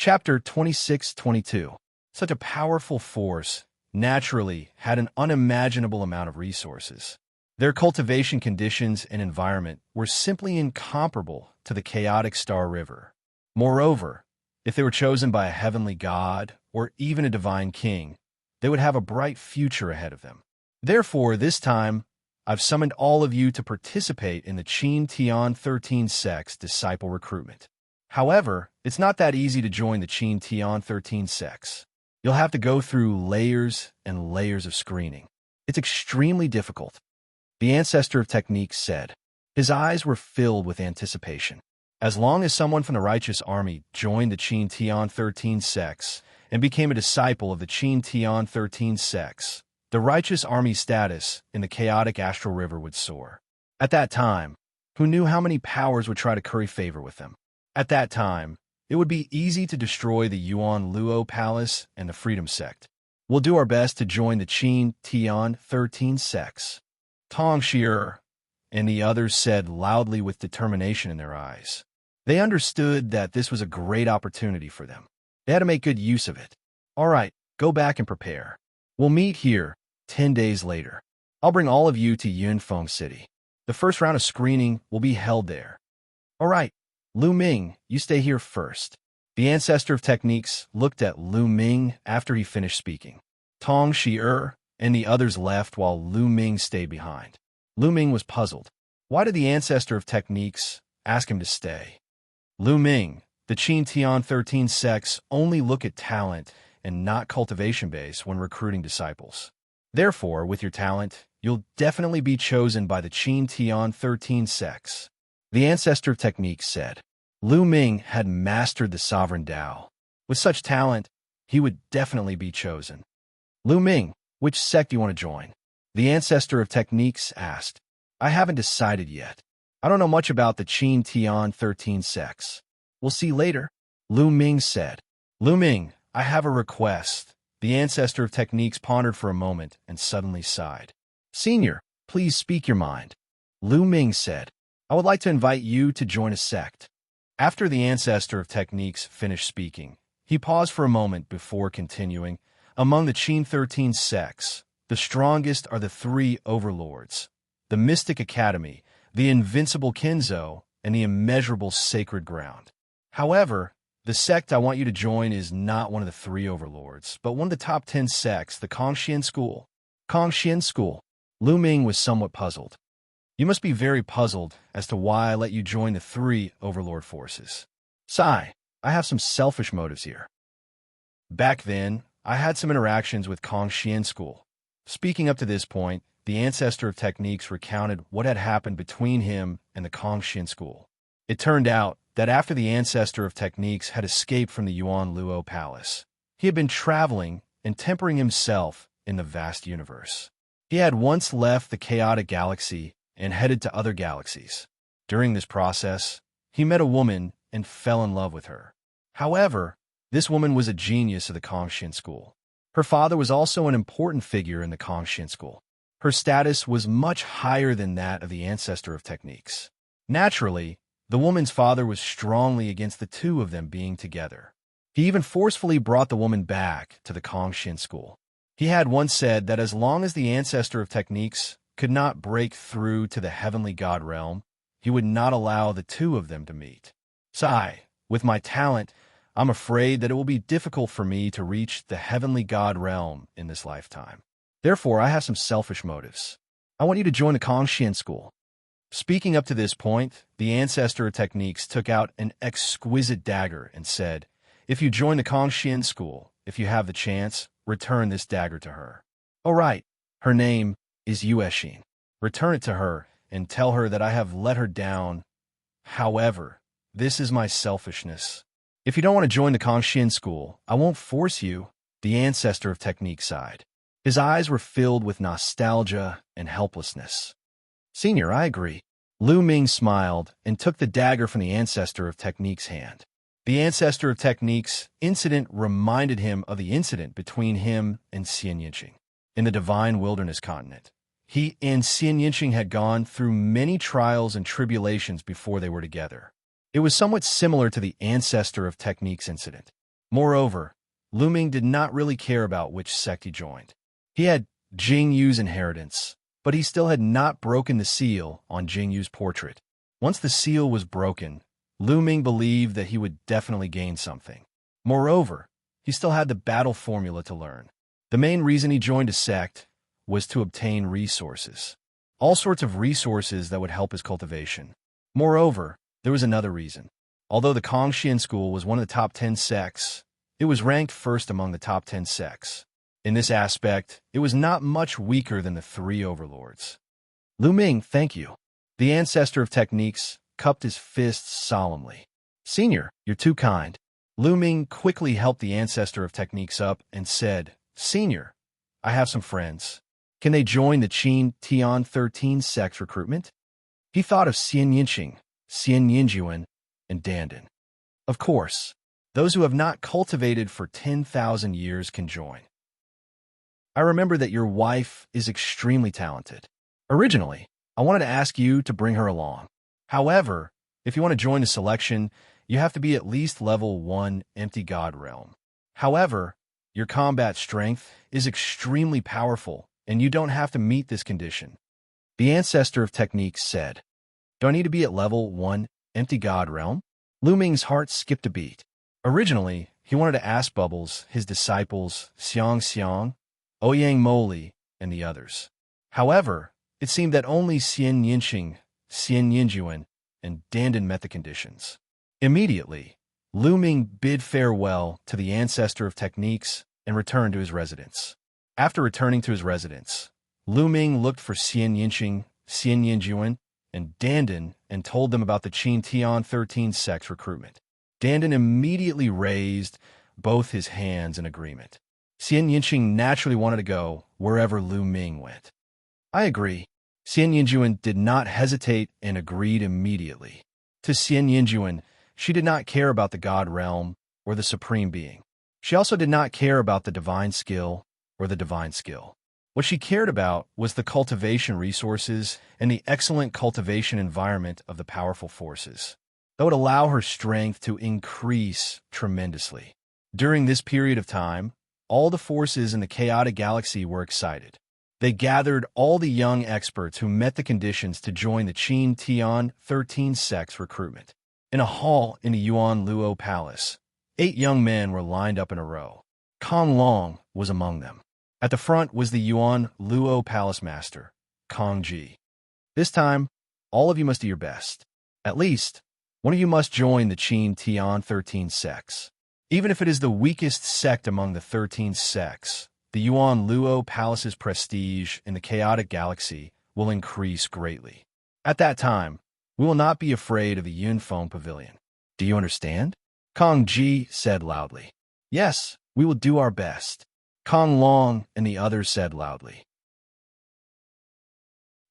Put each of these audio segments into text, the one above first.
Chapter 26-22. Such a powerful force naturally had an unimaginable amount of resources. Their cultivation conditions and environment were simply incomparable to the chaotic Star River. Moreover, if they were chosen by a heavenly god or even a divine king, they would have a bright future ahead of them. Therefore, this time, I've summoned all of you to participate in the Qin Tian 13 sect's disciple recruitment. However, it's not that easy to join the Qin Tian 13 sects. You'll have to go through layers and layers of screening. It's extremely difficult. The ancestor of techniques said. His eyes were filled with anticipation. As long as someone from the righteous army joined the Qin Tian 13 sects and became a disciple of the Qin Tian 13 sects, the righteous army's status in the chaotic astral river would soar. At that time, who knew how many powers would try to curry favor with them? At that time, it would be easy to destroy the Yuan Luo Palace and the Freedom Sect. We'll do our best to join the Qin Tian 13 sects. Xianxia and the others said loudly with determination in their eyes. They understood that this was a great opportunity for them. They had to make good use of it. All right, go back and prepare. We'll meet here 10 days later. I'll bring all of you to Yunfeng City. The first round of screening will be held there. All right, Lu Ming, you stay here first. The ancestor of techniques looked at Lu Ming after he finished speaking. Tong Shi and the others left while Lu Ming stayed behind. Lu Ming was puzzled. Why did the ancestor of techniques ask him to stay? Lu Ming, the Qin Tian 13 sects only look at talent and not cultivation base when recruiting disciples. Therefore, with your talent, you'll definitely be chosen by the Qin Tian 13 sects. The ancestor of techniques said. Lu Ming had mastered the sovereign Tao. With such talent, he would definitely be chosen. Lu Ming, which sect do you want to join? The ancestor of techniques asked. I haven't decided yet. I don't know much about the Qin Tian 13 sects. We'll see later, Lu Ming said. Lu Ming, I have a request. The ancestor of techniques pondered for a moment and suddenly sighed. Senior, please speak your mind. Lu Ming said. I would like to invite you to join a sect. After the ancestor of techniques finished speaking, he paused for a moment before continuing. Among the Qin 13 sects, the strongest are the three overlords, the Mystic Academy, the Invincible Kinzo, and the Immeasurable Sacred Ground. However, the sect I want you to join is not one of the three overlords, but one of the top 10 sects, the Kongxian School. Kongxian School. Lu Ming was somewhat puzzled. You must be very puzzled as to why I let you join the three overlord forces. Sigh, I have some selfish motives here. Back then, I had some interactions with Kongxian School. Speaking up to this point, the ancestor of techniques recounted what had happened between him and the Kongxian School. It turned out that after the ancestor of techniques had escaped from the Yuan Luo Palace, he had been traveling and tempering himself in the vast universe. He had once left the chaotic galaxy and headed to other galaxies. During this process, he met a woman and fell in love with her. However, this woman was a genius of the Kongxian School. Her father was also an important figure in the Kongxian School. Her status was much higher than that of the ancestor of techniques. Naturally, the woman's father was strongly against the two of them being together. He even forcefully brought the woman back to the Kongxian School. He had once said that as long as the ancestor of techniques could not break through to the heavenly god realm, he would not allow the two of them to meet. Sigh, with my talent, I'm afraid that it will be difficult for me to reach the heavenly god realm in this lifetime. Therefore, I have some selfish motives. I want you to join the Kongxian School. Speaking up to this point, the ancestor of techniques took out an exquisite dagger and said, if you join the Kongxian School, if you have the chance, return this dagger to her. All right, her name is Yuexin. Return it to her and tell her that I have let her down. However, this is my selfishness. If you don't want to join the Kongxian School, I won't force you, the ancestor of technique sighed. His eyes were filled with nostalgia and helplessness. Senior, I agree. Lu Ming smiled and took the dagger from the ancestor of technique's hand. The ancestor of technique's incident reminded him of the incident between him and Xianxia in the divine wilderness continent. He and Xianxia had gone through many trials and tribulations before they were together. It was somewhat similar to the ancestor of technique's incident. Moreover, Lu Ming did not really care about which sect he joined. He had Jing Yu's inheritance, but he still had not broken the seal on Jing Yu's portrait. Once the seal was broken, Lu Ming believed that he would definitely gain something. Moreover, he still had the battle formula to learn. The main reason he joined a sect was to obtain resources. All sorts of resources that would help his cultivation. Moreover, there was another reason. Although the Kongxian school was one of the top 10 sects, it was ranked first among the top 10 sects. In this aspect, it was not much weaker than the three overlords. Lu Ming, thank you. The ancestor of techniques cupped his fists solemnly. Senior, you're too kind. Lu Ming quickly helped the ancestor of techniques up and said, Senior, I have some friends. Can they join the Qin Tian 13 sect recruitment? He thought of Xianxia, Xianxia, and Dandan. Of course, those who have not cultivated for 10,000 years can join. I remember that your wife is extremely talented. Originally, I wanted to ask you to bring her along. However, if you want to join the selection, you have to be at least level 1 Empty God Realm. However, your combat strength is extremely powerful, and you don't have to meet this condition. The ancestor of techniques said, Do I need to be at level 1 Empty God Realm? Lu Ming's heart skipped a beat. Originally, he wanted to ask Bubbles, his disciples, Xianxia, Ouyang Moli, and the others. However, it seemed that only Xianxia, Xianxia, and Dandan met the conditions. Immediately, Lu Ming bid farewell to the ancestor of techniques and returned to his residence. After returning to his residence, Lu Ming looked for Xianxia, Xianxia, and Dandan and told them about the Qin Tian 13 sex recruitment. Dandan immediately raised both his hands in agreement. Xianxia naturally wanted to go wherever Lu Ming went. I agree. Xianxia did not hesitate and agreed immediately. To Xianxia, she did not care about the God realm or the Supreme Being. She also did not care about the divine skill or the divine skill. What she cared about was the cultivation resources and the excellent cultivation environment of the powerful forces that would allow her strength to increase tremendously. During this period of time, all the forces in the chaotic galaxy were excited. They gathered all the young experts who met the conditions to join the Qin Tian 13 sex recruitment. In a hall in the Yuan Luo Palace, 8 young men were lined up in a row. Kong Long was among them. At the front was the Yuan Luo Palace Master, Kong Ji. This time, all of you must do your best. At least, one of you must join the Qin Tian 13 sects. Even if it is the weakest sect among the 13 sects, the Yuan Luo Palace's prestige in the chaotic galaxy will increase greatly. At that time, we will not be afraid of the Yunfeng Pavilion. Do you understand? Kong Ji said loudly. Yes, we will do our best. Kong Long and the others said loudly.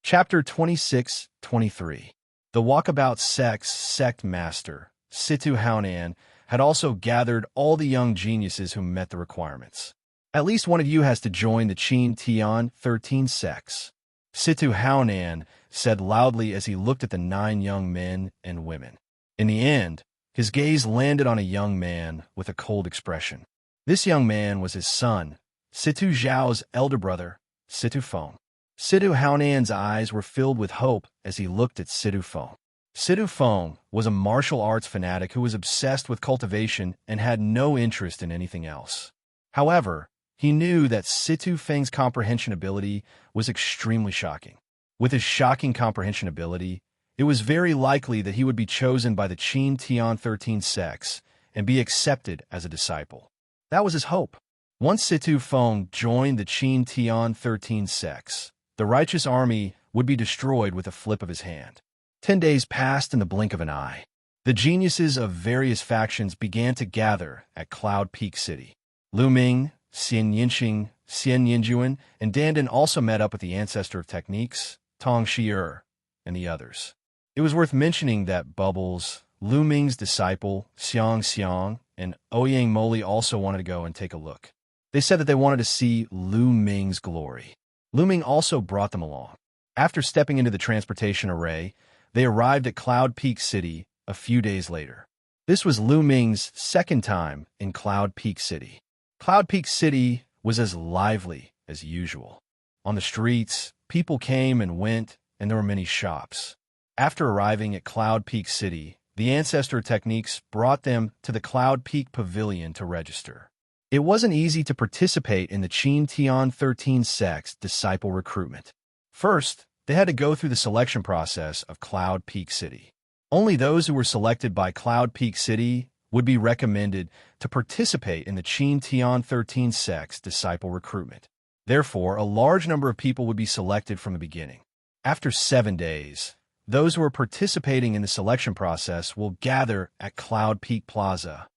Chapter 26-23. The Walkabout Sect's sect master, Situ Haonan, had also gathered all the young geniuses who met the requirements. At least one of you has to join the Qin Tian 13 sects. Situ Haonan said loudly as he looked at the 9 young men and women. In the end, his gaze landed on a young man with a cold expression. This young man was his son, Situ Zhao's elder brother, Situ Feng. Situ Haonan's eyes were filled with hope as he looked at Situ Feng. Situ Feng was a martial arts fanatic who was obsessed with cultivation and had no interest in anything else. However, he knew that Situ Feng's comprehension ability was extremely shocking. With his shocking comprehension ability, it was very likely that he would be chosen by the Qin Tian 13 sects and be accepted as a disciple. That was his hope. Once Situ Feng joined the Qin Tian 13 sects, the righteous army would be destroyed with a flip of his hand. 10 days passed in the blink of an eye. The geniuses of various factions began to gather at Cloud Peak City. Lu Ming, Xianxia, Xianxia, and Dandan also met up with the ancestor of techniques, Tong Shi'er, and the others. It was worth mentioning that Bubbles, Lu Ming's disciple, Xianxia, and Ouyang Moli also wanted to go and take a look. They said that they wanted to see Lu Ming's glory. Lu Ming also brought them along. After stepping into the transportation array, they arrived at Cloud Peak City a few days later. This was Lu Ming's second time in Cloud Peak City. Cloud Peak City was as lively as usual. On the streets, people came and went, and there were many shops. After arriving at Cloud Peak City, the ancestor techniques brought them to the Cloud Peak Pavilion to register. It wasn't easy to participate in the Qin Tian 13 sect's disciple recruitment. First, they had to go through the selection process of Cloud Peak City. Only those who were selected by Cloud Peak City would be recommended to participate in the Qin Tian 13 sect's disciple recruitment. Therefore, a large number of people would be selected from the beginning. After 7 days, those who are participating in the selection process will gather at Cloud Peak Plaza,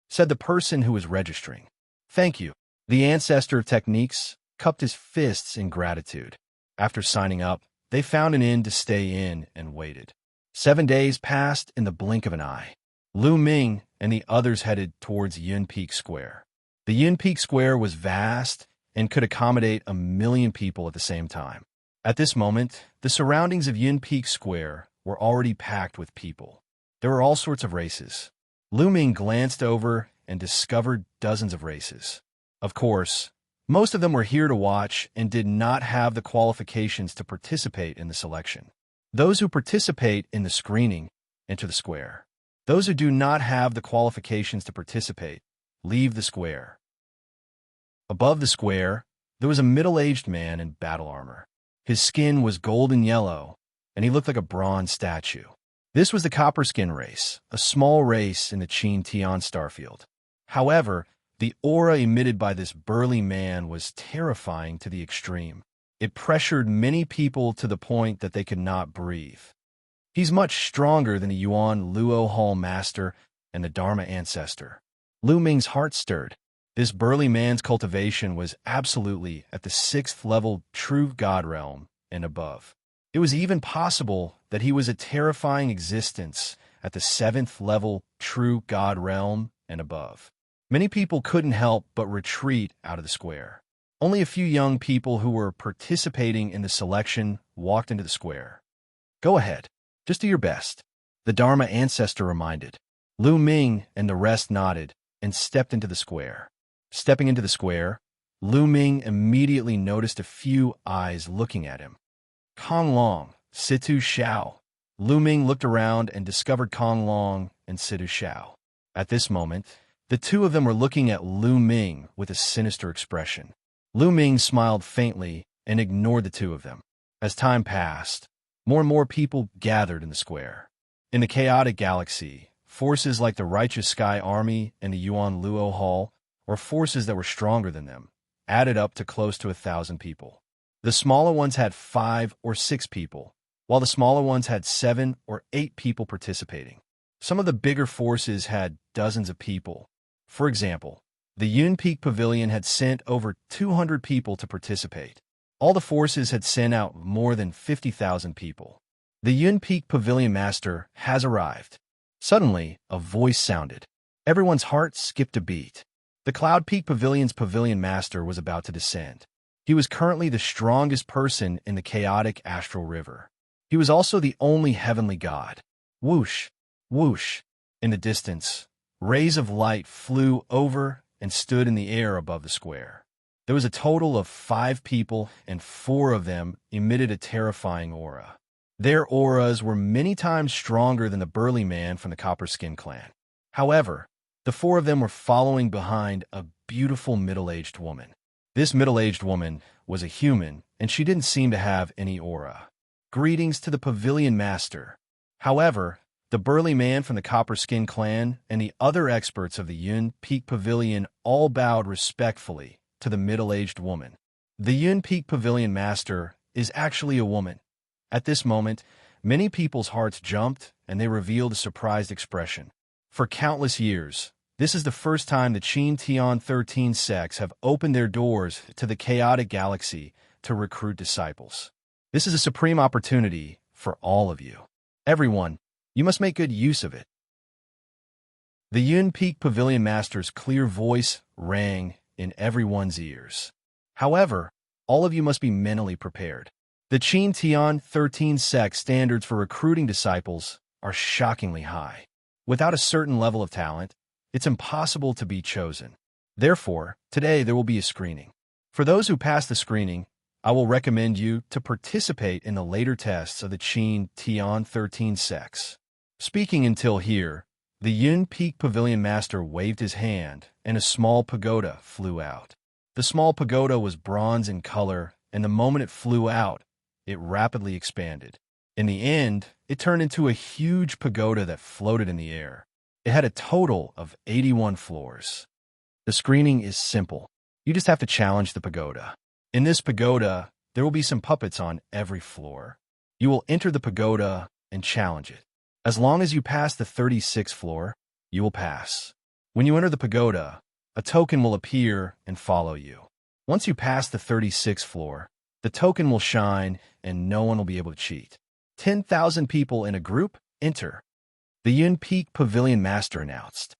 said the person who was registering. Thank you. The ancestor of techniques cupped his fists in gratitude. After signing up, they found an inn to stay in and waited. 7 days passed in the blink of an eye. Lu Ming and the others headed towards Yun Peak Square. The Yun Peak Square was vast and could accommodate 1 million people at the same time. At this moment, the surroundings of Yun Peak Square were already packed with people. There were all sorts of races. Lu Ming glanced over and discovered dozens of races. Of course, most of them were here to watch and did not have the qualifications to participate in the selection. Those who participate in the screening enter the square. Those who do not have the qualifications to participate leave the square. Above the square, there was a middle-aged man in battle armor. His skin was golden yellow, and he looked like a bronze statue. This was the Copper Skin race, a small race in the Qin Tian starfield. However, the aura emitted by this burly man was terrifying to the extreme. It pressured many people to the point that they could not breathe. He's much stronger than the Yuan Luo Hall Master and the Dharma Ancestor. Lu Ming's heart stirred. This burly man's cultivation was absolutely at the 6th level true God realm and above. It was even possible that he was a terrifying existence at the 7th level true God realm and above. Many people couldn't help but retreat out of the square. Only a few young people who were participating in the selection walked into the square. Go ahead, just do your best, the Dharma Ancestor reminded. Lu Ming and the rest nodded and stepped into the square. Stepping into the square, Lu Ming immediately noticed a few eyes looking at him. Kong Long, Situ Xiao. Lu Ming looked around and discovered Kong Long and Situ Xiao. At this moment, the two of them were looking at Lu Ming with a sinister expression. Lu Ming smiled faintly and ignored the two of them. As time passed, more and more people gathered in the square. In the chaotic galaxy, forces like the Righteous Sky Army and the Yuan Luo Hall, or forces that were stronger than them, added up to close to 1,000 people. The smaller ones had 5 or 6 people, while the smaller ones had 7 or 8 people participating. Some of the bigger forces had dozens of people. For example, the Yun Peak Pavilion had sent over 200 people to participate. All the forces had sent out more than 50,000 people. The Yun Peak Pavilion Master has arrived. Suddenly, a voice sounded. Everyone's heart skipped a beat. The Cloud Peak Pavilion's Pavilion Master was about to descend. He was currently the strongest person in the chaotic astral river. He was also the only heavenly god. Whoosh, whoosh. In the distance, rays of light flew over and stood in the air above the square. There was a total of 5 people, and 4 of them emitted a terrifying aura. Their auras were many times stronger than the burly man from the Copper Skin clan. However, the 4 of them were following behind a beautiful middle-aged woman. This middle-aged woman was a human, and she didn't seem to have any aura. Greetings to the Pavilion Master. However, the burly man from the Copper Skin clan and the other experts of the Yun Peak Pavilion all bowed respectfully to the middle-aged woman. The Yun Peak Pavilion Master is actually a woman. At this moment, many people's hearts jumped, and they revealed a surprised expression. For countless years, this is the first time the Qin Tian 13 sects have opened their doors to the chaotic galaxy to recruit disciples. This is a supreme opportunity for all of you. Everyone, you must make good use of it. The Yun Peak Pavilion Master's clear voice rang in everyone's ears. However, all of you must be mentally prepared. The Qin Tian 13 sect standards for recruiting disciples are shockingly high. Without a certain level of talent, it's impossible to be chosen. Therefore, today there will be a screening. For those who pass the screening, I will recommend you to participate in the later tests of the Qin Tian 13 sects. Speaking until here, the Yun Peak Pavilion Master waved his hand, and a small pagoda flew out. The small pagoda was bronze in color, and the moment it flew out, it rapidly expanded. In the end, it turned into a huge pagoda that floated in the air. It had a total of 81 floors. The screening is simple. You just have to challenge the pagoda. In this pagoda, there will be some puppets on every floor. You will enter the pagoda and challenge it. As long as you pass the 36th floor, you will pass. When you enter the pagoda, a token will appear and follow you. Once you pass the 36th floor, the token will shine and no one will be able to cheat. 10,000 people in a group enter. The Yun Peak Pavilion Master announced.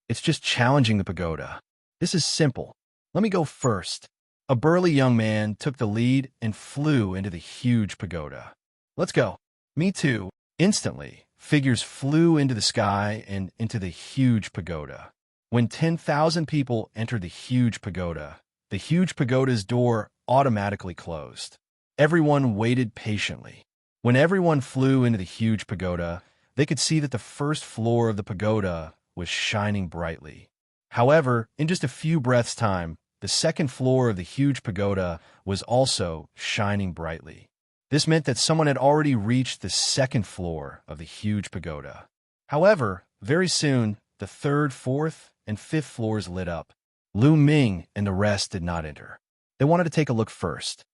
It's just challenging the pagoda. This is simple. Let me go first. A burly young man took the lead and flew into the huge pagoda. Let's go. Me too. Instantly, figures flew into the sky and into the huge pagoda. When 10,000 people entered the huge pagoda's door automatically closed. Everyone waited patiently. When everyone flew into the huge pagoda, they could see that the first floor of the pagoda was shining brightly. However, in just a few breaths' time, the second floor of the huge pagoda was also shining brightly. This meant that someone had already reached the second floor of the huge pagoda. However, very soon, the third, fourth, and fifth floors lit up. Lu Ming and the rest did not enter. They wanted to take a look first.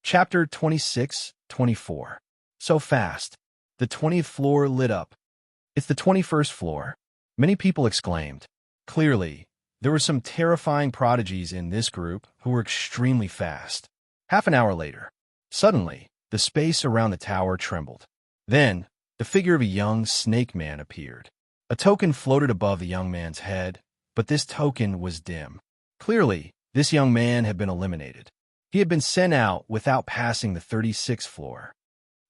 Chapter 26-24. So fast. The 20th floor lit up. It's the 21st floor. Many people exclaimed. Clearly, there were some terrifying prodigies in this group who were extremely fast. Half an hour later, suddenly, the space around the tower trembled. Then, the figure of a young snake man appeared. A token floated above the young man's head, but this token was dim. Clearly, this young man had been eliminated. He had been sent out without passing the 36th floor.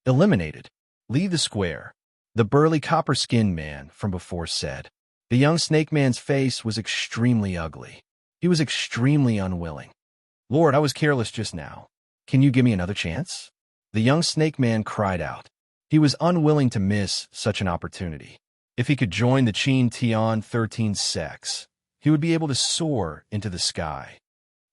Eliminated. Leave the square. The burly copper-skinned man from before said. The young snake man's face was extremely ugly. He was extremely unwilling. Lord, I was careless just now. Can you give me another chance? The young snake man cried out. He was unwilling to miss such an opportunity. If he could join the Qin Tian 13 sects, he would be able to soar into the sky.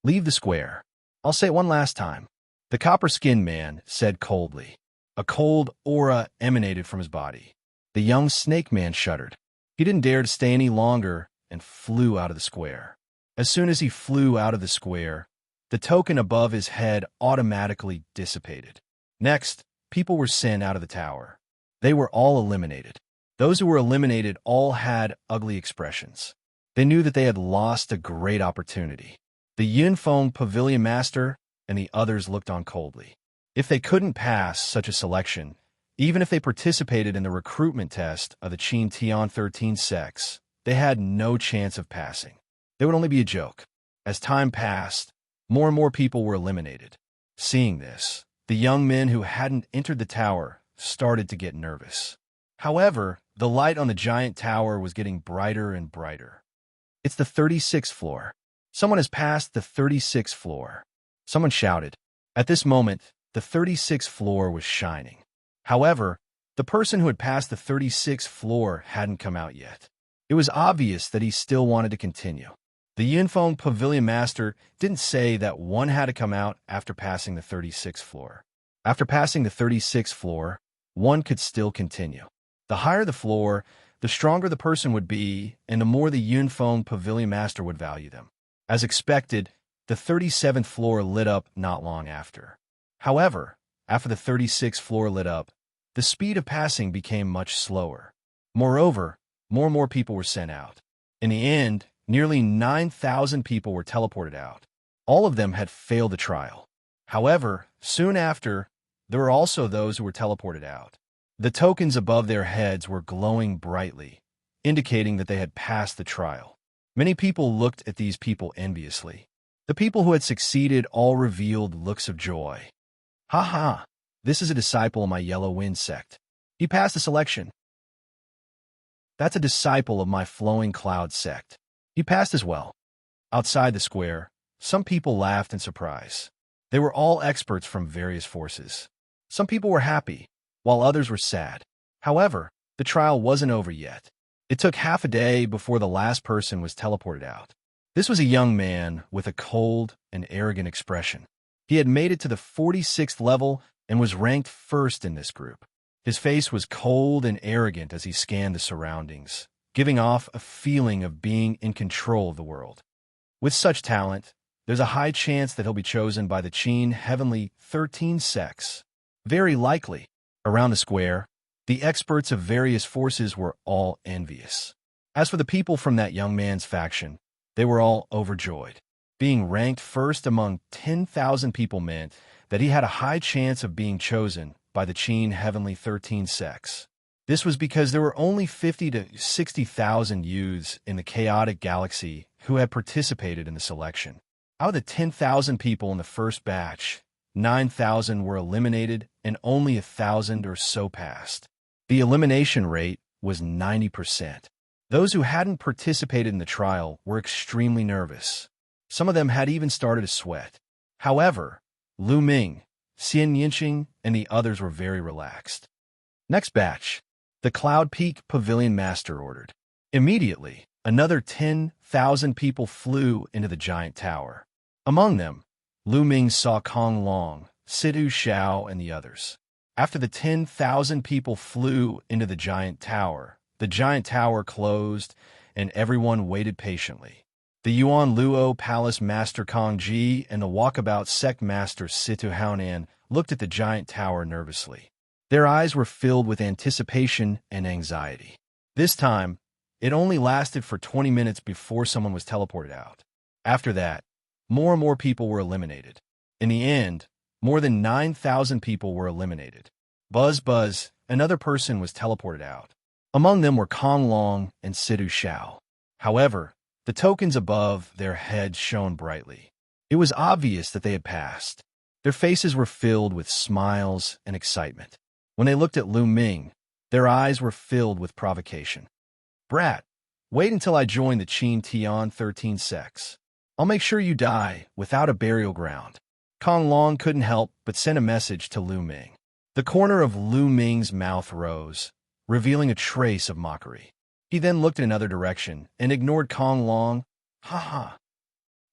Leave the square. I'll say it one last time. The copper-skinned man said coldly. A cold aura emanated from his body. The young snake man shuddered. He didn't dare to stay any longer and flew out of the square. As soon as he flew out of the square, the token above his head automatically dissipated. Next, people were sent out of the tower. They were all eliminated. Those who were eliminated all had ugly expressions. They knew that they had lost a great opportunity. The Yunfeng Pavilion Master and the others looked on coldly. If they couldn't pass such a selection, even if they participated in the recruitment test of the Qin Tian 13 sects, they had no chance of passing. They would only be a joke. As time passed, more and more people were eliminated. Seeing this, the young men who hadn't entered the tower started to get nervous. However, the light on the giant tower was getting brighter and brighter. It's the 36th floor. Someone has passed the 36th floor. Someone shouted. At this moment, the 36th floor was shining. However, the person who had passed the 36th floor hadn't come out yet. It was obvious that he still wanted to continue. The Yunfeng Pavilion Master didn't say that one had to come out after passing the 36th floor. After passing the 36th floor, one could still continue. The higher the floor, the stronger the person would be, and the more the Yunfeng Pavilion Master would value them. As expected, the 37th floor lit up not long after. However, after the 36th floor lit up, the speed of passing became much slower. Moreover, more and more people were sent out. In the end, nearly 9,000 people were teleported out. All of them had failed the trial. However, soon after, there were also those who were teleported out. The tokens above their heads were glowing brightly, indicating that they had passed the trial. Many people looked at these people enviously. The people who had succeeded all revealed looks of joy. Ha ha! This is a disciple of my Yellow Wind sect. He passed the selection. That's a disciple of my flowing cloud sect. He passed as well. Outside the square, some people laughed in surprise. They were all experts from various forces. Some people were happy, while others were sad. However, the trial wasn't over yet. It took half a day before the last person was teleported out. This was a young man with a cold and arrogant expression. He had made it to the 46th level and was ranked first in this group. His face was cold and arrogant as he scanned the surroundings, giving off a feeling of being in control of the world. With such talent, there's a high chance that he'll be chosen by the Qin Heavenly 13 sects. Very likely. Around the square, the experts of various forces were all envious. As for the people from that young man's faction, they were all overjoyed. Being ranked first among 10,000 people meant that he had a high chance of being chosen by the Qin Heavenly 13 sects. This was because there were only 50 to 60,000 youths in the chaotic galaxy who had participated in the selection. Out of the 10,000 people in the first batch, 9,000 were eliminated and only 1,000 or so passed. The elimination rate was 90%. Those who hadn't participated in the trial were extremely nervous. Some of them had even started to sweat. However, Lu Ming, Xianxia, and the others were very relaxed. Next batch, the Cloud Peak Pavilion Master ordered. Immediately, another 10,000 people flew into the giant tower. Among them, Lu Ming saw Kong Long, Sidu Xiao, and the others. After the 10,000 people flew into the giant tower closed, and everyone waited patiently. The Yuan Luo Palace Master Kong Ji and the Walkabout Sect Master Situ Haonan looked at the giant tower nervously. Their eyes were filled with anticipation and anxiety. This time, it only lasted for 20 minutes before someone was teleported out. After that, more and more people were eliminated. In the end, more than 9,000 people were eliminated. Buzz, another person was teleported out. Among them were Kong Long and Sidu Xiao. However, the tokens above their heads shone brightly. It was obvious that they had passed. Their faces were filled with smiles and excitement. When they looked at Lu Ming, their eyes were filled with provocation. Brat, wait until I join the Qin Tian 13 sects. I'll make sure you die without a burial ground. Kong Long couldn't help but send a message to Lu Ming. The corner of Lu Ming's mouth rose, revealing a trace of mockery. He then looked in another direction and ignored Kong Long. Ha ha.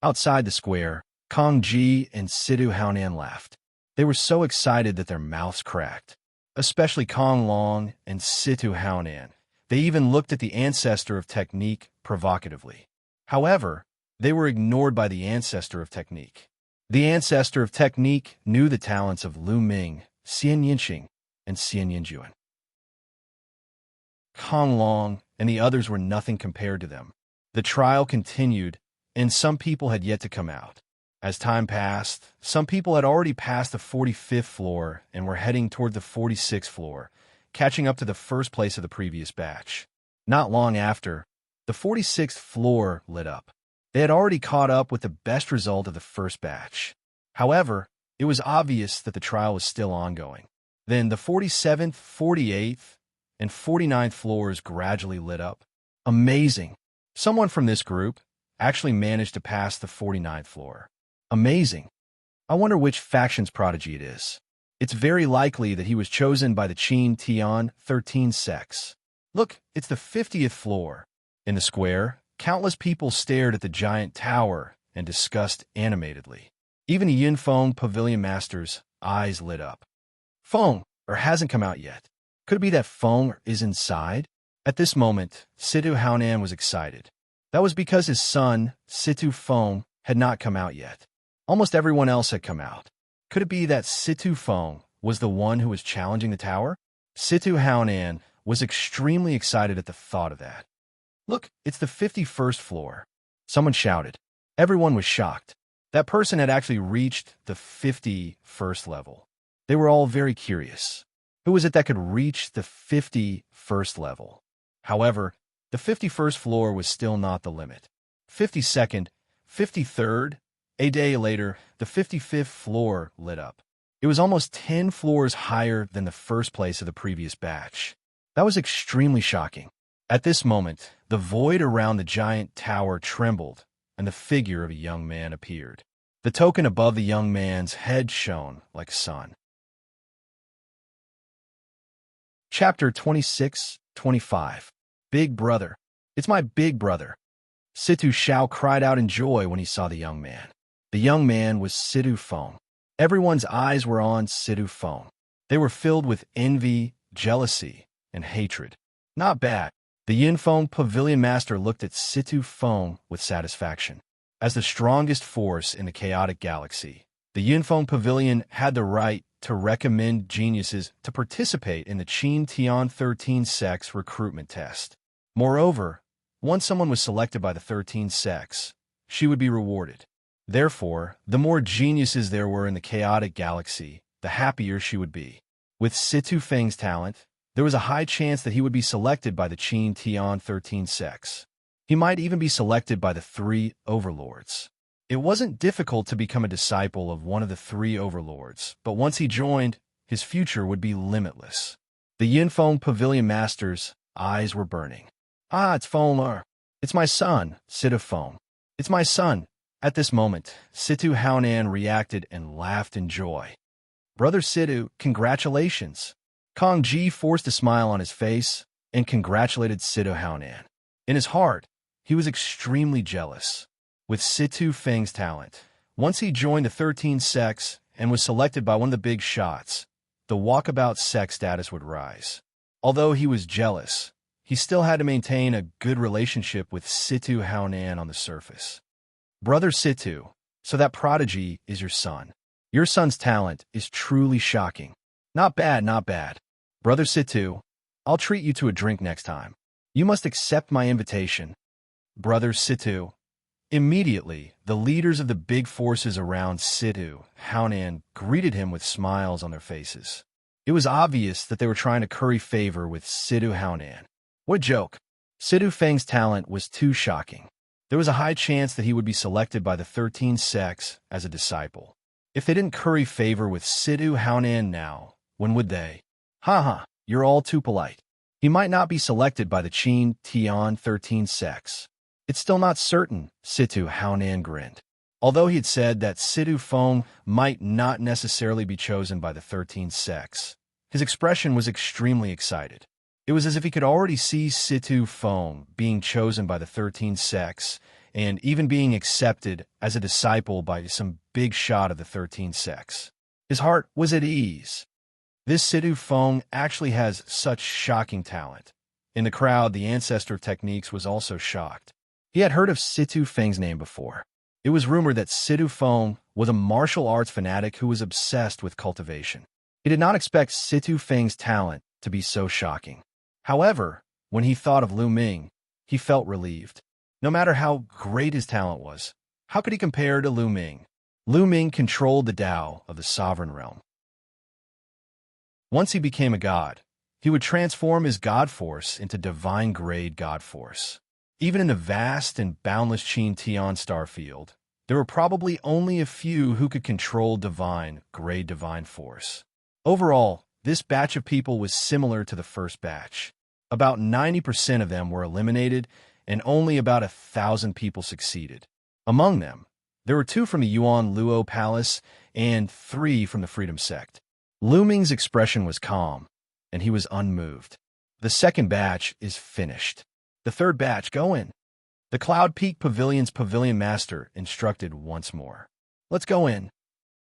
Outside the square, Kong Ji and Sidu Haonan laughed. They were so excited that their mouths cracked. Especially Kong Long and Situ Haonan. They even looked at the Ancestor of Technique provocatively. However, they were ignored by the Ancestor of Technique. The Ancestor of Technique knew the talents of Lu Ming, Xianxia, and Xianxia. Kong Long and the others were nothing compared to them. The trial continued, and some people had yet to come out. As time passed, some people had already passed the 45th floor and were heading toward the 46th floor, catching up to the first place of the previous batch. Not long after, the 46th floor lit up. They had already caught up with the best result of the first batch. However, it was obvious that the trial was still ongoing. Then the 47th, 48th, and 49th floors gradually lit up. Amazing! Someone from this group actually managed to pass the 49th floor. Amazing! I wonder which faction's prodigy it is. It's very likely that he was chosen by the Qin Tian 13 sects. Look, it's the 50th floor. In the square, countless people stared at the giant tower and discussed animatedly. Even the Yunfeng Pavilion Master's eyes lit up. Feng, or hasn't come out yet. Could it be that Feng is inside? At this moment, Situ Haonan was excited. That was because his son, Situ Feng, had not come out yet. Almost everyone else had come out. Could it be that Situ Feng was the one who was challenging the tower? Situ Haonan was extremely excited at the thought of that. Look, it's the 51st floor. Someone shouted. Everyone was shocked. That person had actually reached the 51st level. They were all very curious. Who was it that could reach the 51st level? However, the 51st floor was still not the limit. 52nd, 53rd, a day later, the 55th floor lit up. It was almost 10 floors higher than the first place of the previous batch. That was extremely shocking. At this moment, the void around the giant tower trembled, and the figure of a young man appeared. The token above the young man's head shone like a sun. Chapter 26-25. Big Brother. It's my big brother. Situ Shao cried out in joy when he saw the young man. The young man was Situ Feng. Everyone's eyes were on Situ Feng. They were filled with envy, jealousy, and hatred. Not bad. The Yinfeng Pavilion Master looked at Situ Feng with satisfaction. As the strongest force in the chaotic galaxy, the Yinfeng Pavilion had the right to recommend geniuses to participate in the Qin Tian 13 Sex recruitment test. Moreover, once someone was selected by the 13 Sex, she would be rewarded. Therefore, the more geniuses there were in the chaotic galaxy, the happier she would be. With Situ Feng's talent, there was a high chance that he would be selected by the Qin Tian 13 Sex. He might even be selected by the 3 overlords. It wasn't difficult to become a disciple of one of the 3 overlords, but once he joined, his future would be limitless. The Yinfeng Pavilion Master's eyes were burning. Ah, it's Feng. It's my son, Situ Feng. It's my son. At this moment, Situ Haonan reacted and laughed in joy. Brother Situ, congratulations. Kong Ji forced a smile on his face and congratulated Situ Haonan. In his heart, he was extremely jealous. With Situ Feng's talent, once he joined the 13 Sex and was selected by one of the big shots, the walkabout sex status would rise. Although he was jealous, he still had to maintain a good relationship with Situ Haonan on the surface. Brother Situ, so that prodigy is your son. Your son's talent is truly shocking. Not bad, not bad. Brother Situ, I'll treat you to a drink next time. You must accept my invitation. Brother Situ. Immediately, the leaders of the big forces around Situ Haonan greeted him with smiles on their faces. It was obvious that they were trying to curry favor with Situ Haonan. What a joke. Situ Feng's talent was too shocking. There was a high chance that he would be selected by the 13 Sex as a disciple. If they didn't curry favor with Situ Haonan now, when would they? Haha, you're all too polite. He might not be selected by the Qin Tian 13 Sex. It's still not certain, Situ Haonan grinned. Although he had said that Situ Feng might not necessarily be chosen by the 13 Sex, his expression was extremely excited. It was as if he could already see Situ Feng being chosen by the 13 Sex and even being accepted as a disciple by some big shot of the 13 Sex. His heart was at ease. This Situ Feng actually has such shocking talent. In the crowd, the ancestor of techniques was also shocked. He had heard of Situ Feng's name before. It was rumored that Situ Feng was a martial arts fanatic who was obsessed with cultivation. He did not expect Situ Feng's talent to be so shocking. However, when he thought of Lu Ming, he felt relieved. No matter how great his talent was, how could he compare to Lu Ming? Lu Ming controlled the Tao of the sovereign realm. Once he became a god, he would transform his god force into divine-grade god force. Even in the vast and boundless Qin Tian star field, there were probably only a few who could control divine-grade divine force. Overall, this batch of people was similar to the first batch. About 90% of them were eliminated, and only about 1,000 people succeeded. Among them, there were 2 from the Yuan Luo Palace and 3 from the Freedom Sect. Lu Ming's expression was calm, and he was unmoved. The second batch is finished. The third batch, go in. The Cloud Peak Pavilion's Pavilion Master instructed once more. Let's go in.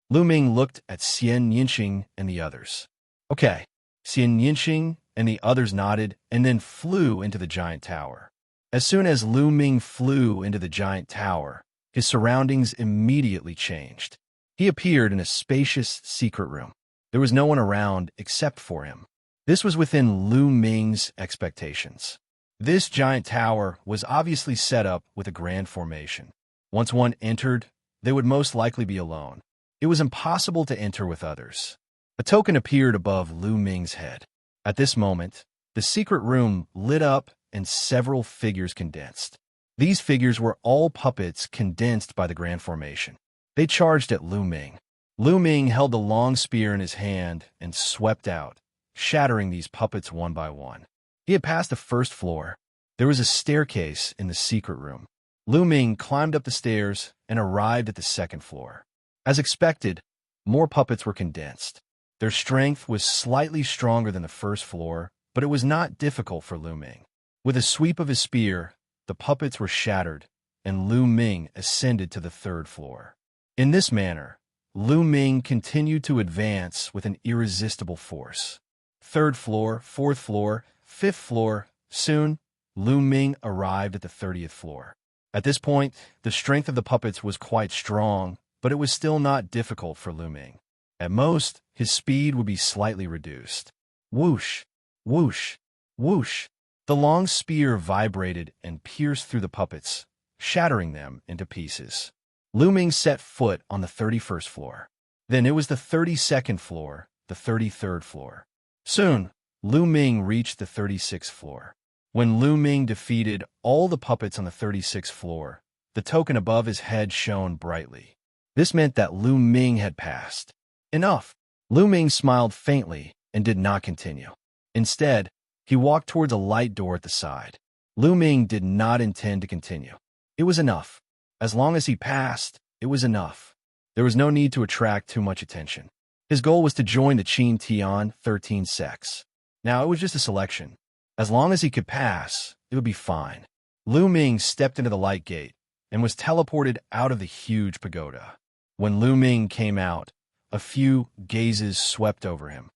Lu Ming looked at Xianxia and the others. Okay. Xianxia and the others nodded and then flew into the giant tower. As soon as Lu Ming flew into the giant tower, his surroundings immediately changed. He appeared in a spacious secret room. There was no one around except for him. This was within Lu Ming's expectations. This giant tower was obviously set up with a grand formation. Once one entered, they would most likely be alone. It was impossible to enter with others. A token appeared above Lu Ming's head. At this moment, the secret room lit up and several figures condensed. These figures were all puppets condensed by the grand formation. They charged at Lu Ming. Lu Ming held the long spear in his hand and swept out, shattering these puppets one by one. He had passed the first floor. There was a staircase in the secret room. Lu Ming climbed up the stairs and arrived at the second floor. As expected, more puppets were condensed. Their strength was slightly stronger than the first floor, but it was not difficult for Lu Ming. With a sweep of his spear, the puppets were shattered, and Lu Ming ascended to the third floor. In this manner, Lu Ming continued to advance with an irresistible force. Third floor, fourth floor, fifth floor. Soon, Lu Ming arrived at the 30th floor. At this point, the strength of the puppets was quite strong, but it was still not difficult for Lu Ming. At most, his speed would be slightly reduced. Whoosh, whoosh, whoosh. The long spear vibrated and pierced through the puppets, shattering them into pieces. Lu Ming set foot on the 31st floor. Then it was the 32nd floor, the 33rd floor. Soon, Lu Ming reached the 36th floor. When Lu Ming defeated all the puppets on the 36th floor, the token above his head shone brightly. This meant that Lu Ming had passed. Enough! Lu Ming smiled faintly and did not continue. Instead, he walked towards a light door at the side. Lu Ming did not intend to continue. It was enough. As long as he passed, it was enough. There was no need to attract too much attention. His goal was to join the Qin Tian 13 sects. Now, it was just a selection. As long as he could pass, it would be fine. Lu Ming stepped into the light gate and was teleported out of the huge pagoda. When Lu Ming came out, a few gazes swept over him.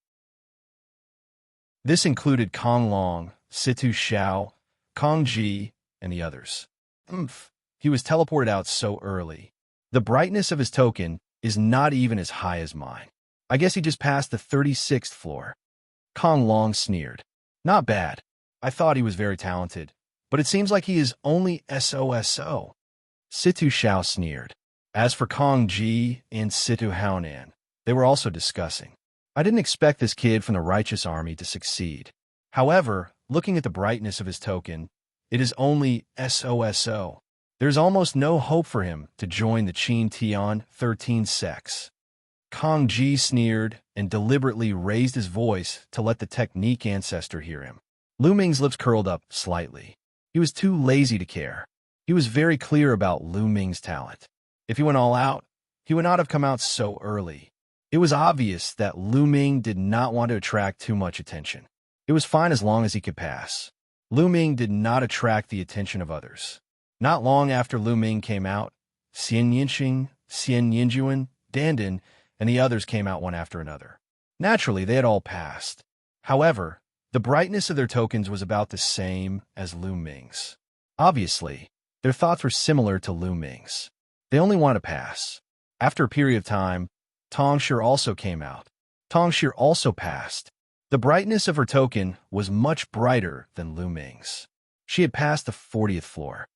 This included Kong Long, Situ Xiao, Kong Ji, and the others. He was teleported out so early. The brightness of his token is not even as high as mine. I guess he just passed the 36th floor. Kong Long sneered. Not bad. I thought he was very talented, but it seems like he is only SOSO. Situ Xiao sneered. As for Kong Ji and Situ Haonan, they were also discussing. I didn't expect this kid from the righteous army to succeed. However, looking at the brightness of his token, it is only SOSO. There's almost no hope for him to join the Qin Tian 13 sects. Kong Ji sneered and deliberately raised his voice to let the technique ancestor hear him. Lu Ming's lips curled up slightly. He was too lazy to care. He was very clear about Lu Ming's talent. If he went all out, he would not have come out so early. It was obvious that Lu Ming did not want to attract too much attention. It was fine as long as he could pass. Lu Ming did not attract the attention of others. Not long after Lu Ming came out, Xianxia, Xian Yinjuan, Dandan, and the others came out one after another. Naturally, they had all passed. However, the brightness of their tokens was about the same as Lu Ming's. Obviously, their thoughts were similar to Lu Ming's. They only wanted to pass. After a period of time, Tongshi also came out. Tongshi also passed. The brightness of her token was much brighter than Lu Ming's. She had passed the 40th floor.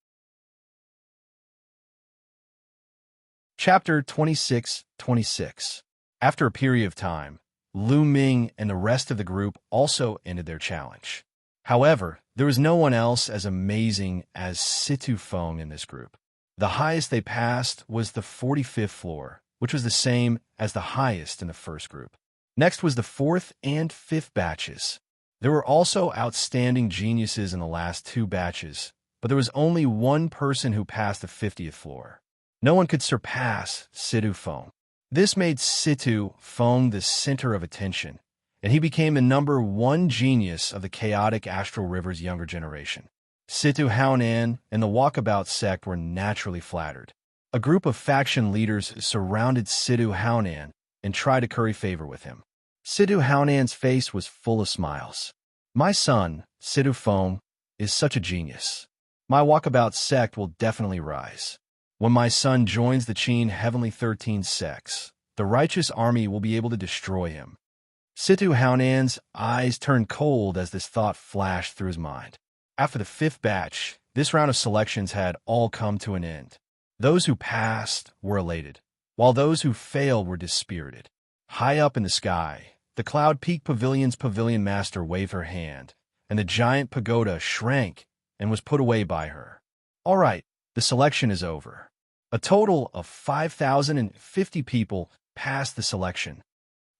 Chapter 26:26. After a period of time, Lu Ming and the rest of the group also ended their challenge. However, there was no one else as amazing as Situ Feng in this group. The highest they passed was the 45th floor, which was the same as the highest in the first group. Next was the 4th and 5th batches. There were also outstanding geniuses in the last 2 batches, but there was only one person who passed the 50th floor. No one could surpass Situ Feng. This made Situ Feng the center of attention, and he became the #1 genius of the chaotic Astral River's younger generation. Situ Haonan and the Walkabout sect were naturally flattered. A group of faction leaders surrounded Situ Haonan and tried to curry favor with him. Situ Haonan's face was full of smiles. My son, Situ Feng, is such a genius. My Walkabout sect will definitely rise. When my son joins the Qin Heavenly 13 sects, the righteous army will be able to destroy him. Situ Haonan's eyes turned cold as this thought flashed through his mind. After the 5th batch, this round of selections had all come to an end. Those who passed were elated, while those who failed were dispirited. High up in the sky, the Cloud Peak Pavilion's pavilion master waved her hand, and the giant pagoda shrank and was put away by her. All right, the selection is over. A total of 5,050 people passed the selection.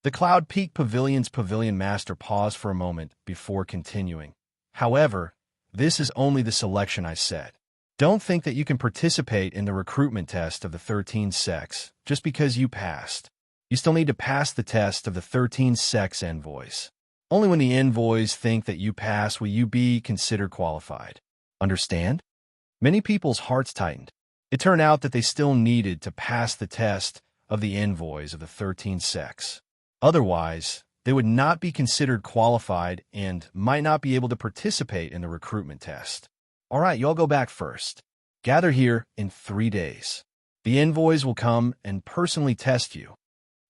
The Cloud Peak Pavilion's Pavilion Master paused for a moment before continuing. However, this is only the selection I said. Don't think that you can participate in the recruitment test of the 13 sex just because you passed. You still need to pass the test of the 13 sex envoys. Only when the envoys think that you pass will you be considered qualified. Understand? Many people's hearts tightened. It turned out that they still needed to pass the test of the envoys of the 13 sex. Otherwise, they would not be considered qualified and might not be able to participate in the recruitment test. All right, you all go back first. Gather here in 3 days. The envoys will come and personally test you.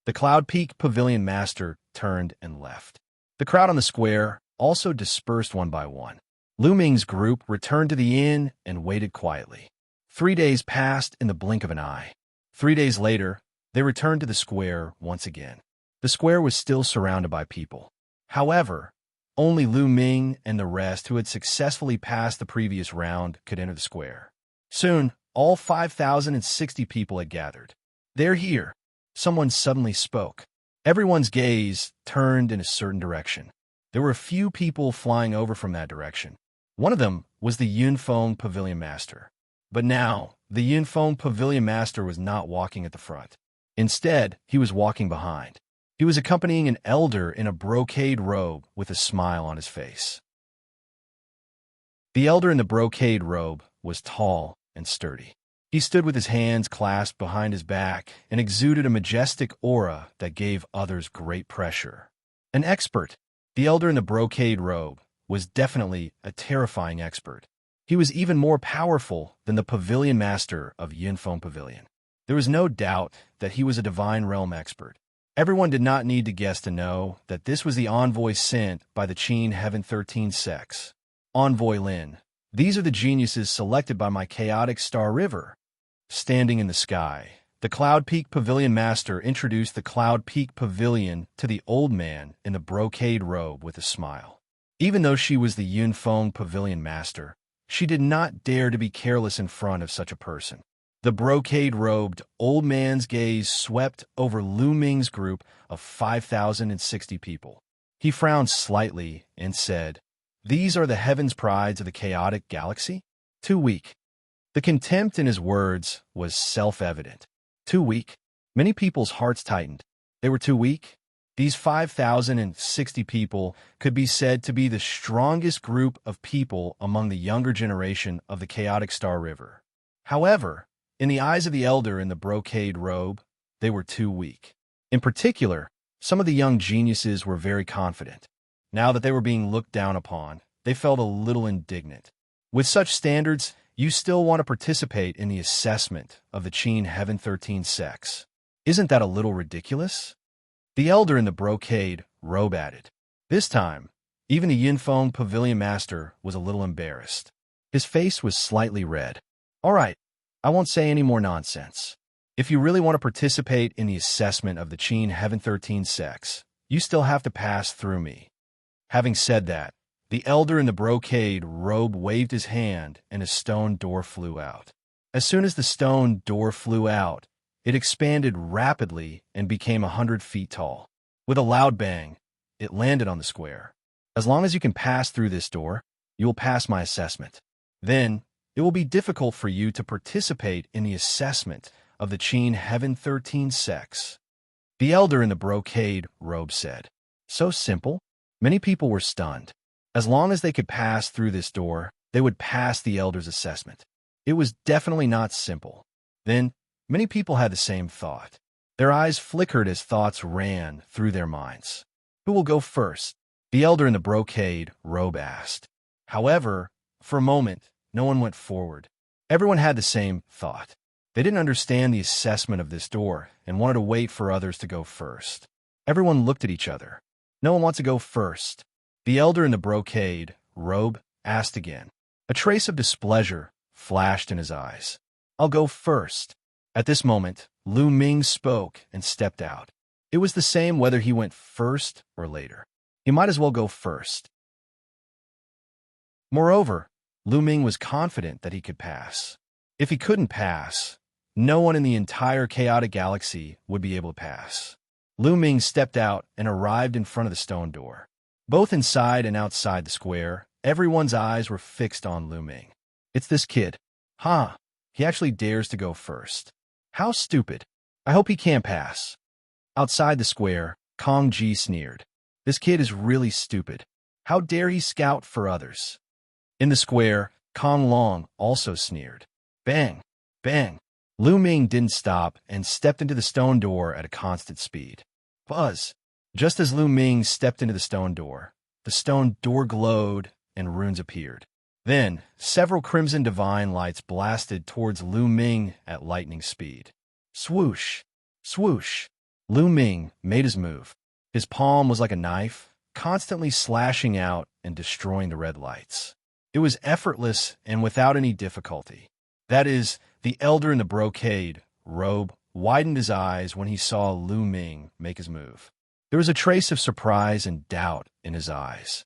The Cloud Peak Pavilion Master turned and left. The crowd on the square also dispersed one by one. Lu Ming's group returned to the inn and waited quietly. 3 days passed in the blink of an eye. 3 days later, they returned to the square once again. The square was still surrounded by people. However, only Lu Ming and the rest who had successfully passed the previous round could enter the square. Soon, all 5,060 people had gathered. "They're here," someone suddenly spoke. Everyone's gaze turned in a certain direction. There were a few people flying over from that direction. One of them was the Yunfeng Pavilion Master. But now, the Yunfeng Pavilion Master was not walking at the front. Instead, he was walking behind. He was accompanying an elder in a brocade robe with a smile on his face. The elder in the brocade robe was tall and sturdy. He stood with his hands clasped behind his back and exuded a majestic aura that gave others great pressure. An expert. The elder in the brocade robe was definitely a terrifying expert. He was even more powerful than the Pavilion Master of Yunfeng Pavilion. There was no doubt that he was a divine realm expert. Everyone did not need to guess to know that this was the envoy sent by the Qin Heaven 13 sex. Envoy Lin. These are the geniuses selected by my chaotic star river. Standing in the sky, the Cloud Peak Pavilion Master introduced the Cloud Peak Pavilion to the old man in the brocade robe with a smile. Even though she was the Yunfeng Pavilion Master, she did not dare to be careless in front of such a person. The brocade-robed old man's gaze swept over Lu Ming's group of 5,060 people. He frowned slightly and said, "These are the heaven's prides of the chaotic galaxy? Too weak." The contempt in his words was self-evident. Too weak? Many people's hearts tightened. They were too weak? These 5,060 people could be said to be the strongest group of people among the younger generation of the chaotic Star River. However, in the eyes of the elder in the brocade robe, they were too weak. In particular, some of the young geniuses were very confident. Now that they were being looked down upon, they felt a little indignant. With such standards, you still want to participate in the assessment of the Qin Heaven 13 sex. Isn't that a little ridiculous? The elder in the brocade robe added. This time, even the Yunfeng Pavilion Master was a little embarrassed. His face was slightly red. "All right, I won't say any more nonsense. If you really want to participate in the assessment of the Qin Heaven 13 sex, you still have to pass through me." Having said that, the elder in the brocade robe waved his hand and a stone door flew out. As soon as the stone door flew out, it expanded rapidly and became 100 feet tall. With a loud bang, it landed on the square. "As long as you can pass through this door, you will pass my assessment. Then, it will be difficult for you to participate in the assessment of the Qin Heaven 13 sex." The elder in the brocade robe said. So simple? Many people were stunned. As long as they could pass through this door, they would pass the elder's assessment. It was definitely not simple. Then, many people had the same thought. Their eyes flickered as thoughts ran through their minds. "Who will go first?" the elder in the brocade robe asked. However, for a moment, no one went forward. Everyone had the same thought. They didn't understand the assessment of this door and wanted to wait for others to go first. Everyone looked at each other. No one wants to go first. The elder in the brocade robe asked again. A trace of displeasure flashed in his eyes. "I'll go first." At this moment, Lu Ming spoke and stepped out. It was the same whether he went first or later. He might as well go first. Moreover, Lu Ming was confident that he could pass. If he couldn't pass, no one in the entire chaotic galaxy would be able to pass. Lu Ming stepped out and arrived in front of the stone door. Both inside and outside the square, everyone's eyes were fixed on Lu Ming. It's this kid. Huh, he actually dares to go first. How stupid. I hope he can't pass. Outside the square, Kong Ji sneered. This kid is really stupid. How dare he scout for others? In the square, Kong Long also sneered. Bang! Bang! Lu Ming didn't stop and stepped into the stone door at a constant speed. Buzz! Just as Lu Ming stepped into the stone door glowed and runes appeared. Then, several crimson divine lights blasted towards Lu Ming at lightning speed. Swoosh! Swoosh! Lu Ming made his move. His palm was like a knife, constantly slashing out and destroying the red lights. It was effortless and without any difficulty. That is, the elder in the brocade robe widened his eyes when he saw Lu Ming make his move. There was a trace of surprise and doubt in his eyes.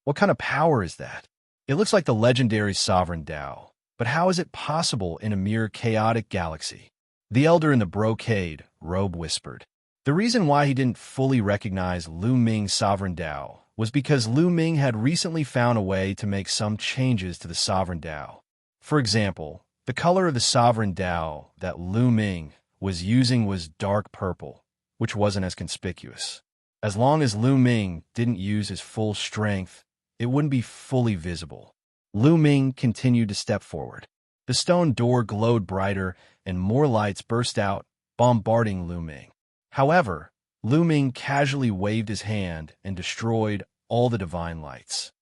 What kind of power is that? It looks like the legendary Sovereign Tao, but how is it possible in a mere chaotic galaxy? The elder in the brocade robe whispered. The reason why he didn't fully recognize Lu Ming's Sovereign Tao was because Lu Ming had recently found a way to make some changes to the Sovereign Tao. For example, the color of the Sovereign Tao that Lu Ming was using was dark purple, which wasn't as conspicuous. As long as Lu Ming didn't use his full strength, it wouldn't be fully visible. Lu Ming continued to step forward. The stone door glowed brighter and more lights burst out, bombarding Lu Ming. However, Lu Ming casually waved his hand and destroyed all the divine lights.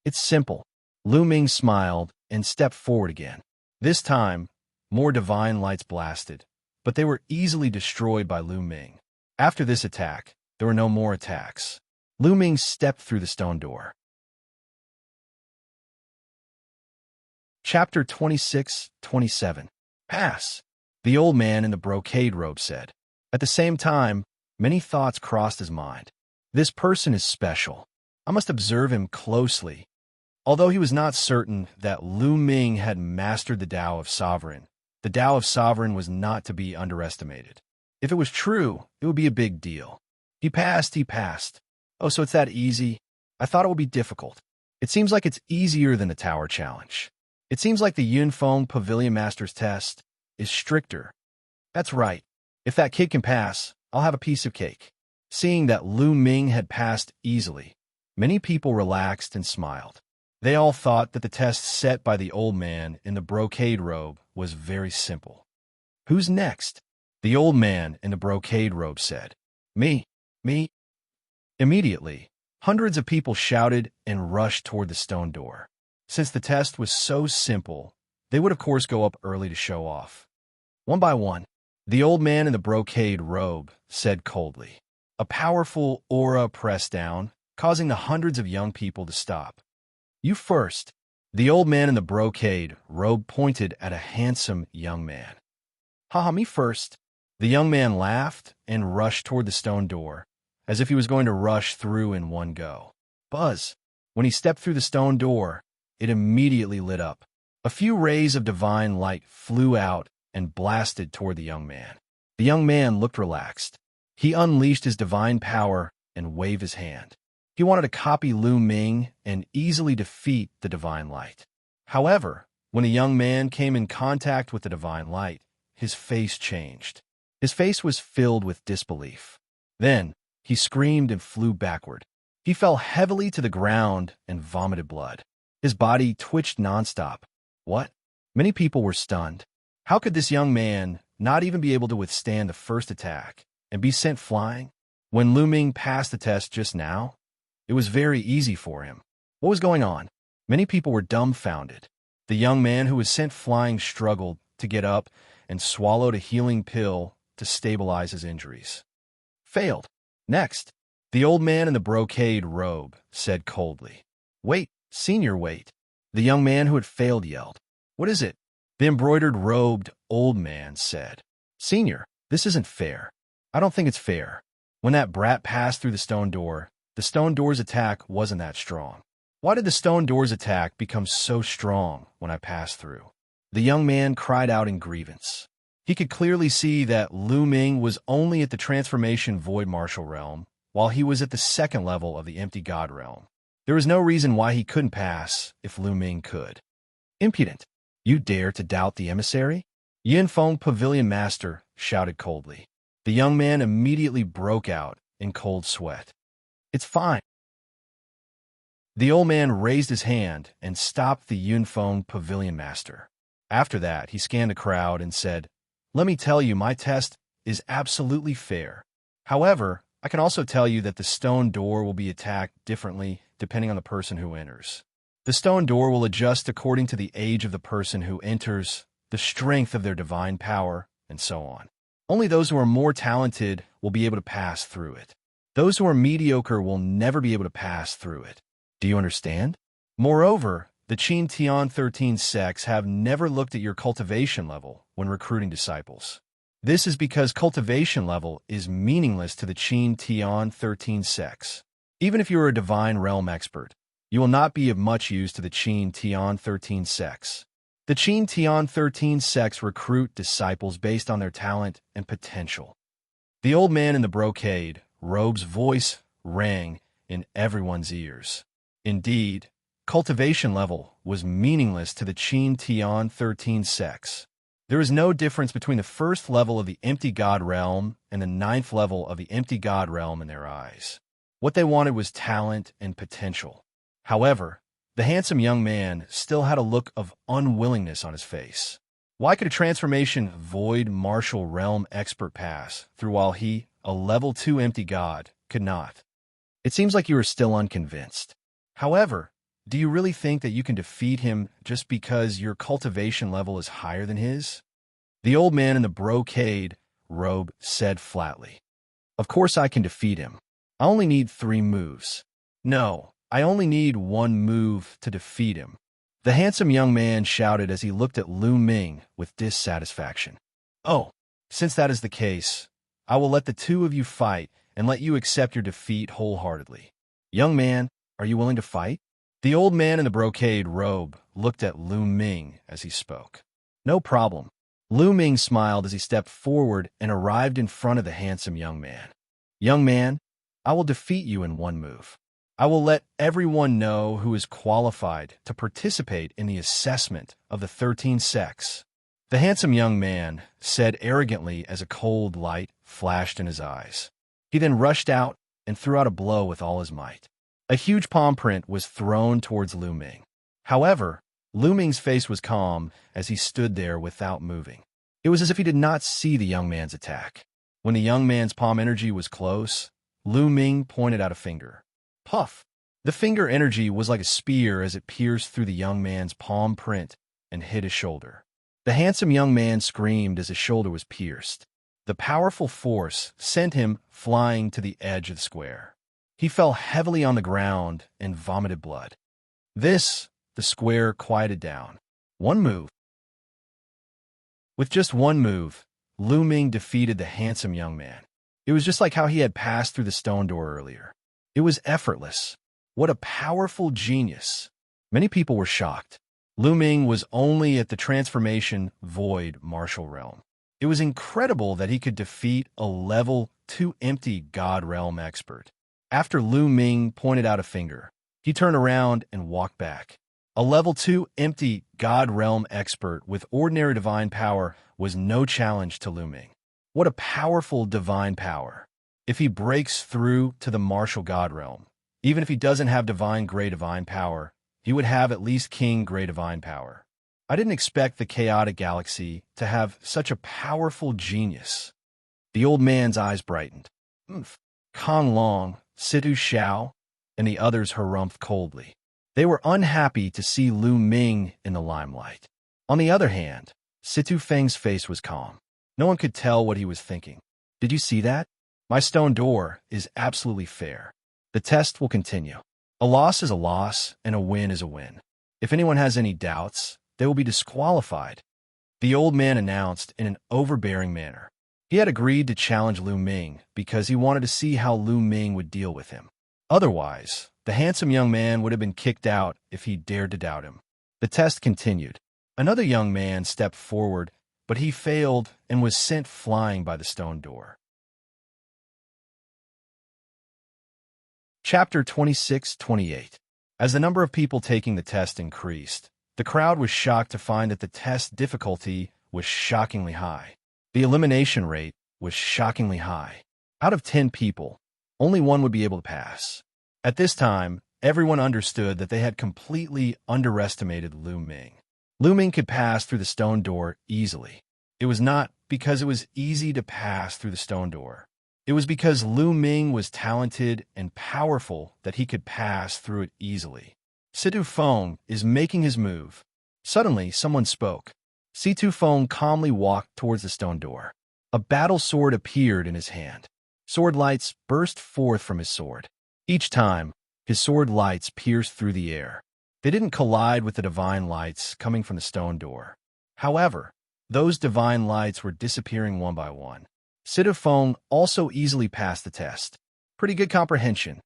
It's simple. Lu Ming smiled and stepped forward again. This time, more divine lights blasted, but they were easily destroyed by Lu Ming. After this attack, there were no more attacks. Lu Ming stepped through the stone door. Chapter 26-27. Pass, the old man in the brocade robe said. At the same time, many thoughts crossed his mind. This person is special. I must observe him closely. Although he was not certain that Lu Ming had mastered the Tao of Sovereign, the Tao of Sovereign was not to be underestimated. If it was true, it would be a big deal. He passed. Oh, so it's that easy? I thought it would be difficult. It seems like it's easier than the Tower Challenge. It seems like the Yunfeng Pavilion Master's test is stricter. That's right. If that kid can pass, I'll have a piece of cake. Seeing that Lu Ming had passed easily, many people relaxed and smiled. They all thought that the test set by the old man in the brocade robe was very simple. Who's next? The old man in the brocade robe said. Me. Immediately, hundreds of people shouted and rushed toward the stone door. Since the test was so simple, they would of course go up early to show off. One by one, the old man in the brocade robe said coldly. A powerful aura pressed down, causing the hundreds of young people to stop. You first. The old man in the brocade robe pointed at a handsome young man. Haha, me first. The young man laughed and rushed toward the stone door, as if he was going to rush through in one go. Buzz. When he stepped through the stone door, it immediately lit up. A few rays of divine light flew out and blasted toward the young man. The young man looked relaxed. He unleashed his divine power and waved his hand. He wanted to copy Lu Ming and easily defeat the divine light. However, when the young man came in contact with the divine light, his face changed. His face was filled with disbelief. Then, he screamed and flew backward. He fell heavily to the ground and vomited blood. His body twitched nonstop. What? Many people were stunned. How could this young man not even be able to withstand the first attack and be sent flying? When Lu Ming passed the test just now, it was very easy for him. What was going on? Many people were dumbfounded. The young man who was sent flying struggled to get up and swallowed a healing pill to stabilize his injuries. Failed. Next, the old man in the brocade robe said coldly. Wait, senior, wait. The young man who had failed yelled. What is it? The embroidered robed old man said. Senior, this isn't fair. I don't think it's fair. When that brat passed through the stone door's attack wasn't that strong. Why did the stone door's attack become so strong when I passed through? The young man cried out in grievance. He could clearly see that Lu Ming was only at the transformation void martial realm, while he was at the second level of the empty god realm. There was no reason why he couldn't pass if Lu Ming could. Impudent! You dare to doubt the emissary? Yin Feng Pavilion Master shouted coldly. The young man immediately broke out in cold sweat. It's fine. The old man raised his hand and stopped the Yin Feng Pavilion Master. After that, he scanned the crowd and said, "Let me tell you, my test is absolutely fair. However, I can also tell you that the stone door will be attacked differently depending on the person who enters. The stone door will adjust according to the age of the person who enters, the strength of their divine power, and so on. Only those who are more talented will be able to pass through it. Those who are mediocre will never be able to pass through it. Do you understand? Moreover, the Qin Tian 13 sects have never looked at your cultivation level when recruiting disciples. This is because cultivation level is meaningless to the Qin Tian 13 sects. Even if you are a divine realm expert, you will not be of much use to the Qin Tian 13 sects. The Qin Tian 13 sects recruit disciples based on their talent and potential." The old man in the brocade robe's voice rang in everyone's ears. Indeed, cultivation level was meaningless to the Qin Tian 13 sects. There is no difference between the first level of the empty god realm and the ninth level of the empty god realm in their eyes. What they wanted was talent and potential. However, the handsome young man still had a look of unwillingness on his face. Why could a transformation void martial realm expert pass through while he, a level 2 empty god, could not? It seems like you are still unconvinced. However, do you really think that you can defeat him just because your cultivation level is higher than his? The old man in the brocade robe said flatly. Of course I can defeat him. I only need 3 moves. No, I only need 1 move to defeat him. The handsome young man shouted as he looked at Lu Ming with dissatisfaction. Oh, since that is the case, I will let the 2 of you fight and let you accept your defeat wholeheartedly. Young man, are you willing to fight? The old man in the brocade robe looked at Lu Ming as he spoke. No problem. Lu Ming smiled as he stepped forward and arrived in front of the handsome young man. Young man, I will defeat you in 1 move. I will let everyone know who is qualified to participate in the assessment of the 13 sects. The handsome young man said arrogantly as a cold light flashed in his eyes. He then rushed out and threw out a blow with all his might. A huge palm print was thrown towards Lu Ming. However, Lu Ming's face was calm as he stood there without moving. It was as if he did not see the young man's attack. When the young man's palm energy was close, Lu Ming pointed out a finger. Puff! The finger energy was like a spear as it pierced through the young man's palm print and hit his shoulder. The handsome young man screamed as his shoulder was pierced. The powerful force sent him flying to the edge of the square. He fell heavily on the ground and vomited blood. The square quieted down. 1 move. With just 1 move, Lu Ming defeated the handsome young man. It was just like how he had passed through the stone door earlier. It was effortless. What a powerful genius. Many people were shocked. Lu Ming was only at the transformation void martial realm. It was incredible that he could defeat a level 2 empty god realm expert. After Lu Ming pointed out a finger, he turned around and walked back. A level 2 empty god realm expert with ordinary divine power was no challenge to Lu Ming. What a powerful divine power. If he breaks through to the martial god realm, even if he doesn't have divine grey divine power, he would have at least king grey divine power. I didn't expect the chaotic galaxy to have such a powerful genius. The old man's eyes brightened. Kong Long, Situ Xiao, and the others harumphed coldly. They were unhappy to see Lu Ming in the limelight. On the other hand, Situ Feng's face was calm. No one could tell what he was thinking. Did you see that? My stone door is absolutely fair. The test will continue. A loss is a loss, and a win is a win. If anyone has any doubts, they will be disqualified. The old man announced in an overbearing manner. He had agreed to challenge Lu Ming because he wanted to see how Lu Ming would deal with him. Otherwise, the handsome young man would have been kicked out if he dared to doubt him. The test continued. Another young man stepped forward, but he failed and was sent flying by the stone door. Chapter 26-28. As the number of people taking the test increased, the crowd was shocked to find that the test difficulty was shockingly high. The elimination rate was shockingly high. Out of 10 people, only one would be able to pass. At this time, everyone understood that they had completely underestimated Lu Ming. Lu Ming could pass through the stone door easily. It was not because it was easy to pass through the stone door. It was because Lu Ming was talented and powerful that he could pass through it easily. Situ Feng is making his move. Suddenly, someone spoke. Situ Feng calmly walked towards the stone door. A battle sword appeared in his hand. Sword lights burst forth from his sword. Each time, his sword lights pierced through the air. They didn't collide with the divine lights coming from the stone door. However, those divine lights were disappearing one by one. Situ Feng also easily passed the test. Pretty good comprehension.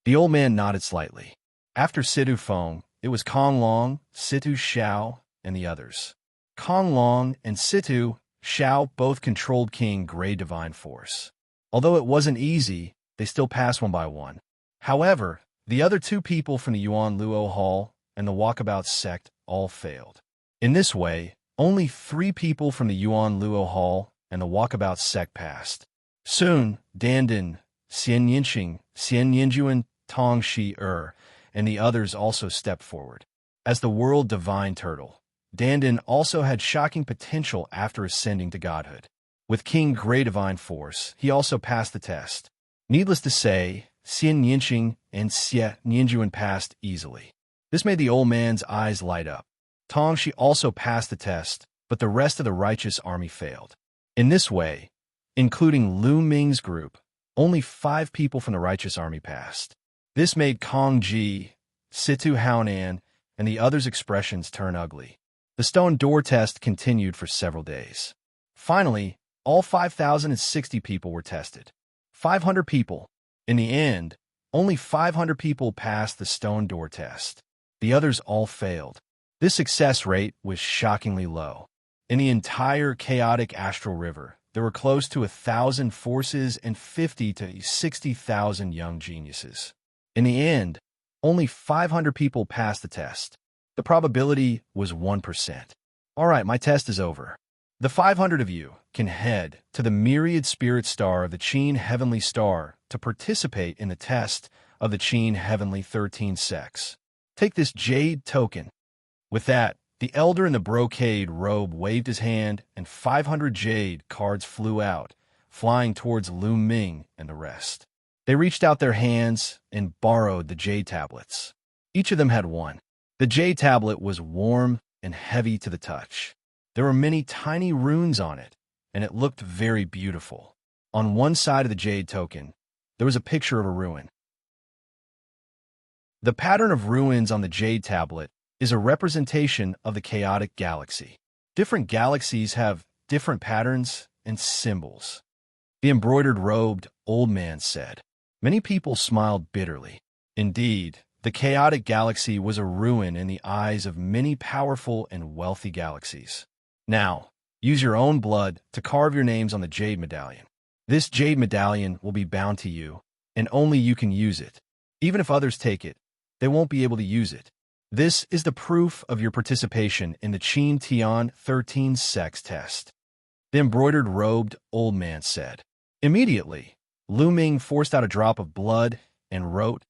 The old man nodded slightly. After Situ Feng, it was Kong Long, Situ Xiao, and the others. Kong Long and Situ Xiao both controlled King Gray Divine Force. Although it wasn't easy, they still passed one by one. However, the other two people from the Yuan Luo Hall and the Walkabout sect all failed. In this way, only 3 people from the Yuan Luo Hall and the Walkabout sect passed. Soon, Dandan, Xian Yinxing, Xian Yinjuan, Tong Shi and the others also stepped forward. As the World Divine Turtle, Dandan also had shocking potential after ascending to godhood. With King Gray Divine Force, he also passed the test. Needless to say, Xian Yinxing and Xie Ninjuan passed easily. This made the old man's eyes light up. Tong Shi also passed the test, but the rest of the righteous army failed. In this way, including Lu Ming's group, only 5 people from the righteous army passed. This made Kong Ji, Situ Haonan, and the others' expressions turn ugly. The stone door test continued for several days. Finally, all 5,060 people were tested. 500 people. In the end, only 500 people passed the stone door test. The others all failed. This success rate was shockingly low. In the entire chaotic astral river, there were close to 1,000 forces and 50 to 60,000 young geniuses. In the end, only 500 people passed the test. The probability was 1%. All right, my test is over. The 500 of you can head to the myriad spirit star of the Qin Heavenly Star to participate in the test of the Qin Heavenly 13 sects. Take this jade token. With that, the elder in the brocade robe waved his hand, and 500 jade cards flew out, flying towards Lu Ming and the rest. They reached out their hands and borrowed the jade tablets. Each of them had one. The jade tablet was warm and heavy to the touch. There were many tiny runes on it, and it looked very beautiful. On one side of the jade token, there was a picture of a ruin. The pattern of ruins on the jade tablet is a representation of the chaotic galaxy. Different galaxies have different patterns and symbols. The embroidered-robed old man said. Many people smiled bitterly. Indeed, the chaotic galaxy was a ruin in the eyes of many powerful and wealthy galaxies. Now, use your own blood to carve your names on the jade medallion. This jade medallion will be bound to you, and only you can use it. Even if others take it, they won't be able to use it. This is the proof of your participation in the Qin Tian 13 sects test. The embroidered-robed old man said. Immediately, Lu Ming forced out a drop of blood and wrote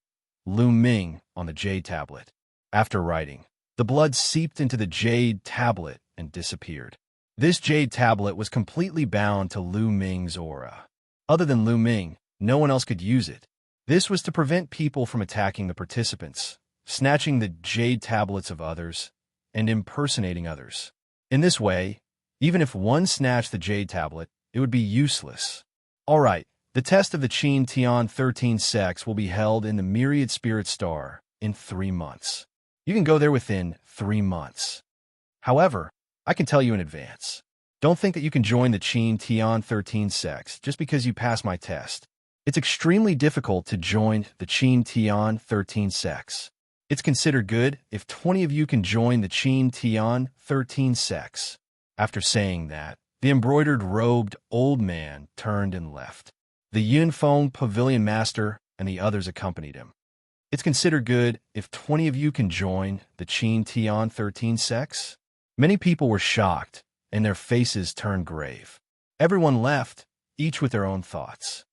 Lu Ming on the jade tablet. After writing, the blood seeped into the jade tablet and disappeared. This jade tablet was completely bound to Lu Ming's aura. Other than Lu Ming, no one else could use it. This was to prevent people from attacking the participants, snatching the jade tablets of others, and impersonating others. In this way, even if one snatched the jade tablet, it would be useless. All right, the test of the Qin Tian 13 sects will be held in the Myriad Spirit Star in 3 months. You can go there within 3 months. However, I can tell you in advance. Don't think that you can join the Qin Tian 13 sects just because you pass my test. It's extremely difficult to join the Qin Tian 13 sects. It's considered good if 20 of you can join the Qin Tian 13 sects. After saying that, the embroidered-robed old man turned and left. The Yunfeng pavilion master and the others accompanied him. It's considered good if 20 of you can join the Qin Tian 13 sects. Many people were shocked, and their faces turned grave. Everyone left, each with their own thoughts.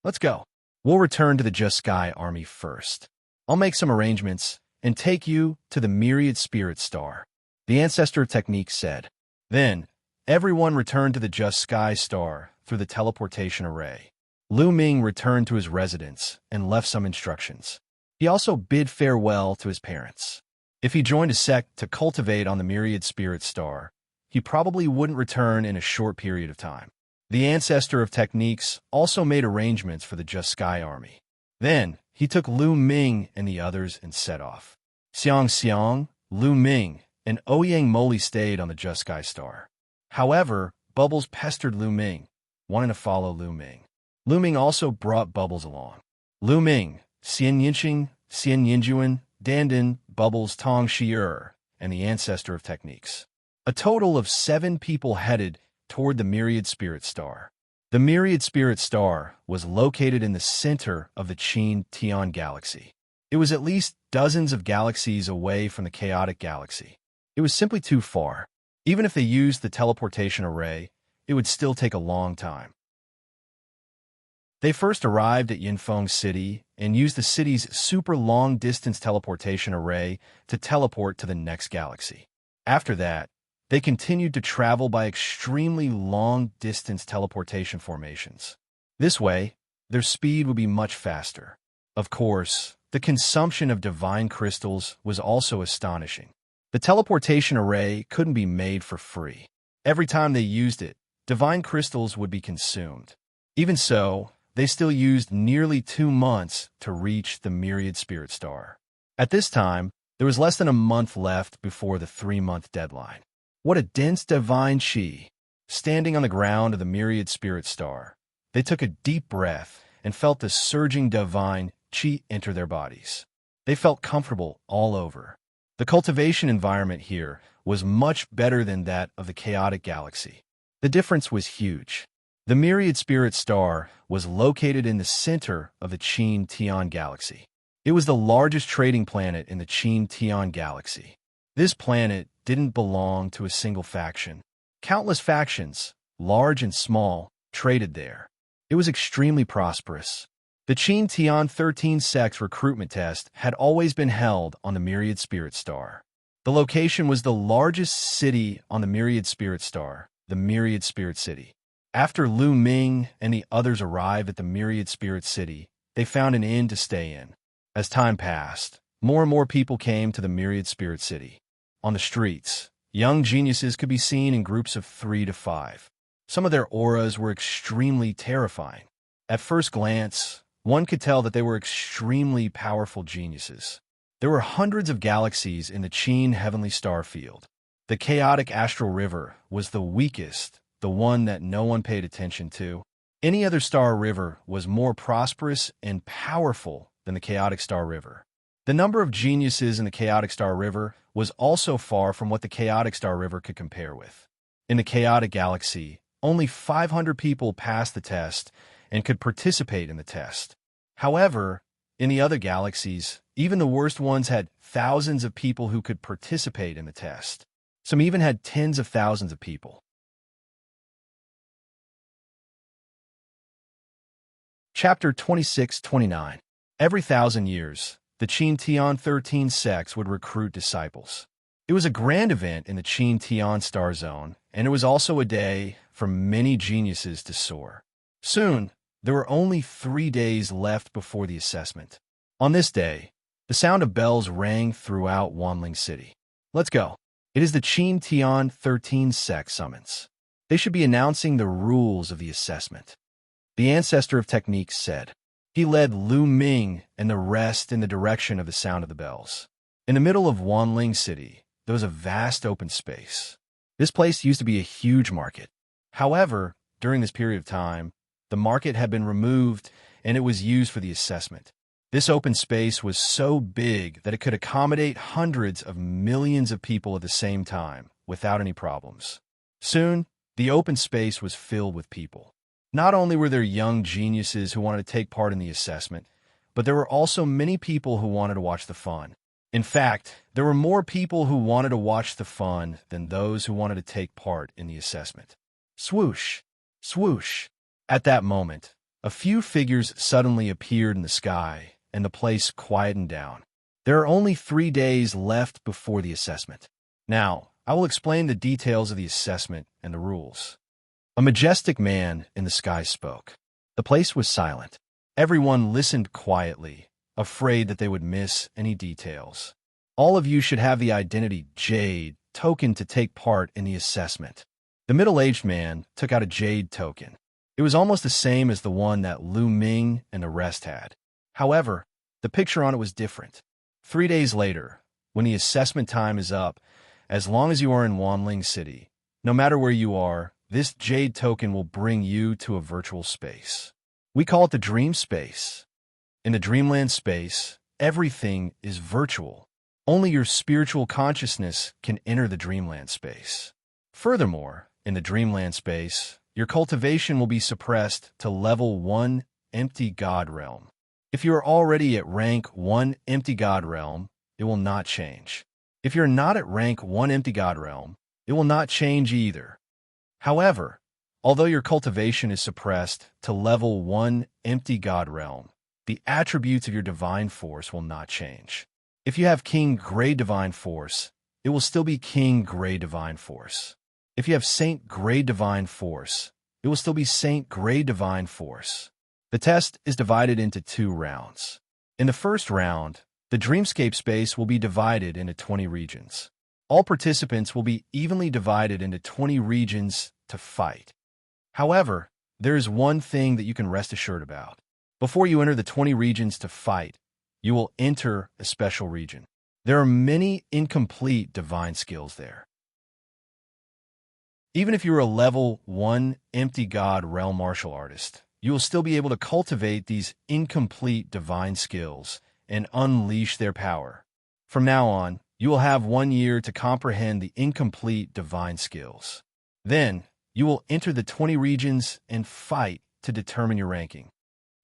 Let's go. We'll return to the Just Sky army first. I'll make some arrangements and take you to the Myriad Spirit Star, the ancestor of technique said. Then, everyone returned to the Just Sky Star through the teleportation array. Lu Ming returned to his residence and left some instructions. He also bid farewell to his parents. If he joined a sect to cultivate on the Myriad Spirit Star, he probably wouldn't return in a short period of time. The ancestor of techniques also made arrangements for the Just Sky army. Then, he took Lu Ming and the others and set off. Xianxia, Lu Ming, and Ouyang Moli stayed on the Just Sky Star. However, Bubbles pestered Lu Ming, wanting to follow Lu Ming. Lu Ming also brought Bubbles along. Lu Ming, Xianxia, Xianjuan, Dandan, Bubbles, Tong Shi'er, and the ancestor of techniques. A total of 7 people headed toward the Myriad Spirit Star. The Myriad Spirit Star was located in the center of the Qin Tian galaxy. It was at least dozens of galaxies away from the chaotic galaxy. It was simply too far. Even if they used the teleportation array, it would still take a long time. They first arrived at Yinfeng City and used the city's super long-distance teleportation array to teleport to the next galaxy. After that, they continued to travel by extremely long-distance teleportation formations. This way, their speed would be much faster. Of course, the consumption of divine crystals was also astonishing. The teleportation array couldn't be made for free. Every time they used it, divine crystals would be consumed. Even so, they still used nearly 2 months to reach the Myriad Spirit Star. At this time, there was less than a month left before the 3-month deadline. What a dense divine chi! Standing on the ground of the Myriad Spirit Star, they took a deep breath and felt the surging divine chi enter their bodies. They felt comfortable all over. The cultivation environment here was much better than that of the chaotic galaxy. The difference was huge. The Myriad Spirit Star was located in the center of the Qin Tian galaxy. It was the largest trading planet in the Qin Tian galaxy. This planet didn't belong to a single faction. Countless factions, large and small, traded there. It was extremely prosperous. The Qin Tian 13 sects recruitment test had always been held on the Myriad Spirit Star. The location was the largest city on the Myriad Spirit Star, the Myriad Spirit City. After Lu Ming and the others arrived at the Myriad Spirit City, they found an inn to stay in. As time passed, more and more people came to the Myriad Spirit City. On the streets, young geniuses could be seen in groups of 3 to 5. Some of their auras were extremely terrifying. At first glance, one could tell that they were extremely powerful geniuses. There were hundreds of galaxies in the Qin heavenly star field. The chaotic astral river was the weakest, the one that no one paid attention to. Any other star river was more prosperous and powerful than the chaotic star river. The number of geniuses in the chaotic star river was also far from what the chaotic star river could compare with. In the chaotic galaxy, only 500 people passed the test and could participate in the test. However, in the other galaxies, even the worst ones had thousands of people who could participate in the test. Some even had tens of thousands of people. Chapter 26-29. Every 1,000 years, the Qin Tian 13 sects would recruit disciples. It was a grand event in the Qin Tian star zone, and it was also a day for many geniuses to soar. Soon, there were only 3 days left before the assessment. On this day, the sound of bells rang throughout Wanling City. Let's go. It is the Qin Tian 13 sect summons. They should be announcing the rules of the assessment. The ancestor of techniques said. He led Lu Ming and the rest in the direction of the sound of the bells. In the middle of Wanling City, there was a vast open space. This place used to be a huge market. However, during this period of time, the market had been removed and it was used for the assessment. This open space was so big that it could accommodate hundreds of millions of people at the same time without any problems. Soon, the open space was filled with people. Not only were there young geniuses who wanted to take part in the assessment, but there were also many people who wanted to watch the fun. In fact, there were more people who wanted to watch the fun than those who wanted to take part in the assessment. Swoosh! Swoosh! At that moment, a few figures suddenly appeared in the sky, and the place quietened down. There are only 3 days left before the assessment. Now, I will explain the details of the assessment and the rules. A majestic man in the sky spoke. The place was silent. Everyone listened quietly, afraid that they would miss any details. All of you should have the identity Jade token to take part in the assessment. The middle-aged man took out a Jade token. It was almost the same as the one that Lu Ming and the rest had. However, the picture on it was different. 3 days later, when the assessment time is up, as long as you are in Wanling City, no matter where you are, this Jade token will bring you to a virtual space. We call it the dream space. In the dreamland space, everything is virtual. Only your spiritual consciousness can enter the dreamland space. Furthermore, in the dreamland space, your cultivation will be suppressed to level 1 empty God realm. If you are already at rank 1 empty God realm, it will not change. If you're not at rank 1 empty God realm, it will not change either. However, although your cultivation is suppressed to level 1 empty God realm, the attributes of your divine force will not change. If you have King Grey Divine Force, it will still be King Grey Divine Force. If you have Saint Grey Divine Force, it will still be Saint Grey Divine Force. The test is divided into 2 rounds. In the first round, the dreamscape space will be divided into 20 regions. All participants will be evenly divided into 20 regions to fight. However, there is one thing that you can rest assured about. Before you enter the 20 regions to fight, you will enter a special region. There are many incomplete divine skills there. Even if you are a level 1 empty God realm martial artist, you will still be able to cultivate these incomplete divine skills and unleash their power. From now on, you will have 1 year to comprehend the incomplete divine skills. Then, you will enter the 20 regions and fight to determine your ranking.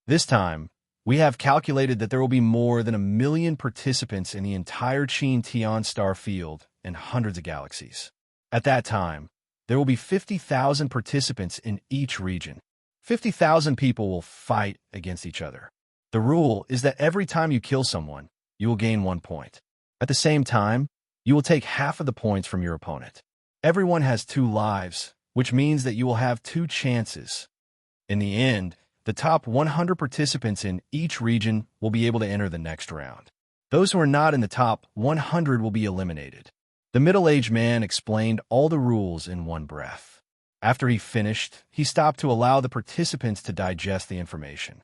This time, we have calculated that there will be more than 1 million participants in the entire Qin Tian star field and hundreds of galaxies. At that time, there will be 50,000 participants in each region. 50,000 people will fight against each other. The rule is that every time you kill someone, you will gain 1 point. At the same time, you will take half of the points from your opponent. Everyone has 2 lives, which means that you will have 2 chances. In the end, the top 100 participants in each region will be able to enter the next round. Those who are not in the top 100 will be eliminated. The middle-aged man explained all the rules in one breath. After he finished, he stopped to allow the participants to digest the information.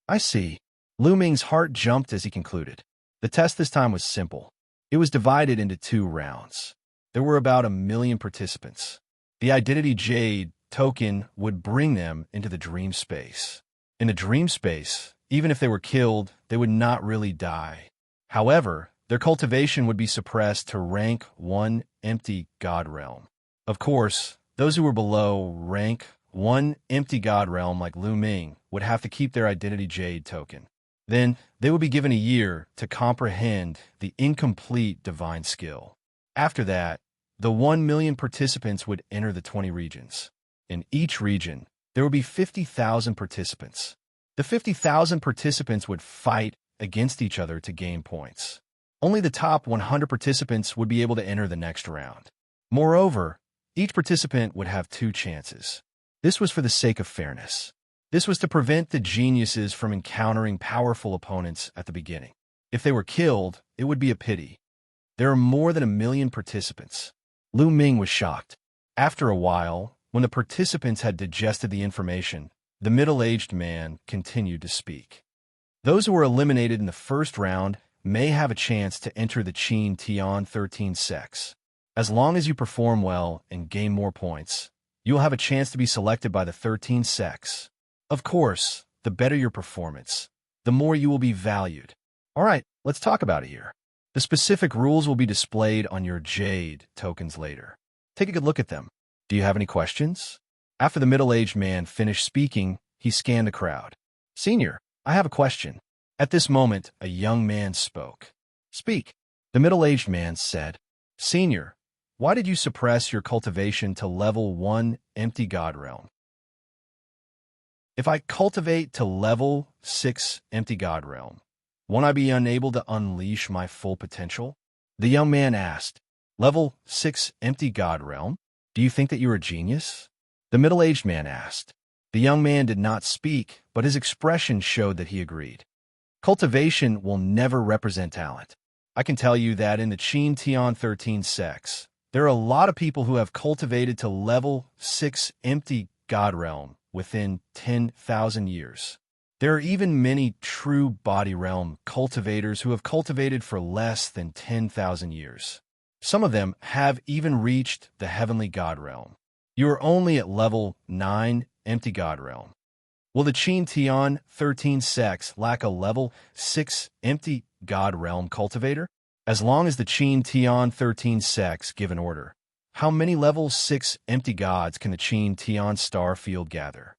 I see. Lu Ming's heart jumped as he concluded. The test this time was simple. It was divided into 2 rounds. There were about 1 million participants. The identity Jade token would bring them into the dream space. In the dream space, even if they were killed, they would not really die. However, their cultivation would be suppressed to rank 1 empty God realm. Of course, those who were below rank 1 empty God realm like Lu Ming would have to keep their identity Jade token. Then, they would be given a year to comprehend the incomplete divine skill. After that, the 1 million participants would enter the 20 regions. In each region, there would be 50,000 participants. The 50,000 participants would fight against each other to gain points. Only the top 100 participants would be able to enter the next round. Moreover, each participant would have 2 chances. This was for the sake of fairness. This was to prevent the geniuses from encountering powerful opponents at the beginning. If they were killed, it would be a pity. There are more than 1 million participants. Lu Ming was shocked. After a while, when the participants had digested the information, the middle-aged man continued to speak. Those who were eliminated in the first round may have a chance to enter the Qin Tian 13 sects. As long as you perform well and gain more points, you'll have a chance to be selected by the 13 sects. Of course, the better your performance, the more you will be valued. All right, let's talk about it here. The specific rules will be displayed on your Jade tokens later. Take a good look at them. Do you have any questions? After the middle-aged man finished speaking, he scanned the crowd. Senior, I have a question. At this moment, a young man spoke. Speak. The middle-aged man said, Senior, why did you suppress your cultivation to level 1 empty God realm? If I cultivate to level 6 empty God realm, won't I be unable to unleash my full potential? The young man asked, Level 6 empty God realm? Do you think that you're a genius? The middle-aged man asked. The young man did not speak, but his expression showed that he agreed. Cultivation will never represent talent. I can tell you that in the Xianxia 13 sects, there are a lot of people who have cultivated to level 6 empty God realm within 10,000 years. There are even many true body realm cultivators who have cultivated for less than 10,000 years. Some of them have even reached the heavenly God realm. You are only at level 9 empty God realm. Will the Xianxia 13 sects lack a level 6 empty God realm cultivator? As long as the Xianxia 13 sects give an order, how many level 6 empty gods can the Xianxia star field gather?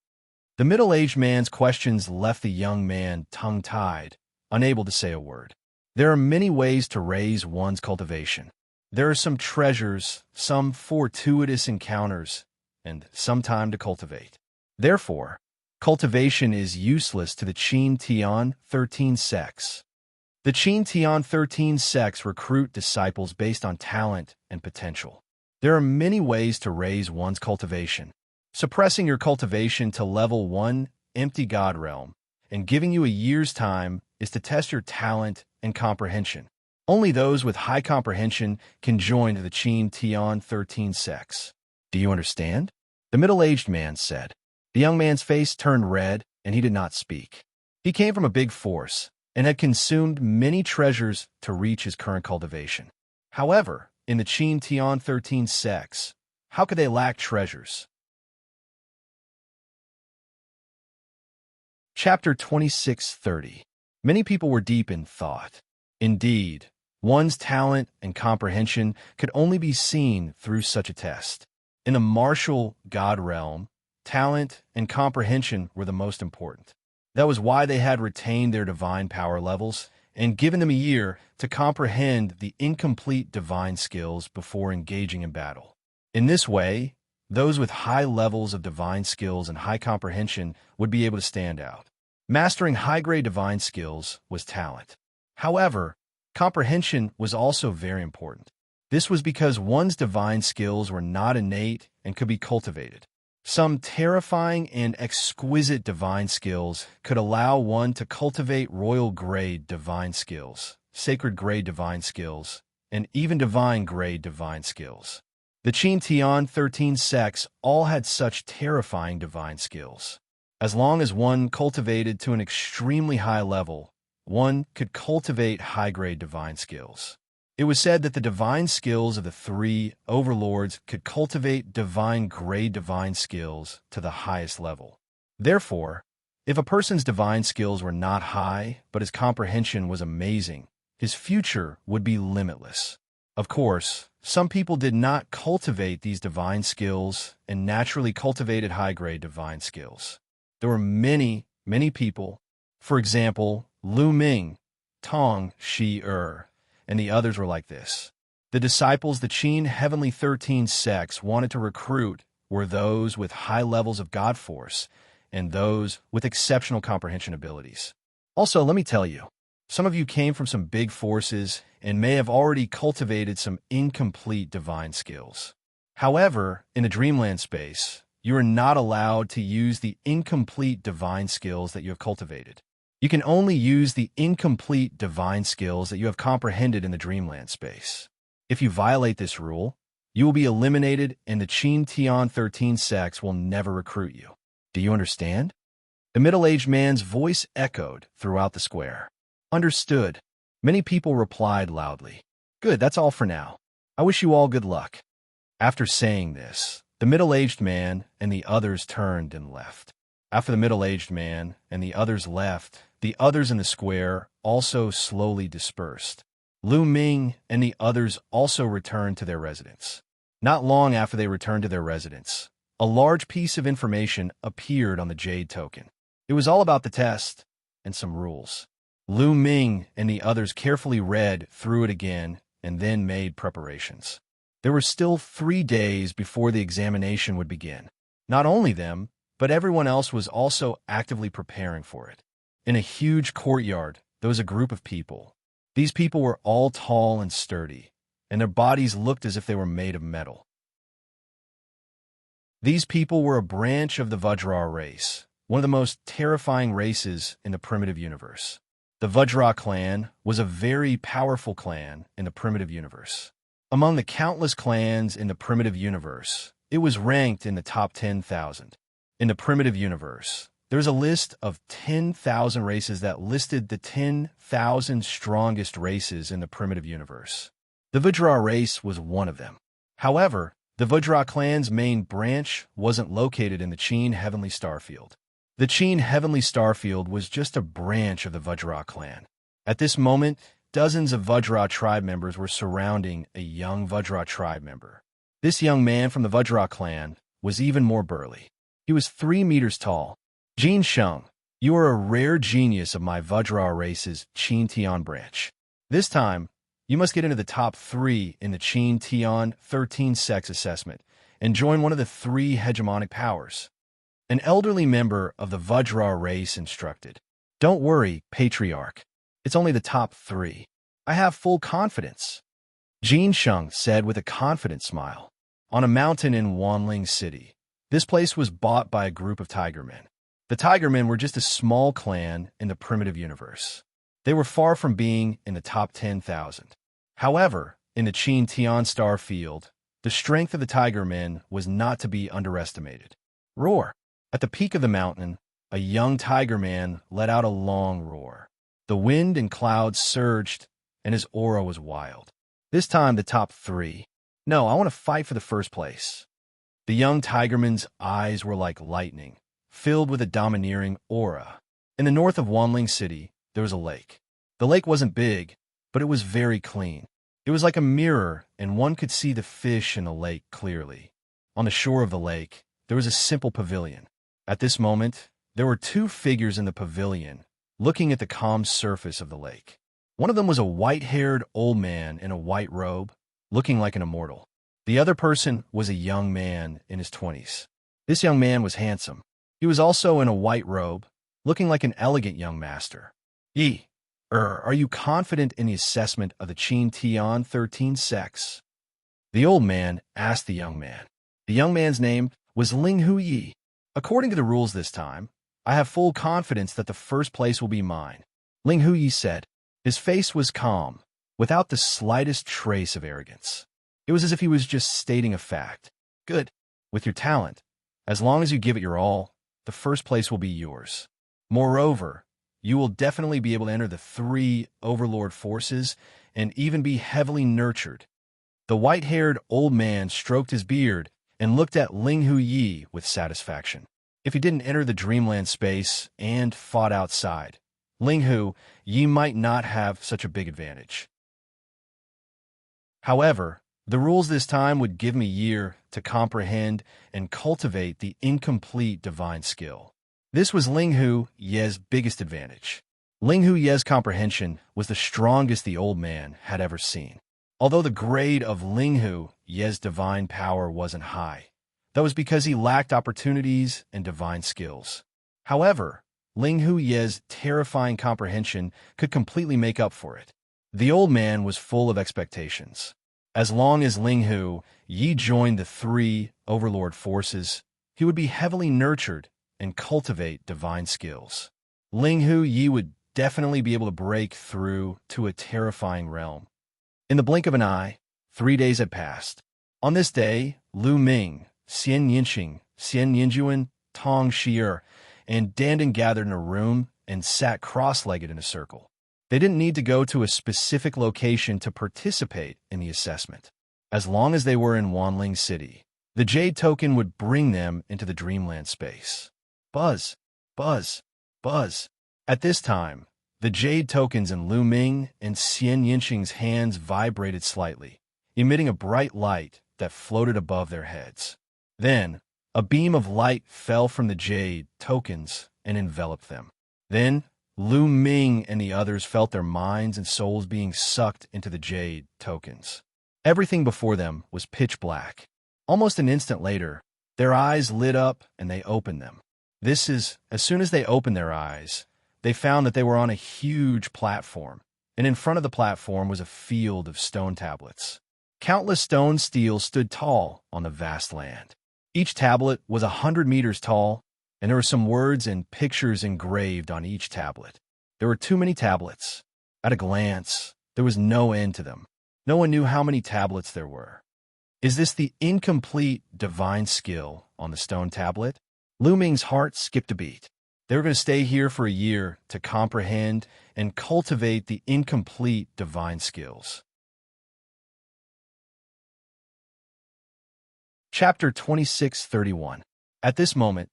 The middle-aged man's questions left the young man tongue-tied, unable to say a word. There are many ways to raise one's cultivation. There are some treasures, some fortuitous encounters, and some time to cultivate. Therefore, cultivation is useless to the Xianxia 13 sects. The Xianxia 13 sects recruit disciples based on talent and potential. There are many ways to raise one's cultivation. Suppressing your cultivation to level 1 empty God realm and giving you a year's time is to test your talent and comprehension. Only those with high comprehension can join the Xianxia 13 sects. Do you understand? The middle-aged man said. The young man's face turned red, and he did not speak. He came from a big force and had consumed many treasures to reach his current cultivation. However, in the Xianxia 13 sects, how could they lack treasures? Chapter 26:30. Many people were deep in thought. Indeed, one's talent and comprehension could only be seen through such a test. In the martial God realm, talent and comprehension were the most important. That was why they had retained their divine power levels and given them a year to comprehend the incomplete divine skills before engaging in battle. In this way, those with high levels of divine skills and high comprehension would be able to stand out. Mastering high-grade divine skills was talent. However, comprehension was also very important. This was because one's divine skills were not innate and could be cultivated. Some terrifying and exquisite divine skills could allow one to cultivate royal-grade divine skills, sacred-grade divine skills, and even divine-grade divine skills. The Xianxia 13 sects all had such terrifying divine skills. As long as one cultivated to an extremely high level, one could cultivate high-grade divine skills. It was said that the divine skills of the three overlords could cultivate divine-grade divine skills to the highest level. Therefore, if a person's divine skills were not high, but his comprehension was amazing, his future would be limitless. Of course, some people did not cultivate these divine skills and naturally cultivated high-grade divine skills. There were many people, for example, Lu Ming, Tong Shi and the others were like this. The disciples the Qin Heavenly 13 sects wanted to recruit were those with high levels of God force and those with exceptional comprehension abilities. Also, let me tell you, some of you came from some big forces and may have already cultivated some incomplete divine skills. However, in the dreamland space, you are not allowed to use the incomplete divine skills that you have cultivated. You can only use the incomplete divine skills that you have comprehended in the dreamland space. If you violate this rule, you will be eliminated and the Xianxia 13 sects will never recruit you. Do you understand? The middle-aged man's voice echoed throughout the square. Understood. Many people replied loudly. Good, that's all for now. I wish you all good luck. After saying this, the middle-aged man and the others turned and left. After the middle-aged man and the others left, the others in the square also slowly dispersed. Lu Ming and the others also returned to their residence. Not long after they returned to their residence, a large piece of information appeared on the Jade token. It was all about the test and some rules. Lu Ming and the others carefully read through it again and then made preparations. There were still 3 days before the examination would begin. Not only them, but everyone else was also actively preparing for it. In a huge courtyard, there was a group of people. These people were all tall and sturdy, and their bodies looked as if they were made of metal. These people were a branch of the Vajra race, one of the most terrifying races in the primitive universe. The Vajra clan was a very powerful clan in the primitive universe. Among the countless clans in the primitive universe, it was ranked in the top 10,000. In the primitive universe, there's a list of 10,000 races that listed the 10,000 strongest races in the primitive universe. The Vajra race was one of them. However, the Vajra clan's main branch wasn't located in the Qin Heavenly Starfield. The Qin Heavenly Starfield was just a branch of the Vajra clan. At this moment, dozens of Vajra tribe members were surrounding a young Vajra tribe member. This young man from the Vajra clan was even more burly. He was 3 meters tall. Xianxia, you are a rare genius of my Vajra race's Qin Tian branch. This time, you must get into the top 3 in the Qin Tian 13 sex assessment and join one of the 3 hegemonic powers. An elderly member of the Vajra race instructed. Don't worry, Patriarch. It's only the top 3. I have full confidence. Xianxia said with a confident smile. On a mountain in Wanling City, this place was bought by a group of Tigermen. The Tigermen were just a small clan in the primitive universe. They were far from being in the top 10,000. However, in the Qin Tian star field, the strength of the Tigermen was not to be underestimated. Roar! At the peak of the mountain, a young Tigerman let out a long roar. The wind and clouds surged, and his aura was wild. This time, the top 3. No, I want to fight for the first place. The young Tigerman's eyes were like lightning, filled with a domineering aura. In the north of Wanling City, there was a lake. The lake wasn't big, but it was very clean. It was like a mirror, and one could see the fish in the lake clearly. On the shore of the lake, there was a simple pavilion. At this moment, there were 2 figures in the pavilion, looking at the calm surface of the lake. One of them was a white-haired old man in a white robe, looking like an immortal. The other person was a young man in his 20s. This young man was handsome. He was also in a white robe, looking like an elegant young master. Are you confident in the assessment of the Qin Tian 13 sex? The old man asked the young man. The young man's name was Ling Hu Yi. According to the rules this time, I have full confidence that the first place will be mine, Ling Hu Yi said. His face was calm, without the slightest trace of arrogance. It was as if he was just stating a fact. Good. With your talent, as long as you give it your all, the first place will be yours. Moreover, you will definitely be able to enter the 3 overlord forces and even be heavily nurtured. The white-haired old man stroked his beard and looked at Ling Hu Yi with satisfaction. If he didn't enter the dreamland space and fought outside, Ling Hu Yi might not have such a big advantage. However, the rules this time would give me a year to comprehend and cultivate the incomplete divine skill. This was Ling Hu Ye's biggest advantage. Ling Hu Ye's comprehension was the strongest the old man had ever seen. Although the grade of Ling Hu Ye's divine power wasn't high, that was because he lacked opportunities and divine skills. However, Ling Hu Ye's terrifying comprehension could completely make up for it. The old man was full of expectations. As long as Ling Hu Yi joined the 3 overlord forces, he would be heavily nurtured and cultivate divine skills. Ling Hu Yi would definitely be able to break through to a terrifying realm. In the blink of an eye, 3 days had passed. On this day, Lu Ming, Xianxia, Xian Yinjuan, Tong Shi'er, and Dandan gathered in a room and sat cross-legged in a circle. They didn't need to go to a specific location to participate in the assessment. As long as they were in Wanling City, the Jade token would bring them into the dreamland space. Buzz, buzz, buzz. At this time, the Jade tokens in Lu Ming and Xian Yinxing's hands vibrated slightly, emitting a bright light that floated above their heads. Then, a beam of light fell from the jade tokens and enveloped them. Then, Lu Ming and the others felt their minds and souls being sucked into the jade tokens. Everything before them was pitch black. Almost an instant later, their eyes lit up and they opened them. As soon as they opened their eyes, they found that they were on a huge platform, and in front of the platform was a field of stone tablets. Countless stone steels stood tall on the vast land. Each tablet was 100 meters tall, and there were some words and pictures engraved on each tablet. There were too many tablets. At a glance, there was no end to them. No one knew how many tablets there were. Is this the incomplete divine skill on the stone tablet? Lu Ming's heart skipped a beat. They were going to stay here for a year to comprehend and cultivate the incomplete divine skills. Chapter 26:31. At this moment,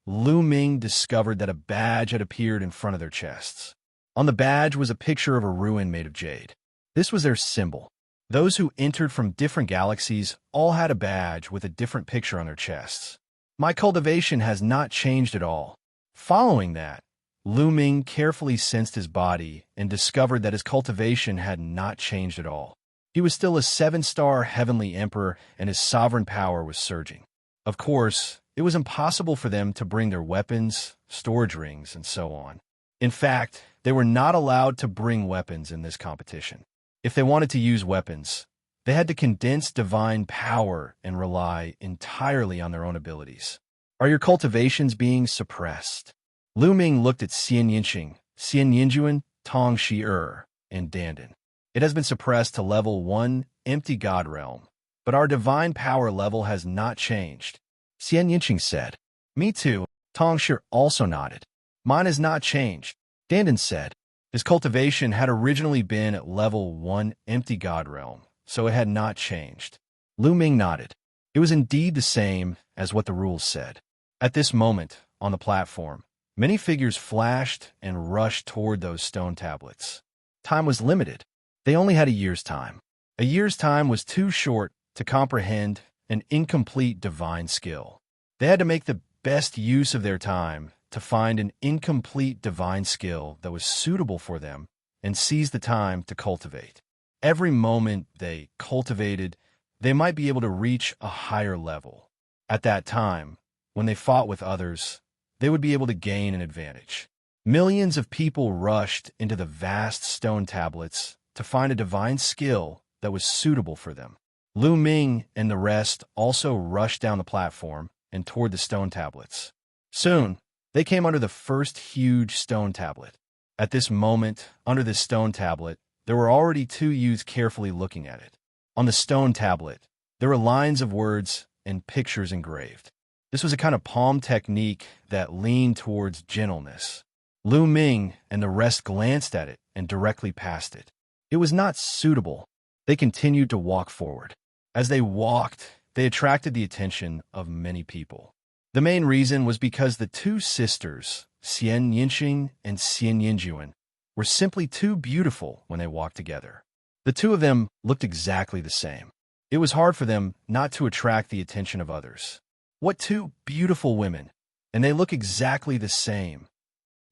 Lu Ming discovered that a badge had appeared in front of their chests. On the badge was a picture of a ruin made of jade. This was their symbol. Those who entered from different galaxies all had a badge with a different picture on their chests. My cultivation has not changed at all. Following that, Lu Ming carefully sensed his body and discovered that his cultivation had not changed at all. He was still a 7-star heavenly emperor, and his sovereign power was surging. Of course, it was impossible for them to bring their weapons, storage rings, and so on. In fact, they were not allowed to bring weapons in this competition. If they wanted to use weapons, they had to condense divine power and rely entirely on their own abilities. Are your cultivations being suppressed? Lu Ming looked at Xianxia, Xianxia, Tong Shi, and Dandan. It has been suppressed to level 1, empty God realm, but our divine power level has not changed. Xianxia said. Me too. Tong Shi also nodded. Mine has not changed. Dandan said. His cultivation had originally been at level 1, empty God realm, so it had not changed. Lu Ming nodded. It was indeed the same as what the rules said. At this moment, on the platform, many figures flashed and rushed toward those stone tablets. Time was limited. They only had a year's time. A year's time was too short to comprehend an incomplete divine skill. They had to make the best use of their time to find an incomplete divine skill that was suitable for them and seize the time to cultivate. Every moment they cultivated, they might be able to reach a higher level. At that time, when they fought with others, they would be able to gain an advantage. Millions of people rushed into the vast stone tablets to find a divine skill that was suitable for them. Lu Ming and the rest also rushed down the platform and toward the stone tablets. Soon, they came under the first huge stone tablet. At this moment, under this stone tablet, there were already 2 youths carefully looking at it. On the stone tablet, there were lines of words and pictures engraved. This was a kind of palm technique that leaned towards gentleness. Lu Ming and the rest glanced at it and directly passed it. It was not suitable. They continued to walk forward. As they walked, they attracted the attention of many people. The main reason was because the 2 sisters, Xianxia and Xianxia, were simply too beautiful when they walked together. The 2 of them looked exactly the same. It was hard for them not to attract the attention of others. What 2 beautiful women, and they look exactly the same.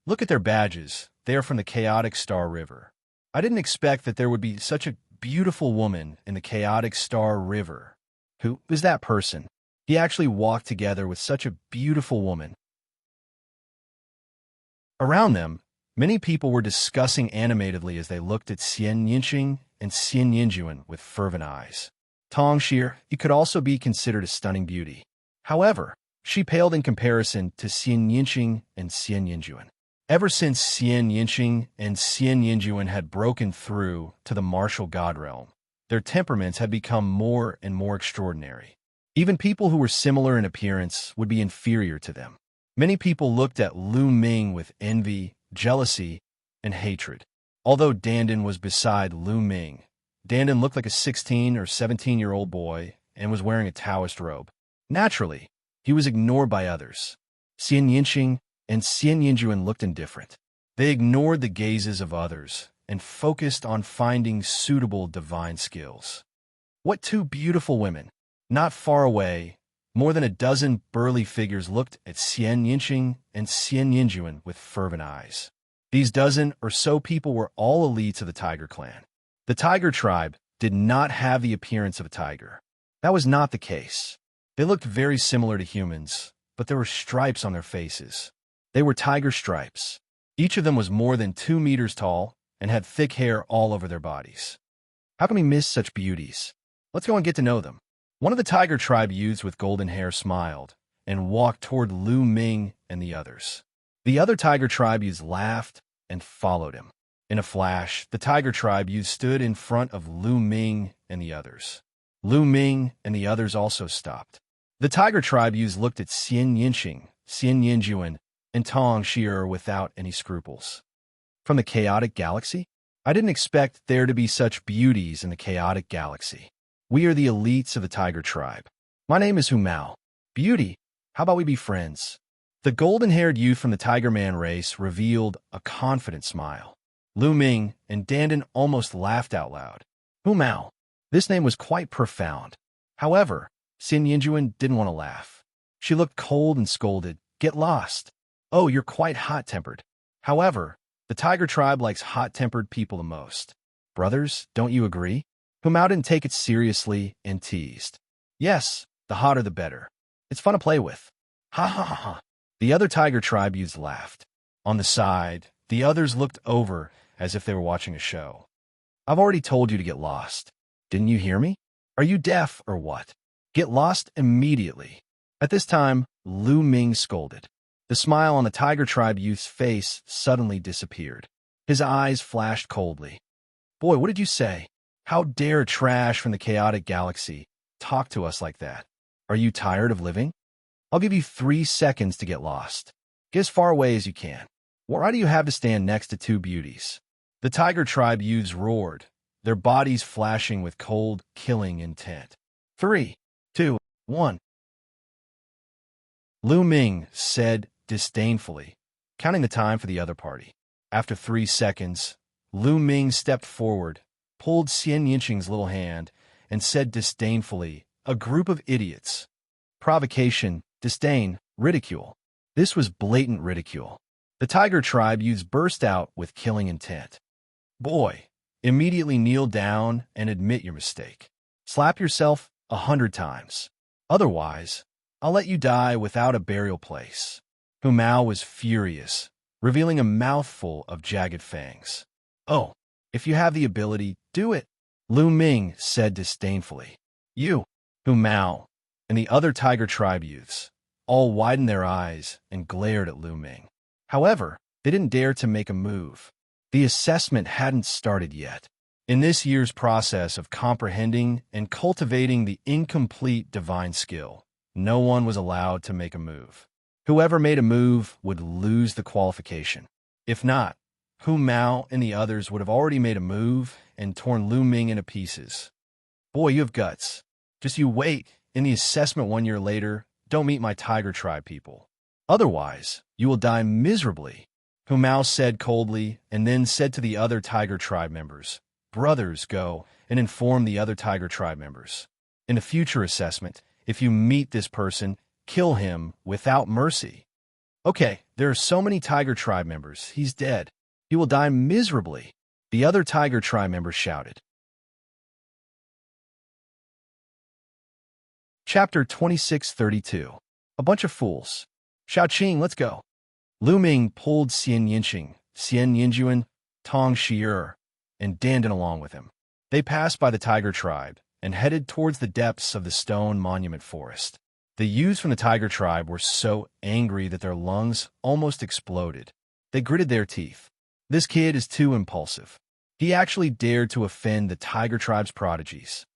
Look at their badges. They are from the chaotic Star River. I didn't expect that there would be such a beautiful woman in the chaotic Star River. Who is that person? He actually walked together with such a beautiful woman. Around them, many people were discussing animatedly as they looked at Xianxia and Xianxia with fervent eyes. Tong Shi could also be considered a stunning beauty. However, she paled in comparison to Xianxia and Xianxia. Ever since Xianxia and Xianxia had broken through to the martial God realm, their temperaments had become more and more extraordinary. Even people who were similar in appearance would be inferior to them. Many people looked at Lu Ming with envy, jealousy, and hatred. Although Dandan was beside Lu Ming, Dandan looked like a 16 or 17-year-old boy and was wearing a Taoist robe. Naturally, he was ignored by others. Xianxia and Xianxia looked indifferent. They ignored the gazes of others and focused on finding suitable divine skills. What 2 beautiful women! Not far away, more than a dozen burly figures looked at Xianxia and Xianxia with fervent eyes. These dozen or so people were all elites of the Tiger Clan. The Tiger Tribe did not have the appearance of a tiger. That was not the case. They looked very similar to humans, but there were stripes on their faces. They were tiger stripes. Each of them was more than 2 meters tall and had thick hair all over their bodies. How can we miss such beauties? Let's go and get to know them. One of the Tiger Tribe youths with golden hair smiled and walked toward Lu Ming and the others. The other Tiger Tribe youths laughed and followed him. In a flash, the Tiger Tribe youth stood in front of Lu Ming and the others. Lu Ming and the others also stopped. The Tiger Tribe youths looked at Xianxia, Xianxia, and Xianxia without any scruples. From the chaotic galaxy? I didn't expect there to be such beauties in the chaotic galaxy. We are the elites of the Tiger Tribe. My name is Humao. Beauty, how about we be friends? The golden-haired youth from the Tiger Man race revealed a confident smile. Lu Ming and Dandan almost laughed out loud. Humao. This name was quite profound. However, Xin Yinjuan didn't want to laugh. She looked cold and scolded. Get lost. Oh, you're quite hot-tempered. However, the Tiger Tribe likes hot-tempered people the most. Brothers, don't you agree? Humao didn't take it seriously and teased. Yes, the hotter the better. It's fun to play with. Ha ha ha ha. The other Tiger Tribe youths laughed. On the side, the others looked over as if they were watching a show. I've already told you to get lost. Didn't you hear me? Are you deaf or what? Get lost immediately. At this time, Lu Ming scolded. The smile on the Tiger Tribe youth's face suddenly disappeared. His eyes flashed coldly. Boy, what did you say? How dare trash from the chaotic galaxy talk to us like that? Are you tired of living? I'll give you 3 seconds to get lost. Get as far away as you can. Why do you have to stand next to 2 beauties? The Tiger Tribe youths roared, their bodies flashing with cold, killing intent. 3, 2, 1. Lu Ming said disdainfully, counting the time for the other party. After 3 seconds, Lu Ming stepped forward, pulled Xianxing's little hand, and said disdainfully, a group of idiots. Provocation, disdain, ridicule. This was blatant ridicule. The Tiger Tribe youths burst out with killing intent. Boy, immediately kneel down and admit your mistake. Slap yourself 100 times. Otherwise, I'll let you die without a burial place. Humao was furious, revealing a mouthful of jagged fangs. Oh, if you have the ability, do it, Lu Ming said disdainfully. You, Humao, and the other Tiger Tribe youths all widened their eyes and glared at Lu Ming. However, they didn't dare to make a move. The assessment hadn't started yet. In this year's process of comprehending and cultivating the incomplete divine skill, no one was allowed to make a move. Whoever made a move would lose the qualification. If not, Humao and the others would have already made a move and torn Lu Ming into pieces. Boy, you have guts. Just you wait. In the assessment 1 year later, don't meet my Tiger Tribe people. Otherwise, you will die miserably, Humao said coldly, and then said to the other Tiger Tribe members, Brothers, go and inform the other Tiger Tribe members. In a future assessment, if you meet this person, kill him without mercy. Okay, there are so many Tiger Tribe members. He's dead. He will die miserably, the other Tiger Tribe members shouted. Chapter 2632. A bunch of fools. Xiaoqing, let's go. Lu Ming pulled Xianxia, Xianxia, Xianxia, and Dandan along with him. They passed by the Tiger Tribe and headed towards the depths of the stone monument forest. The youths from the Tiger Tribe were so angry that their lungs almost exploded. They gritted their teeth. This kid is too impulsive. He actually dared to offend the Tiger Tribe's prodigies.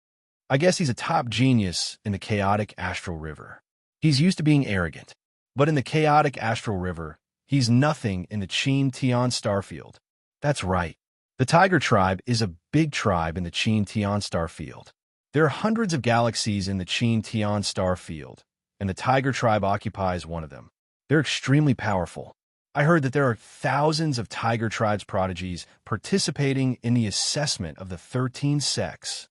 I guess he's a top genius in the chaotic astral river. He's used to being arrogant. But in the chaotic astral river, he's nothing in the Qin Tian starfield. That's right. The Tiger Tribe is a big tribe in the Qin Tian starfield. There are hundreds of galaxies in the Qin Tian starfield, and the Tiger Tribe occupies one of them. They're extremely powerful. I heard that there are thousands of Tiger Tribe's prodigies participating in the assessment of the 13 sects.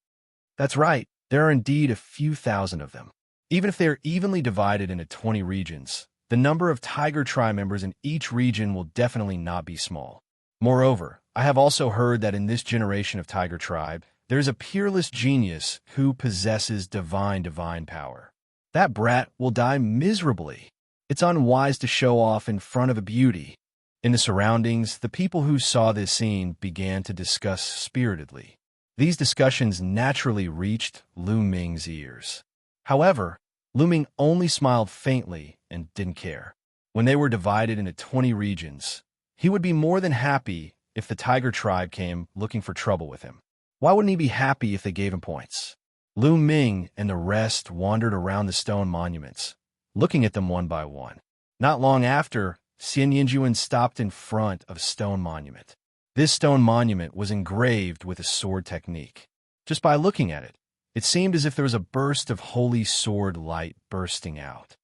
That's right. There are indeed a few thousand of them. Even if they are evenly divided into 20 regions, the number of Tiger Tribe members in each region will definitely not be small. Moreover, I have also heard that in this generation of Tiger Tribe, there is a peerless genius who possesses divine power. That brat will die miserably. It's unwise to show off in front of a beauty. In the surroundings, the people who saw this scene began to discuss spiritedly. These discussions naturally reached Lu Ming's ears. However, Lu Ming only smiled faintly and didn't care. When they were divided into 20 regions, he would be more than happy if the Tiger Tribe came looking for trouble with him. Why wouldn't he be happy if they gave him points? Lu Ming and the rest wandered around the stone monuments, looking at them one by one. Not long after, Xianxia stopped in front of a stone monument. This stone monument was engraved with a sword technique. Just by looking at it, it seemed as if there was a burst of holy sword light bursting out.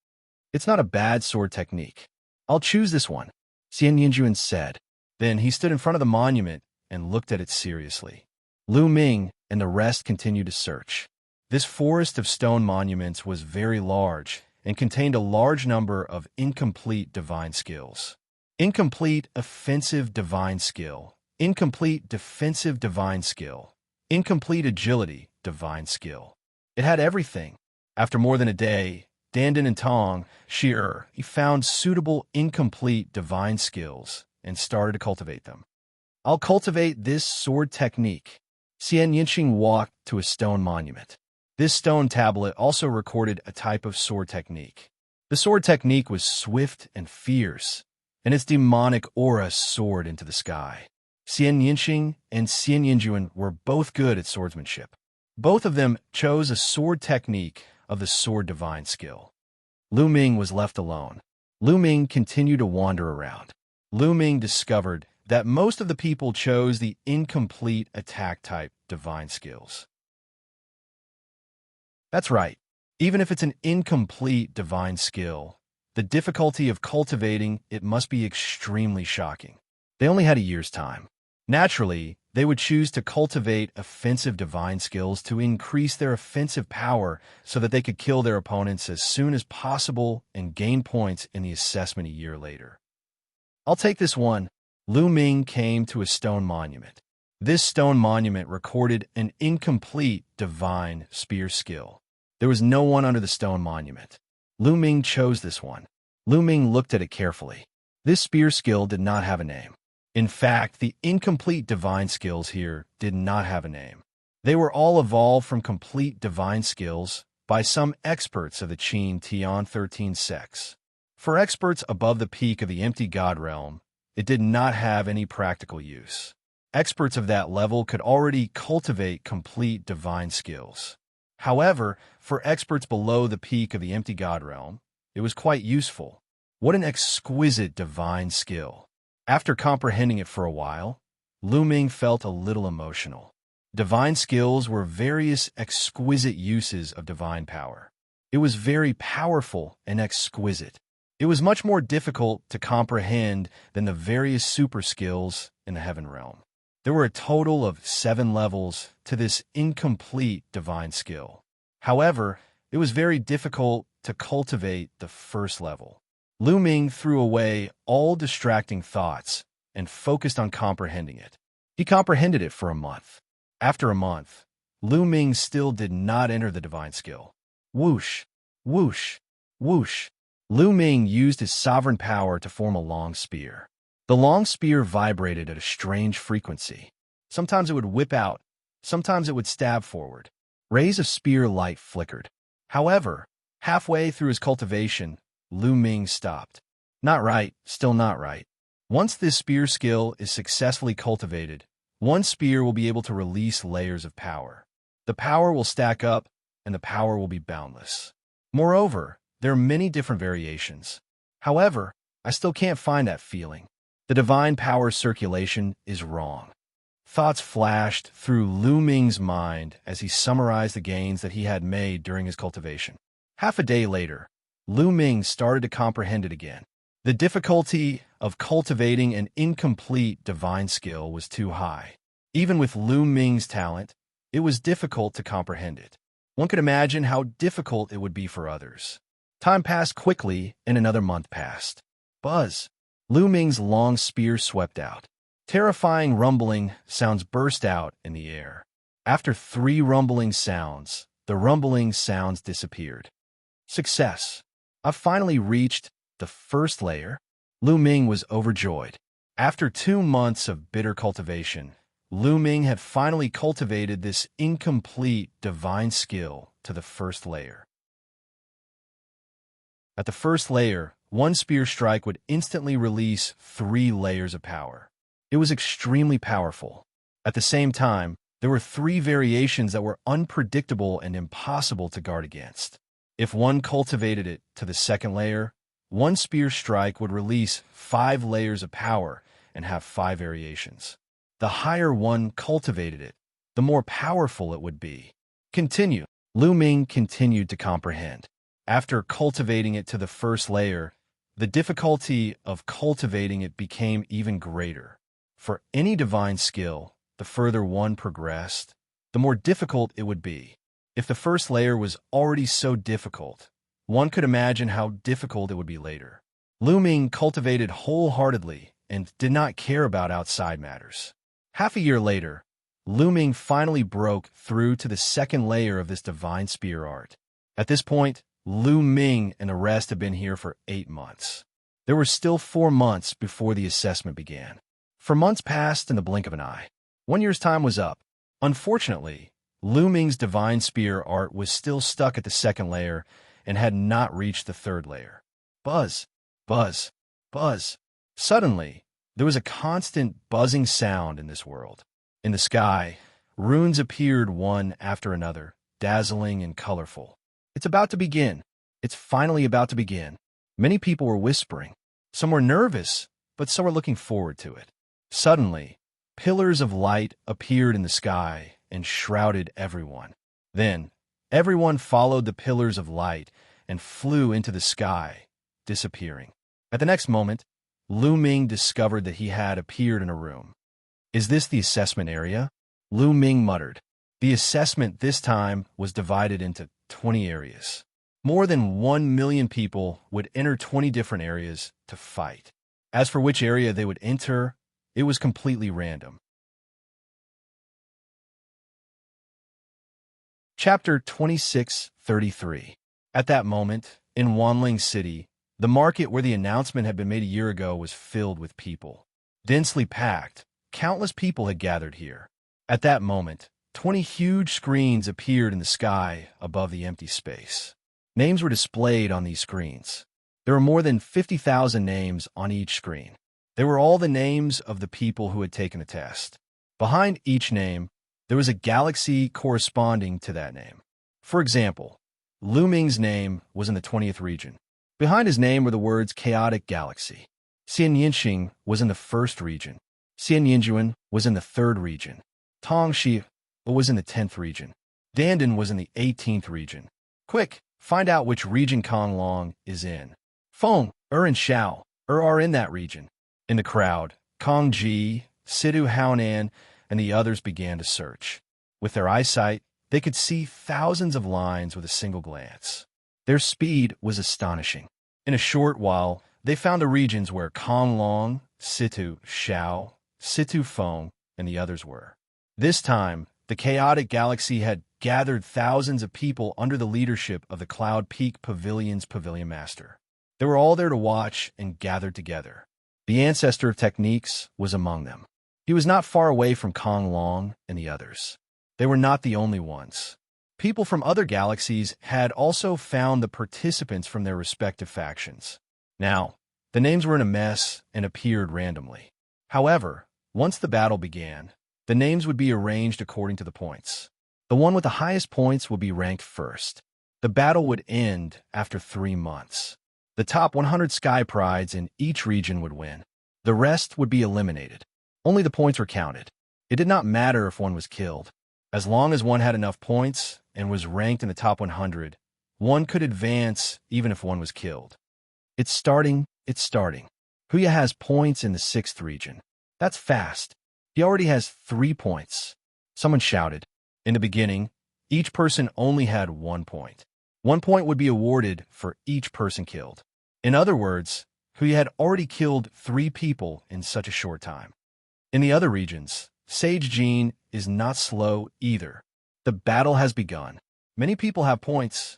It's not a bad sword technique. I'll choose this one, Xianxia said. Then he stood in front of the monument and looked at it seriously. Lu Ming and the rest continued to search. This forest of stone monuments was very large and contained a large number of incomplete divine skills. Incomplete offensive divine skill, incomplete defensive divine skill, incomplete agility divine skill. It had everything. After more than a day, Dandan and Tong, he found suitable incomplete divine skills and started to cultivate them. I'll cultivate this sword technique. Xianxia walked to a stone monument. This stone tablet also recorded a type of sword technique. The sword technique was swift and fierce, and its demonic aura soared into the sky. Xianxia and Xianxia were both good at swordsmanship. Both of them chose a sword technique of the sword divine skill. Lu Ming was left alone. Lu Ming continued to wander around. Lu Ming discovered that most of the people chose the incomplete attack type divine skills. That's right. Even if it's an incomplete divine skill, the difficulty of cultivating it must be extremely shocking. They only had a year's time. Naturally, they would choose to cultivate offensive divine skills to increase their offensive power so that they could kill their opponents as soon as possible and gain points in the assessment a year later. I'll take this one. Lu Ming came to a stone monument. This stone monument recorded an incomplete divine spear skill. There was no one under the stone monument. Lu Ming chose this one. Lu Ming looked at it carefully. This spear skill did not have a name. In fact, the incomplete divine skills here did not have a name. They were all evolved from complete divine skills by some experts of the Qin Tian 13 sects. For experts above the peak of the empty god realm, it did not have any practical use. Experts of that level could already cultivate complete divine skills. However, for experts below the peak of the empty god realm, it was quite useful. What an exquisite divine skill! After comprehending it for a while, Lu Ming felt a little emotional. Divine skills were various exquisite uses of divine power. It was very powerful and exquisite. It was much more difficult to comprehend than the various super skills in the heaven realm. There were a total of 7 levels to this incomplete divine skill. However, it was very difficult to cultivate the first level. Lu Ming threw away all distracting thoughts and focused on comprehending it. He comprehended it for a month. After a month, Lu Ming still did not enter the divine skill. Whoosh, whoosh, whoosh. Lu Ming used his sovereign power to form a long spear. The long spear vibrated at a strange frequency. Sometimes it would whip out, sometimes it would stab forward. Rays of spear light flickered. However, halfway through his cultivation, Lu Ming stopped. Not right, still not right. Once this spear skill is successfully cultivated, one spear will be able to release layers of power. The power will stack up, and the power will be boundless. Moreover, there are many different variations. However, I still can't find that feeling. The divine power circulation is wrong. Thoughts flashed through Lu Ming's mind as he summarized the gains that he had made during his cultivation. Half a day later, Lu Ming started to comprehend it again. The difficulty of cultivating an incomplete divine skill was too high. Even with Lu Ming's talent, it was difficult to comprehend it. one could imagine how difficult it would be for others. Time passed quickly, and another month passed. Buzz. Lu Ming's long spear swept out. Terrifying rumbling sounds burst out in the air. After 3 rumbling sounds, the rumbling sounds disappeared. Success. I've finally reached the first layer. Lu Ming was overjoyed. After 2 months of bitter cultivation, Lu Ming had finally cultivated this incomplete divine skill to the first layer. At the first layer, one spear strike would instantly release 3 layers of power. It was extremely powerful. At the same time, there were 3 variations that were unpredictable and impossible to guard against. If one cultivated it to the second layer, one spear strike would release 5 layers of power and have 5 variations. The higher one cultivated it, the more powerful it would be. Continue. Lu Ming continued to comprehend. After cultivating it to the first layer, the difficulty of cultivating it became even greater. For any divine skill, the further one progressed, the more difficult it would be. If the first layer was already so difficult, one could imagine how difficult it would be later. Lu Ming cultivated wholeheartedly and did not care about outside matters. Half a year later, Lu Ming finally broke through to the second layer of this divine spear art. At this point, Lu Ming and the rest had been here for 8 months. There were still 4 months before the assessment began. 4 months passed in the blink of an eye. 1 year's time was up. Unfortunately, Lu Ming's divine spear art was still stuck at the second layer and had not reached the third layer. Buzz, buzz, buzz. Suddenly, there was a constant buzzing sound in this world. In the sky, runes appeared one after another, dazzling and colorful. It's about to begin. It's finally about to begin. Many people were whispering. Some were nervous, but some were looking forward to it. Suddenly, pillars of light appeared in the sky and shrouded everyone. Then, everyone followed the pillars of light and flew into the sky, disappearing. At the next moment, Lu Ming discovered that he had appeared in a room. Is this the assessment area? Lu Ming muttered. The assessment this time was divided into 20 areas. More than 1 million people would enter 20 different areas to fight. As for which area they would enter, it was completely random. Chapter 26:33. At that moment, in Wanling City, the market where the announcement had been made a year ago was filled with people. Densely packed, countless people had gathered here. At that moment, 20 huge screens appeared in the sky above the empty space. Names were displayed on these screens. There were more than 50,000 names on each screen. They were all the names of the people who had taken the test. Behind each name, there was a galaxy corresponding to that name. For example, Lu Ming's name was in the 20th region. Behind his name were the words Chaotic Galaxy. Xianxia was in the 1st region. Xianxia was in the 3rd region. Tongxi was in the 10th region. Dandan was in the 18th region. Quick, find out which region Konglong is in. Feng, and Xiao are in that region. In the crowd, Kongji, Sidu Haonan, and the others began to search. With their eyesight, they could see thousands of lines with a single glance. Their speed was astonishing. In a short while, they found the regions where Konglong, Situ Xiao, Situ Feng, and the others were. This time, the Chaotic Galaxy had gathered thousands of people under the leadership of the Cloud Peak Pavilion's Pavilion Master. They were all there to watch and gathered together. The Ancestor of Techniques was among them. He was not far away from Konglong and the others. They were not the only ones. People from other galaxies had also found the participants from their respective factions. Now, the names were in a mess and appeared randomly. However, once the battle began, the names would be arranged according to the points. The one with the highest points would be ranked first. The battle would end after 3 months. The top 100 Sky Prides in each region would win. The rest would be eliminated. Only the points were counted. It did not matter if one was killed. As long as one had enough points and was ranked in the top 100, one could advance even if one was killed. It's starting. Huya has points in the 6th region. That's fast. He already has 3 points. Someone shouted. In the beginning, Each person only had 1 point. 1 point would be awarded for each person killed. In other words, he had already killed 3 people in such a short time. In the other regions, Sage Jean is not slow either. The battle has begun. Many people have points.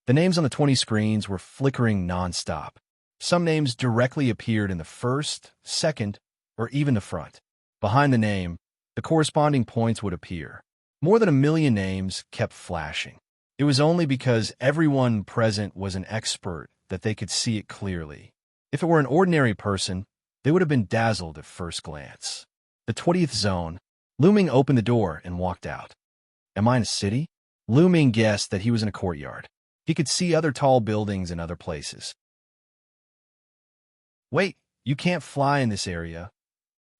The names on the 20 screens were flickering non-stop. Some names directly appeared in the first, second, or even the front. Behind the name, the corresponding points would appear. More than 1 million names kept flashing. It was only because everyone present was an expert that they could see it clearly. If it were an ordinary person, they would have been dazzled at first glance. The 20th zone. Lu Ming opened the door and walked out. Am I in a city? Lu Ming guessed that he was in a courtyard. He could see other tall buildings in other places. Wait, you can't fly in this area.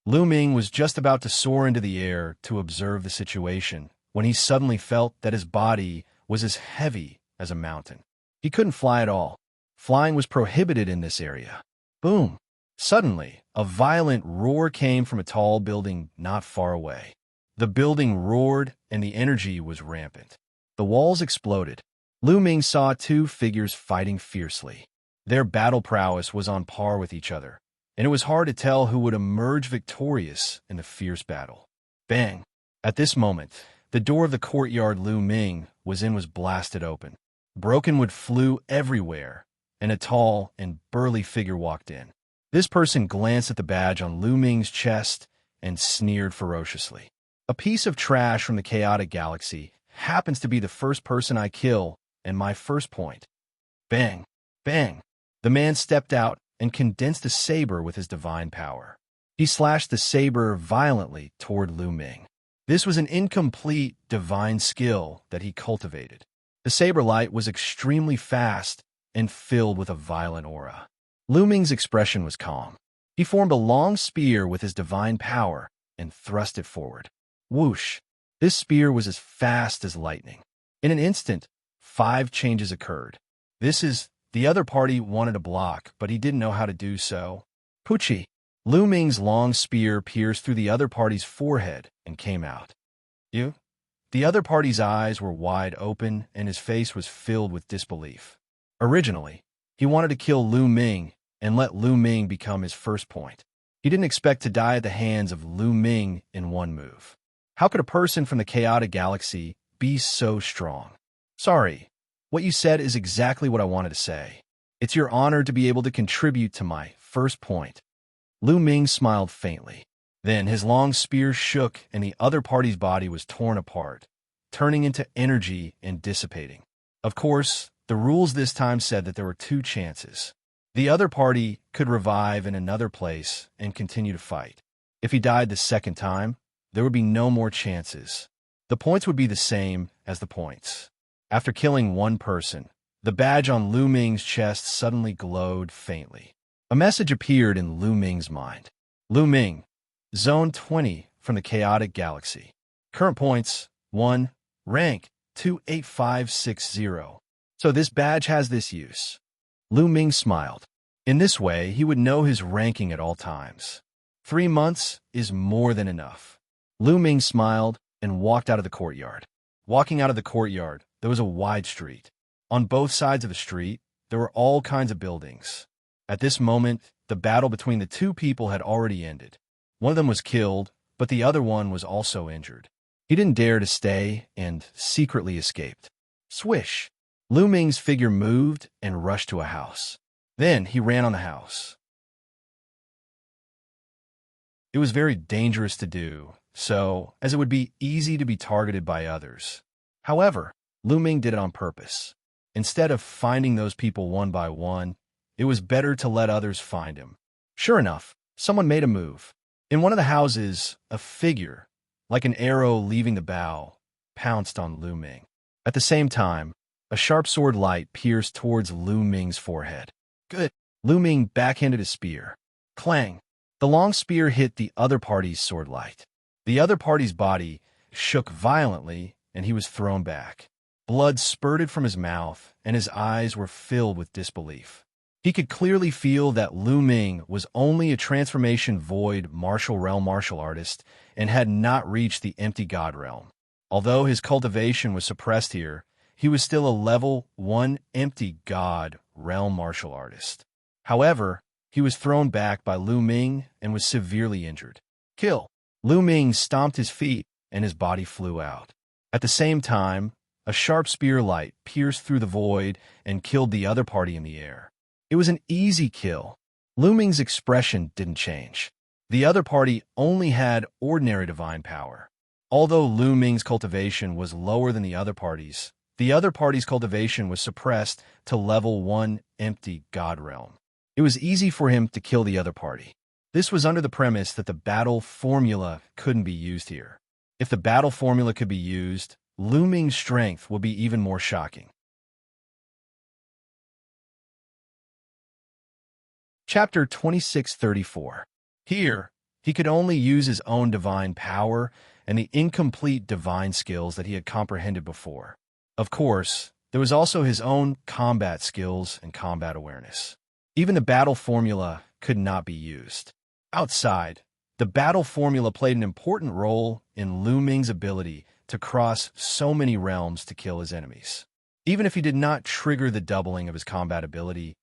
Lu Ming was just about to soar into the air to observe the situation when he suddenly felt that his body was as heavy as a mountain. He couldn't fly at all. Flying was prohibited in this area. Boom! Suddenly, a violent roar came from a tall building not far away. The building roared and the energy was rampant. The walls exploded. Lu Ming saw 2 figures fighting fiercely. Their battle prowess was on par with each other, and it was hard to tell who would emerge victorious in the fierce battle. Bang! At this moment, the door of the courtyard Lu Ming was in was blasted open. Broken wood flew everywhere, and a tall and burly figure walked in. This person glanced at the badge on Lu Ming's chest and sneered ferociously. A piece of trash from the chaotic galaxy happens to be the first person I kill, and my first point. Bang! Bang! The man stepped out and condensed a saber with his divine power. He slashed the saber violently toward Lu Ming. This was an incomplete divine skill that he cultivated. The saber light was extremely fast and filled with a violent aura. Lu Ming's expression was calm. He formed a long spear with his divine power and thrust it forward. Whoosh! This spear was as fast as lightning. In an instant, 5 changes occurred. The other party wanted to block, but he didn't know how to do so. Pucci! Lu Ming's long spear pierced through the other party's forehead and came out. You? The other party's eyes were wide open and his face was filled with disbelief. Originally, he wanted to kill Lu Ming and let Lu Ming become his first point. He didn't expect to die at the hands of Lu Ming in one move. How could a person from the chaotic galaxy be so strong? Sorry, what you said is exactly what I wanted to say. It's your honor to be able to contribute to my first point. Lu Ming smiled faintly. Then his long spear shook and the other party's body was torn apart, turning into energy and dissipating. Of course, the rules this time said that there were 2 chances. The other party could revive in another place and continue to fight. If he died the second time, there would be no more chances. The points would be the same as the points. After killing 1 person, the badge on Lu Ming's chest suddenly glowed faintly. A message appeared in Lu Ming's mind. Lu Ming, Zone 20 from the chaotic galaxy. Current points, 1, rank 28560. So this badge has this use. Lu Ming smiled. In this way, he would know his ranking at all times. 3 months is more than enough. Lu Ming smiled and walked out of the courtyard. Walking out of the courtyard, there was a wide street. On both sides of the street, there were all kinds of buildings. At this moment, the battle between the 2 people had already ended. One of them was killed, but the other one was also injured. He didn't dare to stay and secretly escaped. Swish! Lu Ming's figure moved and rushed to a house. Then he ran on the house. It was very dangerous to do, as it would be easy to be targeted by others. However, Lu Ming did it on purpose. Instead of finding those people one by one, it was better to let others find him. Sure enough, someone made a move. In one of the houses, a figure, like an arrow leaving the bow, pounced on Lu Ming. At the same time, a sharp sword light pierced towards Lu Ming's forehead. Good! Lu Ming backhanded his spear. Clang! The long spear hit the other party's sword light. The other party's body shook violently, and he was thrown back. Blood spurted from his mouth, and his eyes were filled with disbelief. He could clearly feel that Lu Ming was only a transformation void martial realm martial artist and had not reached the empty god realm. Although his cultivation was suppressed here, he was still a level 1 empty god realm martial artist. However, he was thrown back by Lu Ming and was severely injured. Kill. Lu Ming stomped his feet and his body flew out. At the same time, a sharp spear light pierced through the void and killed the other party in the air. It was an easy kill. Lu Ming's expression didn't change. The other party only had ordinary divine power. Although Lu Ming's cultivation was lower than the other party's cultivation was suppressed to level 1 empty god realm. It was easy for him to kill the other party. This was under the premise that the battle formula couldn't be used here. If the battle formula could be used, Lu Ming's strength would be even more shocking. Chapter 2634. Here, he could only use his own divine power and the incomplete divine skills that he had comprehended before. Of course, there was also his own combat skills and combat awareness. Even the battle formula could not be used. Outside, the battle formula played an important role in Lu Ming's ability to cross so many realms to kill his enemies. Even if he did not trigger the doubling of his combat ability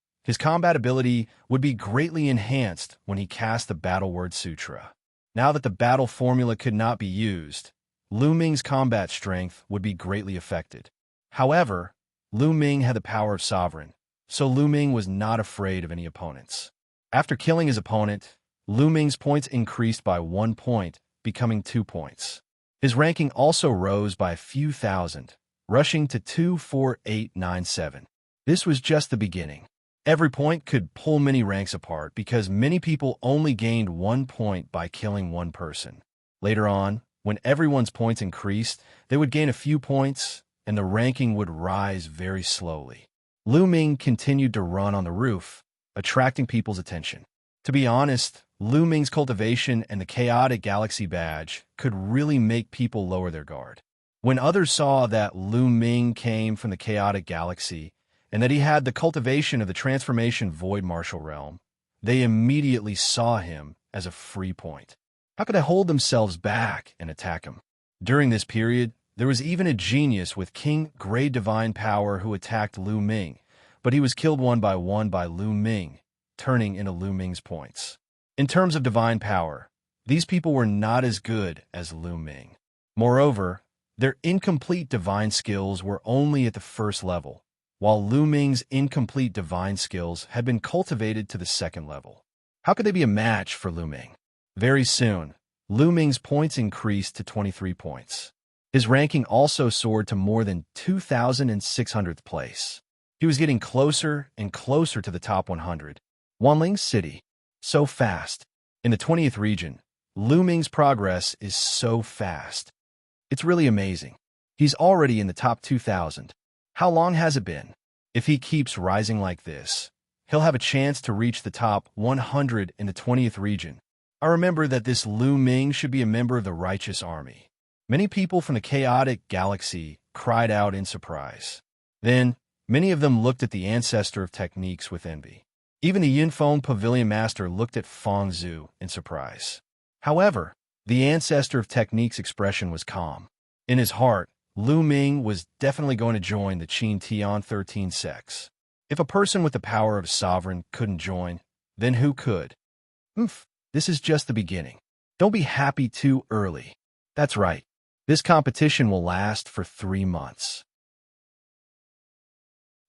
would be greatly enhanced when he cast the Battle Word Sutra. Now that the battle formula could not be used, Lu Ming's combat strength would be greatly affected. However, Lu Ming had the power of Sovereign, so Lu Ming was not afraid of any opponents. After killing his opponent, Lu Ming's points increased by 1 point, becoming 2 points. His ranking also rose by a few thousand, rushing to 24897. This was just the beginning. Every point could pull many ranks apart because many people only gained 1 point by killing one person. Later on, when everyone's points increased, they would gain a few points, and the ranking would rise very slowly. Lu Ming continued to run on the roof, attracting people's attention. To be honest, Lu Ming's cultivation and the Chaotic Galaxy badge could really make people lower their guard. When others saw that Lu Ming came from the Chaotic Galaxy and that he had the cultivation of the Transformation Void Martial Realm, they immediately saw him as a free point. How could they hold themselves back and attack him? During this period, there was even a genius with King Grade Divine Power who attacked Lu Ming, but he was killed one by Lu Ming, turning into Lu Ming's points. In terms of divine power, these people were not as good as Lu Ming. Moreover, their incomplete divine skills were only at the first level, while Lu Ming's incomplete divine skills had been cultivated to the second level. How could they be a match for Lu Ming? Very soon, Lu Ming's points increased to 23 points. His ranking also soared to more than 2,600th place. He was getting closer and closer to the top 100. Wanling City. So fast. In the 20th region, Lu Ming's progress is so fast. It's really amazing. He's already in the top 2,000. How long has it been? If he keeps rising like this, he'll have a chance to reach the top 100 in the 20th region. I remember that this Lu Ming should be a member of the Righteous Army. Many people from the Chaotic Galaxy cried out in surprise. Then, many of them looked at the Ancestor of Techniques with envy. Even the Yunfeng Pavilion Master looked at Feng Zhu in surprise. However, the Ancestor of Techniques' expression was calm. In his heart, Lu Ming was definitely going to join the Qin Tian 13 sects. If a person with the power of Sovereign couldn't join, then who could? This is just the beginning. Don't be happy too early. That's right. This competition will last for 3 months.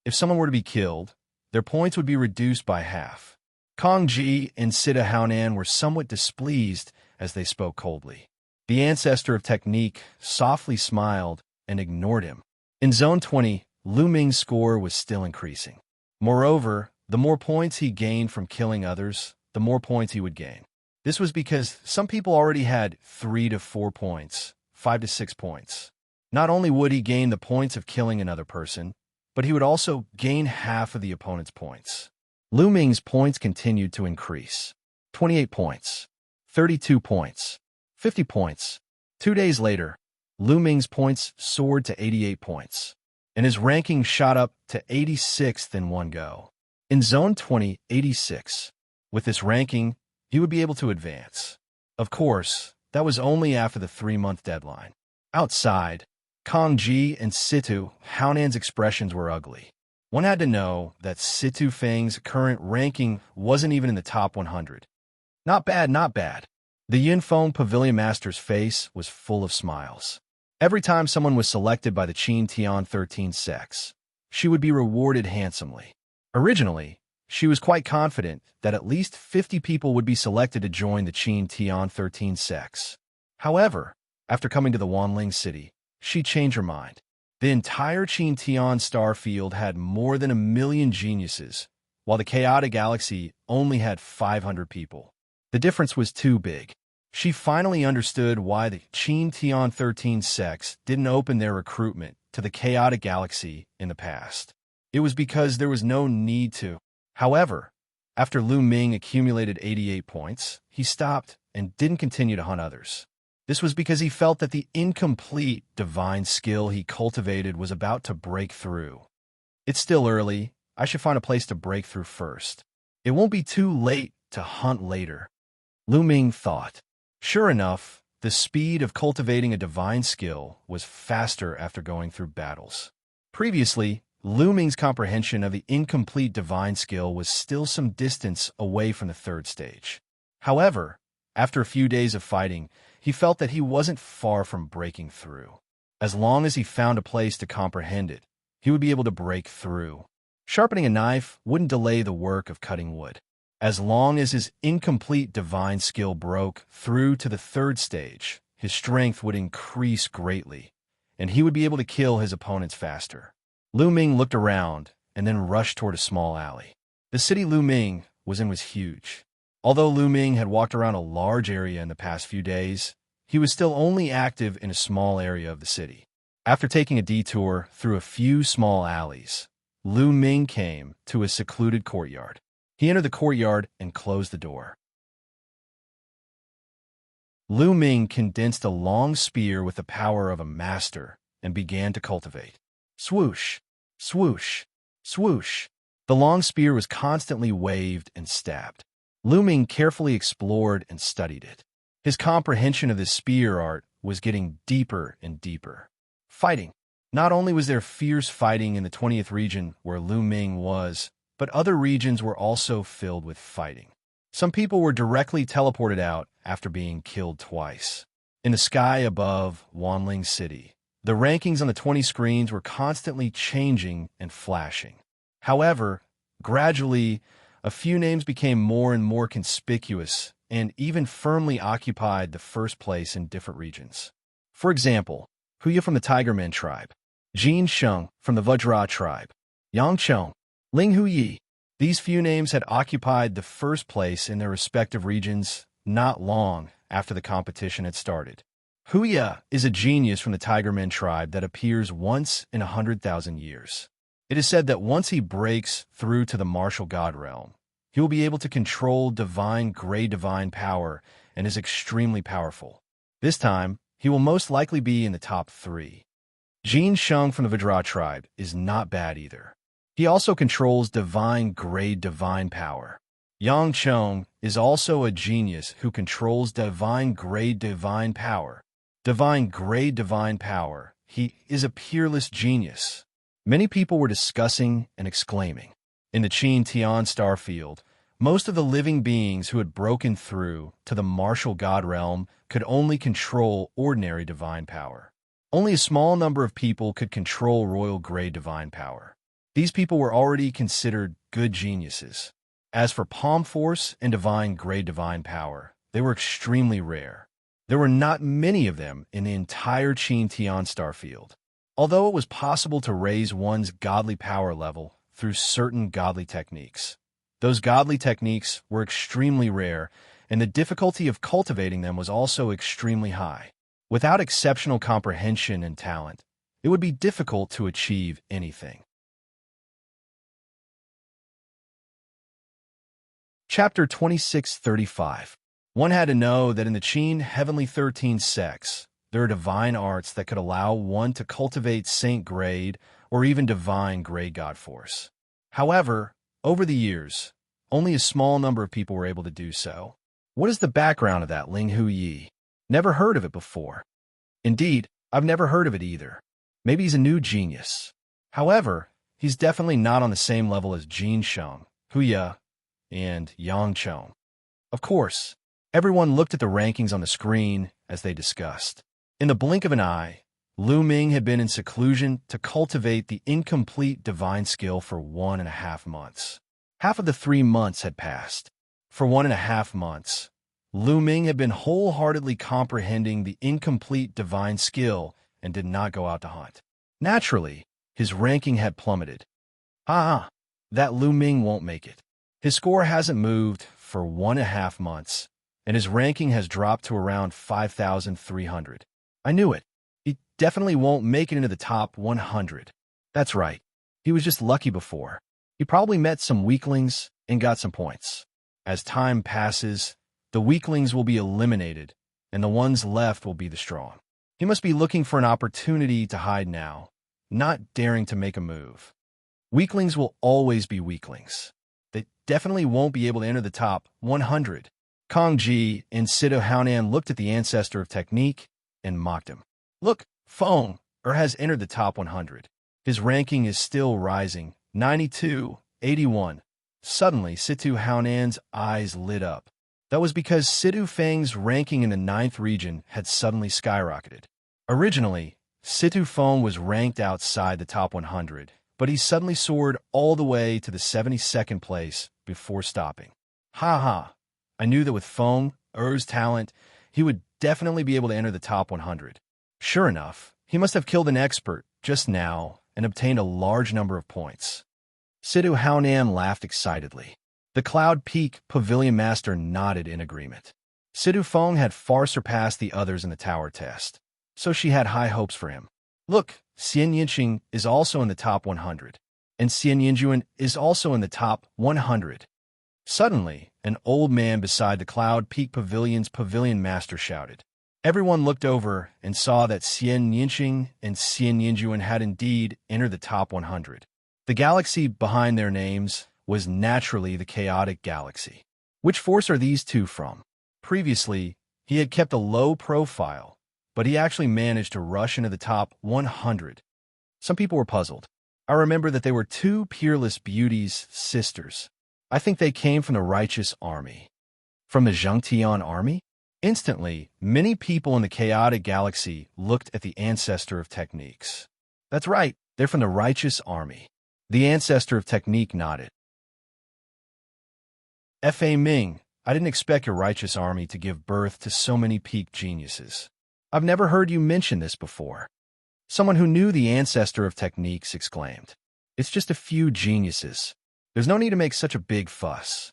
If someone were to be killed, their points would be reduced by half. Kong Ji and Sita Haonan were somewhat displeased as they spoke coldly. The Ancestor of Technique softly smiled and ignored him. In Zone 20, Lu Ming's score was still increasing. Moreover, the more points he gained from killing others, the more points he would gain. This was because some people already had 3 to 4 points, 5 to 6 points. Not only would he gain the points of killing another person, but he would also gain half of the opponent's points. Lu Ming's points continued to increase. 28 points, 32 points, 50 points. 2 days later, Lu Ming's points soared to 88 points, and his ranking shot up to 86th in one go. In Zone 20, 86. With this ranking, he would be able to advance. Of course, that was only after the 3-month deadline. Outside, Kang Ji and Situ Haonan's expressions were ugly. One had to know that Situ Feng's current ranking wasn't even in the top 100. Not bad, not bad. The Yunfeng Pavilion Master's face was full of smiles. Every time someone was selected by the Qin Tian 13 sex, she would be rewarded handsomely. Originally, she was quite confident that at least 50 people would be selected to join the Qin Tian 13 sex. However, after coming to the Wanling city, she changed her mind. The entire Qin Tian star field had more than 1 million geniuses, while the chaotic galaxy only had 500 people. The difference was too big. She finally understood why the Qin Tian 13 sex didn't open their recruitment to the chaotic galaxy in the past. It was because there was no need to. However, after Lu Ming accumulated 88 points, he stopped and didn't continue to hunt others. This was because he felt that the incomplete divine skill he cultivated was about to break through. It's still early. I should find a place to break through first. It won't be too late to hunt later. Lu Ming thought. Sure enough, the speed of cultivating a divine skill was faster after going through battles. Previously, Lu Ming's comprehension of the incomplete divine skill was still some distance away from the third stage. However, after a few days of fighting, he felt that he wasn't far from breaking through. As long as he found a place to comprehend it, he would be able to break through. Sharpening a knife wouldn't delay the work of cutting wood. As long as his incomplete divine skill broke through to the third stage, his strength would increase greatly, and he would be able to kill his opponents faster. Lu Ming looked around and then rushed toward a small alley. The city Lu Ming was in was huge. Although Lu Ming had walked around a large area in the past few days, he was still only active in a small area of the city. After taking a detour through a few small alleys, Lu Ming came to a secluded courtyard. He entered the courtyard and closed the door. Lu Ming condensed a long spear with the power of a master and began to cultivate. Swoosh, swoosh, swoosh. The long spear was constantly waved and stabbed. Lu Ming carefully explored and studied it. His comprehension of the spear art was getting deeper and deeper. Fighting. Not only was there fierce fighting in the 20th region where Lu Ming was, but other regions were also filled with fighting. Some people were directly teleported out after being killed twice. In the sky above Wanling City, the rankings on the 20 screens were constantly changing and flashing. However, gradually, a few names became more and more conspicuous and even firmly occupied the first place in different regions. For example, Huya from the Tigerman tribe, Jin Sheng from the Vajra tribe, Yang Cheng, Ling Huyi. These few names had occupied the first place in their respective regions not long after the competition had started. Huya is a genius from the Tigerman tribe that appears once in 100,000 years. It is said that once he breaks through to the martial god realm, he will be able to control divine gray divine power and is extremely powerful. This time, he will most likely be in the top 3. Jin Sheng from the Vajra tribe is not bad either. He also controls divine grade divine power. Yang Cheng is also a genius who controls divine grade divine power. Divine grade divine power. He is a peerless genius. Many people were discussing and exclaiming. In the Qin Tian starfield, most of the living beings who had broken through to the martial god realm could only control ordinary divine power. Only a small number of people could control royal grade divine power. These people were already considered good geniuses. As for Palm Force and divine grade divine power, they were extremely rare. There were not many of them in the entire Qin Tian starfield. Although it was possible to raise one's godly power level through certain godly techniques, those godly techniques were extremely rare, and the difficulty of cultivating them was also extremely high. Without exceptional comprehension and talent, it would be difficult to achieve anything. Chapter 2635. One had to know that in the Qin Heavenly 13 sects, there are divine arts that could allow one to cultivate Saint grade or even divine grade God Force. However, over the years, only a small number of people were able to do so. What is the background of that, Ling Huyi? Never heard of it before. Indeed, I've never heard of it either. Maybe he's a new genius. However, he's definitely not on the same level as Xianxia, Wuxia, and Yangcheng. Of course, everyone looked at the rankings on the screen as they discussed. In the blink of an eye, Lu Ming had been in seclusion to cultivate the incomplete divine skill for 1.5 months. Half of the 3 months had passed. For 1.5 months, Lu Ming had been wholeheartedly comprehending the incomplete divine skill and did not go out to hunt. Naturally, his ranking had plummeted. That Lu Ming won't make it. His score hasn't moved for 1.5 months, and his ranking has dropped to around 5,300. I knew it. He definitely won't make it into the top 100. That's right. He was just lucky before. He probably met some weaklings and got some points. As time passes, the weaklings will be eliminated, and the ones left will be the strong. He must be looking for an opportunity to hide now, not daring to make a move. Weaklings will always be weaklings. They definitely won't be able to enter the top 100. Kong Ji and Sido Haonan looked at the ancestor of technique and mocked him. Look, Feng has entered the top 100. His ranking is still rising, 92, 81. Suddenly, Situ Haonan's eyes lit up. That was because Situ Feng's ranking in the 9th region had suddenly skyrocketed. Originally, Situ Feng was ranked outside the top 100, but he suddenly soared all the way to the 72nd place before stopping. I knew that with Feng's talent, he would definitely be able to enter the top 100. Sure enough, he must have killed an expert just now and obtained a large number of points. Sidu Haonan laughed excitedly. The Cloud Peak Pavilion Master nodded in agreement. Sidu Feng had far surpassed the others in the tower test, so she had high hopes for him. Look, Xianxia is also in the top 100, and Xianxia is also in the top 100. Suddenly, an old man beside the Cloud Peak Pavilion's Pavilion Master shouted. Everyone looked over and saw that Xianxia and Xianxia had indeed entered the top 100. The galaxy behind their names was naturally the Chaotic Galaxy. Which force are these two from? Previously, he had kept a low profile, but he actually managed to rush into the top 100. Some people were puzzled. I remember that they were two peerless beauties, sisters. I think they came from the righteous army. From the Zhengtian army? Instantly, many people in the Chaotic Galaxy looked at the ancestor of techniques. That's right, they're from the righteous army. The ancestor of technique nodded. F.A. Ming, I didn't expect your righteous army to give birth to so many peak geniuses. I've never heard you mention this before. Someone who knew the ancestor of techniques exclaimed. It's just a few geniuses. There's no need to make such a big fuss.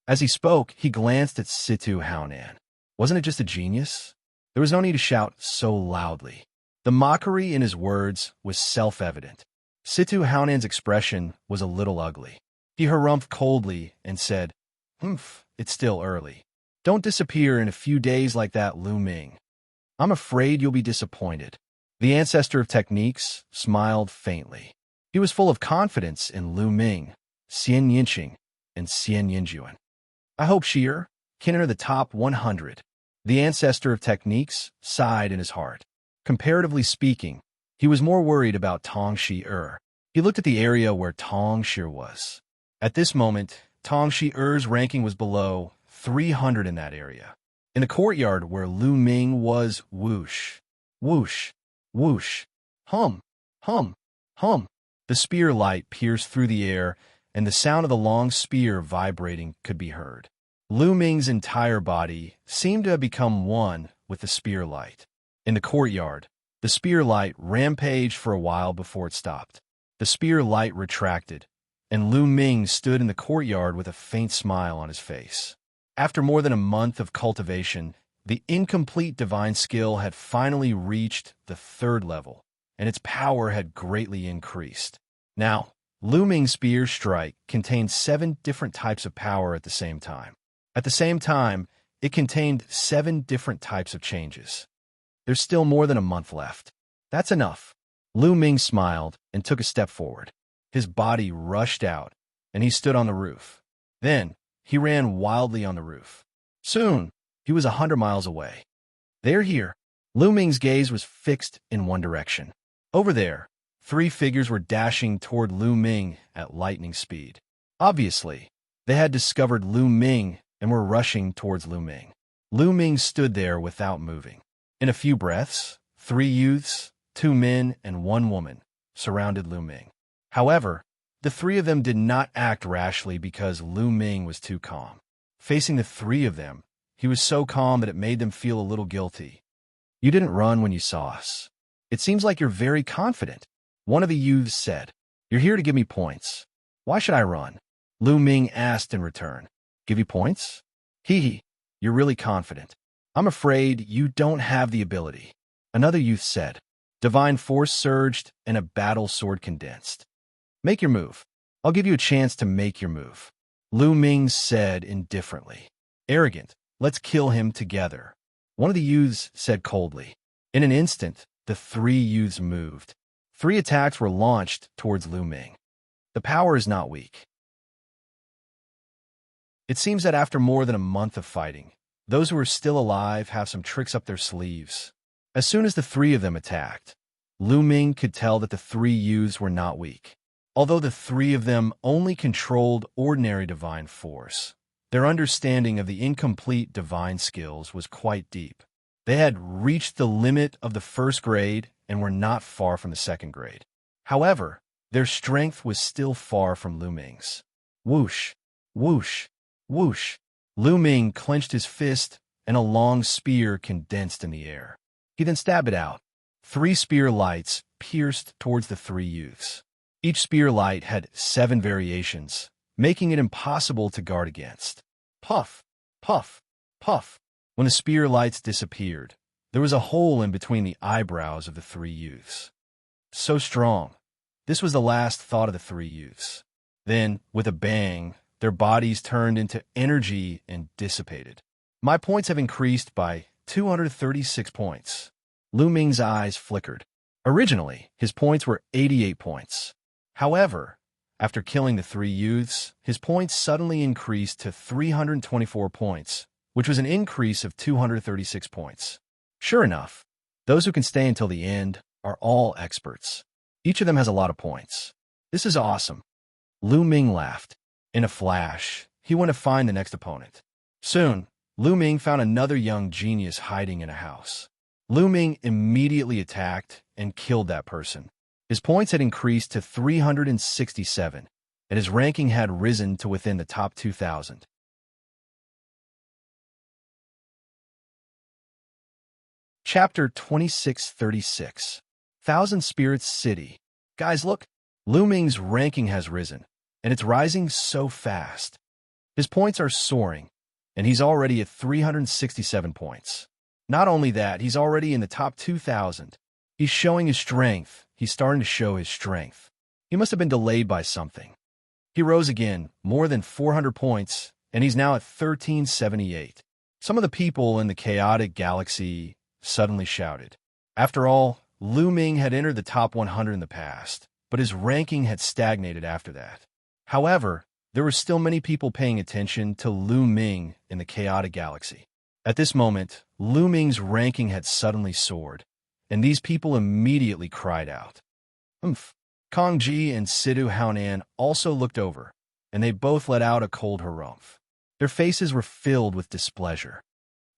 As he spoke, he glanced at Situ Haonan. Wasn't it just a genius? There was no need to shout so loudly. The mockery in his words was self-evident. Situ Haonan's expression was a little ugly. He harumphed coldly and said, it's still early. Don't disappear in a few days like that, Lu Ming. I'm afraid you'll be disappointed. The ancestor of techniques smiled faintly. He was full of confidence in Lu Ming, Xianxia, and Xianxia. I hope she can enter the top 100. The ancestor of techniques sighed in his heart. Comparatively speaking, he was more worried about Tongshi. He looked at the area where Tongshi was. At this moment, Tongshi ranking was below 300 in that area. In the courtyard where Lu Ming was, whoosh, whoosh, whoosh, hum, hum, hum. The spear light pierced through the air, and the sound of the long spear vibrating could be heard. Lu Ming's entire body seemed to have become one with the spear light. In the courtyard, the spear light rampaged for a while before it stopped. The spear light retracted, and Lu Ming stood in the courtyard with a faint smile on his face. After more than a month of cultivation, the incomplete divine skill had finally reached the 3rd level, and its power had greatly increased. Now, Lu Ming's spear strike contained 7 different types of power at the same time. At the same time, it contained 7 different types of changes. There's still more than a month left. That's enough. Lu Ming smiled and took a step forward. His body rushed out, and he stood on the roof. Then, he ran wildly on the roof. Soon, he was 100 miles away. They're here. Lu Ming's gaze was fixed in one direction. Over there, three figures were dashing toward Lu Ming at lightning speed. Obviously, they had discovered Lu Ming and were rushing towards Lu Ming. Lu Ming stood there without moving. In a few breaths, three youths, two men, and one woman surrounded Lu Ming. However, the three of them did not act rashly because Lu Ming was too calm. Facing the three of them, he was so calm that it made them feel a little guilty. "You didn't run when you saw us. It seems like you're very confident," one of the youths said. "You're here to give me points. Why should I run?" Lu Ming asked in return. "Give you points? Hee hee, you're really confident. I'm afraid you don't have the ability," another youth said. Divine force surged and a battle sword condensed. "Make your move. I'll give you a chance to make your move," Lu Ming said indifferently. "Arrogant, let's kill him together," one of the youths said coldly. In an instant, the three youths moved. Three attacks were launched towards Lu Ming. The power is not weak. It seems that after more than a month of fighting, those who are still alive have some tricks up their sleeves. As soon as the three of them attacked, Lu Ming could tell that the three youths were not weak. Although the three of them only controlled ordinary divine force, their understanding of the incomplete divine skills was quite deep. They had reached the limit of the first grade and were not far from the second grade. However, their strength was still far from Lu Ming's. Whoosh, whoosh, whoosh. Lu Ming clenched his fist, and a long spear condensed in the air. He then stabbed it out. Three spear lights pierced towards the three youths. Each spear light had 7 variations, making it impossible to guard against. Puff, puff, puff. When the spear lights disappeared, there was a hole in between the eyebrows of the three youths. So strong. This was the last thought of the three youths. Then, with a bang, their bodies turned into energy and dissipated. My points have increased by 236 points. Lu Ming's eyes flickered. Originally, his points were 88 points. However, after killing the three youths, his points suddenly increased to 324 points, which was an increase of 236 points. Sure enough, those who can stay until the end are all experts. Each of them has a lot of points. This is awesome. Lu Ming laughed. In a flash, he went to find the next opponent. Soon, Lu Ming found another young genius hiding in a house. Lu Ming immediately attacked and killed that person. His points had increased to 367, and his ranking had risen to within the top 2,000. Chapter 2636. Thousand Spirits City. Guys, look. Lu Ming's ranking has risen, and it's rising so fast. His points are soaring, and he's already at 367 points. Not only that, he's already in the top 2,000. He's showing his strength. He's starting to show his strength. He must have been delayed by something. He rose again, more than 400 points, and he's now at 1378. Some of the people in the chaotic galaxy suddenly shouted. After all, Lu Ming had entered the top 100 in the past, but his ranking had stagnated after that. However, there were still many people paying attention to Lu Ming in the chaotic galaxy. At this moment, Lu Ming's ranking had suddenly soared, and these people immediately cried out. Kong Ji and Sidu Haonan also looked over, and they both let out a cold harumph. Their faces were filled with displeasure.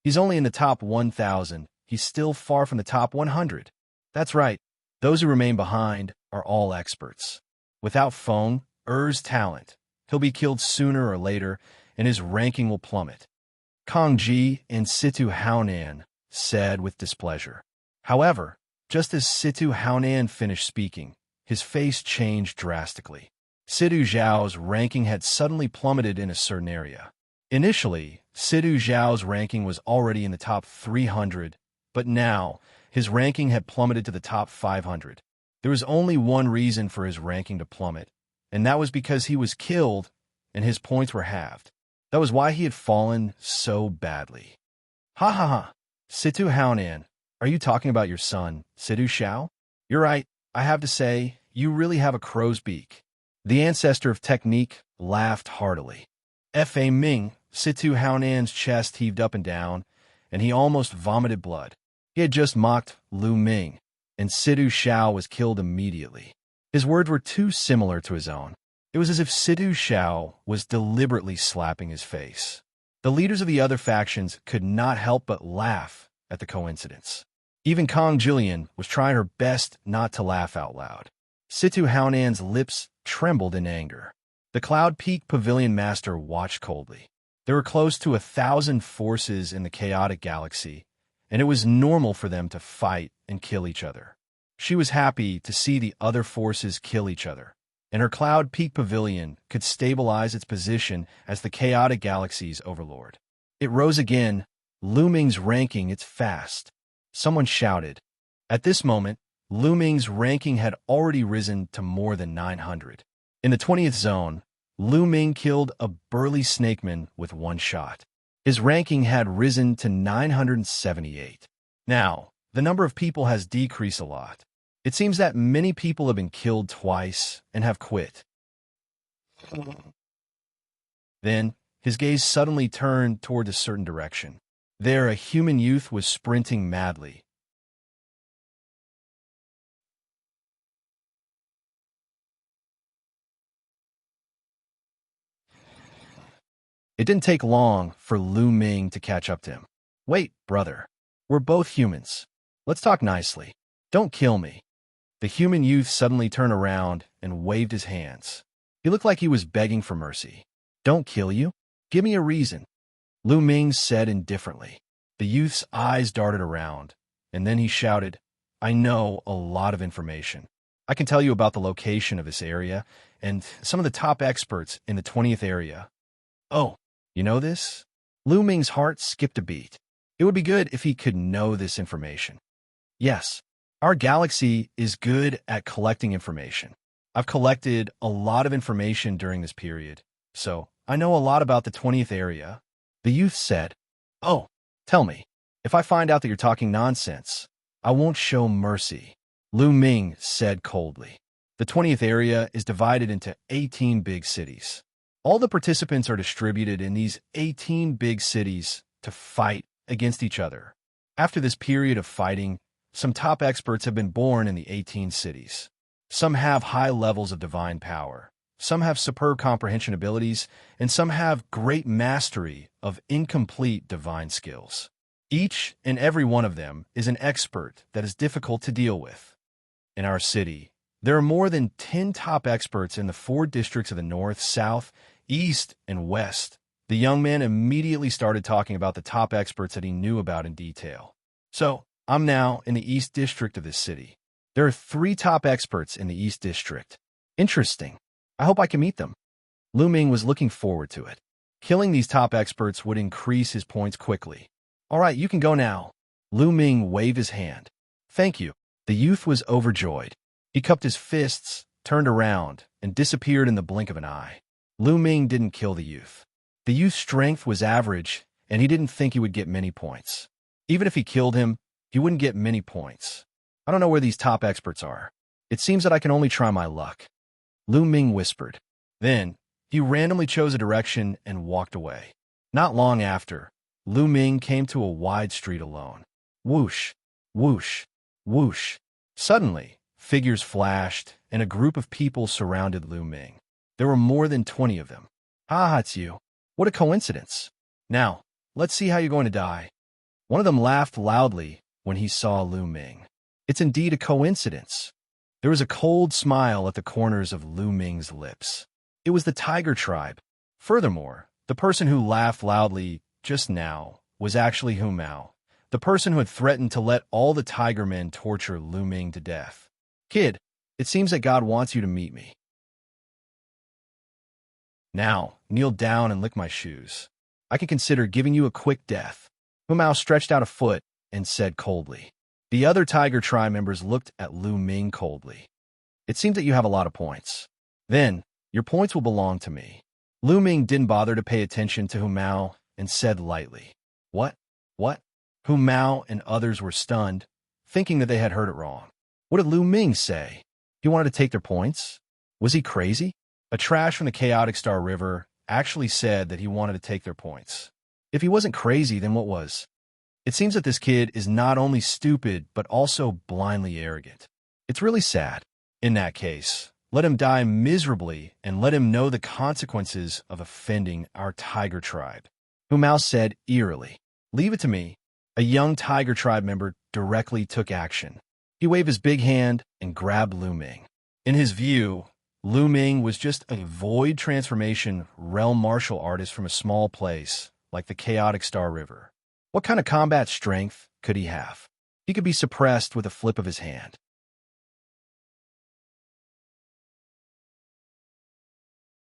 He's only in the top 1,000. He's still far from the top 100. That's right. Those who remain behind are all experts. Without Feng Er's talent, he'll be killed sooner or later, and his ranking will plummet. Kong Ji and Situ Haonan said with displeasure. However, just as Situ Haonan finished speaking, his face changed drastically. Sidu Zhao's ranking had suddenly plummeted in a certain area. Initially, Sidu Zhao's ranking was already in the top 300, but now his ranking had plummeted to the top 500. There was only one reason for his ranking to plummet, and that was because he was killed and his points were halved. That was why he had fallen so badly. Ha ha ha. Situ Haonan, are you talking about your son, Sidu Zhao? You're right. I have to say, you really have a crow's beak. The ancestor of technique laughed heartily. Fa Ming, Situ Haonan's chest heaved up and down, and he almost vomited blood. He had just mocked Lu Ming, and Sidu Xiao was killed immediately. His words were too similar to his own. It was as if Sidu Xiao was deliberately slapping his face. The leaders of the other factions could not help but laugh at the coincidence. Even Kong Jillian was trying her best not to laugh out loud. Situ Haonan's lips trembled in anger. The Cloud Peak Pavilion Master watched coldly. There were close to 1,000 forces in the chaotic galaxy, and it was normal for them to fight and kill each other. She was happy to see the other forces kill each other, and her Cloud Peak Pavilion could stabilize its position as the chaotic galaxy's overlord. It rose again, Lu Ming's ranking its fast. Someone shouted. At this moment, Lu Ming's ranking had already risen to more than 900. In the 20th zone, Lu Ming killed a burly snakeman with one shot. His ranking had risen to 978. Now, the number of people has decreased a lot. It seems that many people have been killed twice and have quit. Then, his gaze suddenly turned toward a certain direction. There, a human youth was sprinting madly. It didn't take long for Lu Ming to catch up to him. Wait, brother. We're both humans. Let's talk nicely. Don't kill me. The human youth suddenly turned around and waved his hands. He looked like he was begging for mercy. Don't kill you? Give me a reason. Lu Ming said indifferently. The youth's eyes darted around, and then he shouted, I know a lot of information. I can tell you about the location of this area and some of the top experts in the 20th area. Oh, you know this? Lu Ming's heart skipped a beat. It would be good if he could know this information. Yes, our galaxy is good at collecting information. I've collected a lot of information during this period, so I know a lot about the 20th area. The youth said, Oh, tell me, if I find out that you're talking nonsense, I won't show mercy. Lu Ming said coldly. The 20th area is divided into 18 big cities. All the participants are distributed in these 18 big cities to fight against each other. After this period of fighting, some top experts have been born in the 18 cities. Some have high levels of divine power, some have superb comprehension abilities, and some have great mastery of incomplete divine skills. Each and every one of them is an expert that is difficult to deal with. In our city, there are more than 10 top experts in the 4 districts of the north, south, east, and west. The young man immediately started talking about the top experts that he knew about in detail. So, I'm now in the East District of this city. There are 3 top experts in the East District. Interesting. I hope I can meet them. Lu Ming was looking forward to it. Killing these top experts would increase his points quickly. All right, you can go now. Lu Ming waved his hand. Thank you. The youth was overjoyed. He cupped his fists, turned around, and disappeared in the blink of an eye. Lu Ming didn't kill the youth. The youth's strength was average, and he didn't think he would get many points. Even if he killed him, he wouldn't get many points. I don't know where these top experts are. It seems that I can only try my luck. Lu Ming whispered. Then, he randomly chose a direction and walked away. Not long after, Lu Ming came to a wide street alone. Whoosh, whoosh, whoosh. Suddenly, figures flashed, and a group of people surrounded Lu Ming. There were more than 20 of them. Ah, it's you. What a coincidence. Now, let's see how you're going to die. One of them laughed loudly when he saw Lu Ming. It's indeed a coincidence. There was a cold smile at the corners of Lu Ming's lips. It was the Tiger Tribe. Furthermore, the person who laughed loudly just now was actually Hu Mao, the person who had threatened to let all the Tiger Men torture Lu Ming to death. Kid, it seems that God wants you to meet me. Now, kneel down and lick my shoes. I can consider giving you a quick death. Hu Mao stretched out a foot and said coldly. The other Tiger Tribe members looked at Lu Ming coldly. It seems that you have a lot of points. Then, your points will belong to me. Lu Ming didn't bother to pay attention to Hu Mao and said lightly, What? What? Hu Mao and others were stunned, thinking that they had heard it wrong. What did Lu Ming say? He wanted to take their points? Was he crazy? A trash from the Chaotic Star River actually said that he wanted to take their points. If he wasn't crazy, then what was? It seems that this kid is not only stupid, but also blindly arrogant. It's really sad. In that case, let him die miserably and let him know the consequences of offending our tiger tribe. Hu Mao said eerily. Leave it to me. A young tiger tribe member directly took action. He waved his big hand and grabbed Lu Ming. In his view, Lu Ming was just a void transformation realm martial artist from a small place like the chaotic Star River. What kind of combat strength could he have? He could be suppressed with a flip of his hand.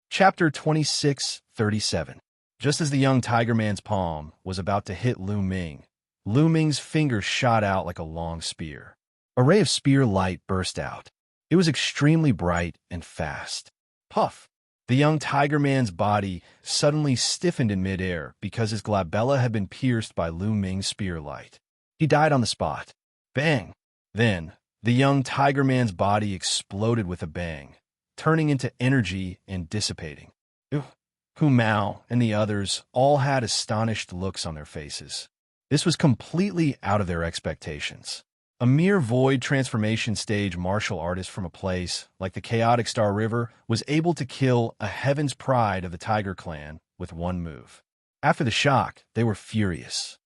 Chapter 26:37. Just as the young tiger man's palm was about to hit Lu Ming's fingers shot out like a long spear. A ray of spear light burst out. It was extremely bright and fast. Puff! The young tiger man's body suddenly stiffened in midair because his glabella had been pierced by Lu Ming's spear light. He died on the spot. Bang! Then, the young tiger man's body exploded with a bang, turning into energy and dissipating. Hu Mao and the others all had astonished looks on their faces. This was completely out of their expectations. A mere void transformation stage martial artist from a place like the chaotic Star River was able to kill a heaven's pride of the Tiger Clan with one move. After the shock, they were furious.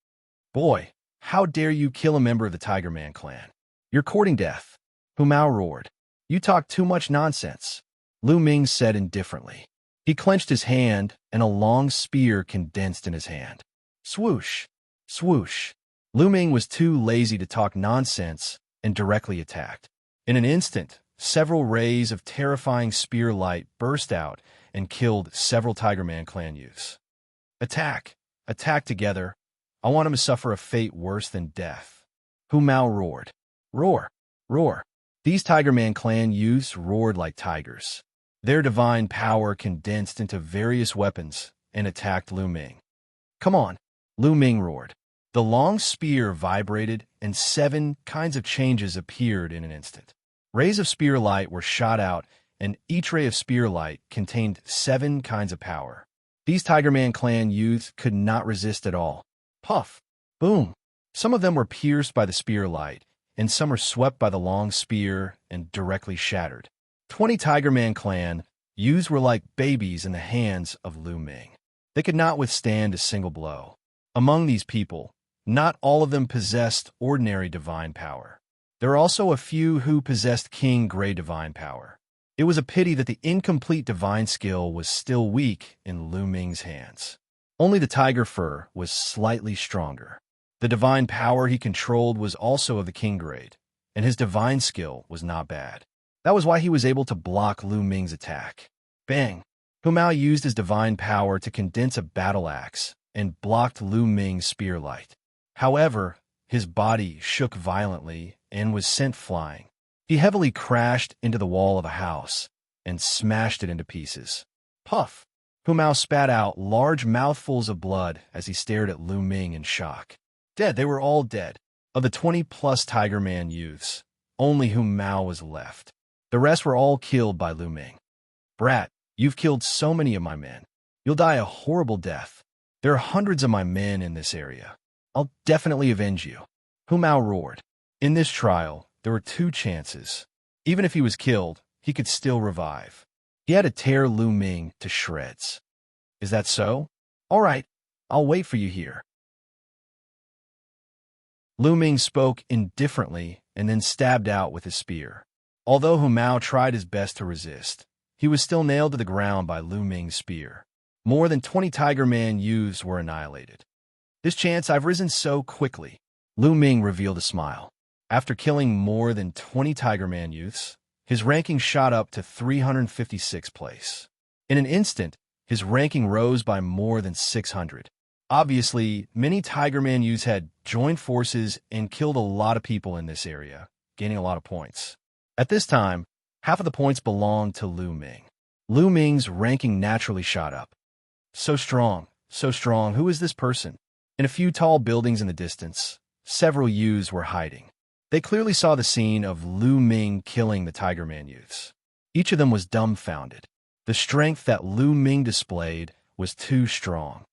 Boy, how dare you kill a member of the Tiger Man clan? You're courting death. Hu Mao roared. You talk too much nonsense. Lu Ming said indifferently. He clenched his hand, and a long spear condensed in his hand. Swoosh! Swoosh! Lu Ming was too lazy to talk nonsense and directly attacked. In an instant, several rays of terrifying spear light burst out and killed several Tiger Man clan youths. Attack! Attack together! I want him to suffer a fate worse than death. Hu Mao roared. Roar! Roar! These Tiger Man clan youths roared like tigers. Their divine power condensed into various weapons and attacked Lu Ming. Come on! Lu Ming roared. The long spear vibrated, and 7 kinds of changes appeared in an instant. Rays of spear light were shot out, and each ray of spear light contained 7 kinds of power. These Tiger Man clan youths could not resist at all. Puff! Boom! Some of them were pierced by the spear light, and some were swept by the long spear and directly shattered. 20 Tiger Man clan youths were like babies in the hands of Lu Ming. They could not withstand a single blow. Among these people, not all of them possessed ordinary divine power. There are also a few who possessed King Gray divine power. It was a pity that the incomplete divine skill was still weak in Lu Ming's hands. Only the tiger fur was slightly stronger. The divine power he controlled was also of the king grade, and his divine skill was not bad. That was why he was able to block Lu Ming's attack. Bang! Hu Mao used his divine power to condense a battle axe and blocked Lu Ming's spear light. However, his body shook violently and was sent flying. He heavily crashed into the wall of a house and smashed it into pieces. Puff! Hu Mao spat out large mouthfuls of blood as he stared at Lu Ming in shock. Dead, they were all dead. Of the 20-plus Tiger Man youths, only Hu Mao was left. The rest were all killed by Lu Ming. Brat, you've killed so many of my men. You'll die a horrible death. There are hundreds of my men in this area. I'll definitely avenge you. Hu Mao roared. In this trial, there were 2 chances. Even if he was killed, he could still revive. He had to tear Lu Ming to shreds. Is that so? All right, I'll wait for you here. Lu Ming spoke indifferently and then stabbed out with his spear. Although Hu Mao tried his best to resist, he was still nailed to the ground by Lu Ming's spear. More than 20 Tiger Man youths were annihilated. This chance I've risen so quickly. Lu Ming revealed a smile. After killing more than 20 Tiger Man youths, his ranking shot up to 356th place. In an instant, his ranking rose by more than 600. Obviously, many Tiger Man youths had joined forces and killed a lot of people in this area, gaining a lot of points. At this time, half of the points belonged to Lu Ming. Lu Ming's ranking naturally shot up. So strong, who is this person? In a few tall buildings in the distance, several youths were hiding. They clearly saw the scene of Lu Ming killing the Tiger Man youths. Each of them was dumbfounded. The strength that Lu Ming displayed was too strong.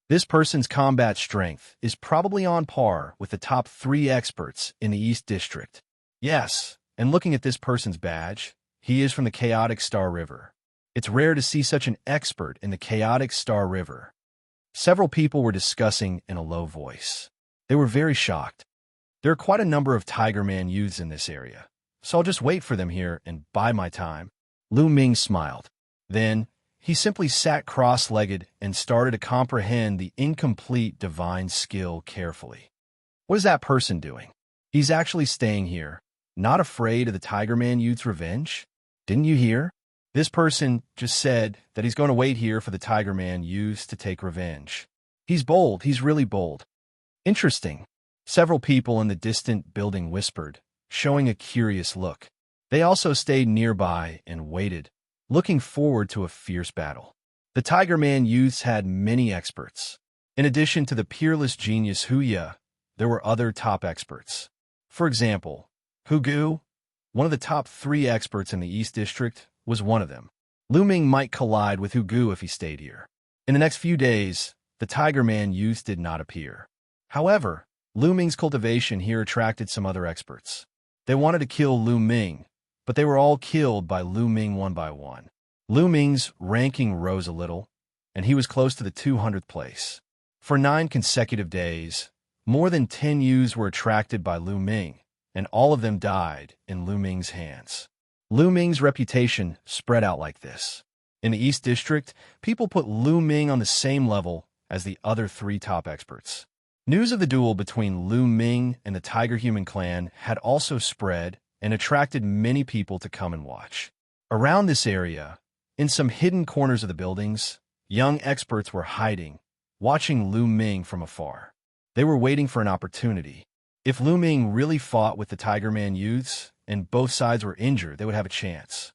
This person's combat strength is probably on par with the top 3 experts in the East District. Yes, and looking at this person's badge, he is from the Chaotic Star River. It's rare to see such an expert in the Chaotic Star River. Several people were discussing in a low voice. They were very shocked. There are quite a number of Tiger Man youths in this area, so I'll just wait for them here and bide my time. Lu Ming smiled. Then, he simply sat cross-legged and started to comprehend the incomplete divine skill carefully. What is that person doing? He's actually staying here, not afraid of the Tiger Man youth's revenge? Didn't you hear? This person just said that he's going to wait here for the Tiger Man youths to take revenge. He's bold, he's really bold. Interesting. Several people in the distant building whispered, showing a curious look. They also stayed nearby and waited, looking forward to a fierce battle. The Tiger Man youths had many experts. In addition to the peerless genius Wuxia, there were other top experts. For example, Hu Gu, one of the top 3 experts in the East District, was one of them. Lu Ming might collide with Hu Gu if he stayed here. In the next few days, the Tiger Man youths did not appear. However, Lu Ming's cultivation here attracted some other experts. They wanted to kill Lu Ming, but they were all killed by Lu Ming one by one. Lu Ming's ranking rose a little, and he was close to the 200th place. For 9 consecutive days, more than 10 youths were attracted by Lu Ming, and all of them died in Lu Ming's hands. Lu Ming's reputation spread out like this. In the East District, people put Lu Ming on the same level as the other 3 top experts. News of the duel between Lu Ming and the Tiger Human clan had also spread and attracted many people to come and watch. Around this area, in some hidden corners of the buildings, young experts were hiding, watching Lu Ming from afar. They were waiting for an opportunity. If Lu Ming really fought with the Tiger Man youths, and both sides were injured, they would have a chance.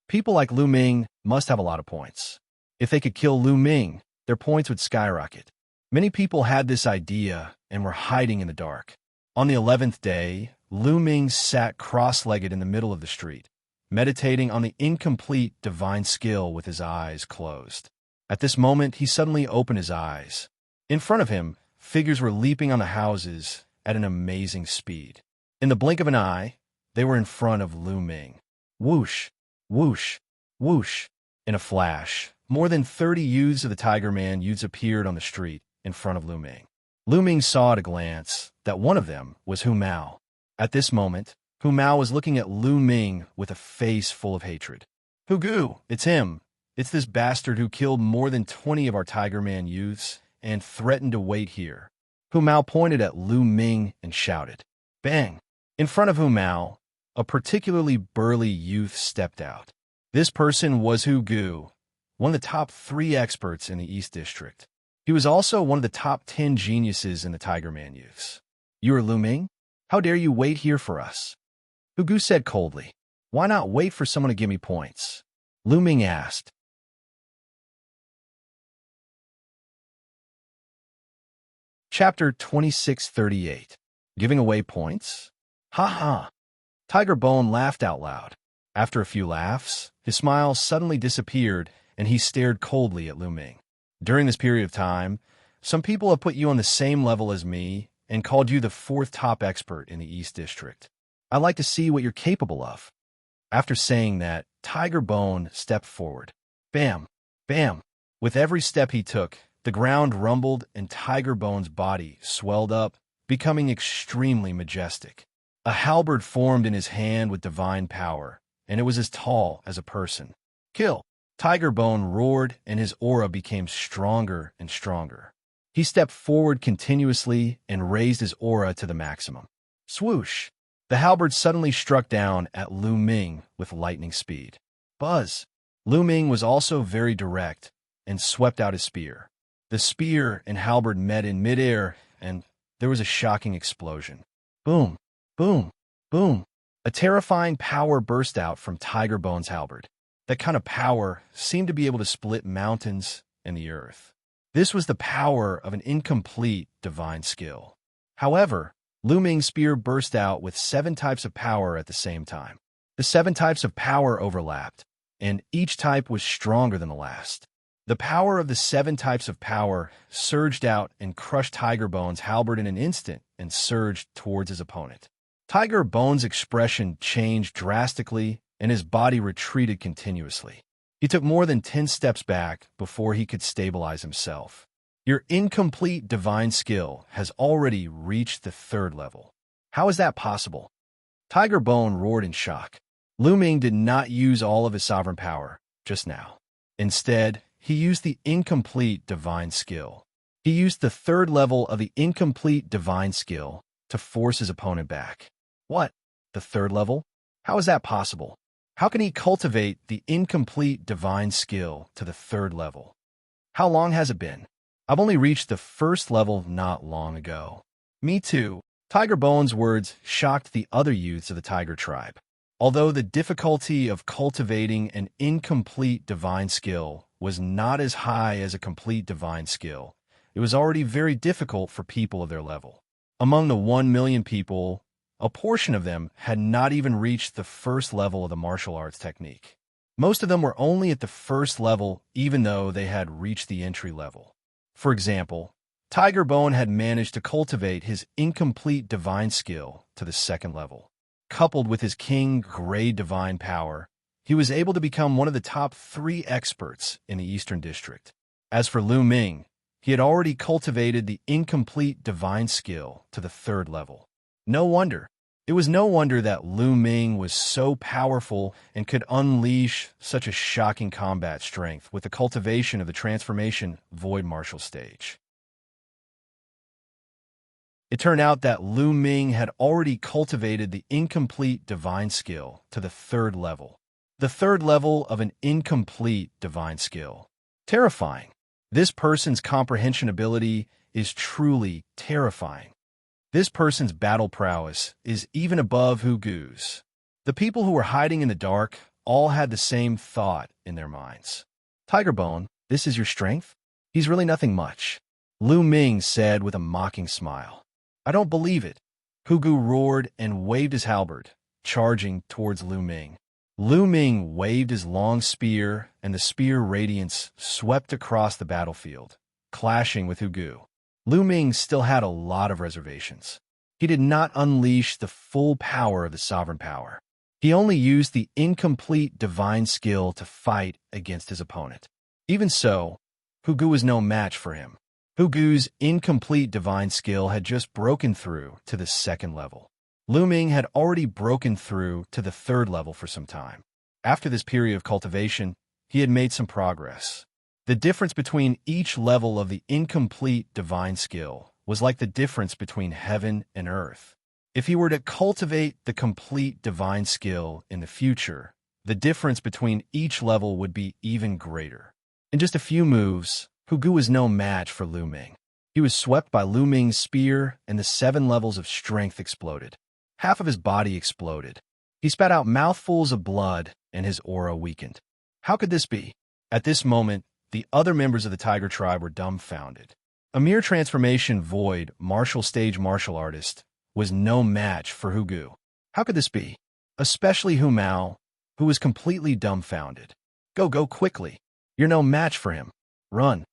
People like Lu Ming must have a lot of points. If they could kill Lu Ming, their points would skyrocket. Many people had this idea and were hiding in the dark. On the 11th day, Lu Ming sat cross-legged in the middle of the street, meditating on the incomplete divine skill with his eyes closed. At this moment, he suddenly opened his eyes. In front of him, figures were leaping on the houses at an amazing speed. In the blink of an eye, they were in front of Lu Ming. Whoosh, whoosh, whoosh. In a flash, more than 30 youths of the Tiger Man youths appeared on the street in front of Lu Ming. Lu Ming saw at a glance that one of them was Hu Mao. At this moment, Hu Mao was looking at Lu Ming with a face full of hatred. Hu Gu, it's him. It's this bastard who killed more than 20 of our Tiger Man youths and threatened to wait here. Hu Mao pointed at Lu Ming and shouted. Bang! In front of Hu Mao, a particularly burly youth stepped out. This person was Hu Gu, one of the top 3 experts in the East District. He was also one of the top 10 geniuses in the Tiger Man youths. You are Lu Ming? How dare you wait here for us? Hu Gu said coldly. Why not wait for someone to give me points? Lu Ming asked. Chapter 2638. Giving away points? Ha ha! Tiger Bone laughed out loud. After a few laughs, his smile suddenly disappeared and he stared coldly at Lu Ming. During this period of time, some people have put you on the same level as me and called you the 4th top expert in the East District. I'd like to see what you're capable of. After saying that, Tiger Bone stepped forward. Bam! Bam! With every step he took, the ground rumbled and Tiger Bone's body swelled up, becoming extremely majestic. A halberd formed in his hand with divine power, and it was as tall as a person. Kill! Tiger Bone roared, and his aura became stronger and stronger. He stepped forward continuously and raised his aura to the maximum. Swoosh! The halberd suddenly struck down at Lu Ming with lightning speed. Buzz! Lu Ming was also very direct and swept out his spear. The spear and halberd met in midair, and there was a shocking explosion. Boom! Boom! Boom! A terrifying power burst out from Tiger Bone's halberd. That kind of power seemed to be able to split mountains and the earth. This was the power of an incomplete divine skill. However, Lu Ming's spear burst out with 7 types of power at the same time. The 7 types of power overlapped, and each type was stronger than the last. The power of the 7 types of power surged out and crushed Tiger Bones' halberd in an instant and surged towards his opponent. Tiger Bones' expression changed drastically and his body retreated continuously. He took more than 10 steps back before he could stabilize himself. Your incomplete divine skill has already reached the 3rd level. How is that possible? Tiger Bone roared in shock. Lu Ming did not use all of his sovereign power just now. Instead, he used the incomplete divine skill. He used the 3rd level of the incomplete divine skill to force his opponent back. What? The 3rd level? How is that possible? How can he cultivate the incomplete divine skill to the 3rd level? How long has it been? I've only reached the 1st level not long ago. Me too. Tiger Bones' words shocked the other youths of the Tiger tribe. Although the difficulty of cultivating an incomplete divine skill was not as high as a complete divine skill, it was already very difficult for people of their level. Among the 1 million people, a portion of them had not even reached the 1st level of the martial arts technique. Most of them were only at the 1st level even though they had reached the entry level. For example, Tiger Bone had managed to cultivate his incomplete divine skill to the 2nd level. Coupled with his king-grade divine power, he was able to become one of the top 3 experts in the Eastern District. As for Lu Ming, he had already cultivated the incomplete divine skill to the 3rd level. No wonder. It was no wonder that Lu Ming was so powerful and could unleash such a shocking combat strength with the cultivation of the transformation void martial stage. It turned out that Lu Ming had already cultivated the incomplete divine skill to the 3rd level. The 3rd level of an incomplete divine skill. Terrifying. This person's comprehension ability is truly terrifying. This person's battle prowess is even above Hu Gu's. The people who were hiding in the dark all had the same thought in their minds. Tiger Bone, this is your strength? He's really nothing much. Lu Ming said with a mocking smile. I don't believe it. Hu Gu roared and waved his halberd, charging towards Lu Ming. Lu Ming waved his long spear, and the spear radiance swept across the battlefield, clashing with Hu Gu. Lu Ming still had a lot of reservations. He did not unleash the full power of the sovereign power. He only used the incomplete divine skill to fight against his opponent. Even so, Hu Gu was no match for him. Hu Gu's incomplete divine skill had just broken through to the 2nd level. Lu Ming had already broken through to the 3rd level for some time. After this period of cultivation, he had made some progress. The difference between each level of the incomplete divine skill was like the difference between heaven and earth. If he were to cultivate the complete divine skill in the future, the difference between each level would be even greater. In just a few moves, Hu Gu was no match for Lu Ming. He was swept by Lu Ming's spear, and the 7 levels of strength exploded. Half of his body exploded. He spat out mouthfuls of blood, and his aura weakened. How could this be? At this moment, the other members of the Tiger tribe were dumbfounded. A mere transformation void martial stage martial artist was no match for Hu Gu. How could this be? Especially Hu Mao, who was completely dumbfounded. Go quickly. You're no match for him. Run.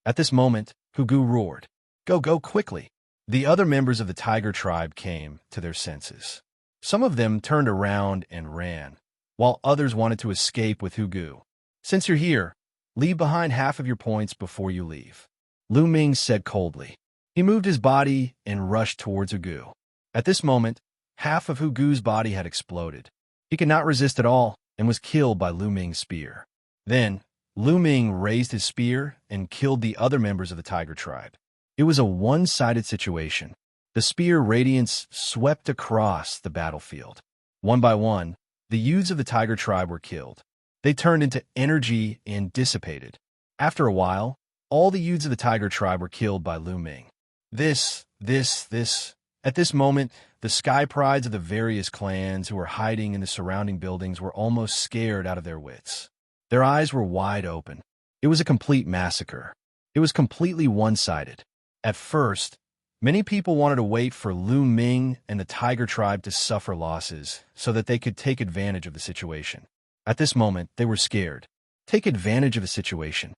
At this moment, Hu Gu roared. Go quickly. The other members of the Tiger tribe came to their senses. Some of them turned around and ran, while others wanted to escape with Hu Gu. Since you're here, leave behind half of your points before you leave, Lu Ming said coldly. He moved his body and rushed towards Hu Gu. At this moment, half of Hu Gu's body had exploded. He could not resist at all and was killed by Lu Ming's spear. Then, Lu Ming raised his spear and killed the other members of the Tiger tribe. It was a one-sided situation. The spear radiance swept across the battlefield. One by one, the youths of the Tiger tribe were killed. They turned into energy and dissipated. After a while, all the youths of the Tiger tribe were killed by Lu Ming. This. At this moment, the sky prides of the various clans who were hiding in the surrounding buildings were almost scared out of their wits. Their eyes were wide open. It was a complete massacre. It was completely one-sided. At first, many people wanted to wait for Lu Ming and the Tiger tribe to suffer losses so that they could take advantage of the situation. At this moment, they were scared. Take advantage of a situation.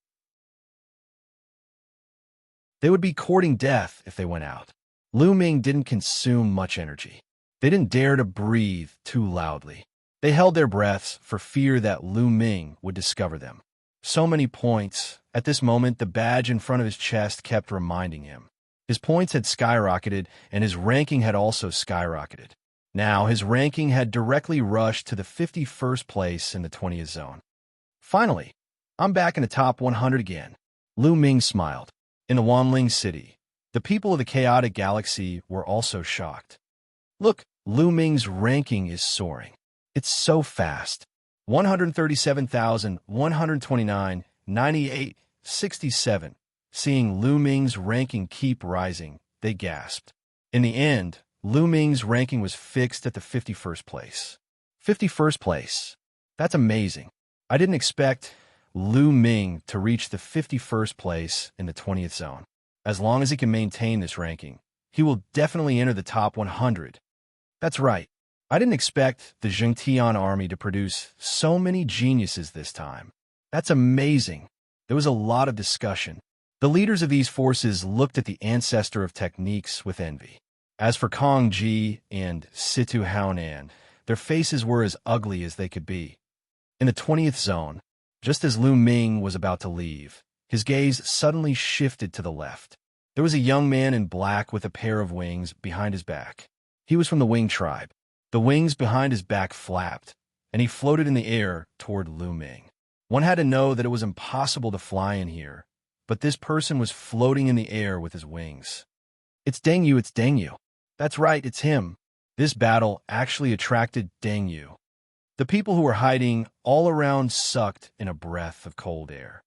They would be courting death if they went out. Lu Ming didn't consume much energy. They didn't dare to breathe too loudly. They held their breaths for fear that Lu Ming would discover them. So many points. At this moment, the badge in front of his chest kept reminding him. His points had skyrocketed, and his ranking had also skyrocketed. Now, his ranking had directly rushed to the 51st place in the 20th zone. Finally, I'm back in the top 100 again. Lu Ming smiled. In the Wanling city, the people of the chaotic galaxy were also shocked. Look, Lu Ming's ranking is soaring. It's so fast. 137,129, 98, 67. Seeing Lu Ming's ranking keep rising, they gasped. In the end, Lu Ming's ranking was fixed at the 51st place. 51st place. That's amazing. I didn't expect Lu Ming to reach the 51st place in the 20th zone. As long as he can maintain this ranking, he will definitely enter the top 100. That's right. I didn't expect the Xianxia army to produce so many geniuses this time. That's amazing. There was a lot of discussion. The leaders of these forces looked at the ancestor of techniques with envy. As for Kong Ji and Situ Haonan, their faces were as ugly as they could be. In the 20th zone, just as Lu Ming was about to leave, his gaze suddenly shifted to the left. There was a young man in black with a pair of wings behind his back. He was from the Wing tribe. The wings behind his back flapped, and he floated in the air toward Lu Ming. One had to know that it was impossible to fly in here, but this person was floating in the air with his wings. It's Deng Yu, it's Deng Yu. That's right, it's him. This battle actually attracted Deng Yu. The people who were hiding all around sucked in a breath of cold air.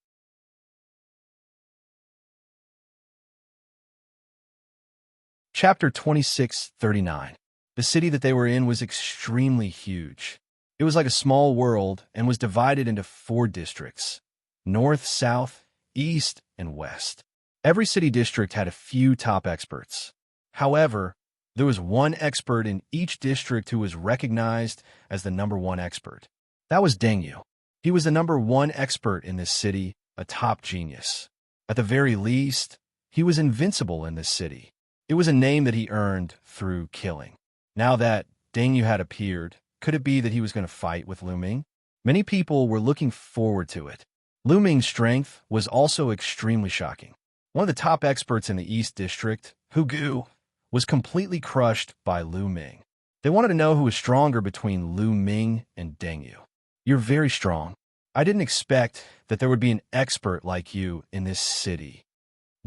Chapter 26:39. The city that they were in was extremely huge. It was like a small world and was divided into 4 districts: north, south, east, and west. Every city district had a few top experts. However, there was one expert in each district who was recognized as the #1 expert. That was Deng Yu. He was the #1 expert in this city, a top genius. At the very least, he was invincible in this city. It was a name that he earned through killing. Now that Deng Yu had appeared, could it be that he was going to fight with Lu Ming? Many people were looking forward to it. Lu Ming's strength was also extremely shocking. One of the top experts in the East District, Hu Gu, was completely crushed by Lu Ming. They wanted to know who was stronger between Lu Ming and Deng Yu. You're very strong. I didn't expect that there would be an expert like you in this city.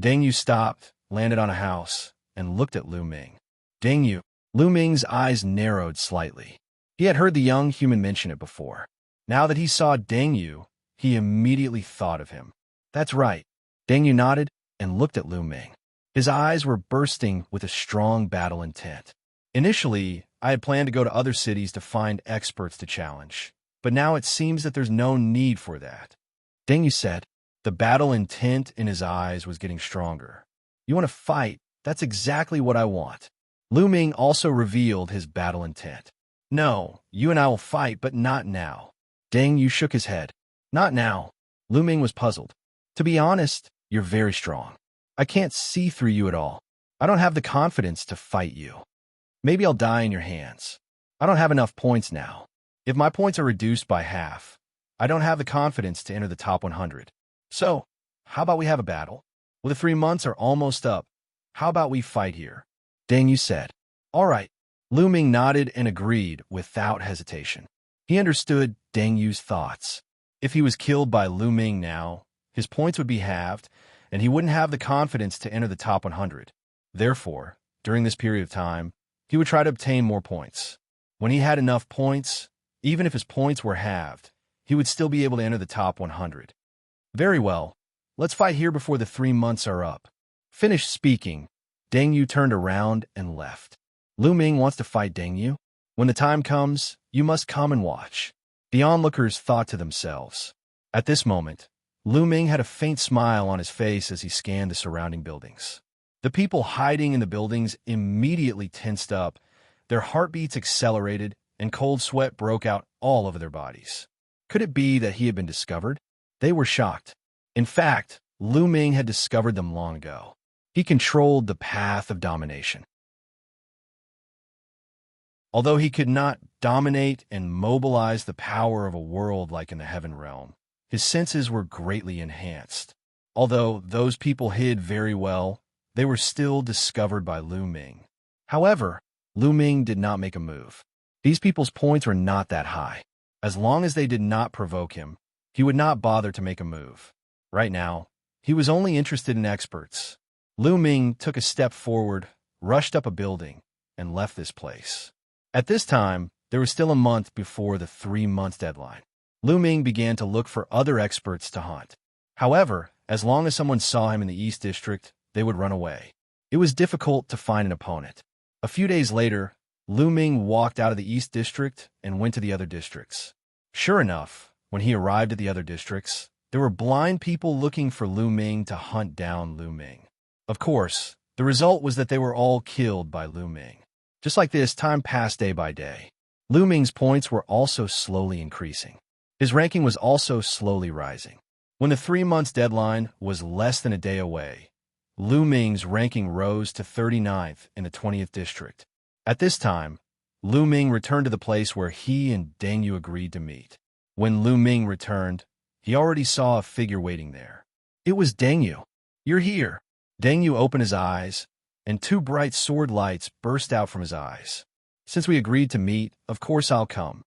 Deng Yu stopped, landed on a house, and looked at Lu Ming. Deng Yu. Lu Ming's eyes narrowed slightly. He had heard the young human mention it before. Now that he saw Deng Yu, he immediately thought of him. That's right. Deng Yu nodded and looked at Lu Ming. His eyes were bursting with a strong battle intent. Initially, I had planned to go to other cities to find experts to challenge, but now it seems that there's no need for that. Deng Yu said. The battle intent in his eyes was getting stronger. You want to fight? That's exactly what I want. Lu Ming also revealed his battle intent. No, you and I will fight, but not now. Deng Yu shook his head. Not now. Lu Ming was puzzled. To be honest, you're very strong. I can't see through you at all. I don't have the confidence to fight you. Maybe I'll die in your hands. I don't have enough points now. If my points are reduced by half, I don't have the confidence to enter the top 100. So, how about we have a battle? Well, the 3 months are almost up. How about we fight here? Deng Yu said. All right. Lu Ming nodded and agreed without hesitation. He understood Deng Yu's thoughts. If he was killed by Lu Ming now, his points would be halved, and he wouldn't have the confidence to enter the top 100. Therefore, during this period of time, he would try to obtain more points. When he had enough points, even if his points were halved, he would still be able to enter the top 100. Very well. Let's fight here before the 3 months are up. Finished speaking, Deng Yu turned around and left. Lu Ming wants to fight Deng Yu? When the time comes, you must come and watch. The onlookers thought to themselves. At this moment, Lu Ming had a faint smile on his face as he scanned the surrounding buildings. The people hiding in the buildings immediately tensed up, their heartbeats accelerated, and cold sweat broke out all over their bodies. Could it be that he had been discovered? They were shocked. In fact, Lu Ming had discovered them long ago. He controlled the path of domination. Although he could not dominate and mobilize the power of a world like in the heaven realm, his senses were greatly enhanced. Although those people hid very well, they were still discovered by Lu Ming. However, Lu Ming did not make a move. These people's points were not that high. As long as they did not provoke him, he would not bother to make a move. Right now, he was only interested in experts. Lu Ming took a step forward, rushed up a building, and left this place. At this time, there was still a month before the 3-month deadline. Lu Ming began to look for other experts to hunt. However, as long as someone saw him in the East District, they would run away. It was difficult to find an opponent. A few days later, Lu Ming walked out of the East District and went to the other districts. Sure enough, when he arrived at the other districts, there were blind people looking for Lu Ming to hunt down Lu Ming. Of course, the result was that they were all killed by Lu Ming. Just like this, time passed day by day. Lu Ming's points were also slowly increasing. His ranking was also slowly rising. When the 3-month deadline was less than a day away, Lu Ming's ranking rose to 39th in the 20th district. At this time, Lu Ming returned to the place where he and Deng Yu agreed to meet. When Lu Ming returned, he already saw a figure waiting there. It was Deng Yu. "You're here." Deng Yu opened his eyes, and 2 bright sword lights burst out from his eyes. "Since we agreed to meet, of course I'll come."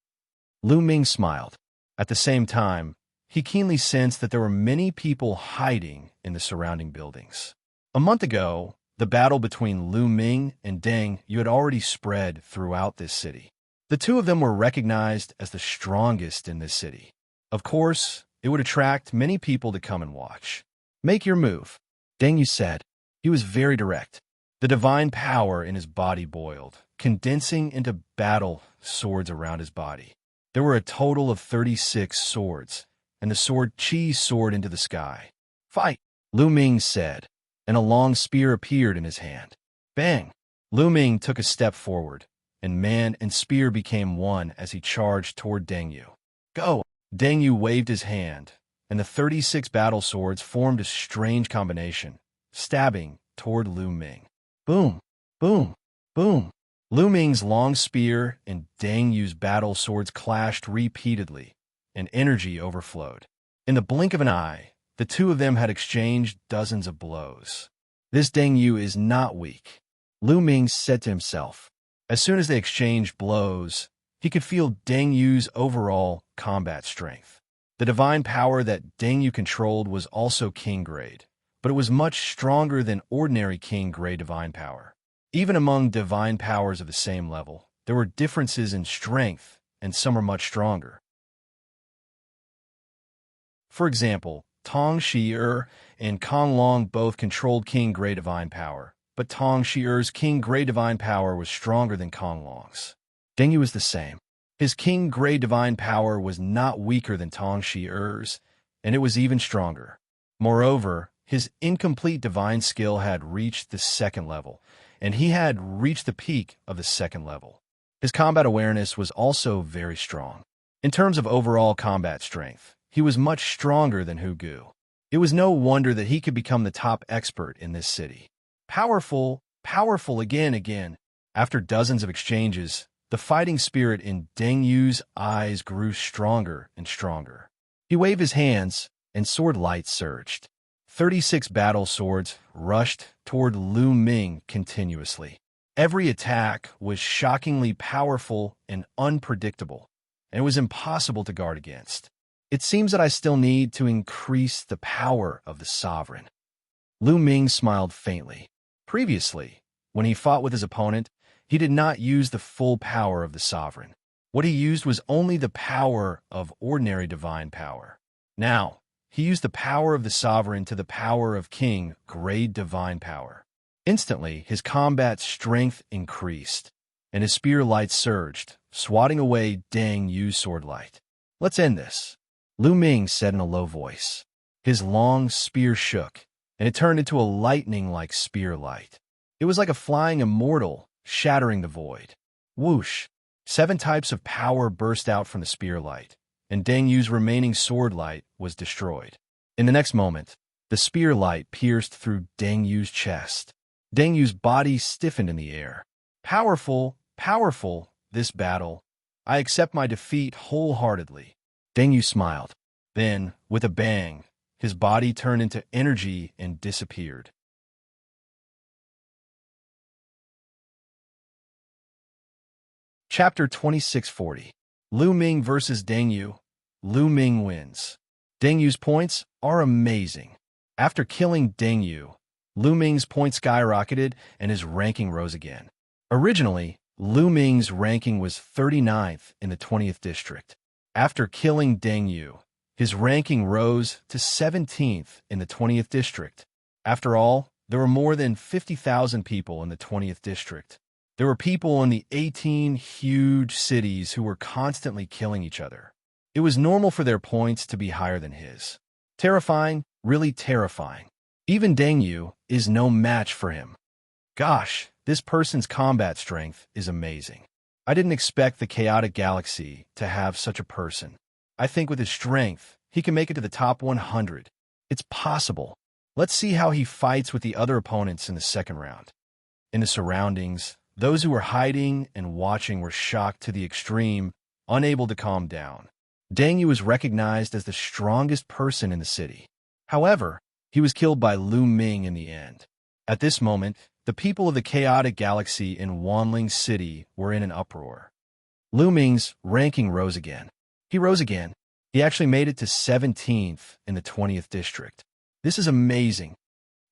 Lu Ming smiled. At the same time, he keenly sensed that there were many people hiding in the surrounding buildings. A month ago, the battle between Lu Ming and Deng Yu had already spread throughout this city. The 2 of them were recognized as the strongest in this city. Of course, it would attract many people to come and watch. "Make your move," Deng Yu said. He was very direct. The divine power in his body boiled, condensing into battle swords around his body. There were a total of 36 swords, and the sword Qi soared into the sky. "Fight," Lu Ming said, and a long spear appeared in his hand. Bang! Lu Ming took a step forward, and man and spear became one as he charged toward Deng Yu. "Go!" Deng Yu waved his hand, and the 36 battle swords formed a strange combination, stabbing toward Lu Ming. Boom! Boom! Boom! Lu Ming's long spear and Deng Yu's battle swords clashed repeatedly, and energy overflowed. In the blink of an eye, the 2 of them had exchanged dozens of blows. "This Deng Yu is not weak," Lu Ming said to himself. As soon as they exchanged blows, he could feel Deng Yu's overall combat strength. The divine power that Deng Yu controlled was also king grade, but it was much stronger than ordinary king grade divine power. Even among divine powers of the same level, there were differences in strength, and some were much stronger. For example, Tong Shi and Kong Long both controlled king grade divine power, but Tong Shi's king grade divine power was stronger than Kong Long's. Deng Yu was the same. His king grade divine power was not weaker than Tong Shi's, and it was even stronger. Moreover, his incomplete divine skill had reached the 2nd level, and he had reached the peak of the 2nd level. His combat awareness was also very strong. In terms of overall combat strength, he was much stronger than Hu Gu. It was no wonder that he could become the top expert in this city. Powerful, powerful again. After dozens of exchanges, the fighting spirit in Deng Yu's eyes grew stronger and stronger. He waved his hands, and sword lights surged. 36 battle swords rushed toward Lu Ming continuously. Every attack was shockingly powerful and unpredictable, and it was impossible to guard against. "It seems that I still need to increase the power of the sovereign." Lu Ming smiled faintly. Previously, when he fought with his opponent, he did not use the full power of the sovereign. What he used was only the power of ordinary divine power. Now, he used the power of the sovereign to the power of king grade divine power. Instantly, his combat strength increased, and his spear light surged, swatting away Deng Yu's sword light. "Let's end this," Lu Ming said in a low voice. His long spear shook, and it turned into a lightning-like spear light. It was like a flying immortal, shattering the void. Whoosh! 7 types of power burst out from the spear light, and Deng Yu's remaining sword light was destroyed. In the next moment, The spear light pierced through Deng Yu's chest. Deng Yu's body stiffened in the air. Powerful, powerful, this battle. I accept my defeat wholeheartedly. Deng Yu smiled. Then, with a bang, his body turned into energy and disappeared. Chapter 2640. Lu Ming versus Deng Yu. Lu Ming wins. Deng Yu's points are amazing. After killing Deng Yu, Lu Ming's points skyrocketed and his ranking rose again. Originally, Lu Ming's ranking was 39th in the 20th district. After killing Deng Yu, his ranking rose to 17th in the 20th district. After all, there were more than 50,000 people in the 20th district. There were people in the 18 huge cities who were constantly killing each other. It was normal for their points to be higher than his. Terrifying, really terrifying. Even Deng Yu is no match for him. Gosh, this person's combat strength is amazing. I didn't expect the chaotic galaxy to have such a person. I think with his strength, he can make it to the top 100. It's possible. Let's see how he fights with the other opponents in the second round. In the surroundings, those who were hiding and watching were shocked to the extreme, unable to calm down. Deng Yu was recognized as the strongest person in the city. However, he was killed by Lu Ming in the end. At this moment, the people of the chaotic galaxy in Wanling City were in an uproar. Lu Ming's ranking rose again. He rose again. He actually made it to 17th in the 20th district. This is amazing.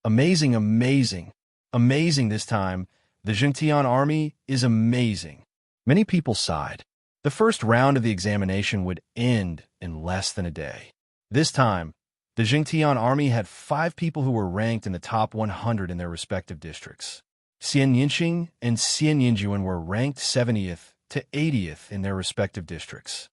Amazing, amazing. Amazing this time. The Xianxia army is amazing. Many people sighed. The first round of the examination would end in less than a day. This time, the Xianxia army had 5 people who were ranked in the top 100 in their respective districts. Xianxia and Xianxia were ranked 70th to 80th in their respective districts.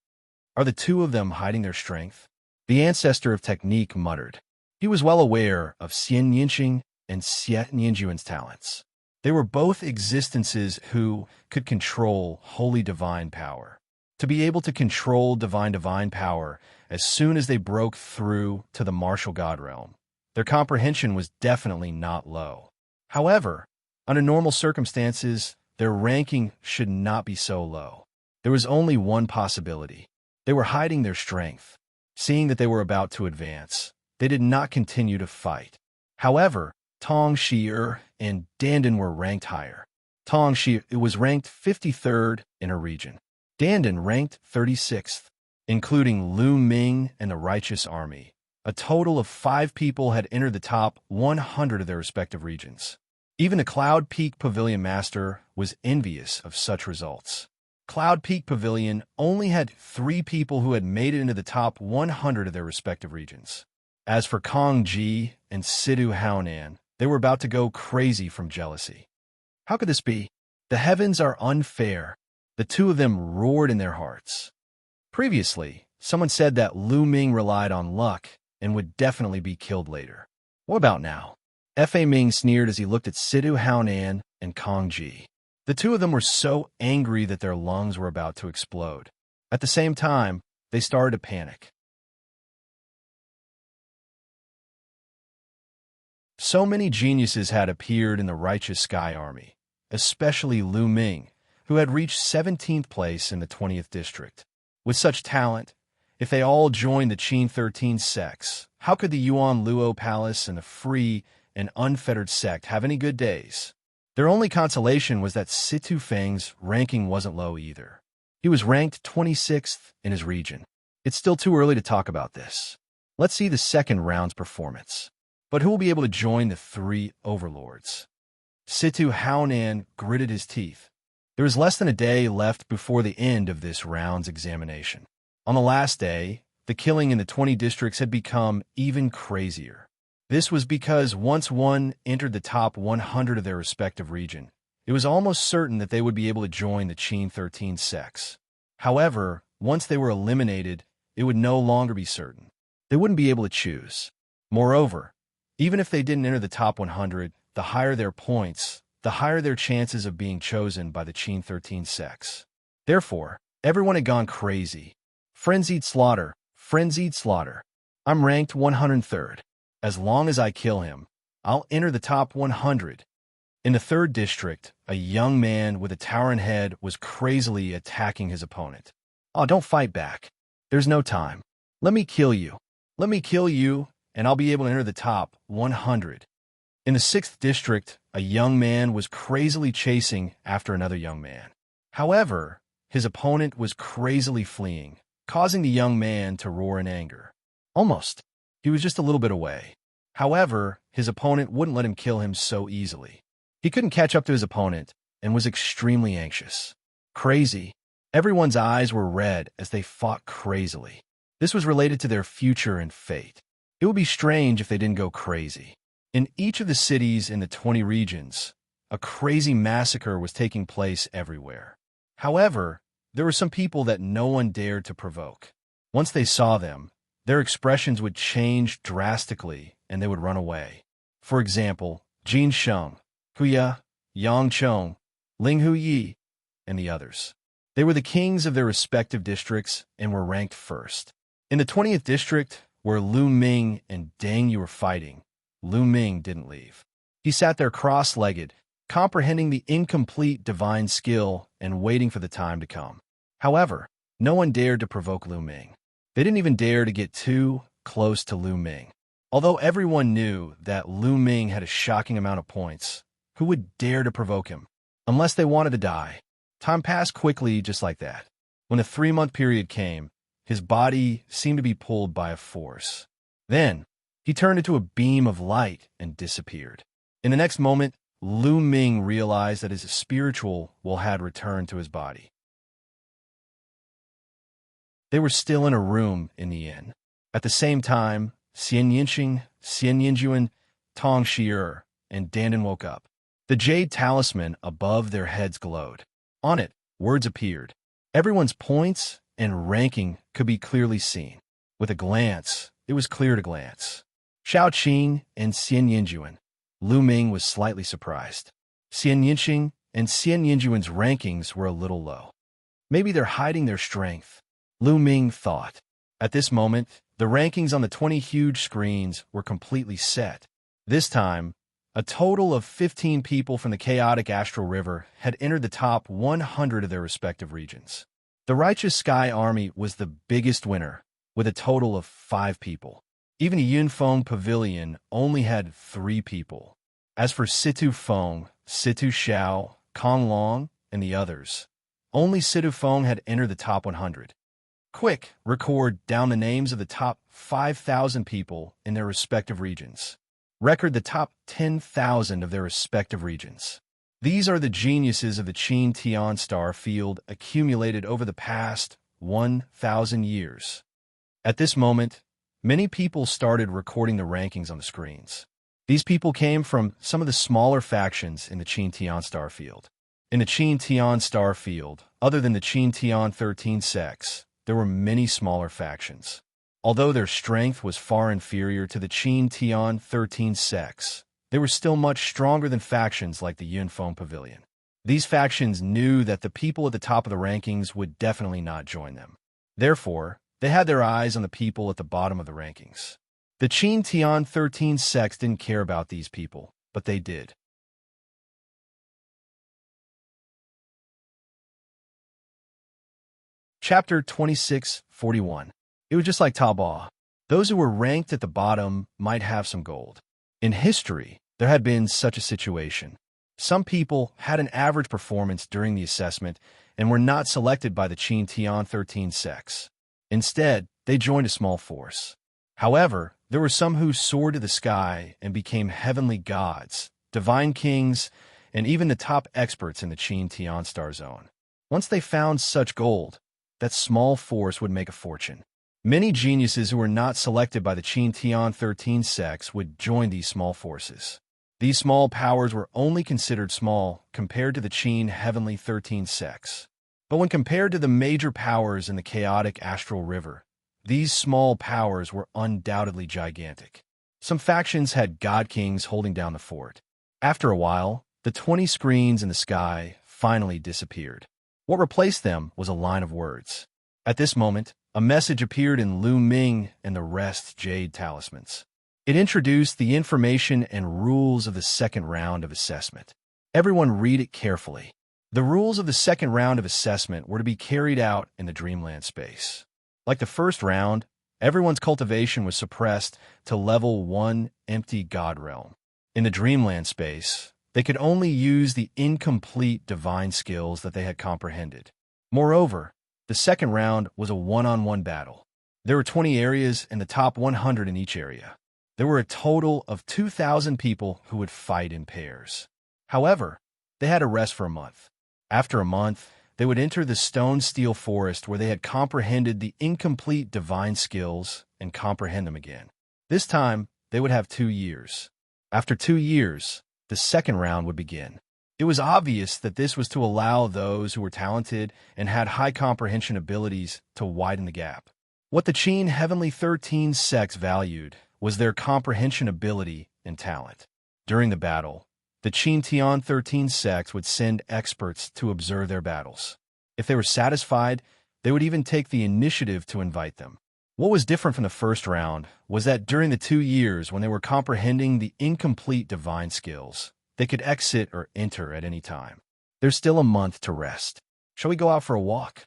Are the two of them hiding their strength? The ancestor of technique muttered. He was well aware of Xianxia and Xianxia's talents. They were both existences who could control holy divine power. To be able to control divine power as soon as they broke through to the martial god realm, their comprehension was definitely not low. However, under normal circumstances, their ranking should not be so low. There was only one possibility. They were hiding their strength. Seeing that they were about to advance, they did not continue to fight. However, Tong Shi and Dandan were ranked higher. Tong Shi was ranked 53rd in her region. Dandan ranked 36th, including Lu Ming and the Righteous Army. A total of 5 people had entered the top 100 of their respective regions. Even the Cloud Peak Pavilion Master was envious of such results. Cloud Peak Pavilion only had 3 people who had made it into the top 100 of their respective regions. As for Kong Ji and Sidu Haonan, they were about to go crazy from jealousy. How could this be? The heavens are unfair. The two of them roared in their hearts. Previously, someone said that Lu Ming relied on luck and would definitely be killed later. What about now? Fa Ming sneered as he looked at Sidu Haonan and Kong Ji. The two of them were so angry that their lungs were about to explode. At the same time, they started to panic. So many geniuses had appeared in the Righteous Sky Army, especially Lu Ming, who had reached 17th place in the 20th district. With such talent, if they all joined the Qin 13 sects, how could the Yuan Luo Palace and the free and unfettered sect have any good days? Their only consolation was that Situ Feng's ranking wasn't low either. He was ranked 26th in his region. It's still too early to talk about this. Let's see the second round's performance. But who will be able to join the 3 overlords? Situ Haonan gritted his teeth. There was less than a day left before the end of this round's examination. On the last day, the killing in the 20 districts had become even crazier. This was because once one entered the top 100 of their respective region, it was almost certain that they would be able to join the Qin 13 sects. However, once they were eliminated, it would no longer be certain. They wouldn't be able to choose. Moreover, even if they didn't enter the top 100, the higher their points, the higher their chances of being chosen by the Qin 13 sects. Therefore, everyone had gone crazy. Frenzied slaughter, frenzied slaughter. I'm ranked 103rd. As long as I kill him, I'll enter the top 100. In the third district, a young man with a towering head was crazily attacking his opponent. Oh, don't fight back. There's no time. Let me kill you. Let me kill you, and I'll be able to enter the top 100. In the sixth district, a young man was crazily chasing after another young man. However, his opponent was crazily fleeing, causing the young man to roar in anger. Almost. He was just a little bit away. However, his opponent wouldn't let him kill him so easily. He couldn't catch up to his opponent and was extremely anxious. Crazy. Everyone's eyes were red as they fought crazily. This was related to their future and fate. It would be strange if they didn't go crazy. In each of the cities in the 20 regions, a crazy massacre was taking place everywhere. However, there were some people that no one dared to provoke. Once they saw them, their expressions would change drastically and they would run away. For example, Xianxia, Wuxia, Yangchong, Linghuyi, and the others. They were the kings of their respective districts and were ranked first. In the 20th district, where Lu Ming and Deng Yu were fighting, Lu Ming didn't leave. He sat there cross-legged, comprehending the incomplete divine skill and waiting for the time to come. However, no one dared to provoke Lu Ming. They didn't even dare to get too close to Lu Ming. Although everyone knew that Lu Ming had a shocking amount of points, who would dare to provoke him? Unless they wanted to die. Time passed quickly just like that. When the 3-month period came, his body seemed to be pulled by a force. Then, he turned into a beam of light and disappeared. In the next moment, Lu Ming realized that his spiritual will had returned to his body. They were still in a room in the inn. At the same time, Xianxia, Xianxia, Tong Shi'er, and Dandan woke up. The jade talisman above their heads glowed. On it, words appeared. Everyone's points and ranking could be clearly seen. With a glance, it was clear to glance. Xiao Qing and Xianxia. Lu Ming was slightly surprised. Xianxia and Xianxuan's rankings were a little low. Maybe they're hiding their strength, Lu Ming thought. At this moment, the rankings on the 20 huge screens were completely set. This time, a total of 15 people from the chaotic astral river had entered the top 100 of their respective regions. The Righteous Sky Army was the biggest winner, with a total of 5 people. Even the Yunfeng Pavilion only had 3 people. As for Situ Feng, Situ Xiao, Kong Long, and the others, only Situ Feng had entered the top 100. Quick, record down the names of the top 5,000 people in their respective regions. Record the top 10,000 of their respective regions. These are the geniuses of the Qin Tian star field accumulated over the past 1,000 years. At this moment, many people started recording the rankings on the screens. These people came from some of the smaller factions in the Qin Tian star field. In the Qin Tian star field, other than the Qin Tian 13 sects, there were many smaller factions. Although their strength was far inferior to the Qin Tian 13 sects, they were still much stronger than factions like the Yunfeng Pavilion. These factions knew that the people at the top of the rankings would definitely not join them. Therefore, they had their eyes on the people at the bottom of the rankings. The Qin Tian 13 sects didn't care about these people, but they did. Chapter 26:41. It was just like Taobao. Those who were ranked at the bottom might have some gold. In history, there had been such a situation. Some people had an average performance during the assessment and were not selected by the Qin Tian 13 sects. Instead, they joined a small force. However, there were some who soared to the sky and became heavenly gods, divine kings, and even the top experts in the Qin Tian star zone. Once they found such gold, that small force would make a fortune. Many geniuses who were not selected by the Qin Tian 13 sects would join these small forces. These small powers were only considered small compared to the Qin Heavenly 13 sects. But when compared to the major powers in the chaotic astral river, these small powers were undoubtedly gigantic. Some factions had god kings holding down the fort. After a while, the 20 screens in the sky finally disappeared. What replaced them was a line of words. At this moment, a message appeared in Lu Ming and the rest jade talismans. It introduced the information and rules of the second round of assessment. Everyone read it carefully. The rules of the second round of assessment were to be carried out in the dreamland space. Like the first round, everyone's cultivation was suppressed to level 1 empty God realm. In the dreamland space, they could only use the incomplete divine skills that they had comprehended. Moreover, the second round was a one-on-one battle. There were 20 areas and the top 100 in each area. There were a total of 2,000 people who would fight in pairs. However, they had to rest for a month. After a month, they would enter the stone-steel forest where they had comprehended the incomplete divine skills and comprehend them again. This time, they would have 2 years. After 2 years, the second round would begin. It was obvious that this was to allow those who were talented and had high comprehension abilities to widen the gap. What the Qin Heavenly 13 sects valued was their comprehension ability and talent. During the battle, the Qin Tian 13 sects would send experts to observe their battles. If they were satisfied, they would even take the initiative to invite them. What was different from the first round was that during the 2 years when they were comprehending the incomplete divine skills, they could exit or enter at any time. There's still a month to rest. Shall we go out for a walk?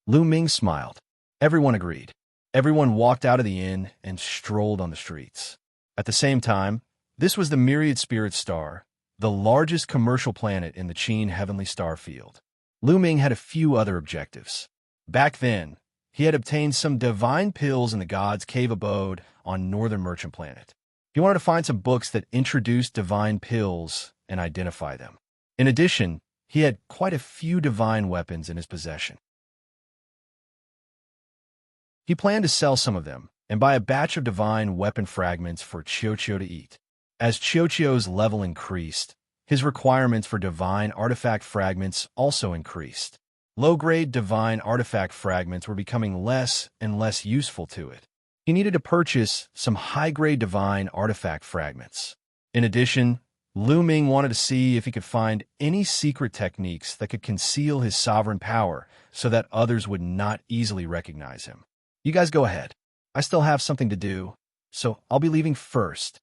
Lu Ming smiled. Everyone agreed. Everyone walked out of the inn and strolled on the streets. At the same time, this was the Myriad Spirit Star, the largest commercial planet in the Qin Heavenly Star Field. Lu Ming had a few other objectives. Back then, he had obtained some divine pills in the God's Cave abode on Northern Merchant Planet. He wanted to find some books that introduced divine pills and identify them. In addition, he had quite a few divine weapons in his possession. He planned to sell some of them and buy a batch of divine weapon fragments for Xianxia to eat. As Xianxia's level increased, his requirements for divine artifact fragments also increased. Low-grade divine artifact fragments were becoming less and less useful to it. He needed to purchase some high-grade divine artifact fragments. In addition, Lu Ming wanted to see if he could find any secret techniques that could conceal his sovereign power so that others would not easily recognize him. You guys go ahead. I still have something to do, so I'll be leaving first.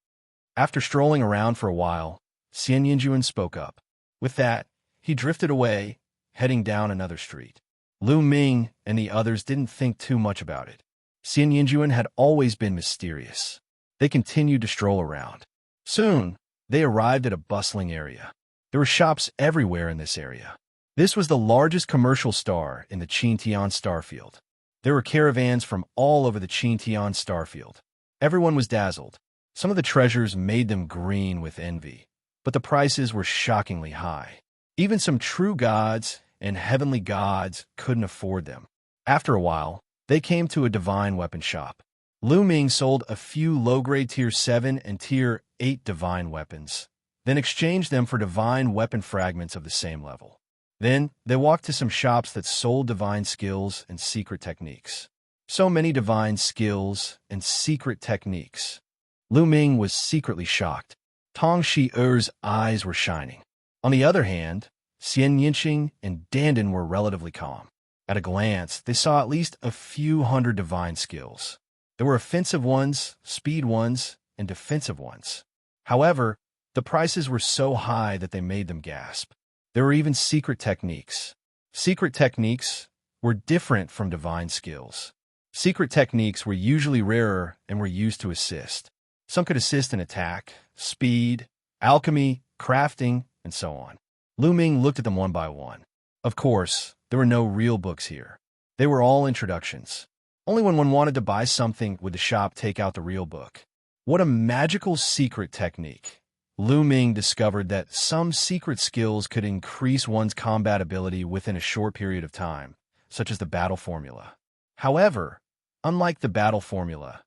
After strolling around for a while, Xianxia spoke up. With that, he drifted away, heading down another street. Lu Ming and the others didn't think too much about it. Xianxia had always been mysterious. They continued to stroll around. Soon, they arrived at a bustling area. There were shops everywhere in this area. This was the largest commercial star in the Qin Tian Starfield. There were caravans from all over the Qin Tian Starfield. Everyone was dazzled. Some of the treasures made them green with envy, but the prices were shockingly high. Even some true gods and heavenly gods couldn't afford them. After a while, they came to a divine weapon shop. Lu Ming sold a few low-grade Tier 7 and Tier 8 divine weapons, then exchanged them for divine weapon fragments of the same level. Then, they walked to some shops that sold divine skills and secret techniques. So many divine skills and secret techniques. Lu Ming was secretly shocked. Tong Shi-er's eyes were shining. On the other hand, Xianxia and Dandan were relatively calm. At a glance, they saw at least a few hundred divine skills. There were offensive ones, speed ones, and defensive ones. However, the prices were so high that they made them gasp. There were even secret techniques. Secret techniques were different from divine skills. Secret techniques were usually rarer and were used to assist. Some could assist in attack, speed, alchemy, crafting, and so on. Lu Ming looked at them one by one. Of course, there were no real books here. They were all introductions. Only when one wanted to buy something would the shop take out the real book. What a magical secret technique. Lu Ming discovered that some secret skills could increase one's combat ability within a short period of time, such as the battle formula. However, unlike the battle formula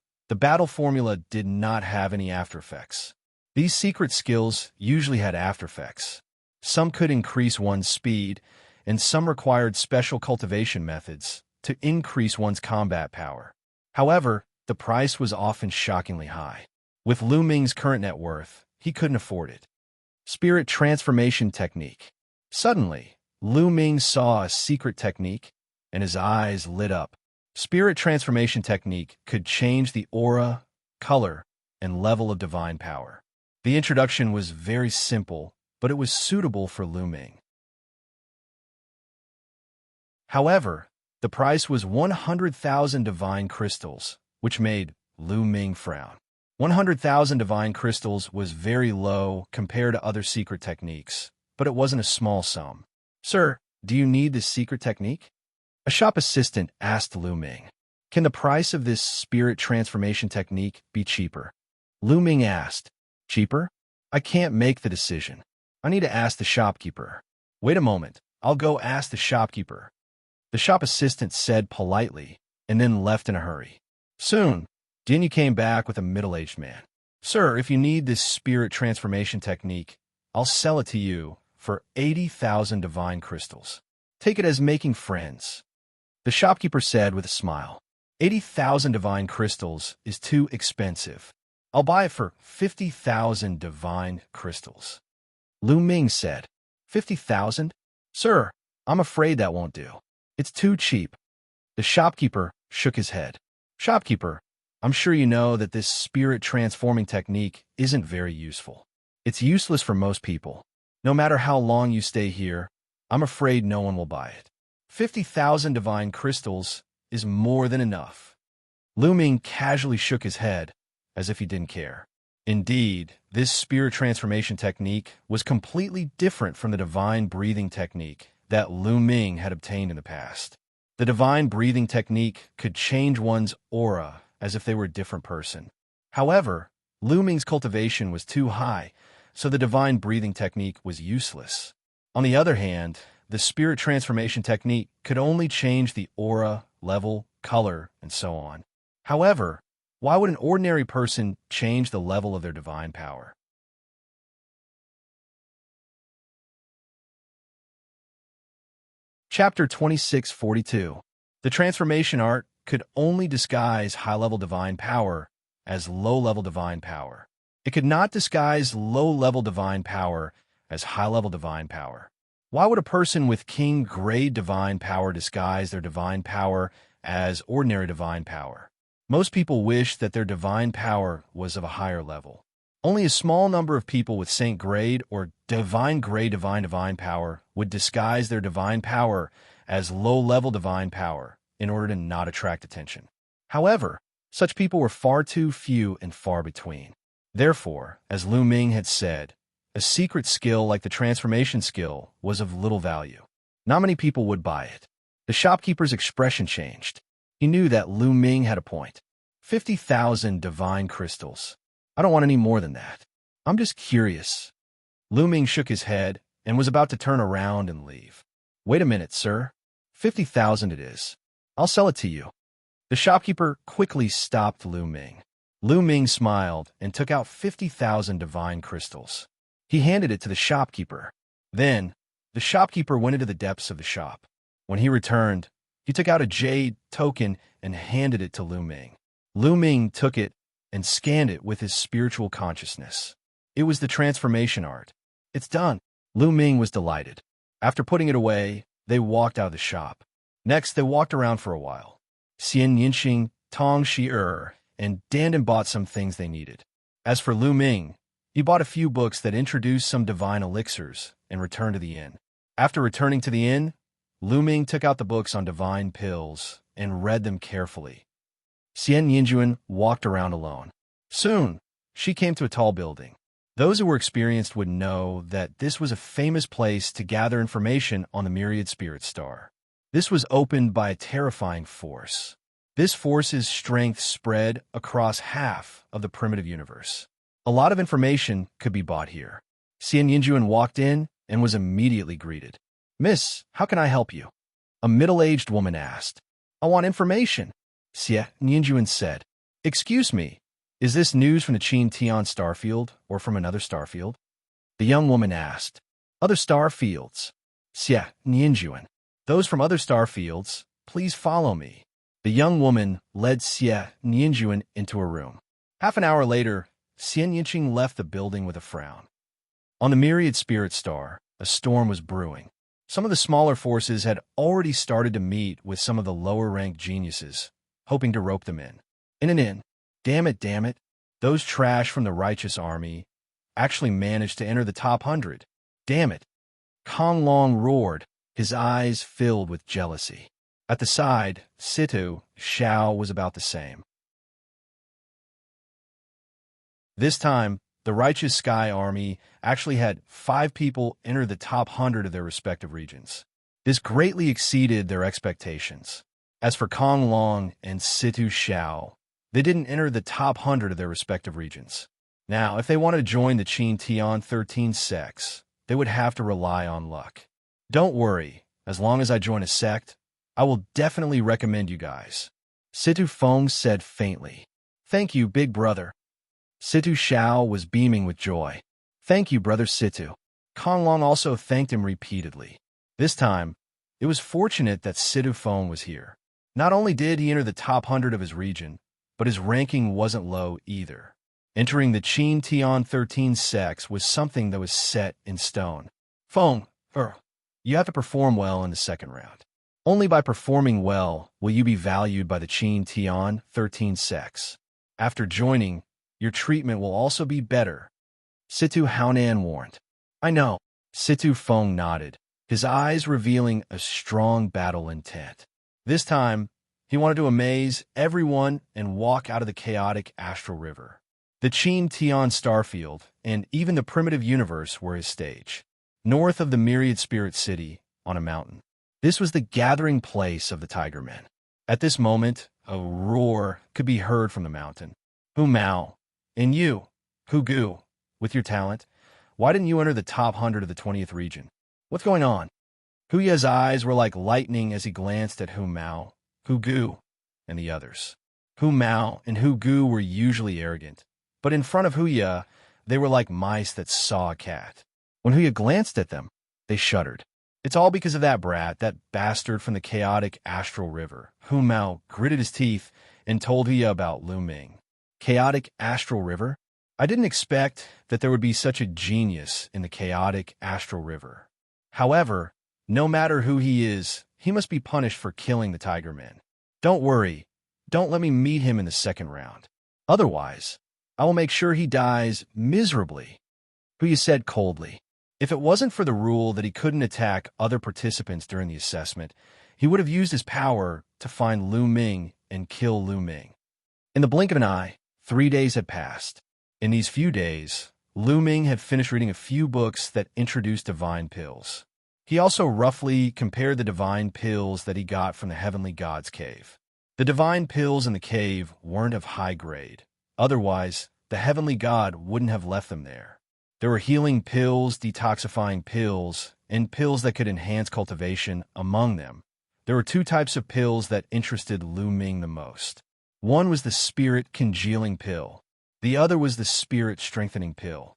did not have any after effects. These secret skills usually had after effects. Some could increase one's speed, and some required special cultivation methods to increase one's combat power. However, the price was often shockingly high. With Lu Ming's current net worth, he couldn't afford it. Spirit Transformation Technique. Suddenly, Lu Ming saw a secret technique, and his eyes lit up. Spirit Transformation Technique could change the aura, color, and level of divine power. The introduction was very simple, but it was suitable for Lu Ming. However, the price was 100,000 divine crystals, which made Lu Ming frown. 100,000 divine crystals was very low compared to other secret techniques, but it wasn't a small sum. "Sir, do you need this secret technique?" A shop assistant asked Lu Ming. "Can the price of this spirit transformation technique be cheaper?" Lu Ming asked. "Cheaper? I can't make the decision. I need to ask the shopkeeper." "Wait a moment, I'll go ask the shopkeeper," the shop assistant said politely, and then left in a hurry. Soon, Dinyu came back with a middle-aged man. "Sir, if you need this spirit transformation technique, I'll sell it to you for 80,000 divine crystals. Take it as making friends," the shopkeeper said with a smile. 80,000 divine crystals is too expensive. I'll buy it for 50,000 divine crystals," Lu Ming said. 50,000? "Sir, I'm afraid that won't do. It's too cheap." The shopkeeper shook his head. "Shopkeeper, I'm sure you know that this spirit transforming technique isn't very useful. It's useless for most people. No matter how long you stay here, I'm afraid no one will buy it. 50,000 divine crystals is more than enough." Lu Ming casually shook his head, as if he didn't care. Indeed, this spirit transformation technique was completely different from the divine breathing technique that Lu Ming had obtained in the past. The divine breathing technique could change one's aura as if they were a different person. However, Lu Ming's cultivation was too high, so the divine breathing technique was useless. On the other hand, the spirit transformation technique could only change the aura, level, color, and so on. However, why would an ordinary person change the level of their divine power? Chapter 2642. The transformation art could only disguise high-level divine power as low-level divine power. It could not disguise low-level divine power as high-level divine power. Why would a person with king-grade divine power disguise their divine power as ordinary divine power? Most people wish that their divine power was of a higher level. Only a small number of people with saint grade or divine grade divine power would disguise their divine power as low-level divine power in order to not attract attention. However, such people were far too few and far between. Therefore, as Lu Ming had said, a secret skill like the transformation skill was of little value. Not many people would buy it. The shopkeeper's expression changed. He knew that Lu Ming had a point. 50,000 divine crystals. I don't want any more than that. I'm just curious. Lu Ming shook his head and was about to turn around and leave. "Wait a minute, sir. 50,000 it is. I'll sell it to you." The shopkeeper quickly stopped Lu Ming. Lu Ming smiled and took out 50,000 divine crystals. He handed it to the shopkeeper. Then, the shopkeeper went into the depths of the shop. When he returned, he took out a jade token and handed it to Lu Ming. Lu Ming took it and scanned it with his spiritual consciousness. It was the transformation art. "It's done." Lu Ming was delighted. After putting it away, they walked out of the shop. Next, they walked around for a while. Xianxia, Tong Shi and Dandan bought some things they needed. As for Lu Ming, he bought a few books that introduced some divine elixirs and returned to the inn. After returning to the inn, Lu Ming took out the books on divine pills and read them carefully. Xianxia walked around alone. Soon, she came to a tall building. Those who were experienced would know that this was a famous place to gather information on the myriad spirit star. This was opened by a terrifying force. This force's strength spread across half of the primitive universe. A lot of information could be bought here. Xianxia walked in and was immediately greeted. "Miss, how can I help you?" A middle-aged woman asked. "I want information," Xianxia said. "Excuse me, is this news from the Qin Tian starfield or from another starfield?" The young woman asked. "Other star fields." Xianxia. "Those from other star fields, please follow me." The young woman led Xianxia into a room. Half an hour later, Xianxia left the building with a frown. On the myriad spirit star, a storm was brewing. Some of the smaller forces had already started to meet with some of the lower-ranked geniuses, hoping to rope them in. In an inn. Damn it. The Those trash from the righteous army actually managed to enter the top 100. Damn it. Kong Long roared, his eyes filled with jealousy. At the side, Situ Xiao was about the same. This time, the Righteous Sky Army actually had 5 people enter the top 100 of their respective regions. This greatly exceeded their expectations. As for Kong Long and Situ Xiao, they didn't enter the top 100 of their respective regions. Now, if they wanted to join the Qin Tian 13 sects, they would have to rely on luck. Don't worry, as long as I join a sect, I will definitely recommend you guys. Situ Feng said faintly. Thank you, big brother. Situ Xiao was beaming with joy. Thank you, brother Situ. Kong Long also thanked him repeatedly. This time, it was fortunate that Situ Feng was here. Not only did he enter the top 100 of his region, but his ranking wasn't low either. Entering the Qin Tian 13 sects was something that was set in stone. Feng, you have to perform well in the second round. Only by performing well will you be valued by the Qin Tian 13 sects. After joining, your treatment will also be better. Situ Haonan warned. I know. Situ Feng nodded, his eyes revealing a strong battle intent. This time, he wanted to amaze everyone and walk out of the chaotic astral river. The Qin Tian starfield and even the primitive universe were his stage. North of the Myriad Spirit City, on a mountain. This was the gathering place of the Tiger Men. At this moment, a roar could be heard from the mountain. Hu Mao, and you, Hu Gu, with your talent, why didn't you enter the top 100 of the 20th region? What's going on? Hu Ye's eyes were like lightning as he glanced at Hu Mao, Hu Gu, and the others. Hu Mao and Hu Gu were usually arrogant, but in front of Hu Ye, they were like mice that saw a cat. When Hu Ye glanced at them, they shuddered. It's all because of that brat, that bastard from the chaotic astral river. Hu Mao gritted his teeth and told Hu Ye about Lu Ming. Chaotic astral river? I didn't expect that there would be such a genius in the chaotic astral river. However, no matter who he is, he must be punished for killing the Tiger Men. Don't worry, don't let me meet him in the second round. Otherwise, I will make sure he dies miserably. Hu Ye said coldly. If it wasn't for the rule that he couldn't attack other participants during the assessment, he would have used his power to find Lu Ming and kill Lu Ming. In the blink of an eye, 3 days had passed. In these few days, Lu Ming had finished reading a few books that introduced divine pills. He also roughly compared the divine pills that he got from the Heavenly God's cave. The divine pills in the cave weren't of high grade. Otherwise, the Heavenly God wouldn't have left them there. There were healing pills, detoxifying pills, and pills that could enhance cultivation among them. There were 2 types of pills that interested Lu Ming the most. One was the spirit congealing pill. The other was the spirit strengthening pill.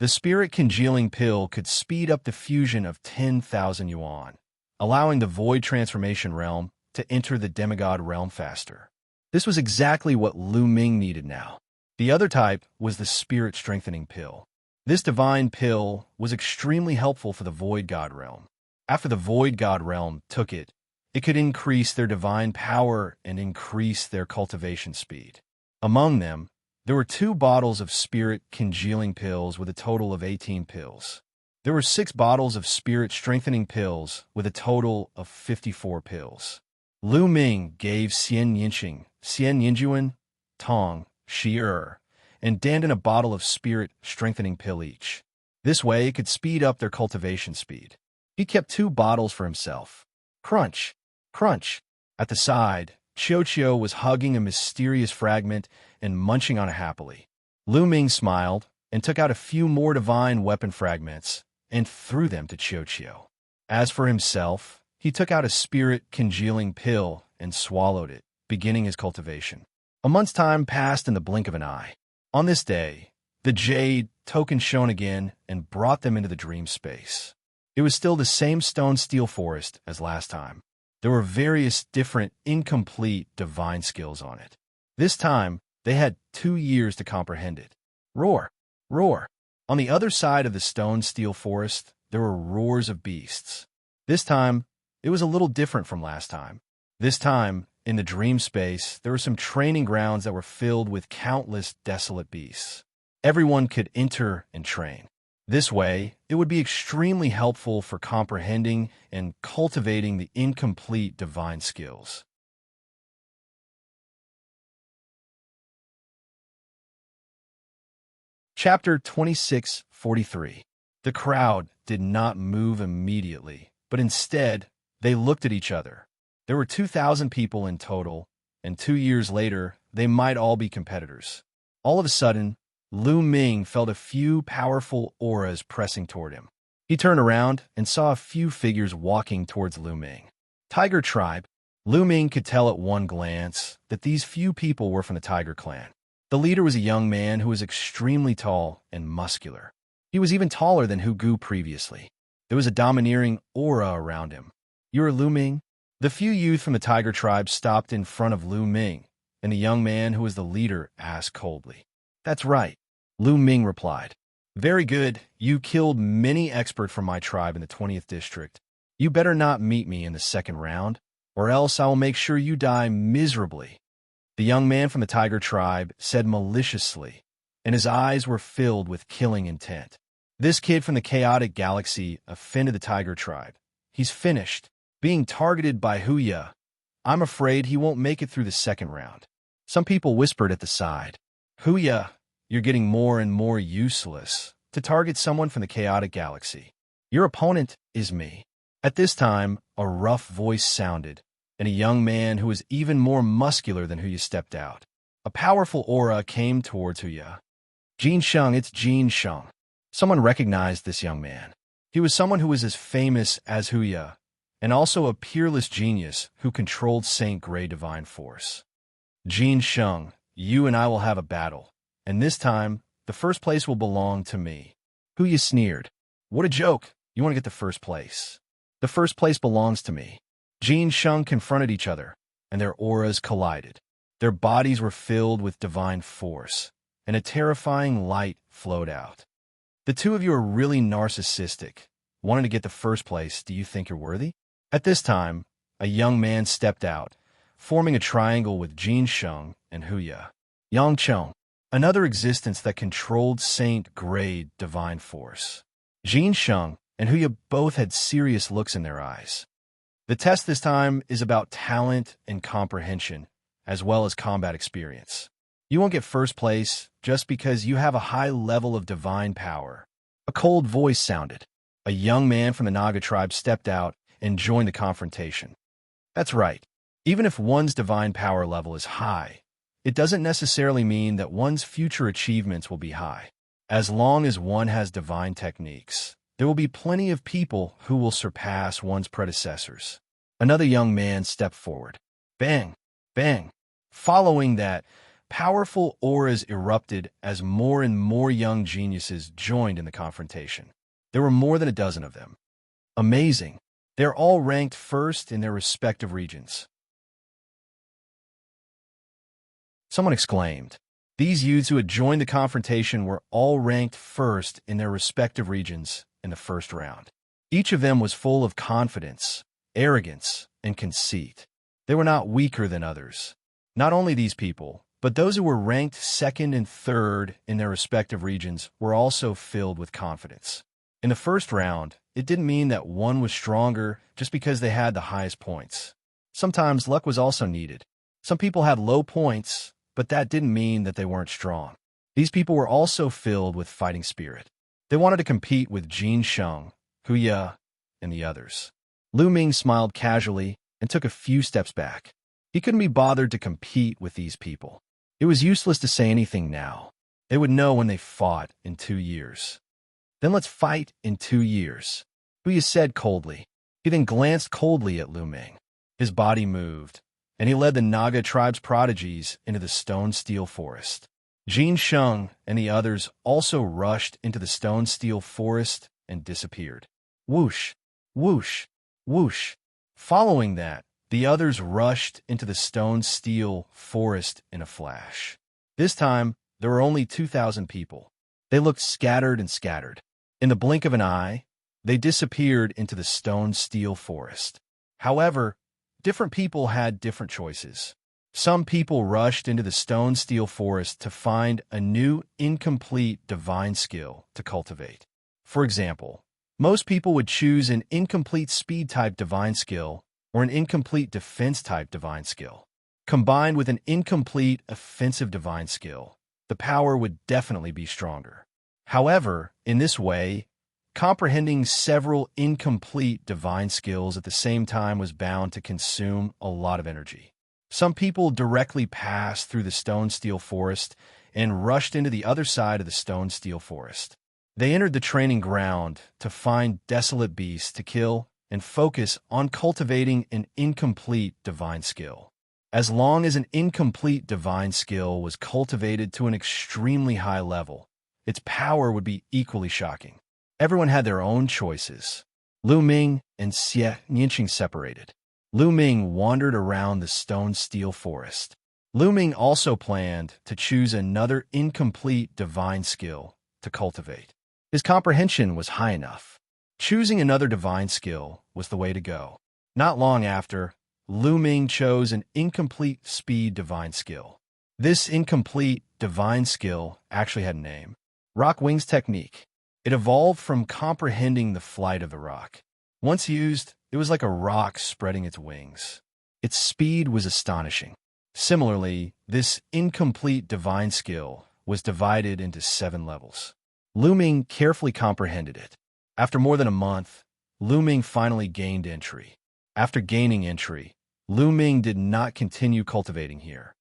The spirit congealing pill could speed up the fusion of 10,000 yuan, allowing the void transformation realm to enter the demigod realm faster. This was exactly what Lu Ming needed now. The other type was the spirit strengthening pill. This divine pill was extremely helpful for the void god realm. After the void god realm took it, it could increase their divine power and increase their cultivation speed. Among them, there were 2 bottles of spirit congealing pills with a total of 18 pills. There were 6 bottles of spirit strengthening pills with a total of 54 pills. Lu Ming gave Xian Yinjuan, Tong, Shi and Dandan a bottle of spirit strengthening pill each. This way it could speed up their cultivation speed. He kept 2 bottles for himself. Crunch, crunch. At the side, Qiu was hugging a mysterious fragment and munching on it happily. Lu Ming smiled and took out a few more divine weapon fragments and threw them to Qiu. As for himself, he took out a spirit congealing pill and swallowed it, beginning his cultivation. A month's time passed in the blink of an eye. On this day, the Jade token shone again and brought them into the dream space. It was still the same stone steel forest as last time. There were various different incomplete divine skills on it. This time, they had 2 years to comprehend it. Roar, roar. On the other side of the stone steel forest, there were roars of beasts. This time, it was a little different from last time. This time, in the dream space, there were some training grounds that were filled with countless desolate beasts. Everyone could enter and train. This way, it would be extremely helpful for comprehending and cultivating the incomplete divine skills. Chapter 26:43. The crowd did not move immediately, but instead, they looked at each other. There were 2,000 people in total, and 2 years later, they might all be competitors. All of a sudden, Lu Ming felt a few powerful auras pressing toward him. He turned around and saw a few figures walking towards Lu Ming. Tiger tribe. Lu Ming could tell at one glance that these few people were from the Tiger clan. The leader was a young man who was extremely tall and muscular. He was even taller than Hu Gu previously. There was a domineering aura around him. "You're Lu Ming?" The few youth from the Tiger tribe stopped in front of Lu Ming, and the young man who was the leader asked coldly. "That's right," Lu Ming replied. "Very good. You killed many experts from my tribe in the 20th district. You better not meet me in the second round, or else I will make sure you die miserably." The young man from the Tiger tribe said maliciously, and his eyes were filled with killing intent. This kid from the chaotic galaxy offended the Tiger tribe. He's finished. Being targeted by Wuxia. I'm afraid he won't make it through the second round. Some people whispered at the side. "Wuxia, you're getting more and more useless to target someone from the chaotic galaxy. Your opponent is me." At this time, a rough voice sounded, and a young man who was even more muscular than Wuxia stepped out. A powerful aura came towards Wuxia. "Xianxia, it's Xianxia." Someone recognized this young man. He was someone who was as famous as Wuxia, and also a peerless genius who controlled Saint Grey Divine Force. "Xianxia, you and I will have a battle, and this time, the first place will belong to me." Wuxia sneered. "What a joke! You want to get the first place? The first place belongs to me." Xianxia confronted each other, and their auras collided. Their bodies were filled with divine force, and a terrifying light flowed out. "The two of you are really narcissistic. Wanting to get the first place, do you think you're worthy?" At this time, a young man stepped out, forming a triangle with Xianxia and Wuxia. Yangcheng, another existence that controlled Saint Grey Divine Force. Xianxia and Wuxia both had serious looks in their eyes. The test this time is about talent and comprehension, as well as combat experience. You won't get first place just because you have a high level of divine power. A cold voice sounded. A young man from the Naga tribe stepped out and joined the confrontation. That's right. Even if one's divine power level is high, it doesn't necessarily mean that one's future achievements will be high. As long as one has divine techniques, there will be plenty of people who will surpass one's predecessors. Another young man stepped forward. Bang! Bang! Following that, powerful auras erupted as more and more young geniuses joined in the confrontation. There were more than a dozen of them. Amazing! They're all ranked first in their respective regions. Someone exclaimed. These youths who had joined the confrontation were all ranked first in their respective regions in the first round. Each of them was full of confidence, arrogance, and conceit. They were not weaker than others. Not only these people, but those who were ranked second and third in their respective regions were also filled with confidence. In the first round, it didn't mean that one was stronger just because they had the highest points. Sometimes luck was also needed. Some people had low points, but that didn't mean that they weren't strong. These people were also filled with fighting spirit. They wanted to compete with Xianxia, Wuxia, and the others. Lu Ming smiled casually and took a few steps back. He couldn't be bothered to compete with these people. It was useless to say anything now. They would know when they fought in 2 years. Then let's fight in 2 years, Wuxia said coldly. He then glanced coldly at Lu Ming. His body moved, and he led the Naga tribe's prodigies into the stone-steel forest. Xianxia and the others also rushed into the stone-steel forest and disappeared. Whoosh, whoosh, whoosh. Following that, the others rushed into the stone-steel forest in a flash. This time, there were only 2,000 people. They looked scattered and scattered. In the blink of an eye, they disappeared into the stone-steel forest. However, different people had different choices. Some people rushed into the stone-steel forest to find a new, incomplete divine skill to cultivate. For example, most people would choose an incomplete speed-type divine skill or an incomplete defense-type divine skill. Combined with an incomplete offensive divine skill, the power would definitely be stronger. However, in this way, comprehending several incomplete divine skills at the same time was bound to consume a lot of energy. Some people directly passed through the stone-steel forest and rushed into the other side of the stone-steel forest. They entered the training ground to find desolate beasts to kill and focus on cultivating an incomplete divine skill. As long as an incomplete divine skill was cultivated to an extremely high level, its power would be equally shocking. Everyone had their own choices. Lu Ming and Xianxia separated. Lu Ming wandered around the stone-steel forest. Lu Ming also planned to choose another incomplete divine skill to cultivate. His comprehension was high enough. Choosing another divine skill was the way to go. Not long after, Lu Ming chose an incomplete speed divine skill. This incomplete divine skill actually had a name: Rock Wings Technique. It evolved from comprehending the flight of the rock. Once used, it was like a rock spreading its wings. Its speed was astonishing. Similarly, this incomplete divine skill was divided into 7 levels. Lu Ming carefully comprehended it. After more than a month, Lu Ming finally gained entry. After gaining entry, Lu Ming did not continue cultivating here.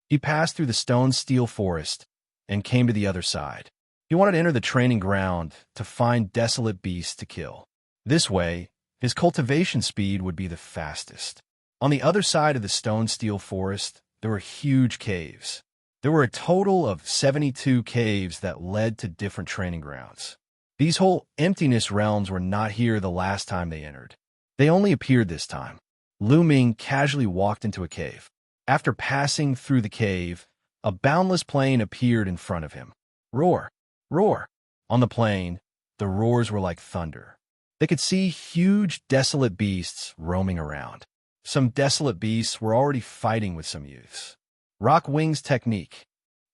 He passed through the stone-steel forest and came to the other side. He wanted to enter the training ground to find desolate beasts to kill. This way, his cultivation speed would be the fastest. On the other side of the stone-steel forest, there were huge caves. There were a total of 72 caves that led to different training grounds. These whole emptiness realms were not here the last time they entered. They only appeared this time. Lu Ming casually walked into a cave. After passing through the cave, a boundless plain appeared in front of him. Roar! Roar! On the plain, the roars were like thunder. They could see huge, desolate beasts roaming around. Some desolate beasts were already fighting with some youths. Rock Wings Technique.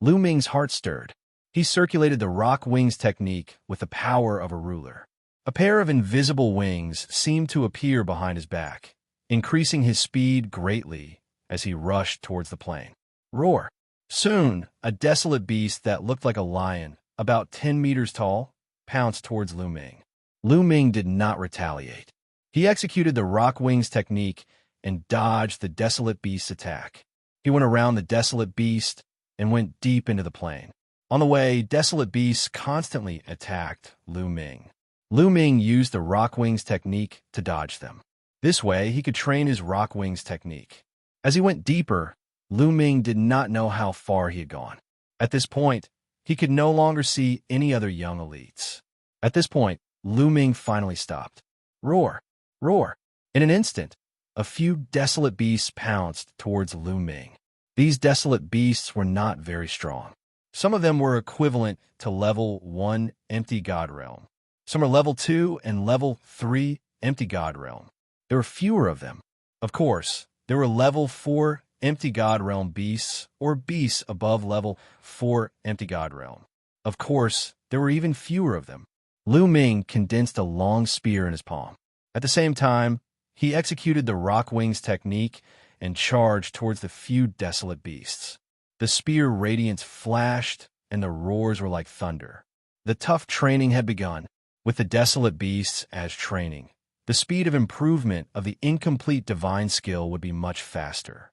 Lu Ming's heart stirred. He circulated the Rock Wings Technique with the power of a ruler. A pair of invisible wings seemed to appear behind his back, increasing his speed greatly as he rushed towards the plain. Roar! Soon, a desolate beast that looked like a lion, about 10 meters tall, pounced towards Lu Ming. Lu Ming did not retaliate. He executed the Rock Wings Technique and dodged the desolate beast's attack. He went around the desolate beast and went deep into the plain. On the way, desolate beasts constantly attacked Lu Ming. Lu Ming used the Rock Wings Technique to dodge them. This way, he could train his Rock Wings Technique. As he went deeper, Lu Ming did not know how far he had gone. At this point, he could no longer see any other young elites. At this point, Lu Ming finally stopped. Roar! Roar! In an instant, a few desolate beasts pounced towards Lu Ming. These desolate beasts were not very strong. Some of them were equivalent to level 1 Empty God Realm. Some are level 2 and level 3 Empty God Realm. There were fewer of them. Of course, there were level 4 Empty God Realm beasts or beasts above level 4 Empty God Realm. Of course, there were even fewer of them. Lu Ming condensed a long spear in his palm. At the same time, he executed the Rock Wings Technique and charged towards the few desolate beasts. The spear radiance flashed, and the roars were like thunder. The tough training had begun. With the desolate beasts as training, the speed of improvement of the incomplete divine skill would be much faster.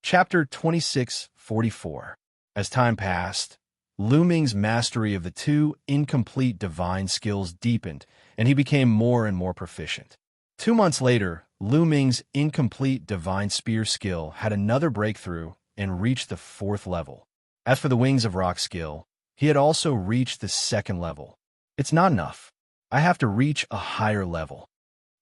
Chapter 26:44. As time passed, Lu Ming's mastery of the 2 incomplete divine skills deepened, and he became more and more proficient. 2 months later, Lu Ming's incomplete divine spear skill had another breakthrough and reached the 4th level. As for the Wings of Rock skill, he had also reached the 2nd level. It's not enough. I have to reach a higher level,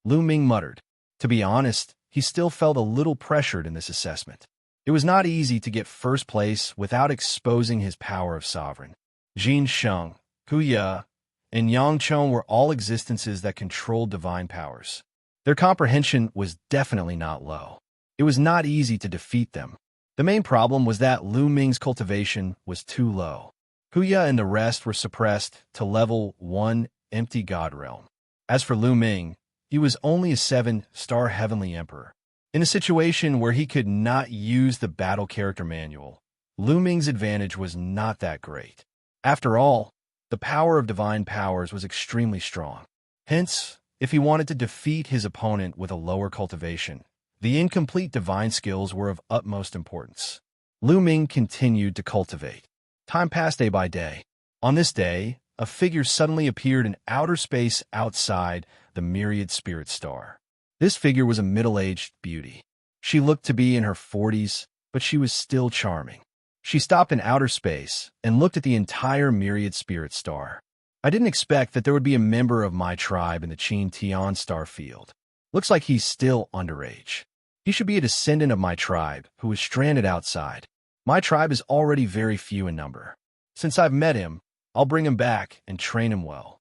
Lu Ming muttered. To be honest, he still felt a little pressured in this assessment. It was not easy to get first place without exposing his power of sovereign. Xianxia, Wuxia, and Yangchong were all existences that controlled divine powers. Their comprehension was definitely not low. It was not easy to defeat them. The main problem was that Lu Ming's cultivation was too low. Wuxia and the rest were suppressed to level 1 empty god realm. As for Lu Ming, he was only a 7-star heavenly emperor. In a situation where he could not use the battle character manual, Lu Ming's advantage was not that great. After all, the power of divine powers was extremely strong. Hence, if he wanted to defeat his opponent with a lower cultivation, the incomplete divine skills were of utmost importance. Lu Ming continued to cultivate. Time passed day by day. On this day, a figure suddenly appeared in outer space outside the myriad spirit star. This figure was a middle-aged beauty. She looked to be in her 40s, but she was still charming. She stopped in outer space and looked at the entire myriad spirit star. I didn't expect that there would be a member of my tribe in the Qin Tian star field. Looks like he's still underage. He should be a descendant of my tribe who was stranded outside. My tribe is already very few in number. Since I've met him, I'll bring him back and train him well.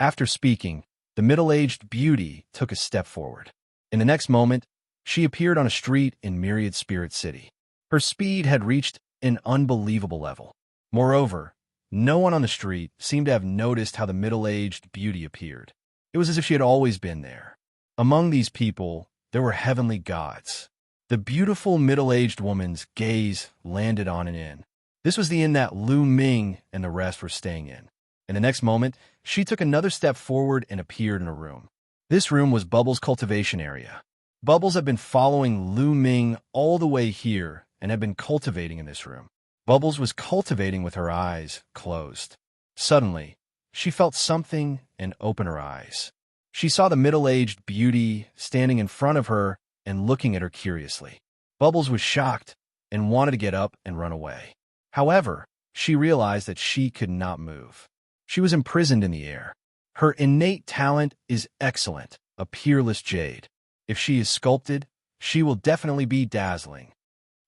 After speaking, the middle-aged beauty took a step forward. In the next moment, she appeared on a street in Myriad Spirit City. Her speed had reached an unbelievable level. Moreover, no one on the street seemed to have noticed how the middle-aged beauty appeared. It was as if she had always been there. Among these people, there were heavenly gods. The beautiful middle-aged woman's gaze landed on an inn. This was the inn that Lu Ming and the rest were staying in. In the next moment, she took another step forward and appeared in a room. This room was Bubbles' cultivation area. Bubbles had been following Lu Ming all the way here and had been cultivating in this room. Bubbles was cultivating with her eyes closed. Suddenly, she felt something and opened her eyes. She saw the middle-aged beauty standing in front of her and looking at her curiously. Bubbles was shocked and wanted to get up and run away. However, she realized that she could not move. She was imprisoned in the air. Her innate talent is excellent, a peerless jade. If she is sculpted, she will definitely be dazzling.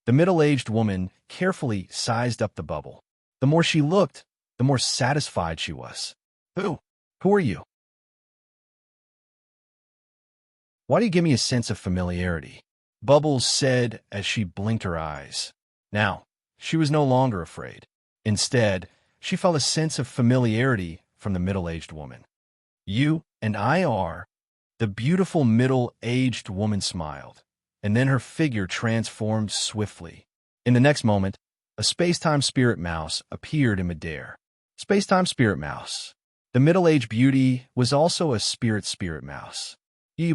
The middle-aged woman carefully sized up the bubble. The more she looked, the more satisfied she was. Who are you? Why do you give me a sense of familiarity? Bubbles said as she blinked her eyes. Now, she was no longer afraid. Instead, she felt a sense of familiarity from the middle-aged woman. You and I are. The beautiful middle-aged woman smiled, and then her figure transformed swiftly. In the next moment, a space-time spirit mouse appeared in midair. Space-time spirit mouse. The middle-aged beauty was also a spirit mouse.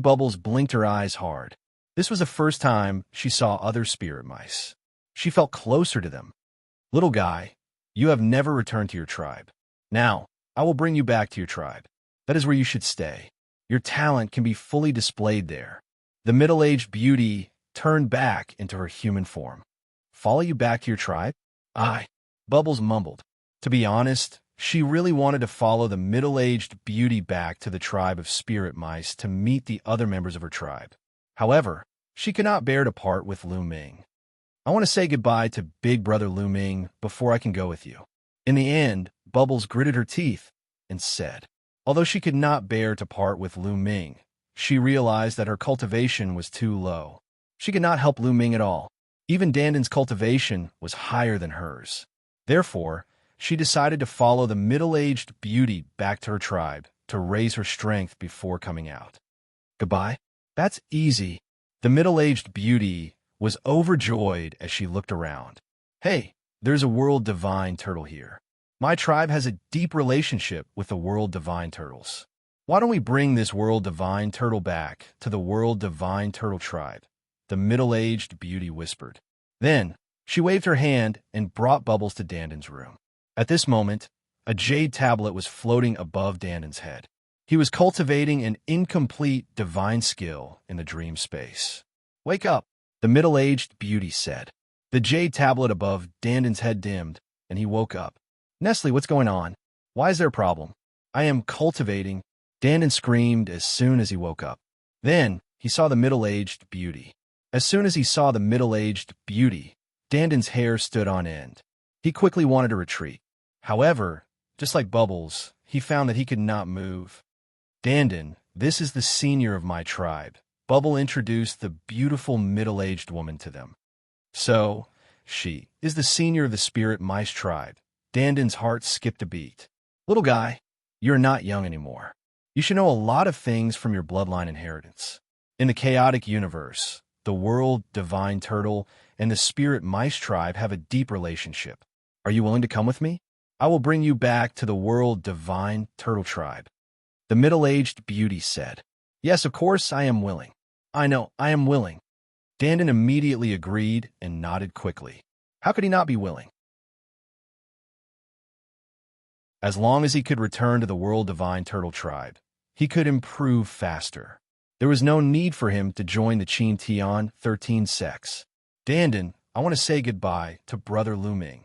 Bubbles blinked her eyes hard. This was the first time she saw other spirit mice. She felt closer to them. Little guy, you have never returned to your tribe. Now, I will bring you back to your tribe. That is where you should stay. Your talent can be fully displayed there. The middle-aged beauty turned back into her human form. Follow you back to your tribe? Bubbles mumbled. To be honest, she really wanted to follow the middle-aged beauty back to the tribe of spirit mice to meet the other members of her tribe. However, she could not bear to part with Lu Ming. I want to say goodbye to Big Brother Lu Ming before I can go with you. In the end, Bubbles gritted her teeth and said, although she could not bear to part with Lu Ming, she realized that her cultivation was too low. She could not help Lu Ming at all. Even Danden's cultivation was higher than hers. Therefore, she decided to follow the middle-aged beauty back to her tribe to raise her strength before coming out. Goodbye? That's easy. The middle-aged beauty was overjoyed as she looked around. Hey, there's a world divine turtle here. My tribe has a deep relationship with the world divine turtles. Why don't we bring this world divine turtle back to the world divine turtle tribe? The middle-aged beauty whispered. Then, she waved her hand and brought Bubbles to Danden's room. At this moment, a jade tablet was floating above Danden's head. He was cultivating an incomplete divine skill in the dream space. Wake up, the middle-aged beauty said. The jade tablet above Danden's head dimmed, and he woke up. Nestle, what's going on? Why is there a problem? I am cultivating, Danden screamed as soon as he woke up. Then, he saw the middle-aged beauty. As soon as he saw the middle-aged beauty, Danden's hair stood on end. He quickly wanted to retreat. However, just like Bubbles, he found that he could not move. Dandan, this is the senior of my tribe. Bubble introduced the beautiful middle-aged woman to them. So, she is the senior of the spirit mice tribe. Dandan's heart skipped a beat. Little guy, you're not young anymore. You should know a lot of things from your bloodline inheritance. In the chaotic universe, the world, divine turtle, and the spirit mice tribe have a deep relationship. Are you willing to come with me? I will bring you back to the world, divine turtle tribe. The middle-aged beauty said. Yes, of course, I am willing. I know, I am willing. Dandan immediately agreed and nodded quickly. How could he not be willing? As long as he could return to the world divine turtle tribe, he could improve faster. There was no need for him to join the Xianxia 13 sects. Dandan, I want to say goodbye to Brother Lu Ming.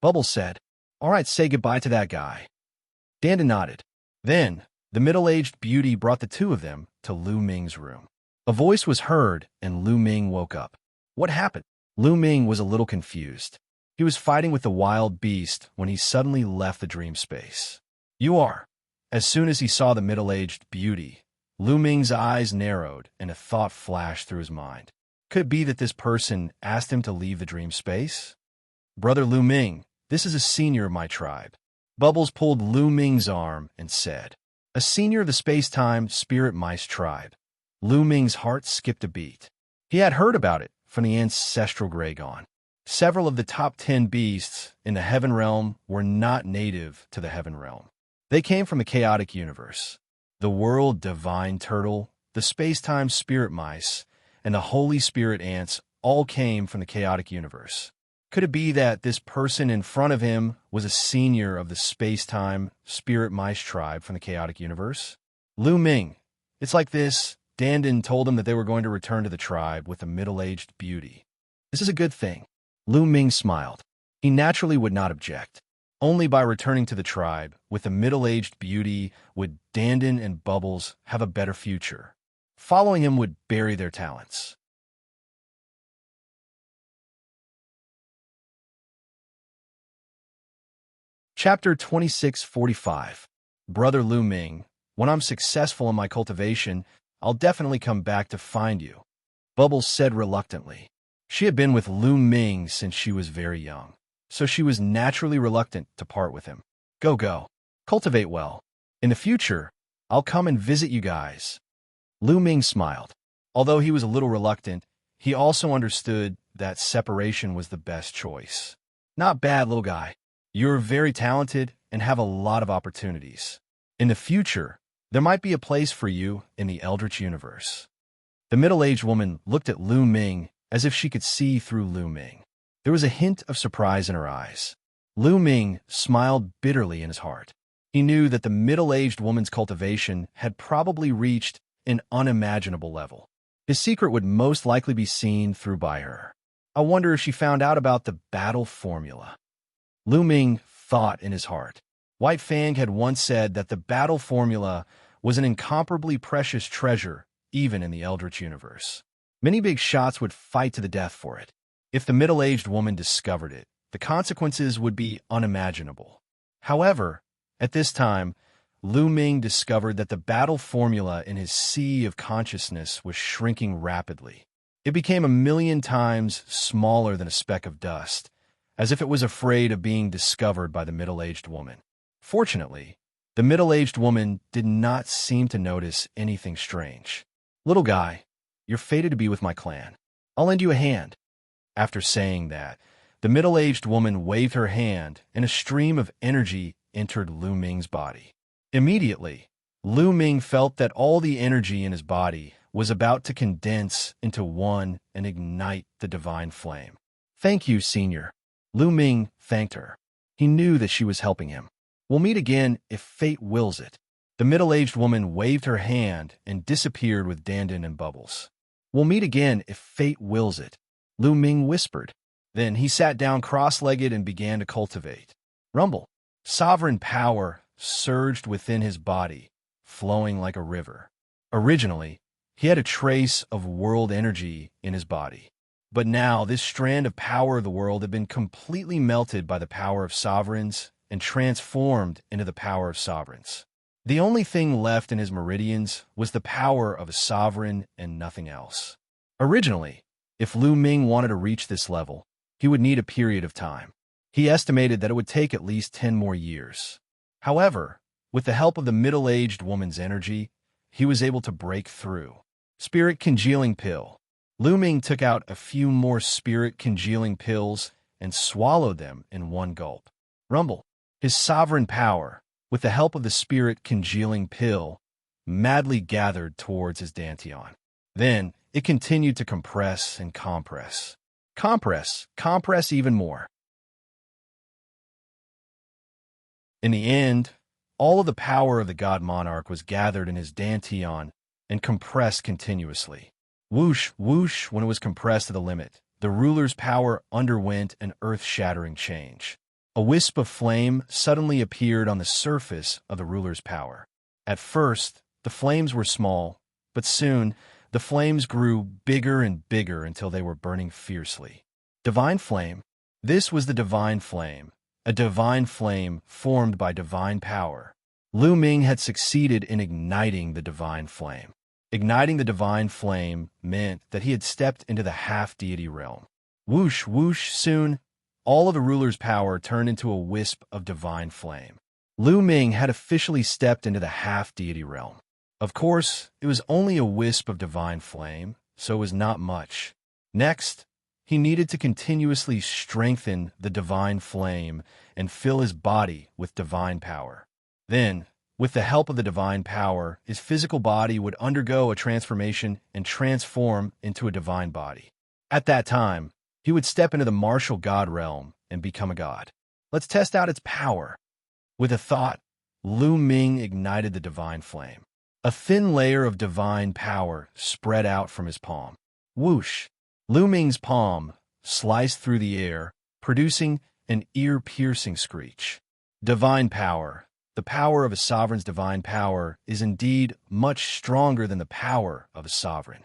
Bubbles said, All right, say goodbye to that guy. Dandan nodded. Then, the middle-aged beauty brought the two of them to Lu Ming's room. A voice was heard, and Lu Ming woke up. What happened? Lu Ming was a little confused. He was fighting with the wild beast when he suddenly left the dream space. You are. As soon as he saw the middle-aged beauty, Lu Ming's eyes narrowed and a thought flashed through his mind. Could it be that this person asked him to leave the dream space? Brother Lu Ming, this is a senior of my tribe. Bubbles pulled Lu Ming's arm and said, A senior of the space-time spirit mice tribe. Lu Ming's heart skipped a beat. He had heard about it from the ancestral Gregon. Several of the top 10 beasts in the Heaven Realm were not native to the Heaven Realm. They came from the chaotic universe. The world divine turtle, the space-time spirit mice, and the Holy Spirit ants all came from the chaotic universe. Could it be that this person in front of him was a senior of the space-time spirit mice tribe from the chaotic universe? Lu Ming, it's like this. Dandan told him that they were going to return to the tribe with a middle-aged beauty. This is a good thing. Lu Ming smiled. He naturally would not object. Only by returning to the tribe with a middle-aged beauty would Dandan and Bubbles have a better future. Following him would bury their talents. Chapter 2645. Brother Lu Ming, when I'm successful in my cultivation, I'll definitely come back to find you, Bubbles said reluctantly. She had been with Lu Ming since she was very young, so she was naturally reluctant to part with him. Go. Cultivate well. In the future, I'll come and visit you guys. Lu Ming smiled. Although he was a little reluctant, he also understood that separation was the best choice. Not bad, little guy. You're very talented and have a lot of opportunities. In the future, there might be a place for you in the Eldritch universe. The middle-aged woman looked at Lu Ming as if she could see through Lu Ming. There was a hint of surprise in her eyes. Lu Ming smiled bitterly in his heart. He knew that the middle-aged woman's cultivation had probably reached an unimaginable level. His secret would most likely be seen through by her. I wonder if she found out about the battle formula. Lu Ming thought in his heart. White Fang had once said that the battle formula was an incomparably precious treasure, even in the Eldritch universe. Many big shots would fight to the death for it. If the middle-aged woman discovered it, the consequences would be unimaginable. However, at this time, Lu Ming discovered that the battle formula in his sea of consciousness was shrinking rapidly. It became 1,000,000 times smaller than a speck of dust, as if it was afraid of being discovered by the middle-aged woman. Fortunately, the middle-aged woman did not seem to notice anything strange. Little guy, you're fated to be with my clan. I'll lend you a hand. After saying that, the middle-aged woman waved her hand and a stream of energy entered Lu Ming's body. Immediately, Lu Ming felt that all the energy in his body was about to condense into one and ignite the divine flame. Thank you, Senior. Lu Ming thanked her. He knew that she was helping him. We'll meet again if fate wills it. The middle-aged woman waved her hand and disappeared with Dandan and Bubbles. We'll meet again if fate wills it, Lu Ming whispered. Then he sat down cross-legged and began to cultivate. Rumble. Sovereign power surged within his body, flowing like a river. Originally, he had a trace of world energy in his body. But now this strand of power of the world had been completely melted by the power of sovereigns and transformed into the power of sovereigns. The only thing left in his meridians was the power of a sovereign and nothing else. Originally, if Lu Ming wanted to reach this level, he would need a period of time. He estimated that it would take at least 10 more years. However, with the help of the middle-aged woman's energy, he was able to break through. Spirit congealing pill. Lu Ming took out a few more spirit congealing pills and swallowed them in one gulp. Rumble. His sovereign power, with the help of the spirit congealing pill, madly gathered towards his dantian. Then, it continued to compress and compress. Compress even more. In the end, all of the power of the God Monarch was gathered in his dantian and compressed continuously. Whoosh, whoosh, when it was compressed to the limit, the ruler's power underwent an earth-shattering change. A wisp of flame suddenly appeared on the surface of the ruler's power. At first, the flames were small, but soon, the flames grew bigger and bigger until they were burning fiercely. Divine flame. This was the divine flame, a divine flame formed by divine power. Lu Ming had succeeded in igniting the divine flame. Igniting the divine flame meant that he had stepped into the half-deity realm. Whoosh, whoosh, soon, all of the ruler's power turned into a wisp of divine flame. Lu Ming had officially stepped into the half-deity realm. Of course, it was only a wisp of divine flame, so it was not much. Next, he needed to continuously strengthen the divine flame and fill his body with divine power. Then, with the help of the divine power, his physical body would undergo a transformation and transform into a divine body. At that time, he would step into the martial god realm and become a god. Let's test out its power. With a thought, Lu Ming ignited the divine flame. A thin layer of divine power spread out from his palm. Whoosh! Lu Ming's palm sliced through the air, producing an ear-piercing screech. Divine power. The power of a sovereign's divine power is indeed much stronger than the power of a sovereign.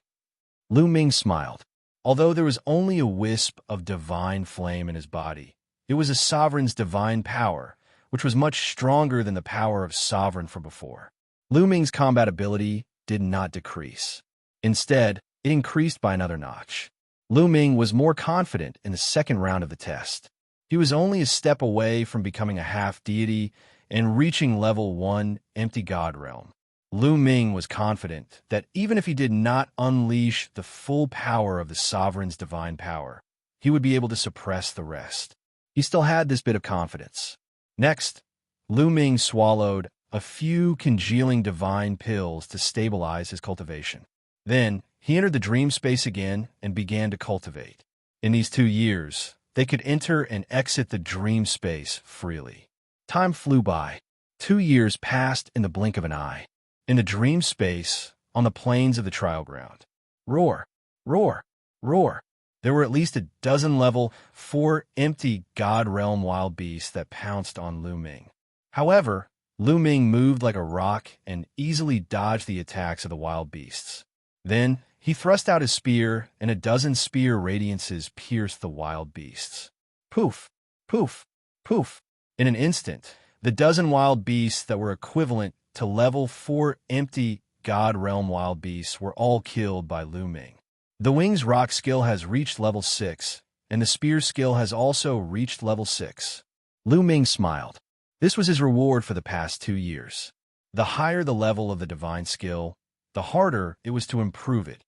Lu Ming smiled. Although there was only a wisp of divine flame in his body, it was a sovereign's divine power, which was much stronger than the power of sovereign from before. Lu Ming's combat ability did not decrease. Instead, it increased by another notch. Lu Ming was more confident in the second round of the test. He was only a step away from becoming a half-deity and reaching level 1 empty god realm. Lu Ming was confident that even if he did not unleash the full power of the sovereign's divine power, he would be able to suppress the rest. He still had this bit of confidence. Next, Lu Ming swallowed a few congealing divine pills to stabilize his cultivation. Then, he entered the dream space again and began to cultivate. In these 2 years, they could enter and exit the dream space freely. Time flew by. 2 years passed in the blink of an eye. In the dream space, on the plains of the trial ground. Roar, roar, roar. There were at least a dozen level 4 empty god realm wild beasts that pounced on Lu Ming. However, Lu Ming moved like a rock and easily dodged the attacks of the wild beasts. Then, he thrust out his spear, and a dozen spear radiances pierced the wild beasts. Poof, poof, poof. In an instant, the dozen wild beasts that were equivalent to level 4 empty god realm wild beasts were all killed by Lu Ming. The wing's rock skill has reached level 6, and the spear skill has also reached level 6. Lu Ming smiled. This was his reward for the past 2 years. The higher the level of the divine skill, the harder it was to improve it.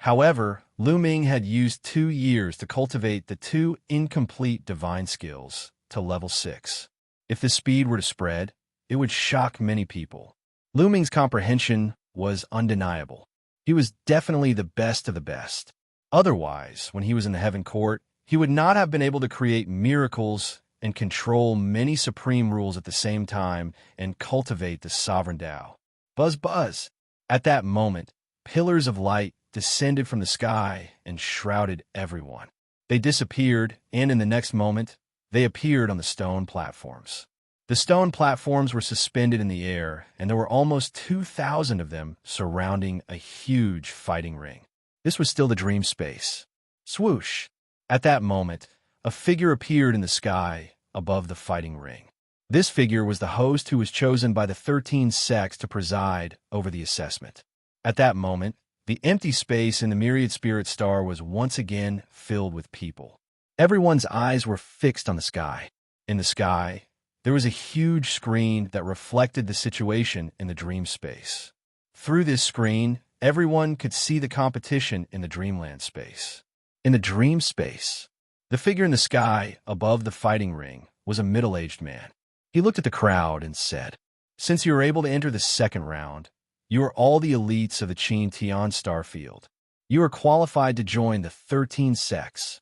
However, Lu Ming had used 2 years to cultivate the 2 incomplete divine skills to level 6. If the speed were to spread, it would shock many people. Lu Ming's comprehension was undeniable. He was definitely the best of the best. Otherwise, when he was in the Heaven Court, he would not have been able to create miracles and control many supreme rules at the same time and cultivate the sovereign Tao. Buzz, buzz! At that moment, pillars of light descended from the sky and shrouded everyone. They disappeared, and in the next moment, they appeared on the stone platforms. The stone platforms were suspended in the air, and there were almost 2,000 of them surrounding a huge fighting ring. This was still the dream space. Swoosh! At that moment, a figure appeared in the sky above the fighting ring. This figure was the host who was chosen by the 13 sects to preside over the assessment. At that moment, the empty space in the myriad spirit star was once again filled with people. Everyone's eyes were fixed on the sky. In the sky, there was a huge screen that reflected the situation in the dream space. Through this screen, everyone could see the competition in the dreamland space. In the dream space, the figure in the sky above the fighting ring was a middle-aged man. He looked at the crowd and said, "Since you were able to enter the second round, you are all the elites of the Xianxia star field. You are qualified to join the 13 sects.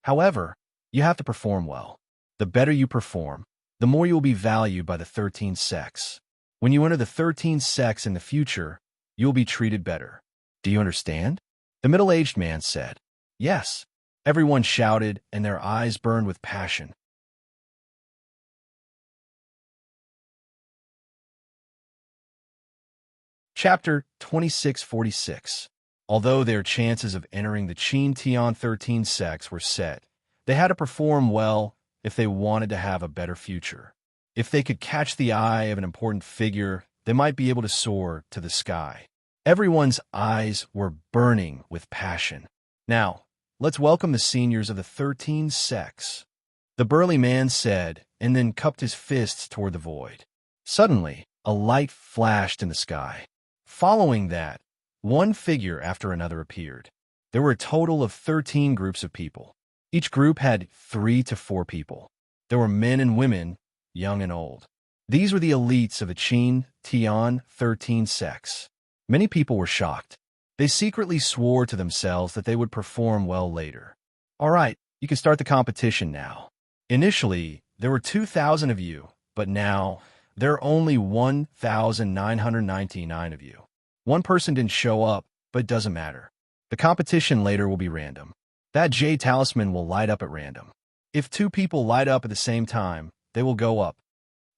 However, you have to perform well. The better you perform, the more you will be valued by the 13 sects. When you enter the 13 sects in the future, you will be treated better. Do you understand?" The middle-aged man said, "Yes." Everyone shouted, and their eyes burned with passion. Chapter 2646. Although their chances of entering the Xianxia 13 sects were set, they had to perform well if they wanted to have a better future. If they could catch the eye of an important figure, they might be able to soar to the sky. Everyone's eyes were burning with passion. "Now, let's welcome the seniors of the 13 sects," the burly man said, and then cupped his fists toward the void. Suddenly, a light flashed in the sky. Following that, one figure after another appeared. There were a total of 13 groups of people. Each group had 3 to 4 people. There were men and women, young and old. These were the elites of the Xianxia 13 sects. Many people were shocked. They secretly swore to themselves that they would perform well later. "All right, you can start the competition now. Initially, there were 2,000 of you, but now there are only 1,999 of you. One person didn't show up, but it doesn't matter. The competition later will be random. That Jade talisman will light up at random. If 2 people light up at the same time, they will go up,"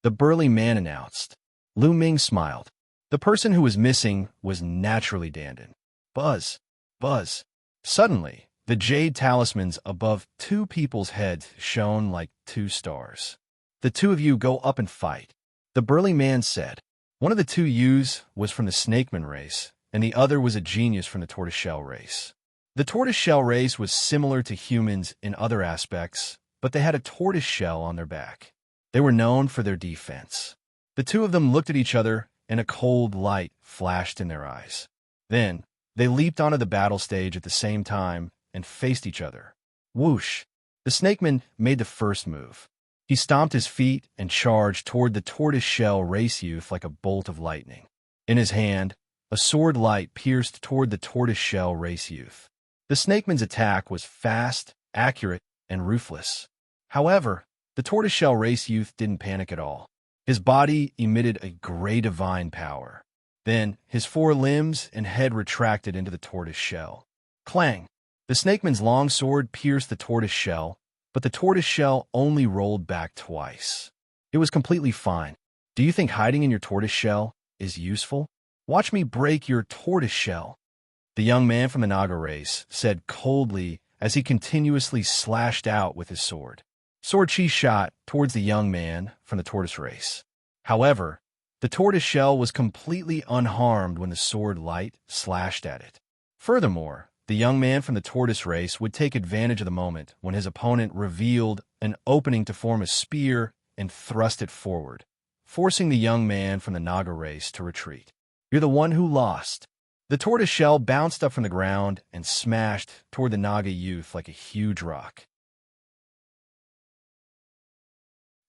the burly man announced. Lu Ming smiled. The person who was missing was naturally Dandan. Buzz, buzz. Suddenly, the jade talismans above 2 people's heads shone like 2 stars. "The 2 of you go up and fight," the burly man said. One of the 2 youths was from the snakeman race, and the other was a genius from the tortoiseshell race. The tortoiseshell race was similar to humans in other aspects, but they had a tortoise shell on their back. They were known for their defense. The 2 of them looked at each other, and a cold light flashed in their eyes. Then, they leaped onto the battle stage at the same time and faced each other. Whoosh! The snakeman made the first move. He stomped his feet and charged toward the tortoise-shell race youth like a bolt of lightning. In his hand, a sword light pierced toward the tortoise-shell race youth. The snakeman's attack was fast, accurate, and ruthless. However, the tortoise-shell race youth didn't panic at all. His body emitted a gray divine power. Then, his 4 limbs and head retracted into the tortoise shell. Clang! The snakeman's long sword pierced the tortoise shell, but the tortoise shell only rolled back twice. It was completely fine. Do you think hiding in your tortoise shell is useful? Watch me break your tortoise shell, the young man from the Naga race said coldly as he continuously slashed out with his sword. Sword Chi shot towards the young man from the tortoise race. However, the tortoise shell was completely unharmed when the sword light slashed at it. Furthermore, the young man from the tortoise race would take advantage of the moment when his opponent revealed an opening to form a spear and thrust it forward, forcing the young man from the Naga race to retreat. "You're the one who lost." The tortoise shell bounced up from the ground and smashed toward the Naga youth like a huge rock.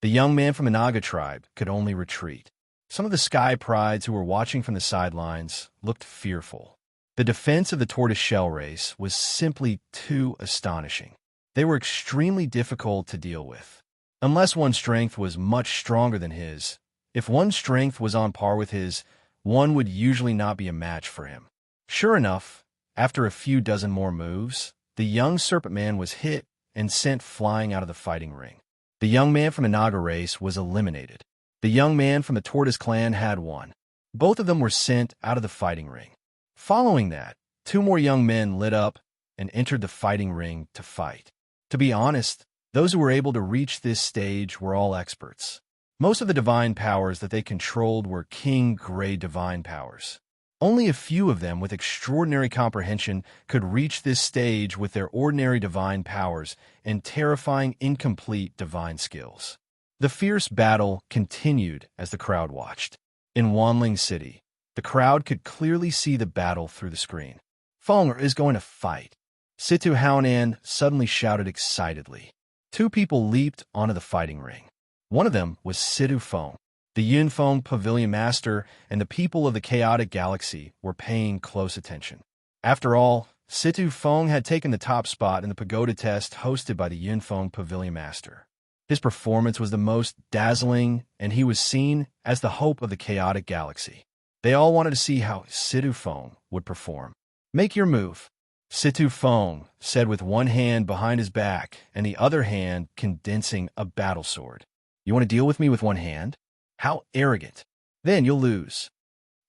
The young man from the Naga tribe could only retreat. Some of the sky prides who were watching from the sidelines looked fearful. The defense of the tortoise-shell race was simply too astonishing. They were extremely difficult to deal with. Unless one's strength was much stronger than his, if one's strength was on par with his, one would usually not be a match for him. Sure enough, after a few dozen more moves, the young serpent man was hit and sent flying out of the fighting ring. The young man from the Naga race was eliminated. The young man from the Tortoise clan had won. Both of them were sent out of the fighting ring. Following that, 2 more young men lit up and entered the fighting ring to fight. To be honest, Those who were able to reach this stage were all experts. Most of the divine powers that they controlled were king-grade divine powers. Only a few of them with extraordinary comprehension could reach this stage with their ordinary divine powers and terrifying incomplete divine skills. The fierce battle continued as the crowd watched. In Wanling City, the crowd could clearly see the battle through the screen. Feng is going to fight. Situ Haonan suddenly shouted excitedly. Two people leaped onto the fighting ring. One of them was Situ Feng. The Yunfeng Pavilion Master and the people of the chaotic galaxy were paying close attention. After all, Situ Feng had taken the top spot in the pagoda test hosted by the Yunfeng Pavilion Master. His performance was the most dazzling, and he was seen as the hope of the chaotic galaxy. They all wanted to see how Situ Feng would perform. "Make your move," Situ Feng said with one hand behind his back and the other hand condensing a battle sword. "You want to deal with me with one hand? How arrogant. Then you'll lose."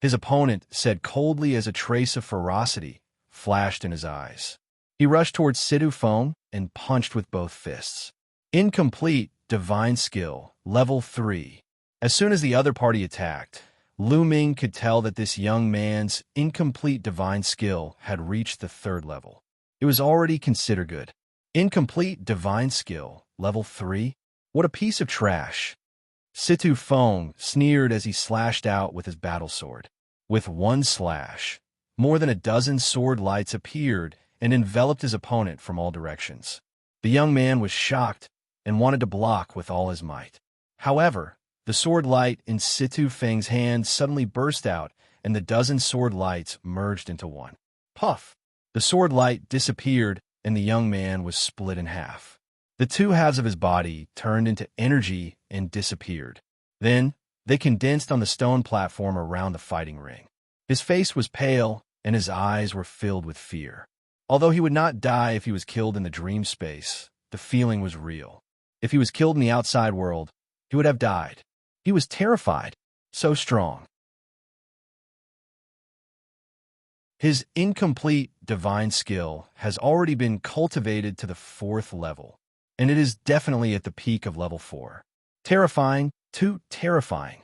His opponent said coldly as a trace of ferocity flashed in his eyes. He rushed towards Situ Feng and punched with both fists. Incomplete divine skill, level 3. As soon as the other party attacked, Lu Ming could tell that this young man's incomplete divine skill had reached the 3rd level. It was already considered good. Incomplete divine skill, level 3? What a piece of trash. Situ Feng sneered as he slashed out with his battle sword. With one slash, more than a dozen sword lights appeared and enveloped his opponent from all directions. The young man was shocked and wanted to block with all his might. However, the sword light in Situ Feng's hand suddenly burst out, and the dozen sword lights merged into one. Puff! The sword light disappeared, and the young man was split in half. The two halves of his body turned into energy and disappeared. Then, they condensed on the stone platform around the fighting ring. His face was pale, and his eyes were filled with fear. Although he would not die if he was killed in the dream space, the feeling was real. If he was killed in the outside world, he would have died. He was terrified, so strong. His incomplete divine skill has already been cultivated to the 4th level, and it is definitely at the peak of level 4. Terrifying, too terrifying.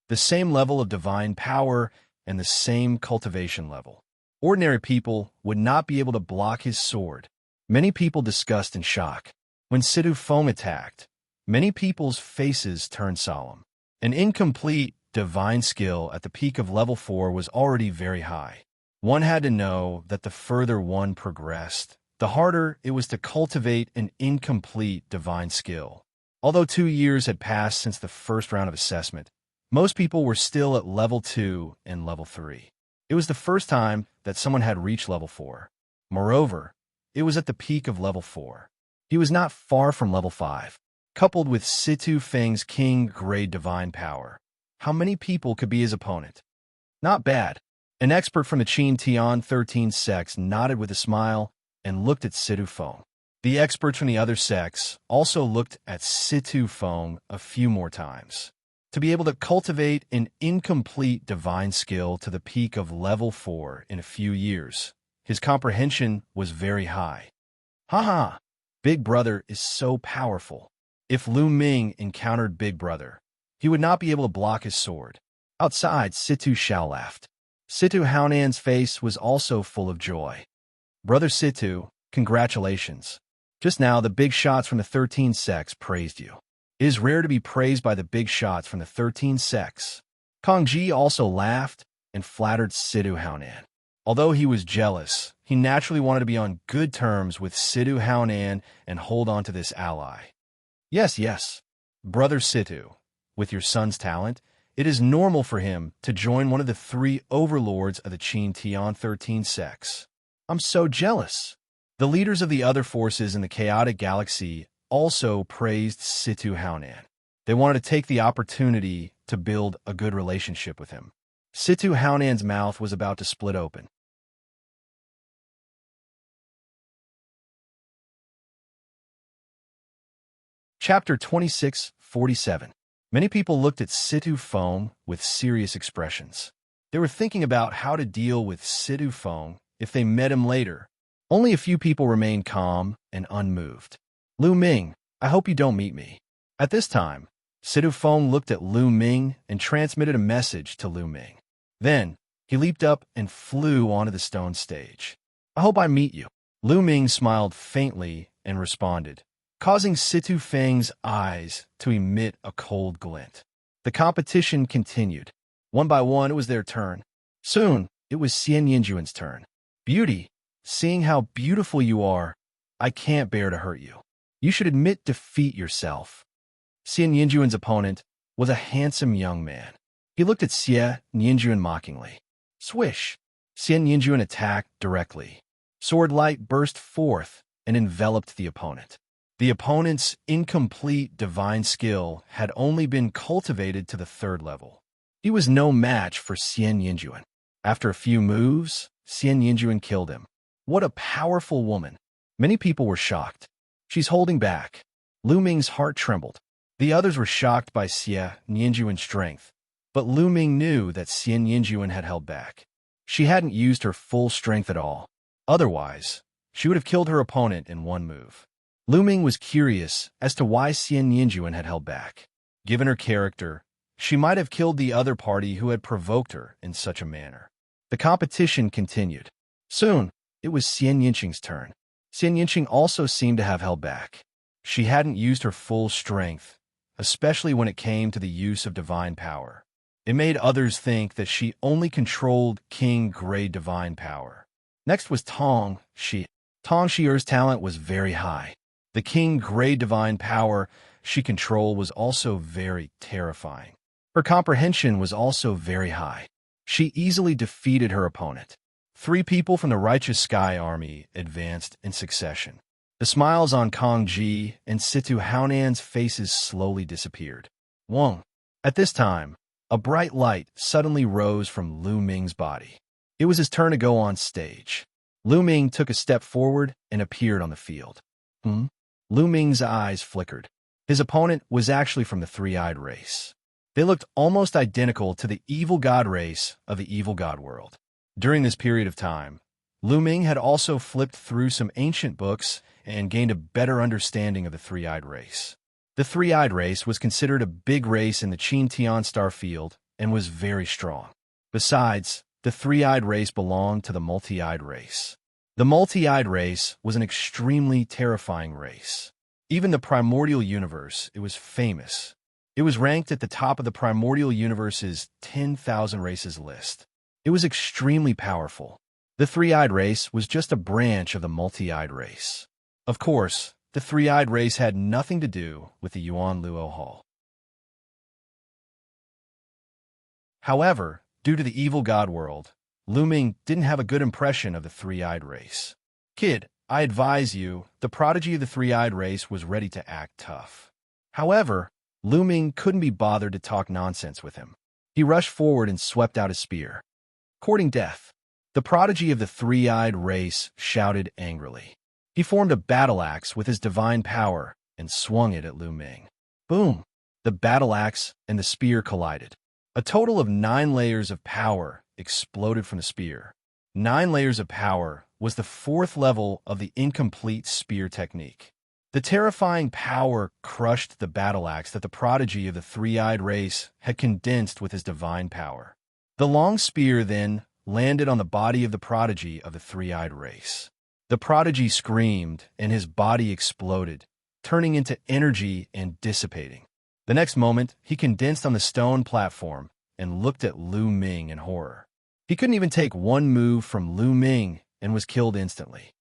The same level of divine power and the same cultivation level. Ordinary people would not be able to block his sword. Many people discussed in shock. When Situ Feng attacked, many people's faces turned solemn. An incomplete divine skill at the peak of level 4 was already very high. One had to know that the further one progressed, the harder it was to cultivate an incomplete divine skill. Although 2 years had passed since the first round of assessment, most people were still at level 2 and level 3. It was the first time that someone had reached level 4. Moreover, it was at the peak of level 4. He was not far from level 5. Coupled with Situ Feng's king-grade divine power, how many people could be his opponent? Not bad. An expert from the Qin Tian 13 sects nodded with a smile and looked at Situ Feng. The experts from the other sects also looked at Situ Feng a few more times. To be able to cultivate an incomplete divine skill to the peak of level 4 in a few years, his comprehension was very high. Haha, Big Brother is so powerful. If Lu Ming encountered Big Brother, he would not be able to block his sword. Outside, Situ Xiao laughed. Situ Haonan's face was also full of joy. Brother Situ, congratulations. Just now, the big shots from the 13 sects praised you. It is rare to be praised by the big shots from the 13 sects. Kong Ji also laughed and flattered Situ Haonan. Although he was jealous, he naturally wanted to be on good terms with Situ Haonan and hold on to this ally. Yes, Brother Situ, with your son's talent, it is normal for him to join one of the 3 overlords of the Qin Tian 13 sects. I'm so jealous. The leaders of the other forces in the chaotic galaxy also praised Situ Haonan. They wanted to take the opportunity to build a good relationship with him. Situ Haonan's mouth was about to split open. Chapter 26:47. Many people looked at Situ Feng with serious expressions. They were thinking about how to deal with Situ Feng if they met him later. Only a few people remained calm and unmoved. Lu Ming, I hope you don't meet me. At this time, Situ Feng looked at Lu Ming and transmitted a message to Lu Ming. Then, he leaped up and flew onto the stone stage. I hope I meet you. Lu Ming smiled faintly and responded, causing Situ Feng's eyes to emit a cold glint. The competition continued. One by one, it was their turn. Soon, it was Xian Yinjuan's turn. Beauty, seeing how beautiful you are, I can't bear to hurt you. You should admit defeat yourself. Xian Yinjuan's opponent was a handsome young man. He looked at Xian Yinjuan mockingly. Swish! Xian Yinjuan attacked directly. Sword light burst forth and enveloped the opponent. The opponent's incomplete divine skill had only been cultivated to the 3rd level. He was no match for Xian Yinjuan. After a few moves, Xian Yinjuan killed him. What a powerful woman! Many people were shocked. She's holding back. Lu Ming's heart trembled. The others were shocked by Xian Yinjuan's strength, but Lu Ming knew that Xian Yinjuan had held back. She hadn't used her full strength at all. Otherwise, she would have killed her opponent in one move. Lu Ming was curious as to why Xian Yinjuan had held back. Given her character, she might have killed the other party who had provoked her in such a manner. The competition continued. Soon, it was Xian Yinqing's turn. Xian Yinqing also seemed to have held back. She hadn't used her full strength, especially when it came to the use of divine power. It made others think that she only controlled king-grade divine power. Next was Tong Shi. Tong Shi'er's talent was very high. The king-grade divine power she controlled was also very terrifying. Her comprehension was also very high. She easily defeated her opponent. 3 people from the Righteous Sky Army advanced in succession. The smiles on Kong Ji and Situ Haonan's faces slowly disappeared. Wong. At this time, a bright light suddenly rose from Lu Ming's body. It was his turn to go on stage. Lu Ming took a step forward and appeared on the field. Lu Ming's eyes flickered. His opponent was actually from the 3-eyed race. They looked almost identical to the evil god race of the evil god world. During this period of time, Lu Ming had also flipped through some ancient books and gained a better understanding of the 3-eyed race. The 3-eyed race was considered a big race in the Qin Tian star field and was very strong. Besides, the 3-eyed race belonged to the multi-eyed race. The multi-eyed race was an extremely terrifying race. Even the primordial universe, it was famous. It was ranked at the top of the primordial universe's 10,000 races list. It was extremely powerful. The 3-eyed race was just a branch of the multi-eyed race. Of course, the 3-eyed race had nothing to do with the Yuan Luo Hall. However, due to the evil god world, Lu Ming didn't have a good impression of the 3-eyed race. Kid, I advise you, the prodigy of the 3-eyed race was ready to act tough. However, Lu Ming couldn't be bothered to talk nonsense with him. He rushed forward and swept out his spear. Courting death. The prodigy of the 3-eyed race shouted angrily. He formed a battle axe with his divine power and swung it at Lu Ming. Boom! The battle axe and the spear collided. A total of 9 layers of power exploded from the spear. 9 layers of power was the 4th level of the incomplete spear technique. The terrifying power crushed the battle axe that the prodigy of the 3-eyed race had condensed with his divine power. The long spear then landed on the body of the prodigy of the 3-eyed race. The prodigy screamed, and his body exploded, turning into energy and dissipating. The next moment, he condensed on the stone platform and looked at Lu Ming in horror. He couldn't even take one move from Lu Ming and was killed instantly.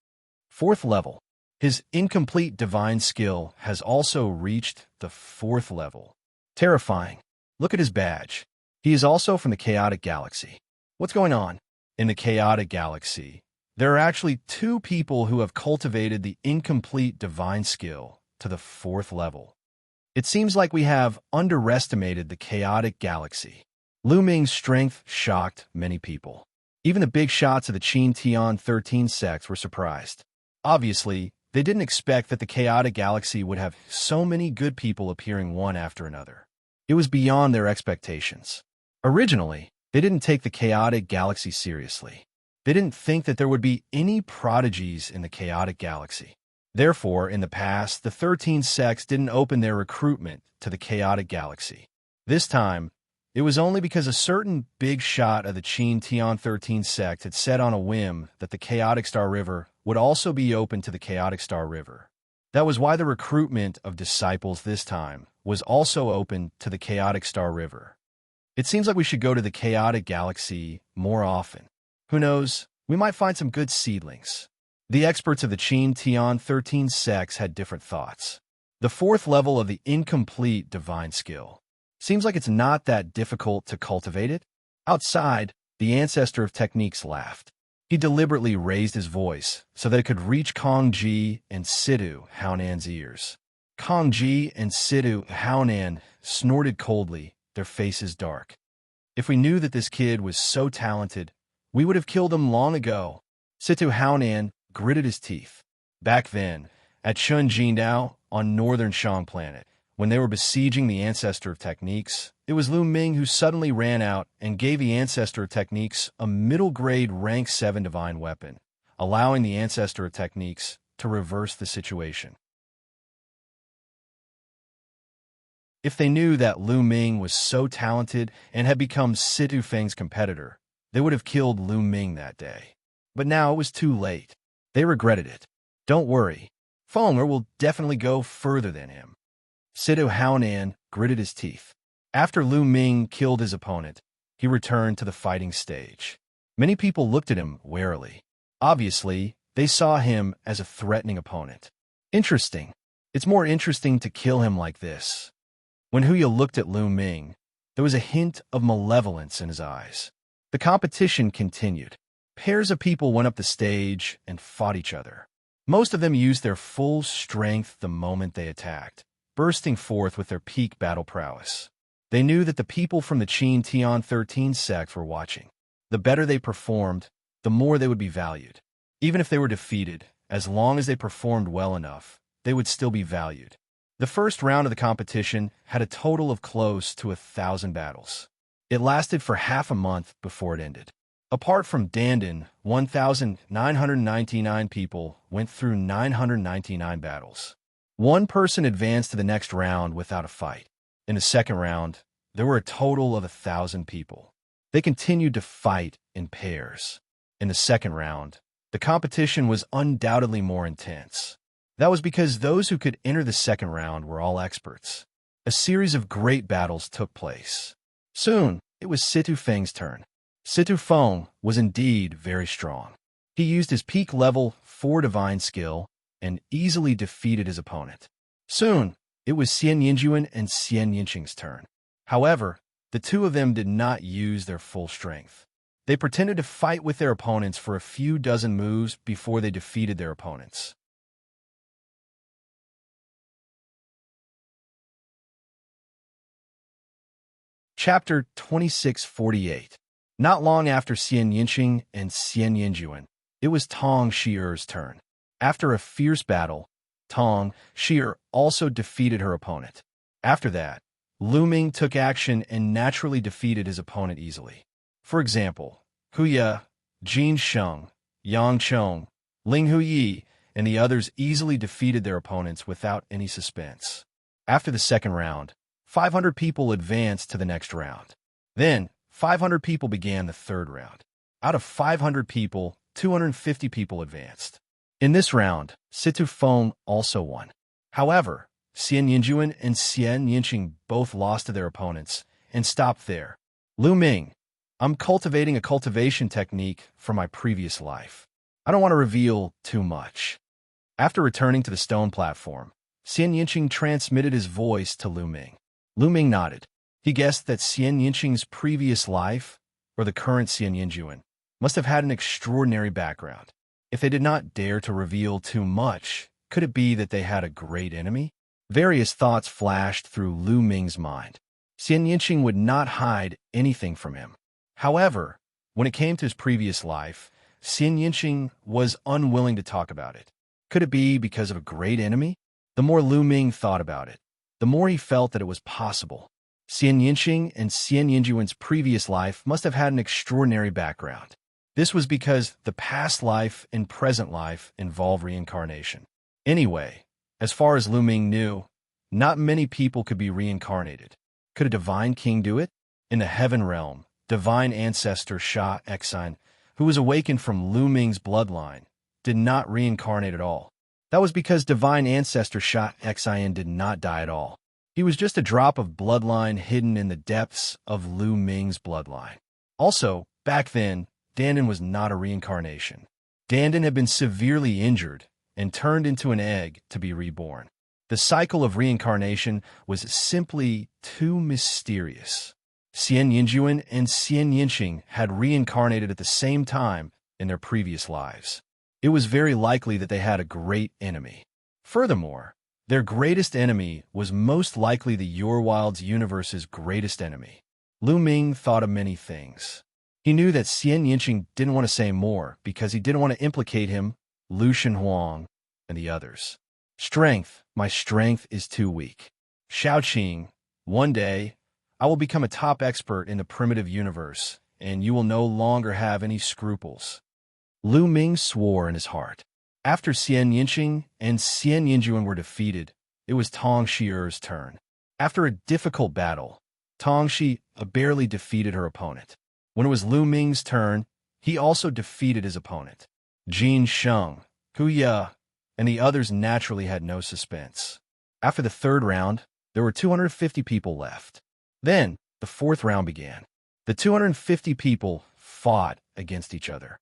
4th level. His incomplete divine skill has also reached the 4th level. Terrifying. Look at his badge. He is also from the Chaotic Galaxy. What's going on? In the Chaotic Galaxy, there are actually 2 people who have cultivated the incomplete divine skill to the 4th level. It seems like we have underestimated the Chaotic Galaxy. Lu Ming's strength shocked many people. Even the big shots of the Qin Tian 13 sects were surprised. Obviously, they didn't expect that the Chaotic Galaxy would have so many good people appearing one after another. It was beyond their expectations. Originally, they didn't take the Chaotic Galaxy seriously. They didn't think that there would be any prodigies in the Chaotic Galaxy. Therefore, in the past, the 13 sects didn't open their recruitment to the chaotic galaxy. This time, it was only because a certain big shot of the Xianxia 13 sect had said on a whim that the Chaotic Star River would also be open to the Chaotic Star River. That was why the recruitment of disciples this time was also open to the Chaotic Star River. It seems like we should go to the chaotic galaxy more often. Who knows, we might find some good seedlings. The experts of the Xianxia 13 sects had different thoughts. The fourth level of the incomplete divine skill. Seems like it's not that difficult to cultivate it. Outside, the ancestor of techniques laughed. He deliberately raised his voice so that it could reach Kong Ji and Sidu Haonan's ears. Kong Ji and Sidu Haonan snorted coldly, their faces dark. If we knew that this kid was so talented, we would have killed him long ago. Sidu Haonan gritted his teeth. Back then, at Shunjindao on northern Shang planet, when they were besieging the ancestor of techniques, it was Lu Ming who suddenly ran out and gave the ancestor of techniques a middle-grade rank 7 divine weapon, allowing the ancestor of techniques to reverse the situation. If they knew that Lu Ming was so talented and had become Situ Feng's competitor, they would have killed Lu Ming that day. But now it was too late. They regretted it. Don't worry, Fenger will definitely go further than him. Sidu Haonan gritted his teeth. After Lu Ming killed his opponent, he returned to the fighting stage. Many people looked at him warily. Obviously, they saw him as a threatening opponent. Interesting. It's more interesting to kill him like this. When Huya looked at Lu Ming, there was a hint of malevolence in his eyes. The competition continued. Pairs of people went up the stage and fought each other. Most of them used their full strength the moment they attacked, bursting forth with their peak battle prowess. They knew that the people from the Xianxia 13 sect were watching. The better they performed, the more they would be valued. Even if they were defeated, as long as they performed well enough, they would still be valued. The first round of the competition had a total of close to 1,000 battles. It lasted for half a month before it ended. Apart from Dandan, 1,999 people went through 999 battles. One person advanced to the next round without a fight. In the second round, there were a total of 1,000 people. They continued to fight in pairs. In the second round, the competition was undoubtedly more intense. That was because those who could enter the second round were all experts. A series of great battles took place. Soon, it was Situ Feng's turn. Situ Feng was indeed very strong. He used his peak level 4 divine skill and easily defeated his opponent. Soon, it was Xianxia and Xianxing's turn. However, the two of them did not use their full strength. They pretended to fight with their opponents for a few dozen moves before they defeated their opponents. Chapter 2648. Not long after Xianxing and Xianxia, it was Tong Shi'er's turn. After a fierce battle, Tong Shi'er also defeated her opponent. After that, Lu Ming took action and naturally defeated his opponent easily. For example, Huya, Jin Sheng, Yang Chong, Ling Huyi, and the others easily defeated their opponents without any suspense. After the second round, 500 people advanced to the next round. Then, 500 people began the third round. Out of 500 people, 250 people advanced. In this round, Situ Feng also won. However, Xianxia and Xianxing both lost to their opponents and stopped there. Lu Ming, I'm cultivating a cultivation technique from my previous life. I don't want to reveal too much. After returning to the stone platform, Xianxing transmitted his voice to Lu Ming. Lu Ming nodded. He guessed that Xianxing's previous life, or the current Xianxia, must have had an extraordinary background. If they did not dare to reveal too much, could it be that they had a great enemy? Various thoughts flashed through Lu Ming's mind. Xianxing would not hide anything from him. However, when it came to his previous life, Xianxing was unwilling to talk about it. Could it be because of a great enemy? The more Lu Ming thought about it, the more he felt that it was possible. Xianxing and Xianxin's previous life must have had an extraordinary background. This was because the past life and present life involve reincarnation. Anyway, as far as Lu Ming knew, not many people could be reincarnated. Could a divine king do it? In the heaven realm, divine ancestor Xianxia, who was awakened from Lu Ming's bloodline, did not reincarnate at all. That was because divine ancestor Xianxia did not die at all. He was just a drop of bloodline hidden in the depths of Lu Ming's bloodline. Also, back then, Dandan was not a reincarnation. Dandan had been severely injured and turned into an egg to be reborn. The cycle of reincarnation was simply too mysterious. Xianxia and Xianxia had reincarnated at the same time in their previous lives. It was very likely that they had a great enemy. Furthermore, their greatest enemy was most likely the Urwild's universe's greatest enemy. Lu Ming thought of many things. He knew that Xianxia didn't want to say more because he didn't want to implicate him, Lu Shenhuang, and the others. Strength, my strength is too weak. Xiaoqing, one day, I will become a top expert in the primitive universe, and you will no longer have any scruples. Lu Ming swore in his heart. After Xianxia and Xianxia were defeated, it was Tong Shier's turn. After a difficult battle, Tong Shi barely defeated her opponent. When it was Lu Ming's turn, he also defeated his opponent. Jin Sheng, Wuxia, and the others naturally had no suspense. After the third round, there were 250 people left. Then, the fourth round began. The 250 people fought against each other.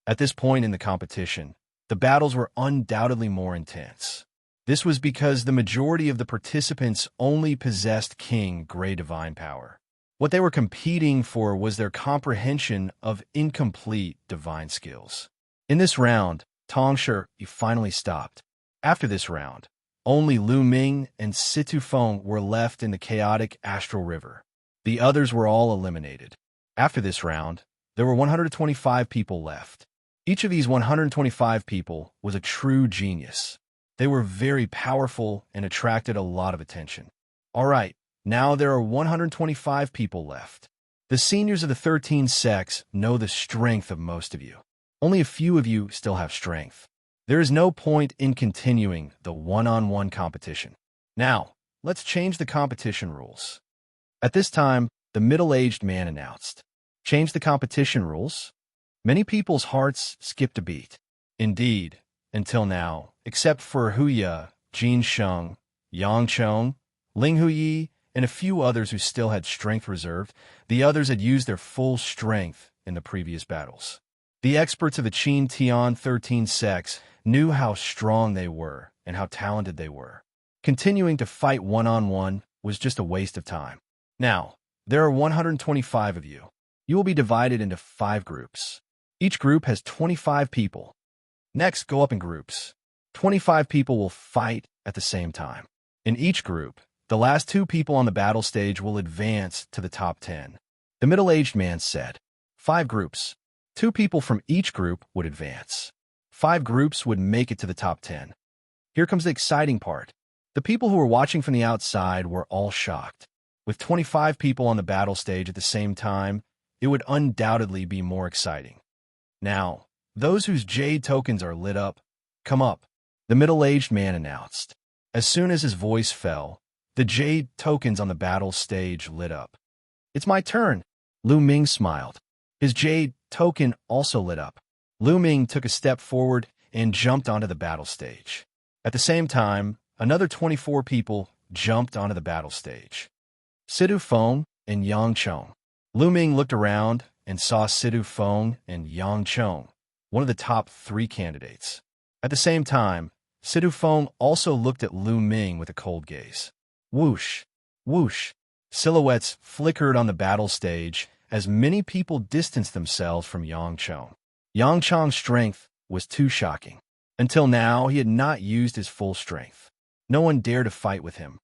At this point in the competition, the battles were undoubtedly more intense. This was because the majority of the participants only possessed King Grey Divine Power. What they were competing for was their comprehension of incomplete divine skills. In this round, Tong Shi finally stopped. After this round, only Lu Ming and Situ Feng were left in the chaotic astral river. The others were all eliminated. After this round, there were 125 people left. Each of these 125 people was a true genius. They were very powerful and attracted a lot of attention. All right, now there are 125 people left. The seniors of the 13 sects know the strength of most of you. Only a few of you still have strength. There is no point in continuing the one-on-one competition. Now, let's change the competition rules. At this time, the middle-aged man announced, "Change the competition rules?" Many people's hearts skipped a beat. Indeed, until now, except for Wuxia, Jin Sheng, Yang Chong, Ling Huyi, and a few others who still had strength reserved, the others had used their full strength in the previous battles. The experts of the Qin Tian 13 sects knew how strong they were and how talented they were. Continuing to fight one-on-one was just a waste of time. Now, there are 125 of you. You will be divided into 5 groups. Each group has 25 people. Next, go up in groups. 25 people will fight at the same time. In each group, the last 2 people on the battle stage will advance to the top 10. The middle-aged man said, 5 groups. 2 people from each group would advance. 5 groups would make it to the top 10. Here comes the exciting part. The people who were watching from the outside were all shocked. With 25 people on the battle stage at the same time, it would undoubtedly be more exciting. Now, those whose jade tokens are lit up, come up, the middle-aged man announced. As soon as his voice fell, the jade tokens on the battle stage lit up. It's my turn, Lu Ming smiled. His jade token also lit up. Lu Ming took a step forward and jumped onto the battle stage. At the same time, another 24 people jumped onto the battle stage. Situ Feng and Yang Chong. Lu Ming looked around and saw Situ Feng and Yang Chong, one of the top 3 candidates. At the same time, Situ Feng also looked at Lu Ming with a cold gaze. Whoosh, whoosh. Silhouettes flickered on the battle stage as many people distanced themselves from Yang Chong. Yang Chong's strength was too shocking. Until now, he had not used his full strength. No one dared to fight with him.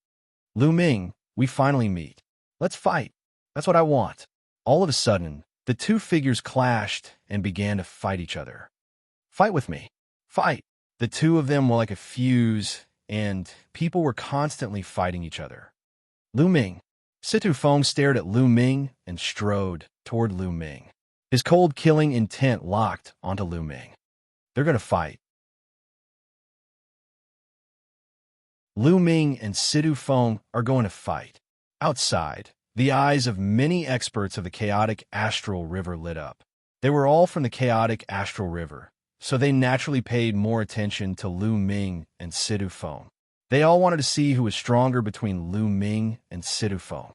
Lu Ming, we finally meet. Let's fight. That's what I want. All of a sudden, the 2 figures clashed and began to fight each other. Fight with me. Fight. The 2 of them were like a fuse, and people were constantly fighting each other. Lu Ming. Situ Feng stared at Lu Ming and strode toward Lu Ming. His cold killing intent locked onto Lu Ming. They're going to fight. Lu Ming and Sidu Feng are going to fight. Outside, the eyes of many experts of the chaotic astral river lit up. They were all from the chaotic astral river, so they naturally paid more attention to Lu Ming and Sidu Feng. They all wanted to see who was stronger between Lu Ming and Sidu Feng.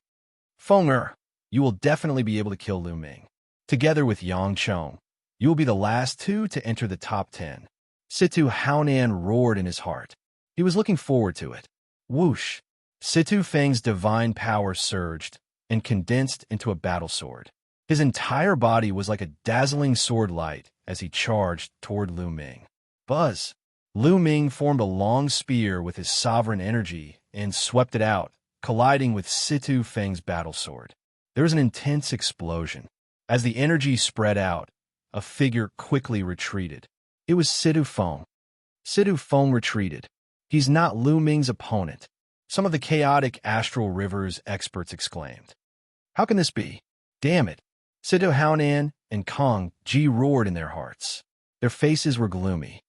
Fenger, you will definitely be able to kill Lu Ming. Together with Yang Chong, you will be the last two to enter the top 10. Situ Haonan roared in his heart. He was looking forward to it. Whoosh! Situ Feng's divine power surged and condensed into a battle sword. His entire body was like a dazzling sword light as he charged toward Lu Ming. Buzz! Lu Ming formed a long spear with his sovereign energy and swept it out, colliding with Situ Feng's battle sword. There was an intense explosion. As the energy spread out, a figure quickly retreated. It was Sidu Feng. Sidu Feng retreated. He's not Lu Ming's opponent. Some of the chaotic astral rivers experts exclaimed. How can this be? Damn it. Sidu Haonan and Kong Ji roared in their hearts. Their faces were gloomy.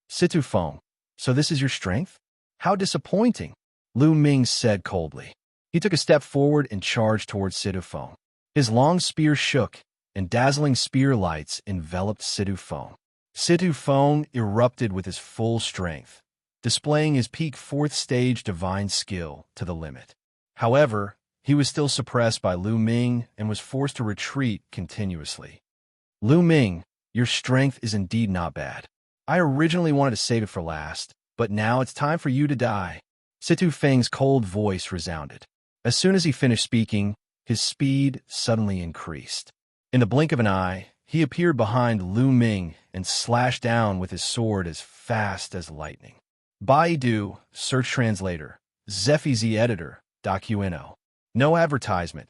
Situ Feng, so this is your strength? How disappointing, Lu Ming said coldly. He took a step forward and charged towards Sidu Feng. His long spear shook, and dazzling spear lights enveloped Sidu Feng. Sidu Feng erupted with his full strength, displaying his peak fourth-stage divine skill to the limit. However, he was still suppressed by Lu Ming and was forced to retreat continuously. Lu Ming, your strength is indeed not bad. I originally wanted to save it for last, but now it's time for you to die. Situ Feng's cold voice resounded. As soon as he finished speaking, his speed suddenly increased. In the blink of an eye, he appeared behind Lu Ming and slashed down with his sword as fast as lightning. Baidu, search translator, Zephyz editor, DocUNO. No advertisement.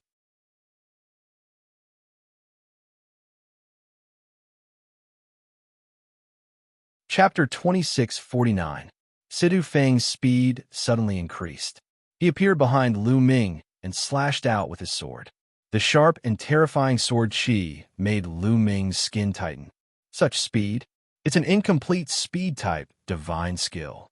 Chapter 2649. Sidu Feng's speed suddenly increased. He appeared behind Lu Ming and slashed out with his sword. The sharp and terrifying sword Qi made Lu Ming's skin tighten. Such speed? It's an incomplete speed type, divine skill.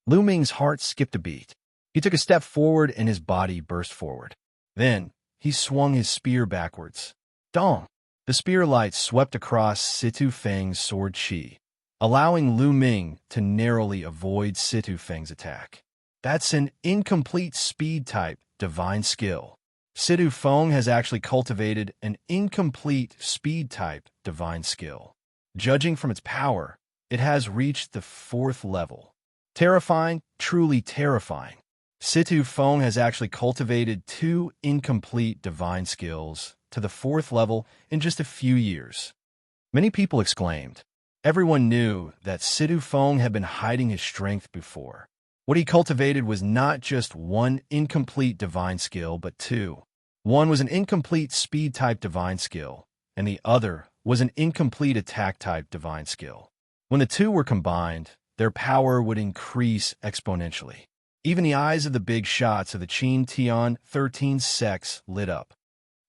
Lu Ming's heart skipped a beat. He took a step forward and his body burst forward. Then, he swung his spear backwards. Dong! The spear light swept across Situ Feng's sword Qi, allowing Lu Ming to narrowly avoid Situ Feng's attack. That's an incomplete speed type, divine skill. Sidu Feng has actually cultivated an incomplete speed type, divine skill. Judging from its power, it has reached the 4th level. Terrifying, truly terrifying. Situ Feng has actually cultivated 2 incomplete divine skills to the 4th level in just a few years. Many people exclaimed. Everyone knew that Sidu Feng had been hiding his strength before. What he cultivated was not just 1 incomplete divine skill, but 2. One was an incomplete speed-type divine skill, and the other was an incomplete attack-type divine skill. When the 2 were combined, their power would increase exponentially. Even the eyes of the big shots of the Qin Tian 13 sects lit up.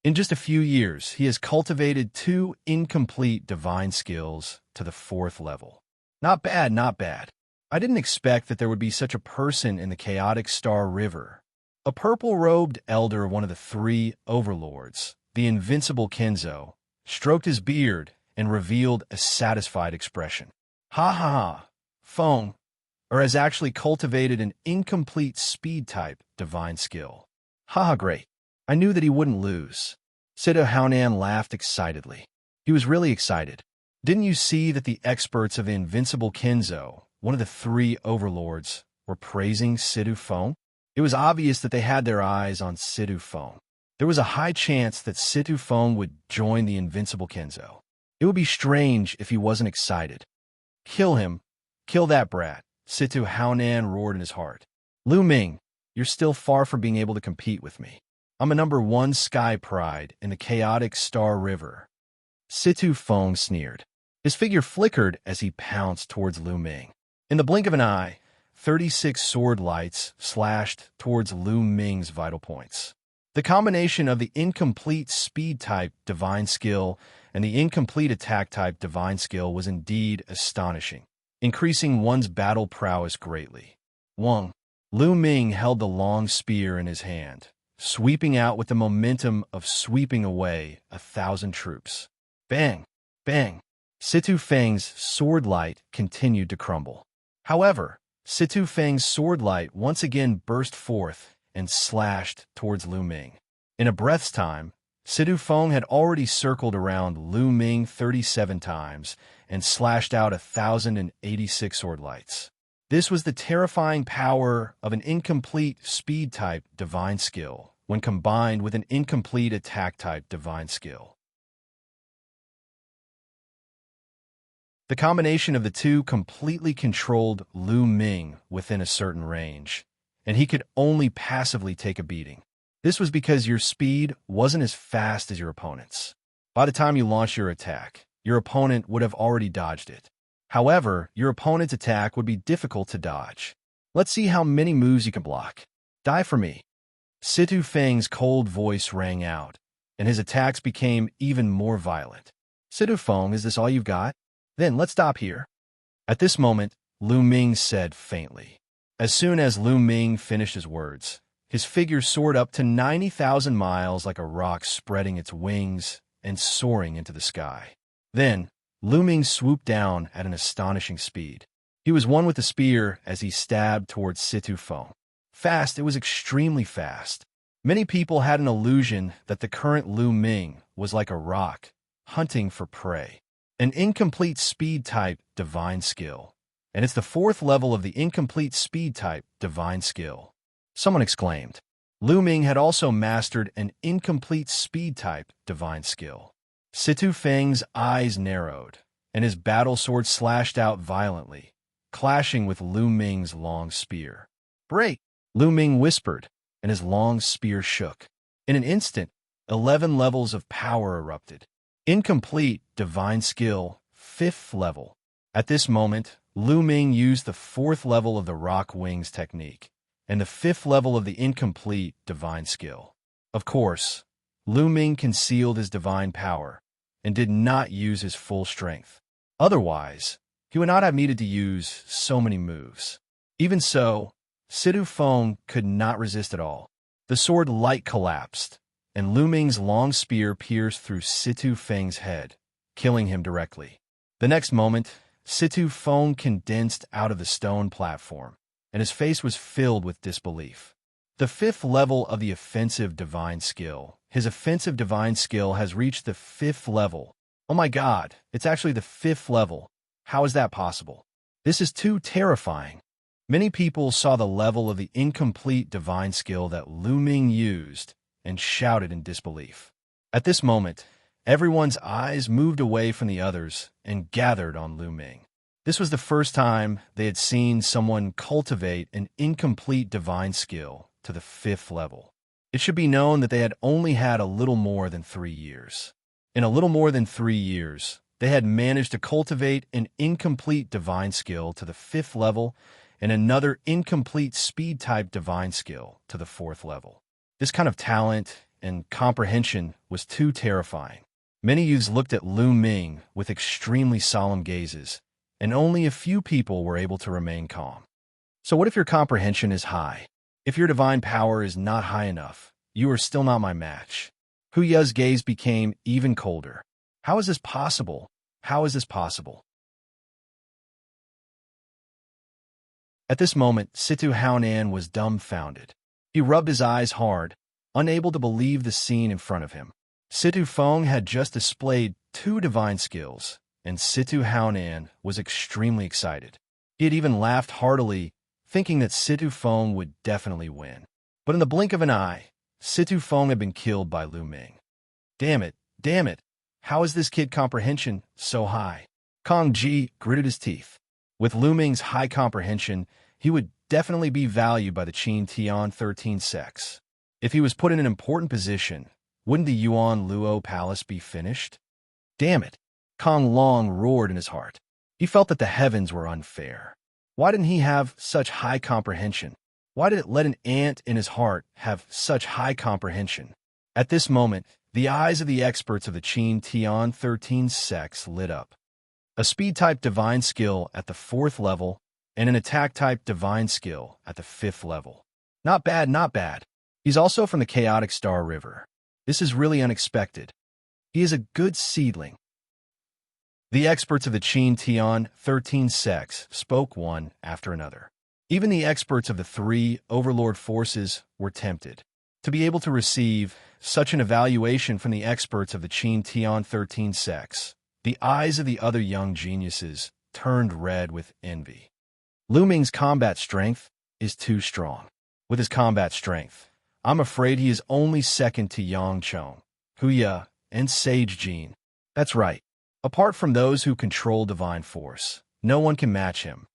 In just a few years, he has cultivated 2 incomplete divine skills to the 4th level. Not bad, not bad. I didn't expect that there would be such a person in the chaotic Star River. A purple-robed elder of one of the 3 overlords, the invincible Kenzo, stroked his beard and revealed a satisfied expression. Ha ha ha, Feng, or has actually cultivated an incomplete speed-type divine skill. Ha ha, great. I knew that he wouldn't lose. Sidu Haonan laughed excitedly. He was really excited. Didn't you see that the experts of the invincible Kenzo, one of the 3 overlords, were praising Sidu Feng? It was obvious that they had their eyes on Sidu Feng. There was a high chance that Sidu Feng would join the invincible Kenzo. It would be strange if he wasn't excited. Kill him. Kill that brat, Sidu Haonan roared in his heart. Lu Ming, you're still far from being able to compete with me. I'm a number 1 sky pride in the chaotic Star River. Sidu Feng sneered. His figure flickered as he pounced towards Lu Ming. In the blink of an eye, 36 sword lights slashed towards Lu Ming's vital points. The combination of the incomplete speed-type divine skill and the incomplete attack-type divine skill was indeed astonishing, increasing one's battle prowess greatly. Lu Ming held the long spear in his hand, sweeping out with the momentum of sweeping away 1,000 troops. Bang! Bang! Situ Feng's sword light continued to crumble. However, Situ Feng's sword light once again burst forth and slashed towards Lu Ming. In a breath's time, Situ Feng had already circled around Lu Ming 37 times and slashed out 1,086 sword lights. This was the terrifying power of an incomplete speed-type divine skill when combined with an incomplete attack-type divine skill. The combination of the two completely controlled Lu Ming within a certain range, and he could only passively take a beating. This was because your speed wasn't as fast as your opponent's. By the time you launched your attack, your opponent would have already dodged it. However, your opponent's attack would be difficult to dodge. Let's see how many moves you can block. Die for me. Situ Feng's cold voice rang out, and his attacks became even more violent. Situ Feng, is this all you've got? Then let's stop here. At this moment, Lu Ming said faintly. As soon as Lu Ming finished his words, his figure soared up to 90,000 miles like a rock spreading its wings and soaring into the sky. Then, Lu Ming swooped down at an astonishing speed. He was one with the spear as he stabbed towards Situ Feng. Fast, it was extremely fast. Many people had an illusion that the current Lu Ming was like a rock, hunting for prey. An incomplete speed-type divine skill, and it's the 4th level of the incomplete speed-type divine skill. Someone exclaimed. Lu Ming had also mastered an incomplete speed-type divine skill. Situ Feng's eyes narrowed, and his battle sword slashed out violently, clashing with Lu Ming's long spear. Break! Lu Ming whispered, and his long spear shook. In an instant, 11 levels of power erupted. Incomplete divine skill, 5th level. At this moment, Lu Ming used the 4th level of the rock wings technique and the 5th level of the incomplete divine skill. Of course, Lu Ming concealed his divine power and did not use his full strength. Otherwise, he would not have needed to use so many moves. Even so, Situ Feng could not resist at all. The sword light collapsed, and Lu Ming's long spear pierced through Situ Feng's head, killing him directly. The next moment, Situ Feng condensed out of the stone platform, and his face was filled with disbelief. The 5th level of the offensive divine skill. His offensive divine skill has reached the 5th level. Oh my god, it's actually the 5th level. How is that possible? This is too terrifying. Many people saw the level of the incomplete divine skill that Lu Ming used and shouted in disbelief. At this moment, everyone's eyes moved away from the others and gathered on Lu Ming. This was the first time they had seen someone cultivate an incomplete divine skill to the 5th level. It should be known that they had only had a little more than 3 years. In a little more than 3 years, they had managed to cultivate an incomplete divine skill to the 5th level and another incomplete speed-type divine skill to the 4th level. This kind of talent and comprehension was too terrifying. Many youths looked at Lu Ming with extremely solemn gazes, and only a few people were able to remain calm. So what if your comprehension is high? If your divine power is not high enough, you are still not my match. Hu Ya's gaze became even colder. How is this possible? How is this possible? At this moment, Situ Haonan was dumbfounded. He rubbed his eyes hard, unable to believe the scene in front of him. Situ Feng had just displayed 2 divine skills, and Situ Haonan was extremely excited. He had even laughed heartily, thinking that Situ Feng would definitely win. But in the blink of an eye, Situ Feng had been killed by Lu Ming. Damn it, damn it. How is this kid comprehension so high? Kong Ji gritted his teeth. With Lu Ming's high comprehension, he would definitely be valued by the Qin Tian 13 sects. If he was put in an important position, wouldn't the Yuan Luo Palace be finished? Damn it! Kong Long roared in his heart. He felt that the heavens were unfair. Why didn't he have such high comprehension? Why did it let an ant in his heart have such high comprehension? At this moment, The eyes of the experts of the Qin Tian 13 sects lit up. A speed-type divine skill at the 4th level, and an attack-type divine skill at the 5th level. Not bad, not bad. He's also from the chaotic Star River. This is really unexpected. He is a good seedling. The experts of the Qin Tian 13 sects spoke one after another. Even the experts of the 3 overlord forces were tempted to be able to receive such an evaluation from the experts of the Qin Tian 13 sects. The eyes of the other young geniuses turned red with envy. Lu Ming's combat strength is too strong. With his combat strength, I'm afraid he is only second to Yang Chong, Wuxia, and Sage Jin. That's right. Apart from those who control divine force, no one can match him.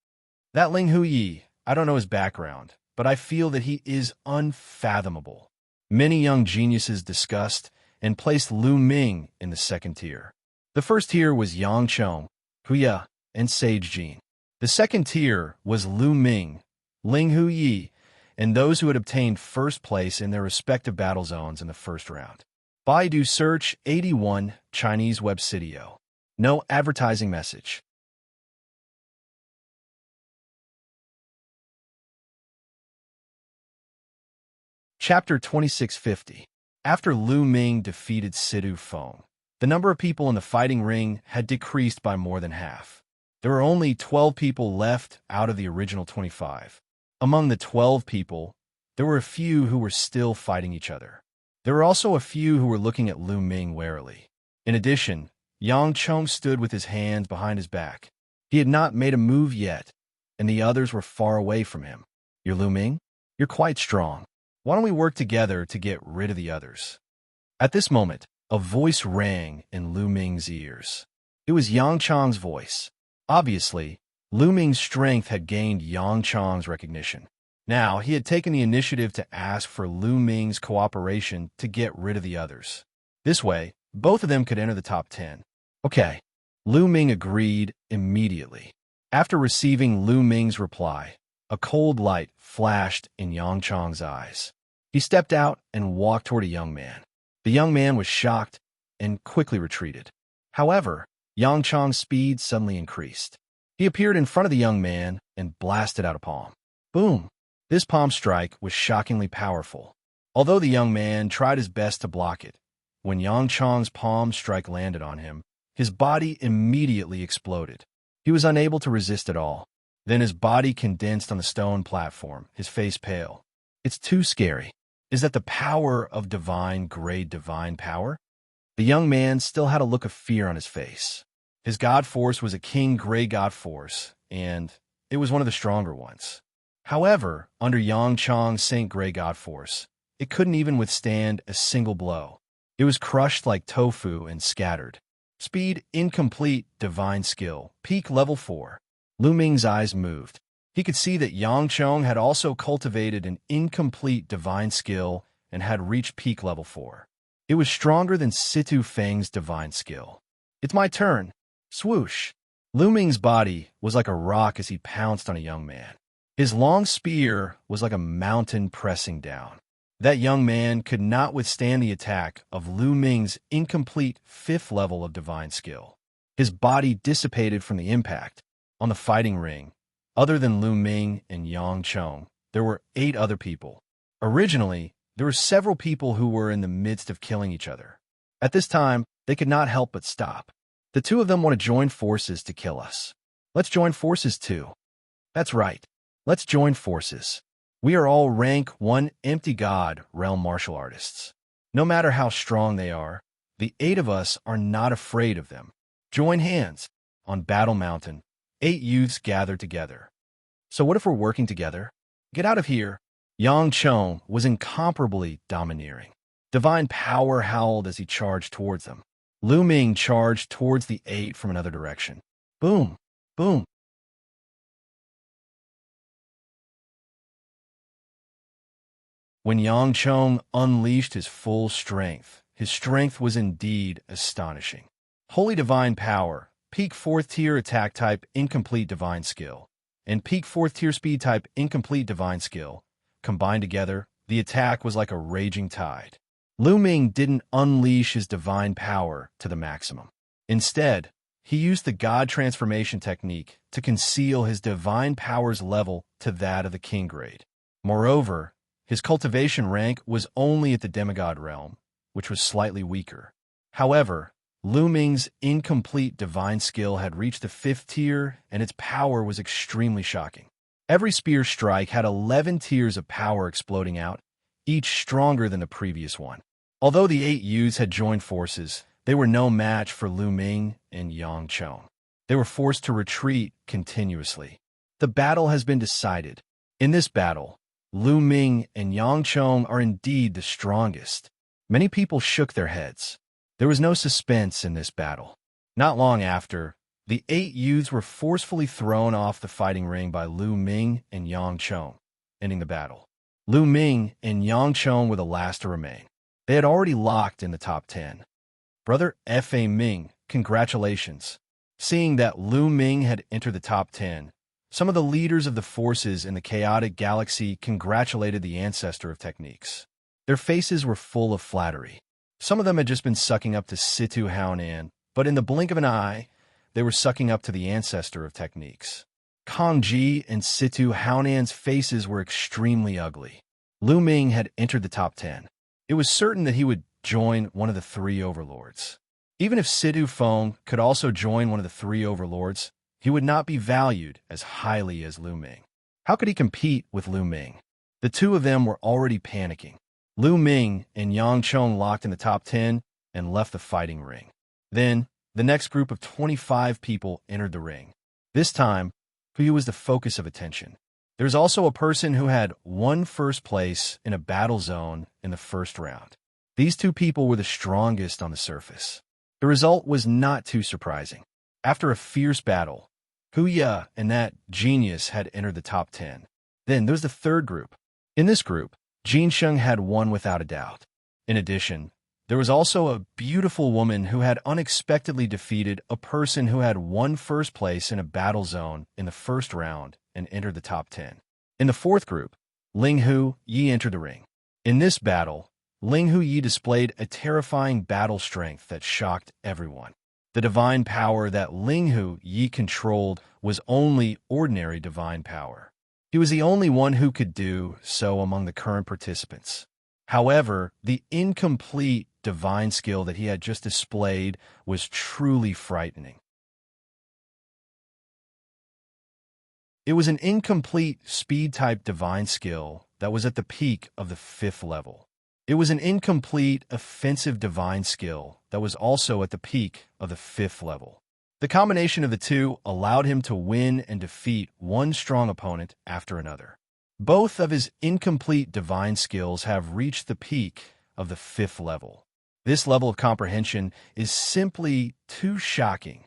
That Ling Huyi, I don't know his background, but I feel that he is unfathomable. Many young geniuses discussed and placed Lu Ming in the 2nd tier. The 1st tier was Yang Chong, Wuxia, and Sage Jin. The 2nd tier was Lu Ming, Ling Huyi, and those who had obtained 1st place in their respective battle zones in the 1st round. Baidu Search 81 Chinese Websidio. No advertising message. Chapter 2650. After Lu Ming defeated Sidu Feng, the number of people in the fighting ring had decreased by more than half. There were only 12 people left out of the original 25. Among the 12 people, there were a few who were still fighting each other. There were also a few who were looking at Lu Ming warily. In addition, Yang Chong stood with his hands behind his back. He had not made a move yet, and the others were far away from him. You're Lu Ming? You're quite strong. Why don't we work together to get rid of the others? At this moment, a voice rang in Lu Ming's ears. It was Yang Chong's voice. Obviously, Lu Ming's strength had gained Yang Chong's recognition. Now, he had taken the initiative to ask for Lu Ming's cooperation to get rid of the others. This way, both of them could enter the top 10. Okay. Lu Ming agreed immediately. After receiving Lu Ming's reply, a cold light flashed in Yang Chong's eyes. He stepped out and walked toward a young man. The young man was shocked and quickly retreated. However, Yang Chong's speed suddenly increased. He appeared in front of the young man and blasted out a palm. Boom! This palm strike was shockingly powerful. Although the young man tried his best to block it, when Yang Chong's palm strike landed on him, his body immediately exploded. He was unable to resist at all. Then his body condensed on the stone platform, his face pale. It's too scary. Is that the power of divine grade divine power? The young man still had a look of fear on his face. His god force was a king gray god force, and it was one of the stronger ones. However, under Yang Chong's Saint Gray God Force, it couldn't even withstand a single blow. It was crushed like tofu and scattered. Speed, incomplete, divine skill, peak level 4. Lu Ming's eyes moved. He could see that Yang Chong had also cultivated an incomplete divine skill and had reached peak level 4. It was stronger than Situ Feng's divine skill. It's my turn. Swoosh. Lu Ming's body was like a rock as he pounced on a young man. His long spear was like a mountain pressing down. That young man could not withstand the attack of Lu Ming's incomplete 5th level of divine skill. His body dissipated from the impact. On the fighting ring, other than Lu Ming and Yang Chong, there were 8 other people. Originally, there were several people who were in the midst of killing each other. At this time, they could not help but stop. The 2 of them want to join forces to kill us. Let's join forces too. That's right. Let's join forces. We are all rank 1 empty god realm martial artists. No matter how strong they are, the 8 of us are not afraid of them. Join hands. On Battle Mountain, 8 youths gathered together. So what if we're working together? Get out of here. Yang Chong was incomparably domineering. Divine power howled as he charged towards them. Lu Ming charged towards the 8 from another direction. Boom! Boom! When Yang Chong unleashed his full strength, his strength was indeed astonishing. Holy Divine Power, Peak 4th Tier Attack Type Incomplete Divine Skill, and Peak 4th Tier Speed Type Incomplete Divine Skill, combined together, the attack was like a raging tide. Lu Ming didn't unleash his divine power to the maximum. Instead, he used the God transformation technique to conceal his divine power's level to that of the king grade. Moreover, his cultivation rank was only at the demigod realm, which was slightly weaker. However, Lu Ming's incomplete divine skill had reached the 5th tier, and its power was extremely shocking. Every spear strike had 11 tiers of power exploding out, each stronger than the previous one. Although the 8 youths had joined forces, they were no match for Lu Ming and Xianxia. They were forced to retreat continuously. The battle has been decided. In this battle, Lu Ming and Xianxia are indeed the strongest. Many people shook their heads. There was no suspense in this battle. Not long after, the 8 youths were forcefully thrown off the fighting ring by Lu Ming and Xianxia, ending the battle. Lu Ming and Xianxia were the last to remain. They had already locked in the top 10. Brother Fa Ming, congratulations. Seeing that Lu Ming had entered the top 10, some of the leaders of the forces in the chaotic galaxy congratulated the ancestor of techniques. Their faces were full of flattery. Some of them had just been sucking up to Situ Haonan, but in the blink of an eye, they were sucking up to the ancestor of techniques. Kang Ji and Situ Haonan's faces were extremely ugly. Lu Ming had entered the top 10. It was certain that he would join one of the 3 overlords. Even if Situ Feng could also join one of the 3 overlords, he would not be valued as highly as Lu Ming. How could he compete with Lu Ming? The 2 of them were already panicking. Lu Ming and Xianxia locked in the top 10 and left the fighting ring. Then, the next group of 25 people entered the ring. This time, Hu was the focus of attention. There was also a person who had won first place in a battle zone in the first round. These 2 people were the strongest on the surface. The result was not too surprising. After a fierce battle, Wuxia and that genius had entered the top 10. Then there was the third group. In this group, Xianxia had won without a doubt. In addition, there was also a beautiful woman who had unexpectedly defeated a person who had won first place in a battle zone in the first round and entered the top 10. In the fourth group, Ling Hu Yi entered the ring. In this battle, Ling Hu Yi displayed a terrifying battle strength that shocked everyone. The divine power that Ling Hu Yi controlled was only ordinary divine power. He was the only one who could do so among the current participants. However, the incomplete divine skill that he had just displayed was truly frightening. It was an incomplete speed-type divine skill that was at the peak of the 5th level. It was an incomplete offensive divine skill that was also at the peak of the 5th level. The combination of the two allowed him to win and defeat one strong opponent after another. Both of his incomplete divine skills have reached the peak of the 5th level. This level of comprehension is simply too shocking.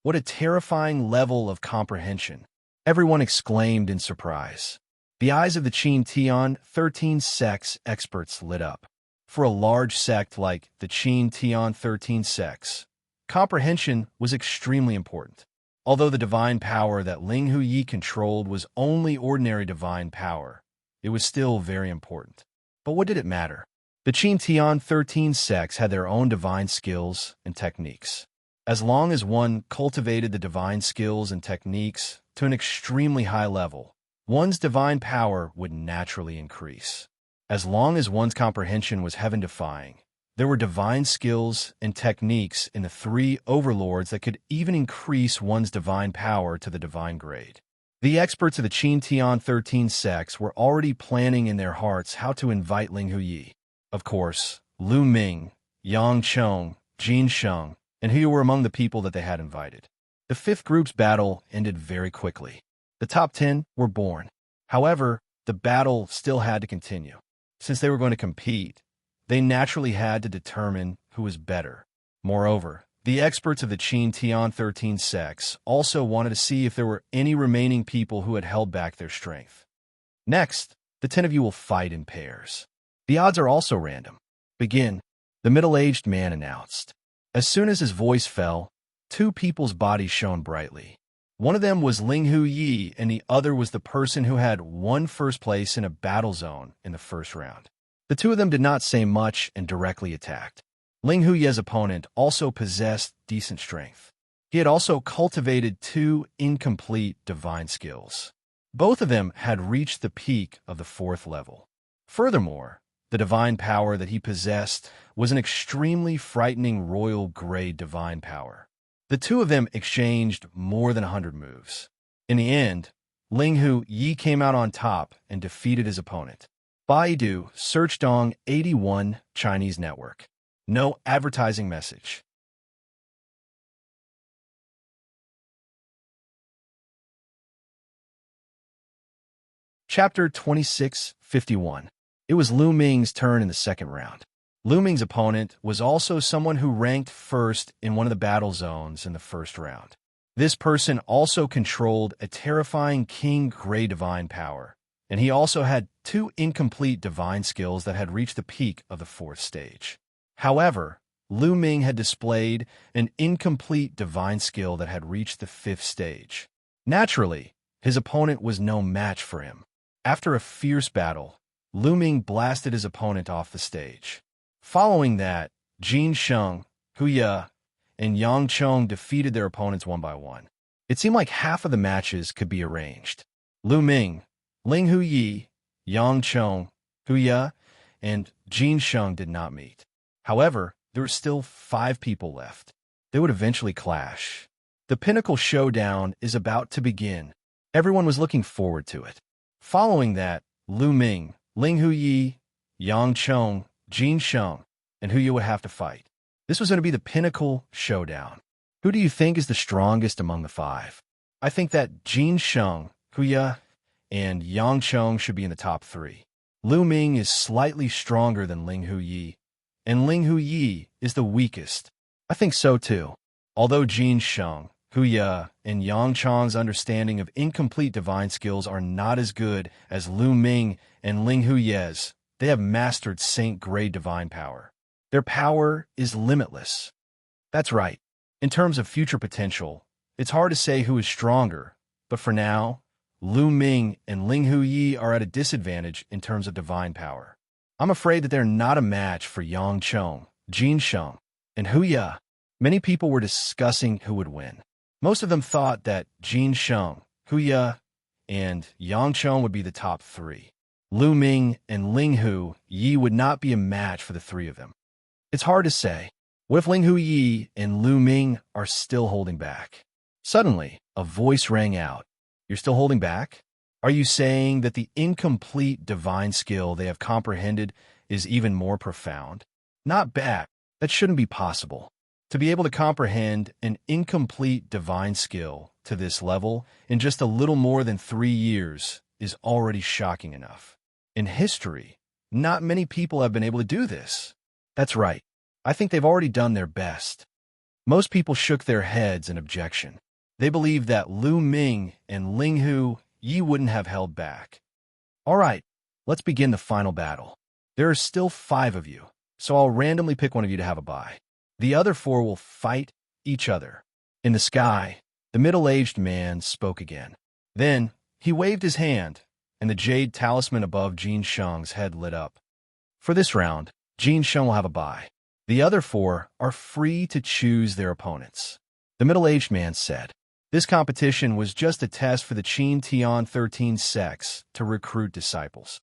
What a terrifying level of comprehension! Everyone exclaimed in surprise. The eyes of the Qin Tian 13 sects experts lit up. For a large sect like the Qin Tian 13 sects, comprehension was extremely important. Although the divine power that Ling Hu Yi controlled was only ordinary divine power, it was still very important. But what did it matter? The Qin Tian 13 sects had their own divine skills and techniques. As long as one cultivated the divine skills and techniques to an extremely high level, one's divine power would naturally increase. As long as one's comprehension was heaven-defying, there were divine skills and techniques in the 3 overlords that could even increase one's divine power to the divine grade. The experts of the Qin Tian 13 sects were already planning in their hearts how to invite Ling Hu Yi. Of course, Lu Ming, Xianxia, Jin Sheng, and Hu were among the people that they had invited. The 5th group's battle ended very quickly. The top 10 were born. However, the battle still had to continue. Since they were going to compete, they naturally had to determine who was better. Moreover, the experts of the Qin Tian 13 sects also wanted to see if there were any remaining people who had held back their strength. Next, the 10 of you will fight in pairs. The odds are also random. Begin, the middle-aged man announced. As soon as his voice fell, 2 people's bodies shone brightly. One of them was Ling Hu Yi, and the other was the person who had won first place in a battle zone in the first round. The two of them did not say much and directly attacked. Ling Huye's opponent also possessed decent strength. He had also cultivated 2 incomplete divine skills. Both of them had reached the peak of the 4th level. Furthermore, the divine power that he possessed was an extremely frightening royal grade divine power. The two of them exchanged more than 100 moves. In the end, Ling Huye came out on top and defeated his opponent. Baidu, Search Dong 81, Chinese network. No advertising message. Chapter 26:51. It was Lu Ming's turn in the second round. Lu Ming's opponent was also someone who ranked first in one of the battle zones in the first round. This person also controlled a terrifying king-grade divine power, and he also had 2 incomplete divine skills that had reached the peak of the 4th stage. However, Lu Ming had displayed an incomplete divine skill that had reached the 5th stage. Naturally, his opponent was no match for him. After a fierce battle, Lu Ming blasted his opponent off the stage. Following that, Jin Sheng, Huya, and Yang Chong defeated their opponents one by one. It seemed like half of the matches could be arranged. Lu Ming, Ling Huyi, Yang Chong, Huya, and Jin Sheng did not meet. However, there were still 5 people left. They would eventually clash. The pinnacle showdown is about to begin. Everyone was looking forward to it. Following that, Lu Ming, Ling Huyi, Yang Chong, Jin Sheng, and Huya would have to fight. This was going to be the pinnacle showdown. Who do you think is the strongest among the 5? I think that Jin Sheng, Huya, and Yang Chong should be in the top 3. Lu Ming is slightly stronger than Ling Huyi, and Ling Huyi is the weakest. I think so too. Although Jin Sheng, Huya, and Yang Chong's understanding of incomplete divine skills are not as good as Lu Ming and Ling Huye's, they have mastered Saint-grade divine power. Their power is limitless. That's right. In terms of future potential, it's hard to say who is stronger, but for now, Lu Ming and Ling Huyi are at a disadvantage in terms of divine power. I'm afraid that they're not a match for Yang Chong, Jin Sheng, and Huya. Many people were discussing who would win. Most of them thought that Jin Sheng, Huya, and Yang Chong would be the top 3. Lu Ming and Ling Huyi would not be a match for the 3 of them. It's hard to say. What if Ling Huyi and Lu Ming are still holding back? Suddenly, a voice rang out. You're still holding back? Are you saying that the incomplete divine skill they have comprehended is even more profound? Not bad. That shouldn't be possible. To be able to comprehend an incomplete divine skill to this level in just a little more than 3 years is already shocking enough. In history, not many people have been able to do this. That's right. I think they've already done their best. Most people shook their heads in objection. They believed that Lu Ming and Ling Huyi wouldn't have held back. All right, let's begin the final battle. There are still 5 of you, so I'll randomly pick one of you to have a bye. The other 4 will fight each other. In the sky, the middle-aged man spoke again. Then, he waved his hand, and the jade talisman above Jin Sheng's head lit up. For this round, Jin Sheng will have a bye. The other 4 are free to choose their opponents. The middle-aged man said, this competition was just a test for the Qin Tian 13 sects to recruit disciples.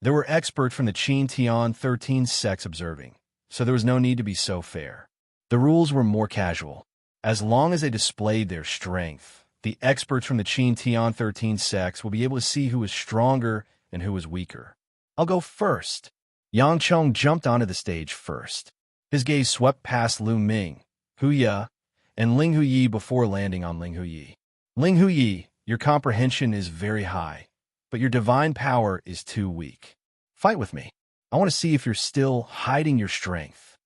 There were experts from the Qin Tian 13 sects observing, so there was no need to be so fair. The rules were more casual. As long as they displayed their strength, the experts from the Qin Tian 13 sects will be able to see who is stronger and who is weaker. I'll go first. Yang Chong jumped onto the stage first. His gaze swept past Lu Ming, Huya, and Ling Huyi before landing on Ling Huyi. Ling Huyi, your comprehension is very high, but your divine power is too weak. Fight with me. I want to see if you're still hiding your strength.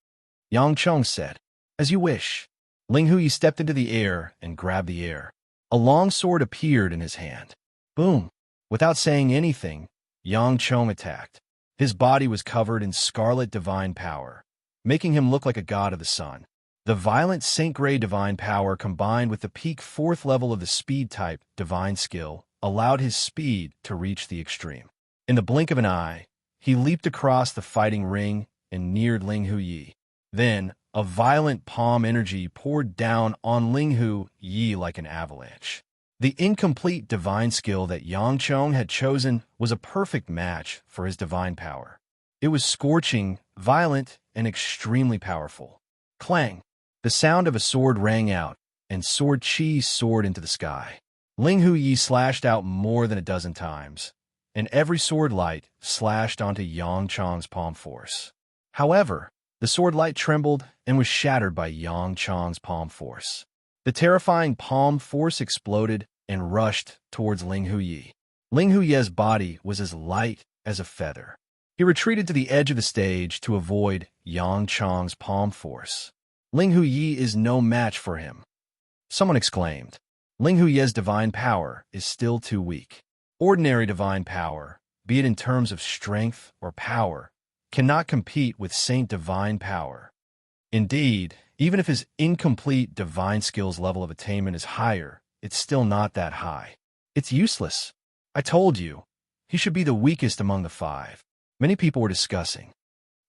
Yang Chong said, as you wish. Ling Huyi stepped into the air and grabbed the air. A long sword appeared in his hand. Boom! Without saying anything, Yang Chong attacked. His body was covered in scarlet divine power, making him look like a god of the sun. The violent Saint-grade divine power combined with the peak 4th level of the speed type divine skill allowed his speed to reach the extreme. In the blink of an eye, he leaped across the fighting ring and neared Ling Huyi. Then, a violent palm energy poured down on Ling Huyi like an avalanche. The incomplete divine skill that Yang Chong had chosen was a perfect match for his divine power. It was scorching, violent, and extremely powerful. Clang! The sound of a sword rang out, and sword chi soared into the sky. Ling Huyi slashed out more than a dozen times, and every sword light slashed onto Yang Chong's palm force. However, the sword light trembled and was shattered by Yang Chong's palm force. The terrifying palm force exploded and rushed towards Ling Huyi. Ling Huyi's body was as light as a feather. He retreated to the edge of the stage to avoid Yang Chong's palm force. Ling Huyi is no match for him. Someone exclaimed. Ling Huyi's divine power is still too weak. Ordinary divine power, be it in terms of strength or power, cannot compete with Saint divine power. Indeed, even if his incomplete divine skills level of attainment is higher, it's still not that high. It's useless. I told you, he should be the weakest among the five. Many people were discussing.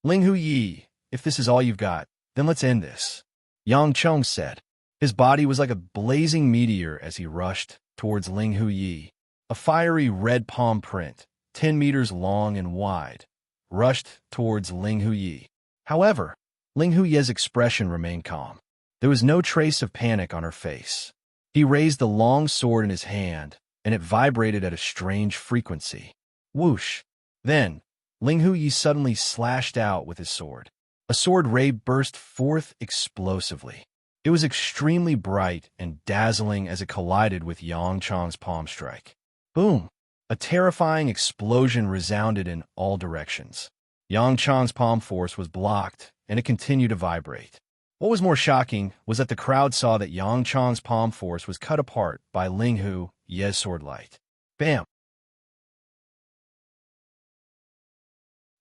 Ling Huyi, if this is all you've got, then let's end this. Yang Chong said. His body was like a blazing meteor as he rushed towards Ling Huyi. A fiery red palm print, 10 meters long and wide, rushed towards Ling Huyi. However, Ling Huyi's expression remained calm. There was no trace of panic on her face. He raised the long sword in his hand, and it vibrated at a strange frequency. Whoosh! Then, Ling Huyi suddenly slashed out with his sword. A sword ray burst forth explosively. It was extremely bright and dazzling as it collided with Yang Chong's palm strike. Boom! A terrifying explosion resounded in all directions. Yang Chong's palm force was blocked, and it continued to vibrate. What was more shocking was that the crowd saw that Yang Chong's palm force was cut apart by Ling Huyi's sword light. Bam!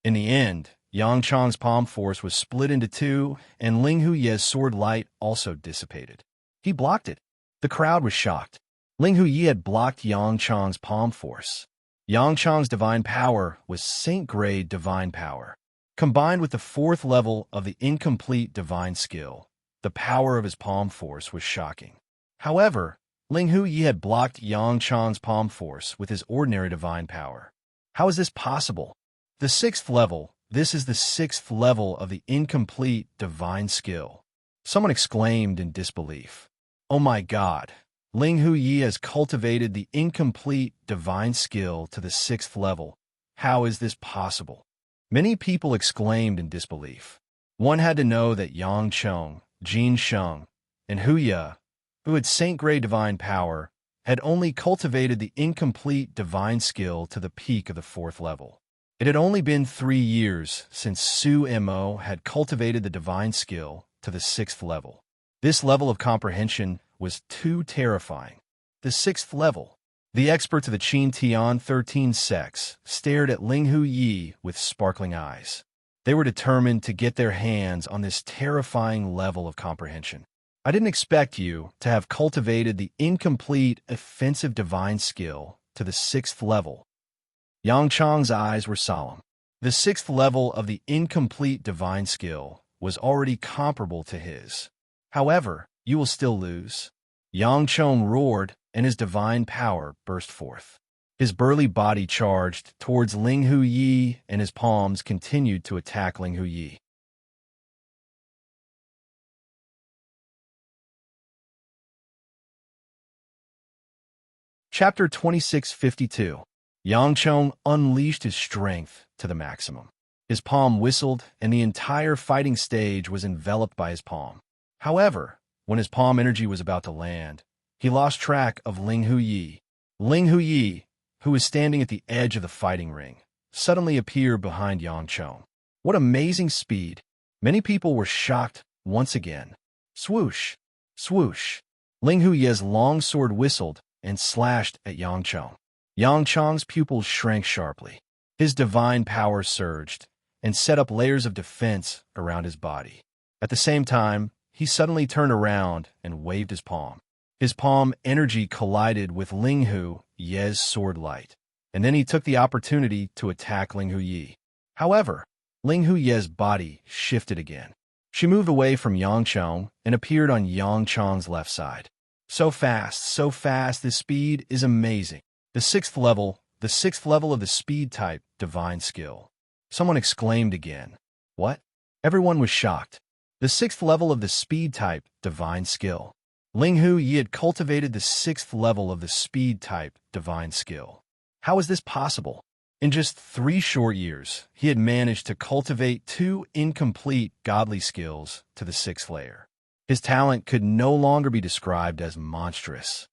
In the end, Yang Chong's palm force was split into two, and Ling Huyi's sword light also dissipated. He blocked it. The crowd was shocked. Ling Huyi had blocked Yang Chong's palm force. Yang Chong's divine power was Saint-grade divine power. Combined with the fourth level of the incomplete divine skill, the power of his palm force was shocking. However, Ling Huyi had blocked Yang Chong's palm force with his ordinary divine power. How is this possible? The sixth level. This is the sixth level of the incomplete divine skill. Someone exclaimed in disbelief. Oh my God! Ling Huyi has cultivated the incomplete divine skill to the sixth level. How is this possible? Many people exclaimed in disbelief. One had to know that Yang Chong, Jin Sheng, and Huya, who had saint-grade divine power, had only cultivated the incomplete divine skill to the peak of the fourth level. It had only been 3 years since Su Mo had cultivated the divine skill to the sixth level. This level of comprehension was too terrifying. The sixth level. The experts of the Qin Tian 13 sects stared at Ling Huyi with sparkling eyes. They were determined to get their hands on this terrifying level of comprehension. I didn't expect you to have cultivated the incomplete offensive divine skill to the sixth level. Yang Chong's eyes were solemn. The sixth level of the incomplete divine skill was already comparable to his. However, you will still lose. Yang Chong roared, and his divine power burst forth. His burly body charged towards Ling Huyi, and his palms continued to attack Ling Huyi. Chapter 2652. Yang Chong unleashed his strength to the maximum. His palm whistled, and the entire fighting stage was enveloped by his palm. However, when his palm energy was about to land, he lost track of Ling Huyi. Ling Huyi, who was standing at the edge of the fighting ring, suddenly appeared behind Yang Chong. What amazing speed! Many people were shocked once again. Swoosh! Swoosh! Ling Huyi's long sword whistled and slashed at Yang Chong. Yang Chong's pupils shrank sharply. His divine power surged and set up layers of defense around his body. At the same time, he suddenly turned around and waved his palm. His palm energy collided with Linghu Ye's sword light, and then he took the opportunity to attack Linghu Yi. However, Linghu Ye's body shifted again. She moved away from Yangchong and appeared on Yangchong's left side. So fast, this speed is amazing. The sixth level of the speed type divine skill. Someone exclaimed again. What? Everyone was shocked. The sixth level of the speed type divine skill. Linghu Yi had cultivated the sixth level of the speed type divine skill. How is this possible? In just 3 short years, he had managed to cultivate 2 incomplete godly skills to the 6th layer. His talent could no longer be described as monstrous.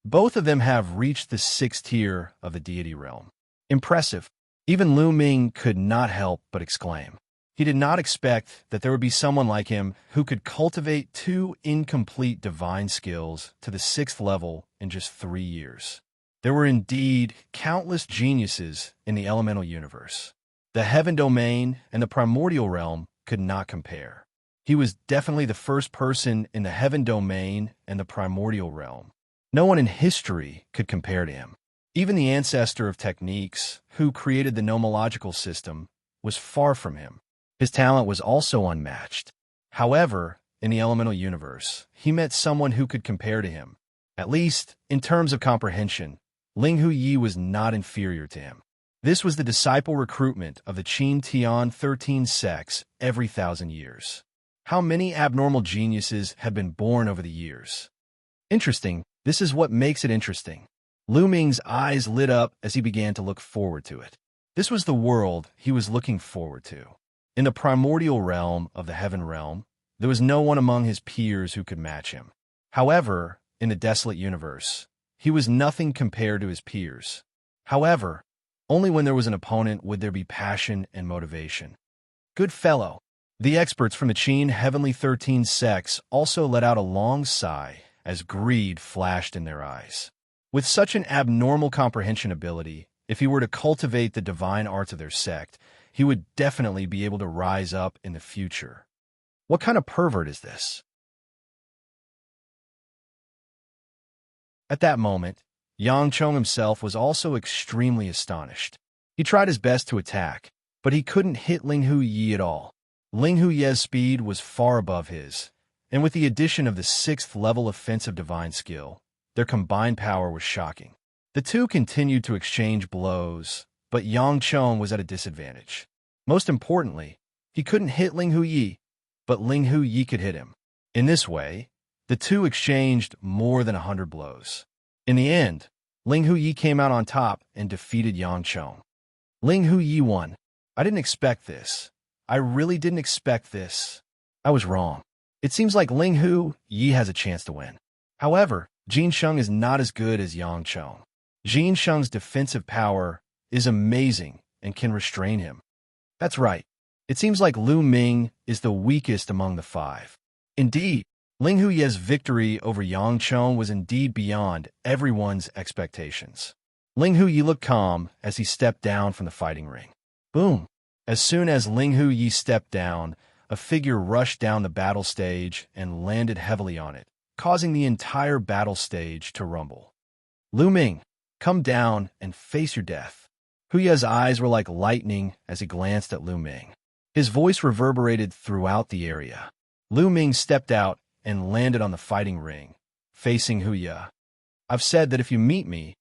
Both of them have reached the 6th tier of the deity realm. Impressive. Even Lu Ming could not help but exclaim. He did not expect that there would be someone like him who could cultivate 2 incomplete divine skills to the 6th level in just 3 years. There were indeed countless geniuses in the elemental universe. The heaven domain and the primordial realm could not compare. He was definitely the first person in the heaven domain and the primordial realm. No one in history could compare to him. Even the ancestor of techniques, who created the nomological system, was far from him. His talent was also unmatched. However, in the elemental universe, he met someone who could compare to him. At least, in terms of comprehension, Linghu Yi was not inferior to him. This was the disciple recruitment of the Qin Tian 13 sects every 1,000 years. How many abnormal geniuses had been born over the years? Interesting. This is what makes it interesting. Lu Ming's eyes lit up as he began to look forward to it. This was the world he was looking forward to. In the primordial realm of the heaven realm, there was no one among his peers who could match him. However, in the desolate universe, he was nothing compared to his peers. However, only when there was an opponent would there be passion and motivation. Good fellow. The experts from the Qin Heavenly 13 sects also let out a long sigh as greed flashed in their eyes. With such an abnormal comprehension ability, if he were to cultivate the divine arts of their sect, he would definitely be able to rise up in the future. What kind of pervert is this? At that moment, Yang Chong himself was also extremely astonished. He tried his best to attack, but he couldn't hit Linghu Yi at all. Linghu Ye's speed was far above his, and with the addition of the 6th level offensive divine skill, their combined power was shocking. The two continued to exchange blows, but Yang Chong was at a disadvantage. Most importantly, he couldn't hit Linghu Yi, but Linghu Yi could hit him. In this way, the two exchanged more than 100 blows. In the end, Linghu Yi came out on top and defeated Yang Chong. Linghu Yi won. I didn't expect this. I really didn't expect this. I was wrong. It seems like Linghu Yi has a chance to win. However, Jin Sheng is not as good as Yang Chong. Jin Sheng's defensive power is amazing and can restrain him. That's right. It seems like Lu Ming is the weakest among the 5. Indeed, Linghu Ye's victory over Yang Chong was indeed beyond everyone's expectations. Linghu Yi looked calm as he stepped down from the fighting ring. Boom! As soon as Linghu Yi stepped down, a figure rushed down the battle stage and landed heavily on it, causing the entire battle stage to rumble. Lu Ming, come down and face your death. Huya's eyes were like lightning as he glanced at Lu Ming. His voice reverberated throughout the area. Lu Ming stepped out and landed on the fighting ring, facing Huya. I've said that if you meet me,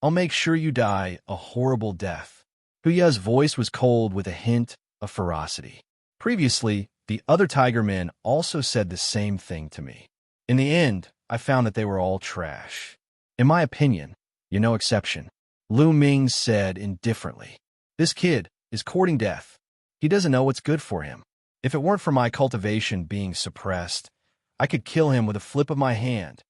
I'll make sure you die a horrible death. Huya's voice was cold with a hint of ferocity. Previously, the other tiger men also said the same thing to me. In the end, I found that they were all trash. In my opinion, you're no exception. Lu Ming said indifferently. This kid is courting death. He doesn't know what's good for him. If it weren't for my cultivation being suppressed, I could kill him with a flip of my hand.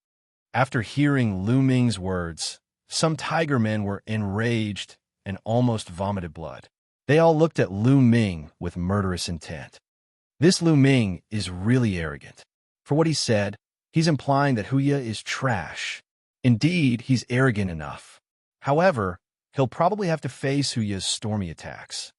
After hearing Lu Ming's words, some tiger men were enraged and almost vomited blood. They all looked at Lu Ming with murderous intent. This Lu Ming is really arrogant. For what he said, he's implying that Huya is trash. Indeed, he's arrogant enough. However, he'll probably have to face Huya's stormy attacks.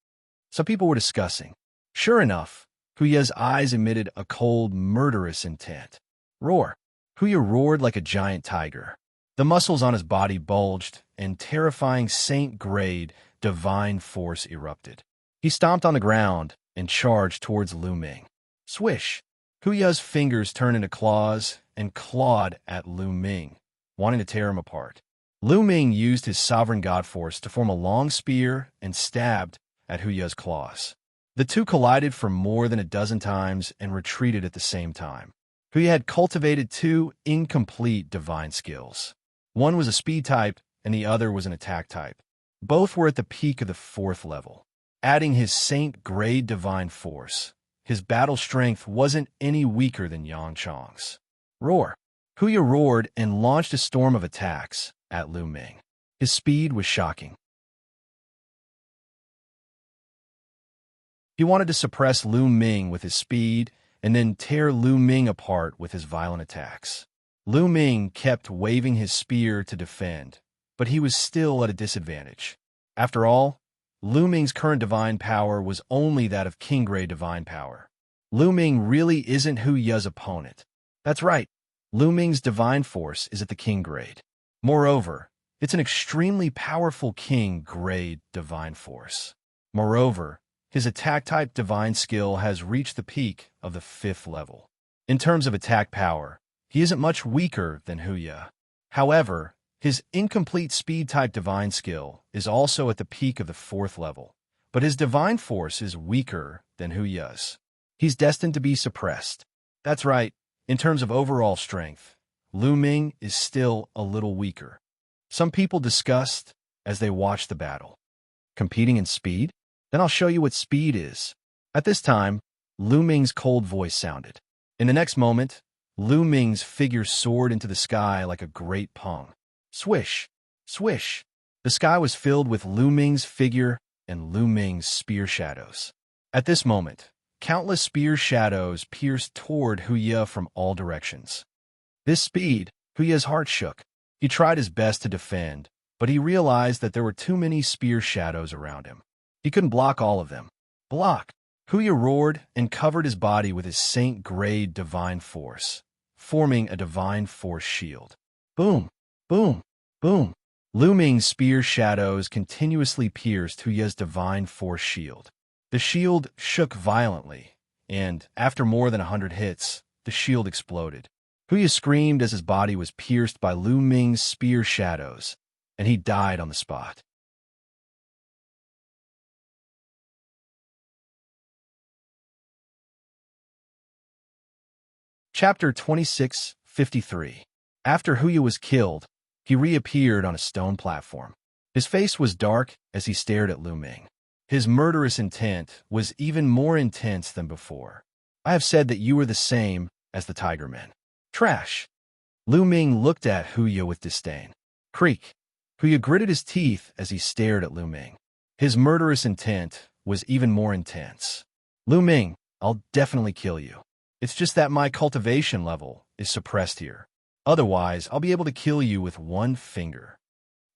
Some people were discussing. Sure enough, Huya's eyes emitted a cold, murderous intent. Roar! Wuxia roared like a giant tiger. The muscles on his body bulged, and terrifying saint-grade divine force erupted. He stomped on the ground and charged towards Lu Ming. Swish! Wuxia's fingers turned into claws and clawed at Lu Ming, wanting to tear him apart. Lu Ming used his sovereign god force to form a long spear and stabbed at Wuxia's claws. The two collided for more than a dozen times and retreated at the same time. Wuxia had cultivated two incomplete divine skills. One was a speed type, and the other was an attack type. Both were at the peak of the 4th level. Adding his saint-grade divine force, his battle strength wasn't any weaker than Xianxia's. Roar! Wuxia roared and launched a storm of attacks at Lu Ming. His speed was shocking. He wanted to suppress Lu Ming with his speed and then tear Lu Ming apart with his violent attacks. Lu Ming kept waving his spear to defend, but he was still at a disadvantage. After all, Lu Ming's current divine power was only that of king-grade divine power. Lu Ming really isn't Wuxia's opponent. That's right, Lu Ming's divine force is at the king grade. Moreover, it's an extremely powerful king-grade divine force. Moreover, his attack-type divine skill has reached the peak of the 5th level. In terms of attack power, he isn't much weaker than Wuxia. However, his incomplete speed-type divine skill is also at the peak of the 4th level, but his divine force is weaker than Wuxia's. He's destined to be suppressed. That's right, in terms of overall strength, Lu Ming is still a little weaker. Some people discussed as they watched the battle. Competing in speed? Then I'll show you what speed is. At this time, Lu Ming's cold voice sounded. In the next moment, Lu Ming's figure soared into the sky like a great pung. Swish! Swish! The sky was filled with Lu Ming's figure and Lu Ming's spear shadows. At this moment, countless spear shadows pierced toward Wuxia from all directions. This speed, Wuxia's heart shook. He tried his best to defend, but he realized that there were too many spear shadows around him. He couldn't block all of them. Block! Wuxia roared and covered his body with his saint-grade divine force, forming a divine force shield. Boom! Boom! Boom! Lu Ming's spear shadows continuously pierced Wuxia's divine force shield. The shield shook violently, and, after more than 100 hits, the shield exploded. Wuxia screamed as his body was pierced by Lu Ming's spear shadows, and he died on the spot. Chapter 26:53. After Wuxia was killed, he reappeared on a stone platform. His face was dark as he stared at Lu Ming. His murderous intent was even more intense than before. I have said that you are the same as the Tiger Men. Trash! Lu Ming looked at Wuxia with disdain. Creak! Wuxia gritted his teeth as he stared at Lu Ming. His murderous intent was even more intense. Lu Ming, I'll definitely kill you. It's just that my cultivation level is suppressed here. Otherwise, I'll be able to kill you with one finger.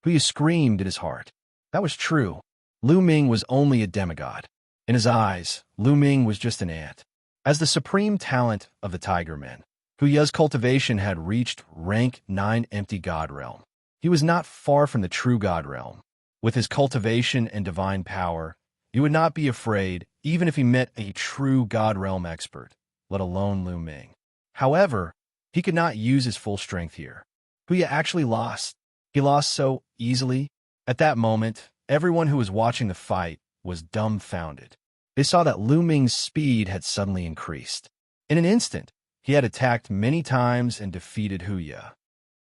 Wuxia screamed at his heart. That was true. Lu Ming was only a demigod. In his eyes, Lu Ming was just an ant. As the supreme talent of the Tiger Men, Wuxia's cultivation had reached rank 9 empty god realm. He was not far from the true god realm. With his cultivation and divine power, he would not be afraid even if he met a true god realm expert, let alone Lu Ming. However, he could not use his full strength here. Wuxia actually lost. He lost so easily. At that moment, everyone who was watching the fight was dumbfounded. They saw that Lu Ming's speed had suddenly increased. In an instant, he had attacked many times and defeated Wuxia.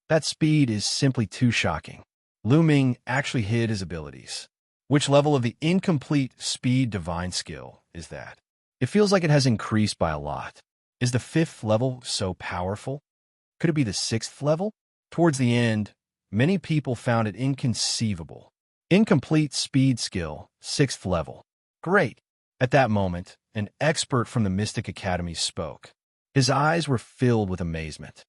That speed is simply too shocking. Lu Ming actually hid his abilities. Which level of the incomplete speed divine skill is that? It feels like it has increased by a lot. Is the 5th level so powerful? Could it be the 6th level? Towards the end, many people found it inconceivable. Incomplete speed skill, 6th level. Great. At that moment, an expert from the Mystic Academy spoke. His eyes were filled with amazement.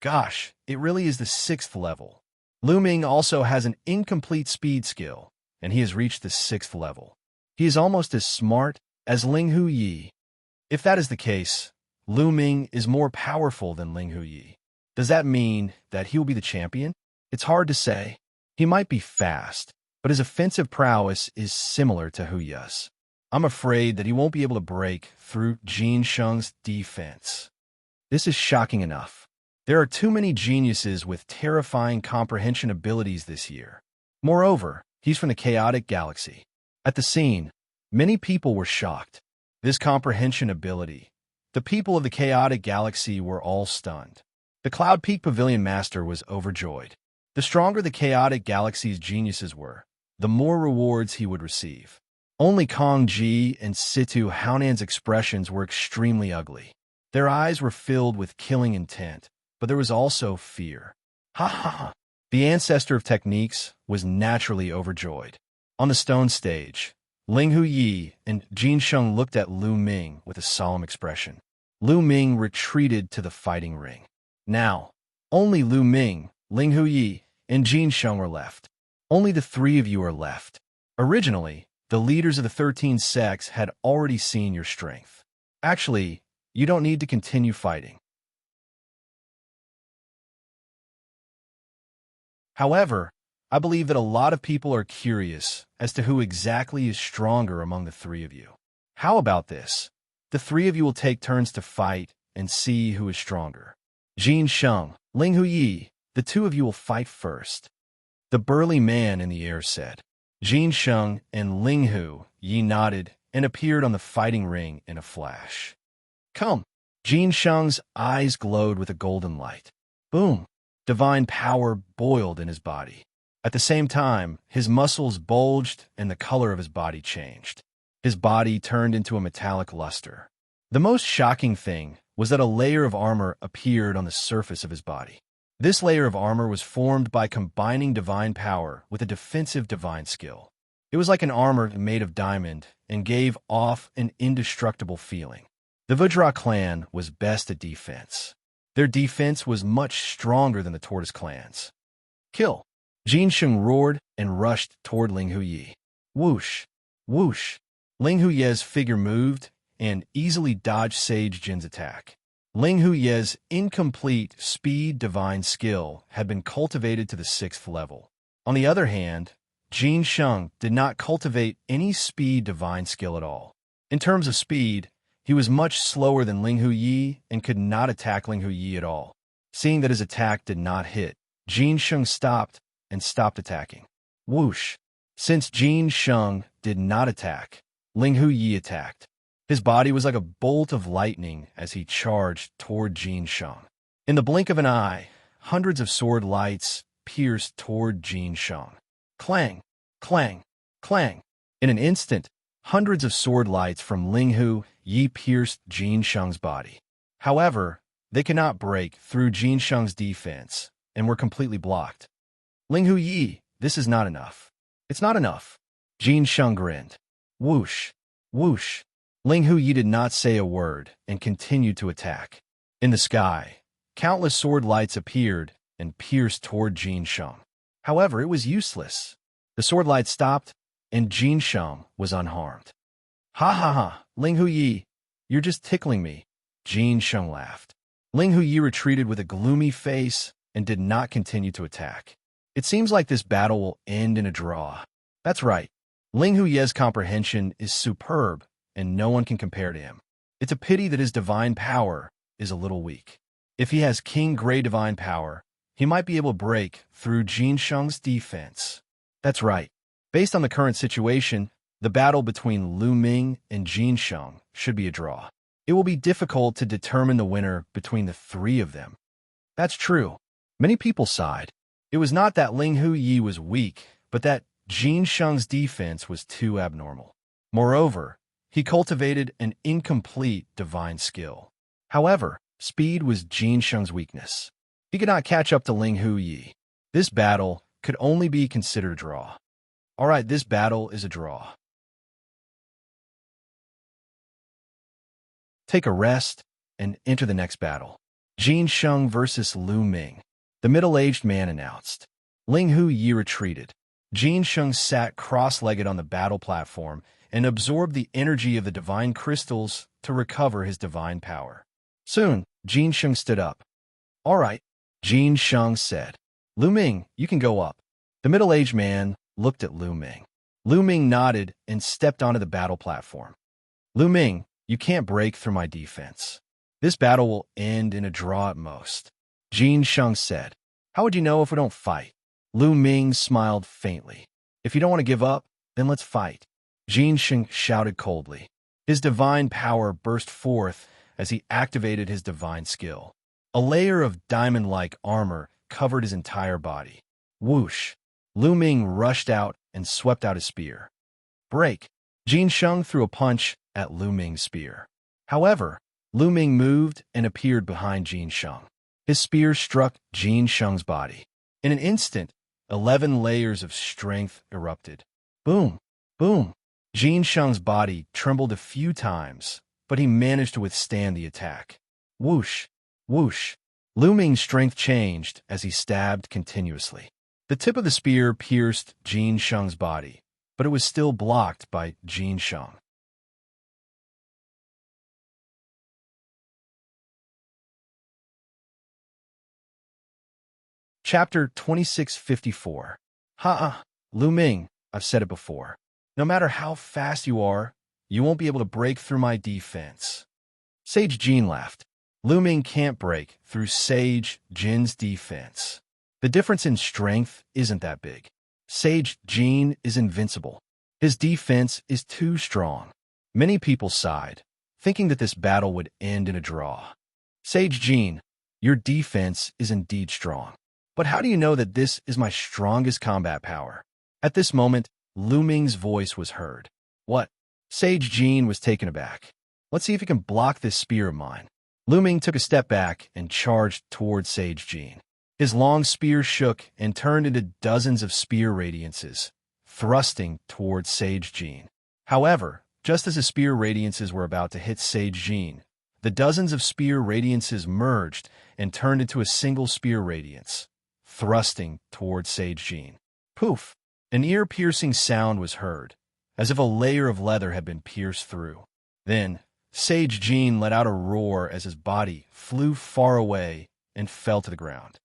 Gosh, it really is the 6th level. Lu Ming also has an incomplete speed skill, and he has reached the 6th level. He is almost as smart as Ling Huyi. If that is the case, Lu Ming is more powerful than Ling Huyi. Does that mean that he will be the champion? It's hard to say. He might be fast, but his offensive prowess is similar to Huya's. I'm afraid that he won't be able to break through Xianxia's defense. This is shocking enough. There are too many geniuses with terrifying comprehension abilities this year. Moreover, he's from the chaotic galaxy. At the scene, many people were shocked. This comprehension ability. The people of the chaotic galaxy were all stunned. The Cloud Peak Pavilion Master was overjoyed. The stronger the chaotic galaxy's geniuses were, the more rewards he would receive. Only Kong Ji and Situ Haonan's expressions were extremely ugly. Their eyes were filled with killing intent, but there was also fear. Ha ha ha! The ancestor of techniques was naturally overjoyed. On the stone stage, Ling Huyi and Xianxia looked at Lu Ming with a solemn expression. Lu Ming retreated to the fighting ring. Now, only Lu Ming, Ling Huyi, and Xianxia were left. Only the three of you are left. Originally, the leaders of the 13 sects had already seen your strength. Actually, you don't need to continue fighting. However, I believe that a lot of people are curious as to who exactly is stronger among the three of you. How about this? The three of you will take turns to fight and see who is stronger. Xianxia, Ling Huyi, the two of you will fight first. The burly man in the air said. Xianxia and Ling Huyi nodded and appeared on the fighting ring in a flash. Come! Xianxia's eyes glowed with a golden light. Boom! Divine power boiled in his body. At the same time, his muscles bulged and the color of his body changed. His body turned into a metallic luster. The most shocking thing was that a layer of armor appeared on the surface of his body. This layer of armor was formed by combining divine power with a defensive divine skill. It was like an armor made of diamond and gave off an indestructible feeling. The Vajra clan was best at defense. Their defense was much stronger than the Tortoise clan's. Kill! Xianxia roared and rushed toward Ling Huyi. Whoosh! Whoosh! Ling Huyi's figure moved and easily dodged Sage Jin's attack. Ling Huyi's incomplete speed divine skill had been cultivated to the 6th level. On the other hand, Xianxia did not cultivate any speed divine skill at all. In terms of speed, he was much slower than Ling Huyi and could not attack Ling Huyi at all. Seeing that his attack did not hit, Xianxia stopped and stopped attacking. Whoosh! Since Xianxia did not attack, Ling Huyi attacked. His body was like a bolt of lightning as he charged toward Xianxia. In the blink of an eye, hundreds of sword lights pierced toward Xianxia. Clang! Clang! Clang! In an instant, hundreds of sword lights from Ling Huyi pierced Xianxia's body. However, they could not break through Xianxia's defense and were completely blocked. Ling Huyi, this is not enough. It's not enough. Xianxia grinned. Whoosh! Whoosh! Ling Huyi did not say a word and continued to attack. In the sky, countless sword lights appeared and pierced toward Xianxia. However, it was useless. The sword lights stopped, and Xianxia was unharmed. Ha ha ha, Ling Huyi, you're just tickling me. Xianxia laughed. Ling Huyi retreated with a gloomy face and did not continue to attack. It seems like this battle will end in a draw. That's right. Ling Huyi's comprehension is superb, and no one can compare to him. It's a pity that his divine power is a little weak. If he has King Gray divine power, he might be able to break through Xianxia's defense. That's right. Based on the current situation, the battle between Lu Ming and Xianxia should be a draw. It will be difficult to determine the winner between the three of them. That's true. Many people sighed. It was not that Ling Huyi was weak, but that Xianxia's defense was too abnormal. Moreover, he cultivated an incomplete divine skill. However, speed was Xianxia's weakness. He could not catch up to Ling Huyi. This battle could only be considered a draw. All right, this battle is a draw. Take a rest and enter the next battle. Xianxia versus Lu Ming. The middle-aged man announced. Ling Huyi retreated. Xianxia sat cross-legged on the battle platform and absorbed the energy of the divine crystals to recover his divine power. Soon, Xianxia stood up. All right, Xianxia said. Lu Ming, you can go up. The middle-aged man looked at Lu Ming. Lu Ming nodded and stepped onto the battle platform. Lu Ming, you can't break through my defense. This battle will end in a draw at most. Xianxia said. How would you know if we don't fight? Lu Ming smiled faintly. If you don't want to give up, then let's fight. Xianxia shouted coldly. His divine power burst forth as he activated his divine skill. A layer of diamond-like armor covered his entire body. Whoosh! Lu Ming rushed out and swept out his spear. Break! Xianxia threw a punch at Lu Ming's spear. However, Lu Ming moved and appeared behind Xianxia. His spear struck Xianxia's body. In an instant, 11 layers of strength erupted. Boom! Boom! Xianxia's body trembled a few times, but he managed to withstand the attack. Whoosh! Whoosh! Lu Ming's strength changed as he stabbed continuously. The tip of the spear pierced Xianxia's body, but it was still blocked by Xianxia. Chapter 2654. Ha-ah, Lu Ming, I've said it before. No matter how fast you are, you won't be able to break through my defense. Sage Jin laughed. Lu Ming can't break through Sage Jin's defense. The difference in strength isn't that big. Sage Jin is invincible. His defense is too strong. Many people sighed, thinking that this battle would end in a draw. Sage Jin, your defense is indeed strong. But how do you know that this is my strongest combat power? At this moment, Lu Ming's voice was heard. What? Sage Jin was taken aback. Let's see if he can block this spear of mine. Lu Ming took a step back and charged towards Sage Jin. His long spear shook and turned into dozens of spear radiances, thrusting towards Sage Jin. However, just as the spear radiances were about to hit Sage Jin, the dozens of spear radiances merged and turned into a single spear radiance, thrusting towards Sage Jin. Poof! An ear-piercing sound was heard, as if a layer of leather had been pierced through. Then, Sage Jin let out a roar as his body flew far away and fell to the ground.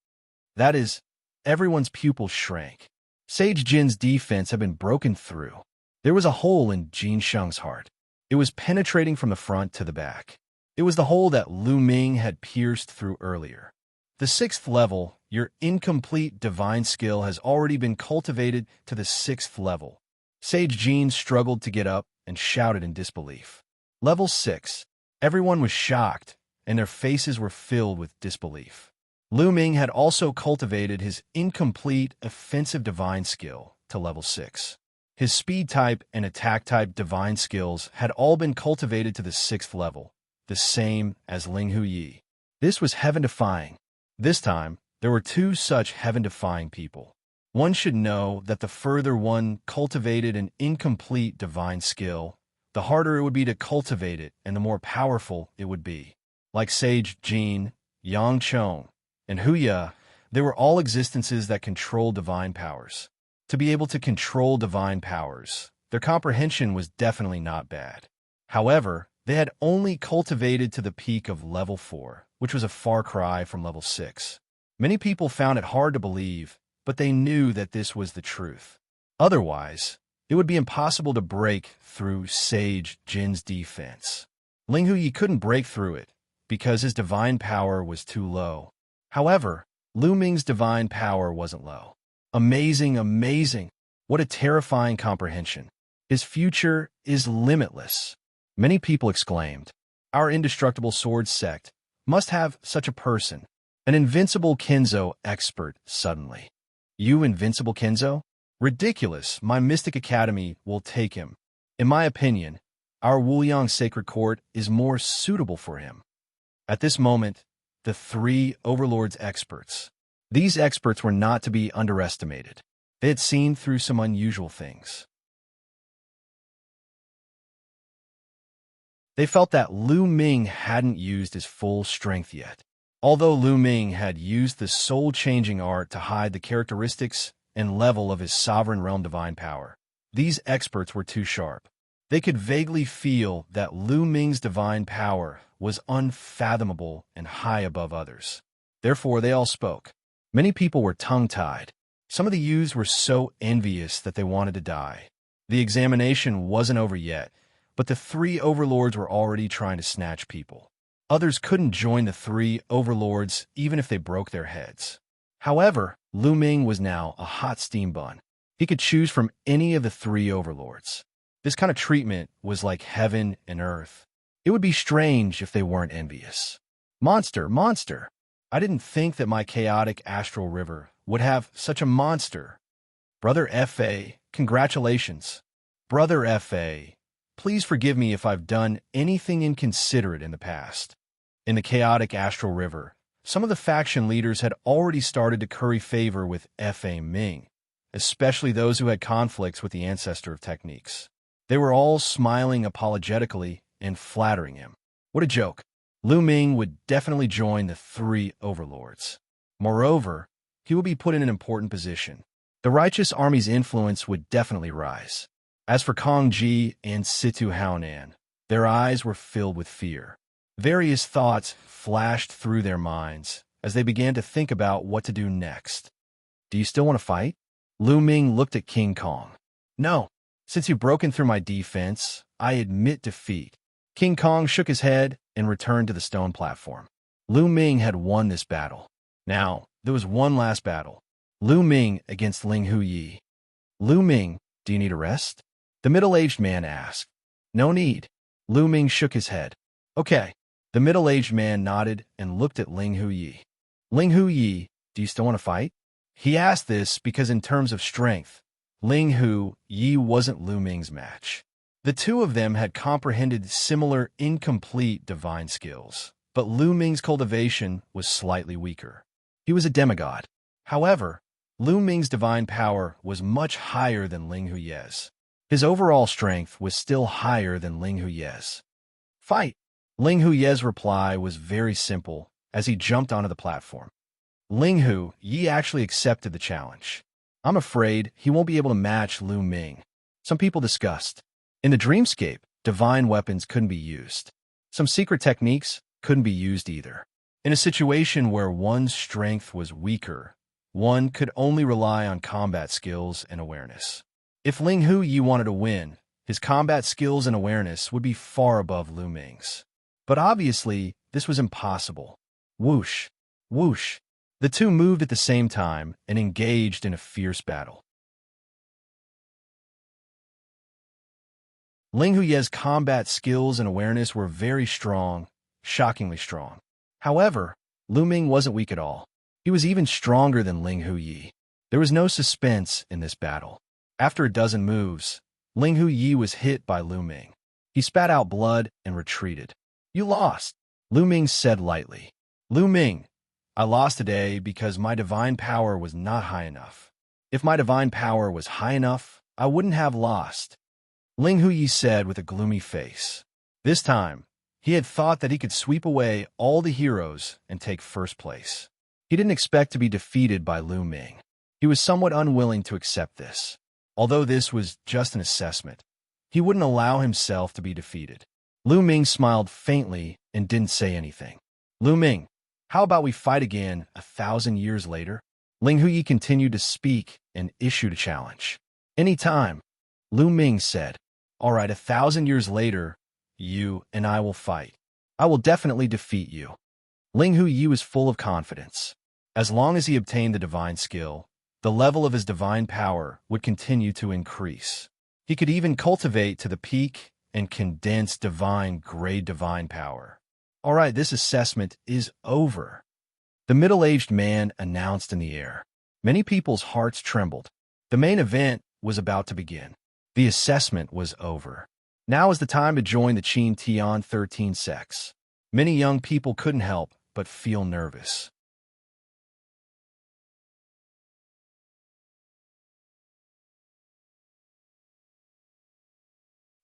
That is, everyone's pupils shrank. Sage Jin's defense had been broken through. There was a hole in Xianxia's heart. It was penetrating from the front to the back. It was the hole that Lu Ming had pierced through earlier. The 6th level, your incomplete divine skill has already been cultivated to the 6th level. Sage Jin struggled to get up and shouted in disbelief. Level 6. Everyone was shocked, and their faces were filled with disbelief. Lu Ming had also cultivated his incomplete offensive divine skill to level 6. His speed type and attack type divine skills had all been cultivated to the 6th level, the same as Ling Huyi. This was heaven-defying. This time, there were 2 such heaven-defying people. One should know that the further one cultivated an incomplete divine skill, the harder it would be to cultivate it and the more powerful it would be. Like Sage Jin, Yang Chong, and Huya, they were all existences that controlled divine powers. To be able to control divine powers, their comprehension was definitely not bad. However, they had only cultivated to the peak of level 4, which was a far cry from level 6. Many people found it hard to believe, but they knew that this was the truth. Otherwise, it would be impossible to break through Sage Jin's defense. Ling Huyi couldn't break through it because his divine power was too low. However, Lu Ming's divine power wasn't low. Amazing, amazing! What a terrifying comprehension. His future is limitless. Many people exclaimed, our indestructible sword sect must have such a person. An invincible Kenzo expert suddenly. You invincible Kenzo? Ridiculous, my Mystic Academy will take him. In my opinion, our Wuliang Sacred Court is more suitable for him. At this moment, the 3 Overlords experts. These experts were not to be underestimated. They had seen through some unusual things. They felt that Lu Ming hadn't used his full strength yet. Although Lu Ming had used the soul-changing art to hide the characteristics and level of his sovereign realm divine power, these experts were too sharp. They could vaguely feel that Lu Ming's divine power was unfathomable and high above others. Therefore, they all spoke. Many people were tongue-tied. Some of the youths were so envious that they wanted to die. The examination wasn't over yet, but the three overlords were already trying to snatch people. Others couldn't join the three overlords even if they broke their heads. However, Lu Ming was now a hot steam bun. He could choose from any of the three overlords. This kind of treatment was like heaven and earth. It would be strange if they weren't envious. Monster, monster! I didn't think that my chaotic astral river would have such a monster. Brother F.A., congratulations. Brother F.A., please forgive me if I've done anything inconsiderate in the past. In the chaotic astral river, some of the faction leaders had already started to curry favor with F.A. Ming, especially those who had conflicts with the ancestor of techniques. They were all smiling apologetically and flattering him. What a joke. Lu Ming would definitely join the three overlords. Moreover, he would be put in an important position. The righteous army's influence would definitely rise. As for Kong Ji and Situ Haonan, their eyes were filled with fear. Various thoughts flashed through their minds as they began to think about what to do next. Do you still want to fight? Lu Ming looked at King Kong. No. Since you've broken through my defense, I admit defeat. King Kong shook his head and returned to the stone platform. Lu Ming had won this battle. Now, there was one last battle. Lu Ming against Ling Huyi. Lu Ming, do you need a rest? The middle-aged man asked. No need. Lu Ming shook his head. Okay. The middle-aged man nodded and looked at Ling Huyi. Ling Huyi, do you still want to fight? He asked this because in terms of strength, Ling Huyi wasn't Lu Ming's match. The two of them had comprehended similar incomplete divine skills, but Lu Ming's cultivation was slightly weaker. He was a demigod. However, Lu Ming's divine power was much higher than Ling Huyi's. His overall strength was still higher than Ling Huyi's. Fight! Ling Huyi's reply was very simple as he jumped onto the platform. Ling Huyi actually accepted the challenge. I'm afraid he won't be able to match Lu Ming. Some people discussed. In the dreamscape, divine weapons couldn't be used. Some secret techniques couldn't be used either. In a situation where one's strength was weaker, one could only rely on combat skills and awareness. If Ling Huyi wanted to win, his combat skills and awareness would be far above Lu Ming's. But obviously, this was impossible. Whoosh, whoosh. The two moved at the same time and engaged in a fierce battle. Ling Huyi's combat skills and awareness were very strong, shockingly strong. However, Lu Ming wasn't weak at all. He was even stronger than Ling Huyi. There was no suspense in this battle. After a dozen moves, Ling Huyi was hit by Lu Ming. He spat out blood and retreated. You lost, Lu Ming said lightly. Lu Ming, I lost today because my divine power was not high enough. If my divine power was high enough, I wouldn't have lost, Ling Huyi said with a gloomy face. This time, he had thought that he could sweep away all the heroes and take first place. He didn't expect to be defeated by Lu Ming. He was somewhat unwilling to accept this. Although this was just an assessment, he wouldn't allow himself to be defeated. Lu Ming smiled faintly and didn't say anything. Lu Ming, how about we fight again 1,000 years later? Ling Huyi continued to speak and issued a challenge. Any time, Lu Ming said. All right, 1,000 years later, you and I will fight. I will definitely defeat you. Ling Huyi was full of confidence. As long as he obtained the divine skill, the level of his divine power would continue to increase. He could even cultivate to the peak and condense grade divine power. All right, this assessment is over. The middle-aged man announced in the air. Many people's hearts trembled. The main event was about to begin. The assessment was over. Now is the time to join the Qin Tian 13 sects. Many young people couldn't help but feel nervous.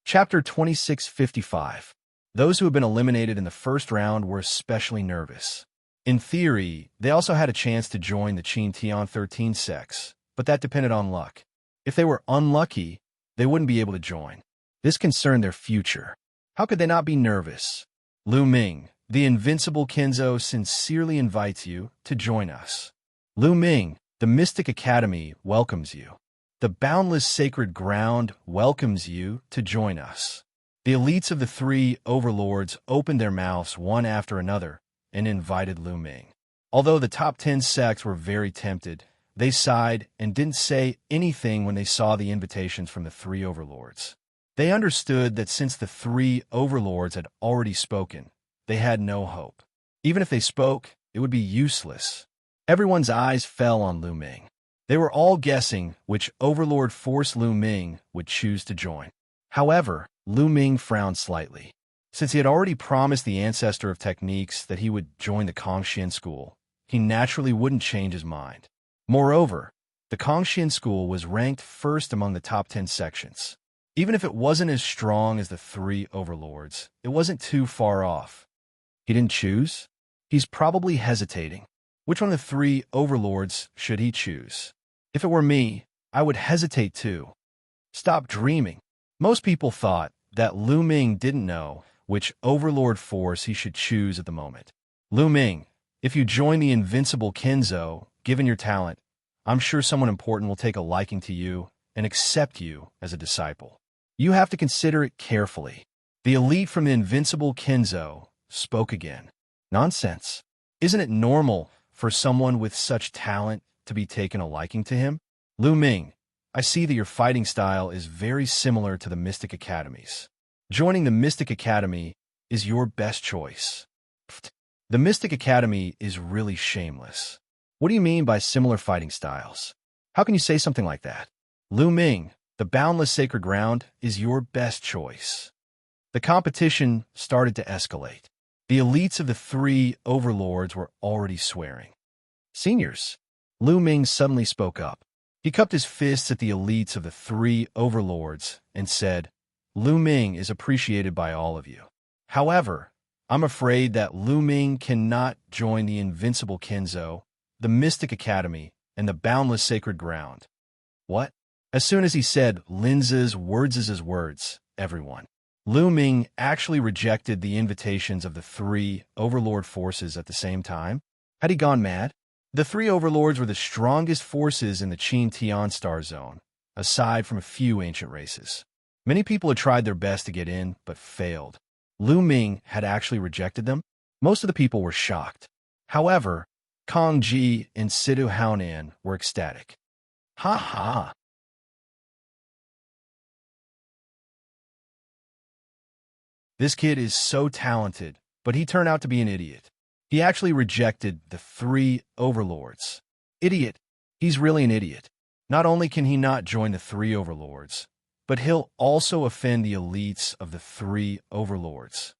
Chapter 2655. Those who had been eliminated in the first round were especially nervous. In theory, they also had a chance to join the Qin Tian 13 sects, but that depended on luck. If they were unlucky, they wouldn't be able to join. This concerned their future. How could they not be nervous? Lu Ming, The invincible Kenzo sincerely invites you to join us. Lu Ming, the Mystic Academy, welcomes you. The boundless sacred ground welcomes you to join us. The elites of the three overlords opened their mouths one after another and invited Lu Ming. Although the top 10 sects were very tempted, they sighed and didn't say anything when they saw the invitations from the three overlords. They understood that since the three overlords had already spoken, they had no hope. Even if they spoke, it would be useless. Everyone's eyes fell on Lu Ming. They were all guessing which overlord force Lu Ming would choose to join. However, Lu Ming frowned slightly. Since he had already promised the ancestor of techniques that he would join the Kongxian school, he naturally wouldn't change his mind. Moreover, the Kongxian school was ranked first among the top 10 sections. Even if it wasn't as strong as the three overlords, it wasn't too far off. He didn't choose? He's probably hesitating. Which one of the three overlords should he choose? If it were me, I would hesitate too. Stop dreaming. Most people thought that Lu Ming didn't know which overlord force he should choose at the moment. Lu Ming, if you join the invincible Kenzo, given your talent, I'm sure someone important will take a liking to you and accept you as a disciple. You have to consider it carefully. The elite from the invincible Kenzo spoke again. Nonsense. Isn't it normal for someone with such talent to be taken a liking to him? Lu Ming, I see that your fighting style is very similar to the Mystic Academy's. Joining the Mystic Academy is your best choice. Pfft. The Mystic Academy is really shameless. What do you mean by similar fighting styles? How can you say something like that? Lu Ming, the boundless sacred ground is your best choice. The competition started to escalate. The elites of the three overlords were already swearing. Seniors, Lu Ming suddenly spoke up. He cupped his fists at the elites of the three overlords and said, Lu Ming is appreciated by all of you. However, I'm afraid that Lu Ming cannot join the invincible Kenzo, the Mystic Academy, and the boundless sacred ground. What? As soon as he said Linza's words, everyone. Lu Ming actually rejected the invitations of the three overlord forces at the same time? Had he gone mad? The three overlords were the strongest forces in the Qin Tian star zone, aside from a few ancient races. Many people had tried their best to get in, but failed. Lu Ming had actually rejected them? Most of the people were shocked. However, Kong Ji and Situ Haonan were ecstatic. Ha ha! This kid is so talented, but he turned out to be an idiot. He actually rejected the three overlords. Idiot. He's really an idiot. Not only can he not join the three overlords, but he'll also offend the elites of the three overlords.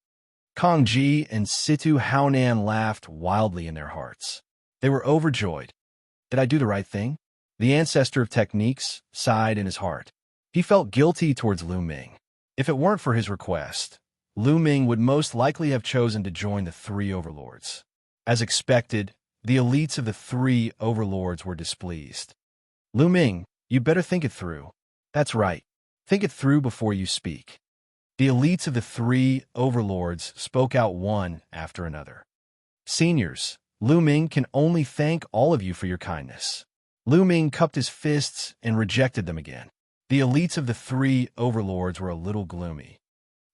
Kong Ji and Situ Haonan laughed wildly in their hearts. They were overjoyed. Did I do the right thing? The ancestor of techniques sighed in his heart. He felt guilty towards Lu Ming. If it weren't for his request, Lu Ming would most likely have chosen to join the three overlords. As expected, the elites of the three overlords were displeased. Lu Ming, you better think it through. That's right. Think it through before you speak. The elites of the three overlords spoke out one after another. Seniors, Lu Ming can only thank all of you for your kindness. Lu Ming cupped his fists and rejected them again. The elites of the three overlords were a little gloomy.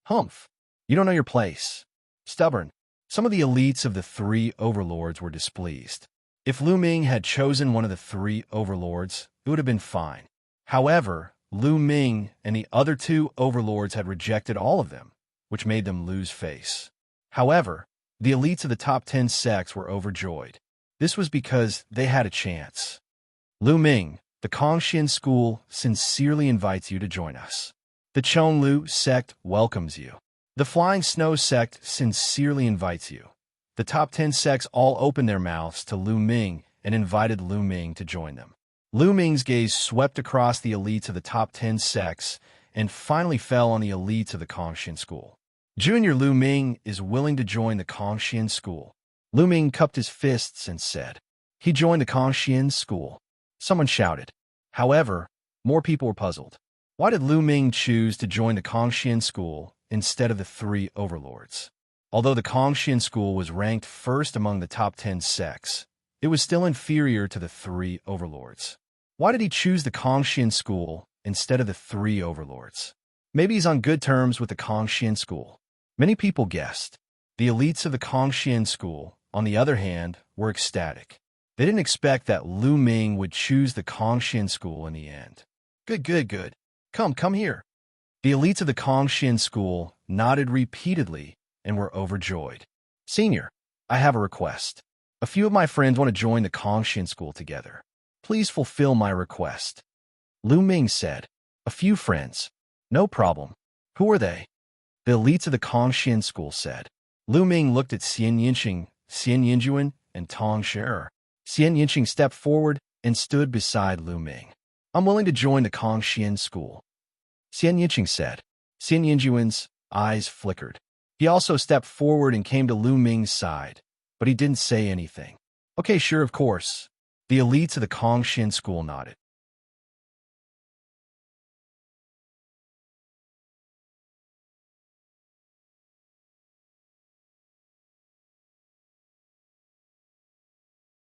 Humph. You don't know your place. Stubborn. Some of the elites of the three overlords were displeased. If Lu Ming had chosen one of the three overlords, it would have been fine. However, Lu Ming and the other two overlords had rejected all of them, which made them lose face. However, the elites of the top 10 sects were overjoyed. This was because they had a chance. Lu Ming, the Kongxian school sincerely invites you to join us. The Chonglu sect welcomes you. The Flying Snow sect sincerely invites you. The top 10 sects all opened their mouths to Lu Ming and invited Lu Ming to join them. Lu Ming's gaze swept across the elites of the top 10 sects and finally fell on the elites of the Kongxian school. Junior Lu Ming is willing to join the Kongxian school. Lu Ming cupped his fists and said, he joined the Kongxian school. Someone shouted. However, more people were puzzled. Why did Lu Ming choose to join the Kongxian school instead of the three overlords? Although the Kongxian school was ranked first among the top 10 sects, it was still inferior to the three overlords. Why did he choose the Kongxian school instead of the three overlords? Maybe he's on good terms with the Kongxian school. Many people guessed. The elites of the Kongxian school, on the other hand, were ecstatic. They didn't expect that Lu Ming would choose the Kongxian school in the end. Good. Come here. The elites of the Kongxian school nodded repeatedly and were overjoyed. Senior, I have a request. A few of my friends want to join the Kongxian school together. Please fulfill my request. Lu Ming said. A few friends. No problem. Who are they? The elites of the Kongxian school said. Lu Ming looked at Xianxia, Xian Yinjuan, and Tong Sherer. Xian Yinxing stepped forward and stood beside Lu Ming. I'm willing to join the Kongxian school. Xian Yinxing said. Xian Yinjuan's eyes flickered. He also stepped forward and came to Lu Ming's side, but he didn't say anything. Okay, sure, of course. The elites of the Kongxian school nodded.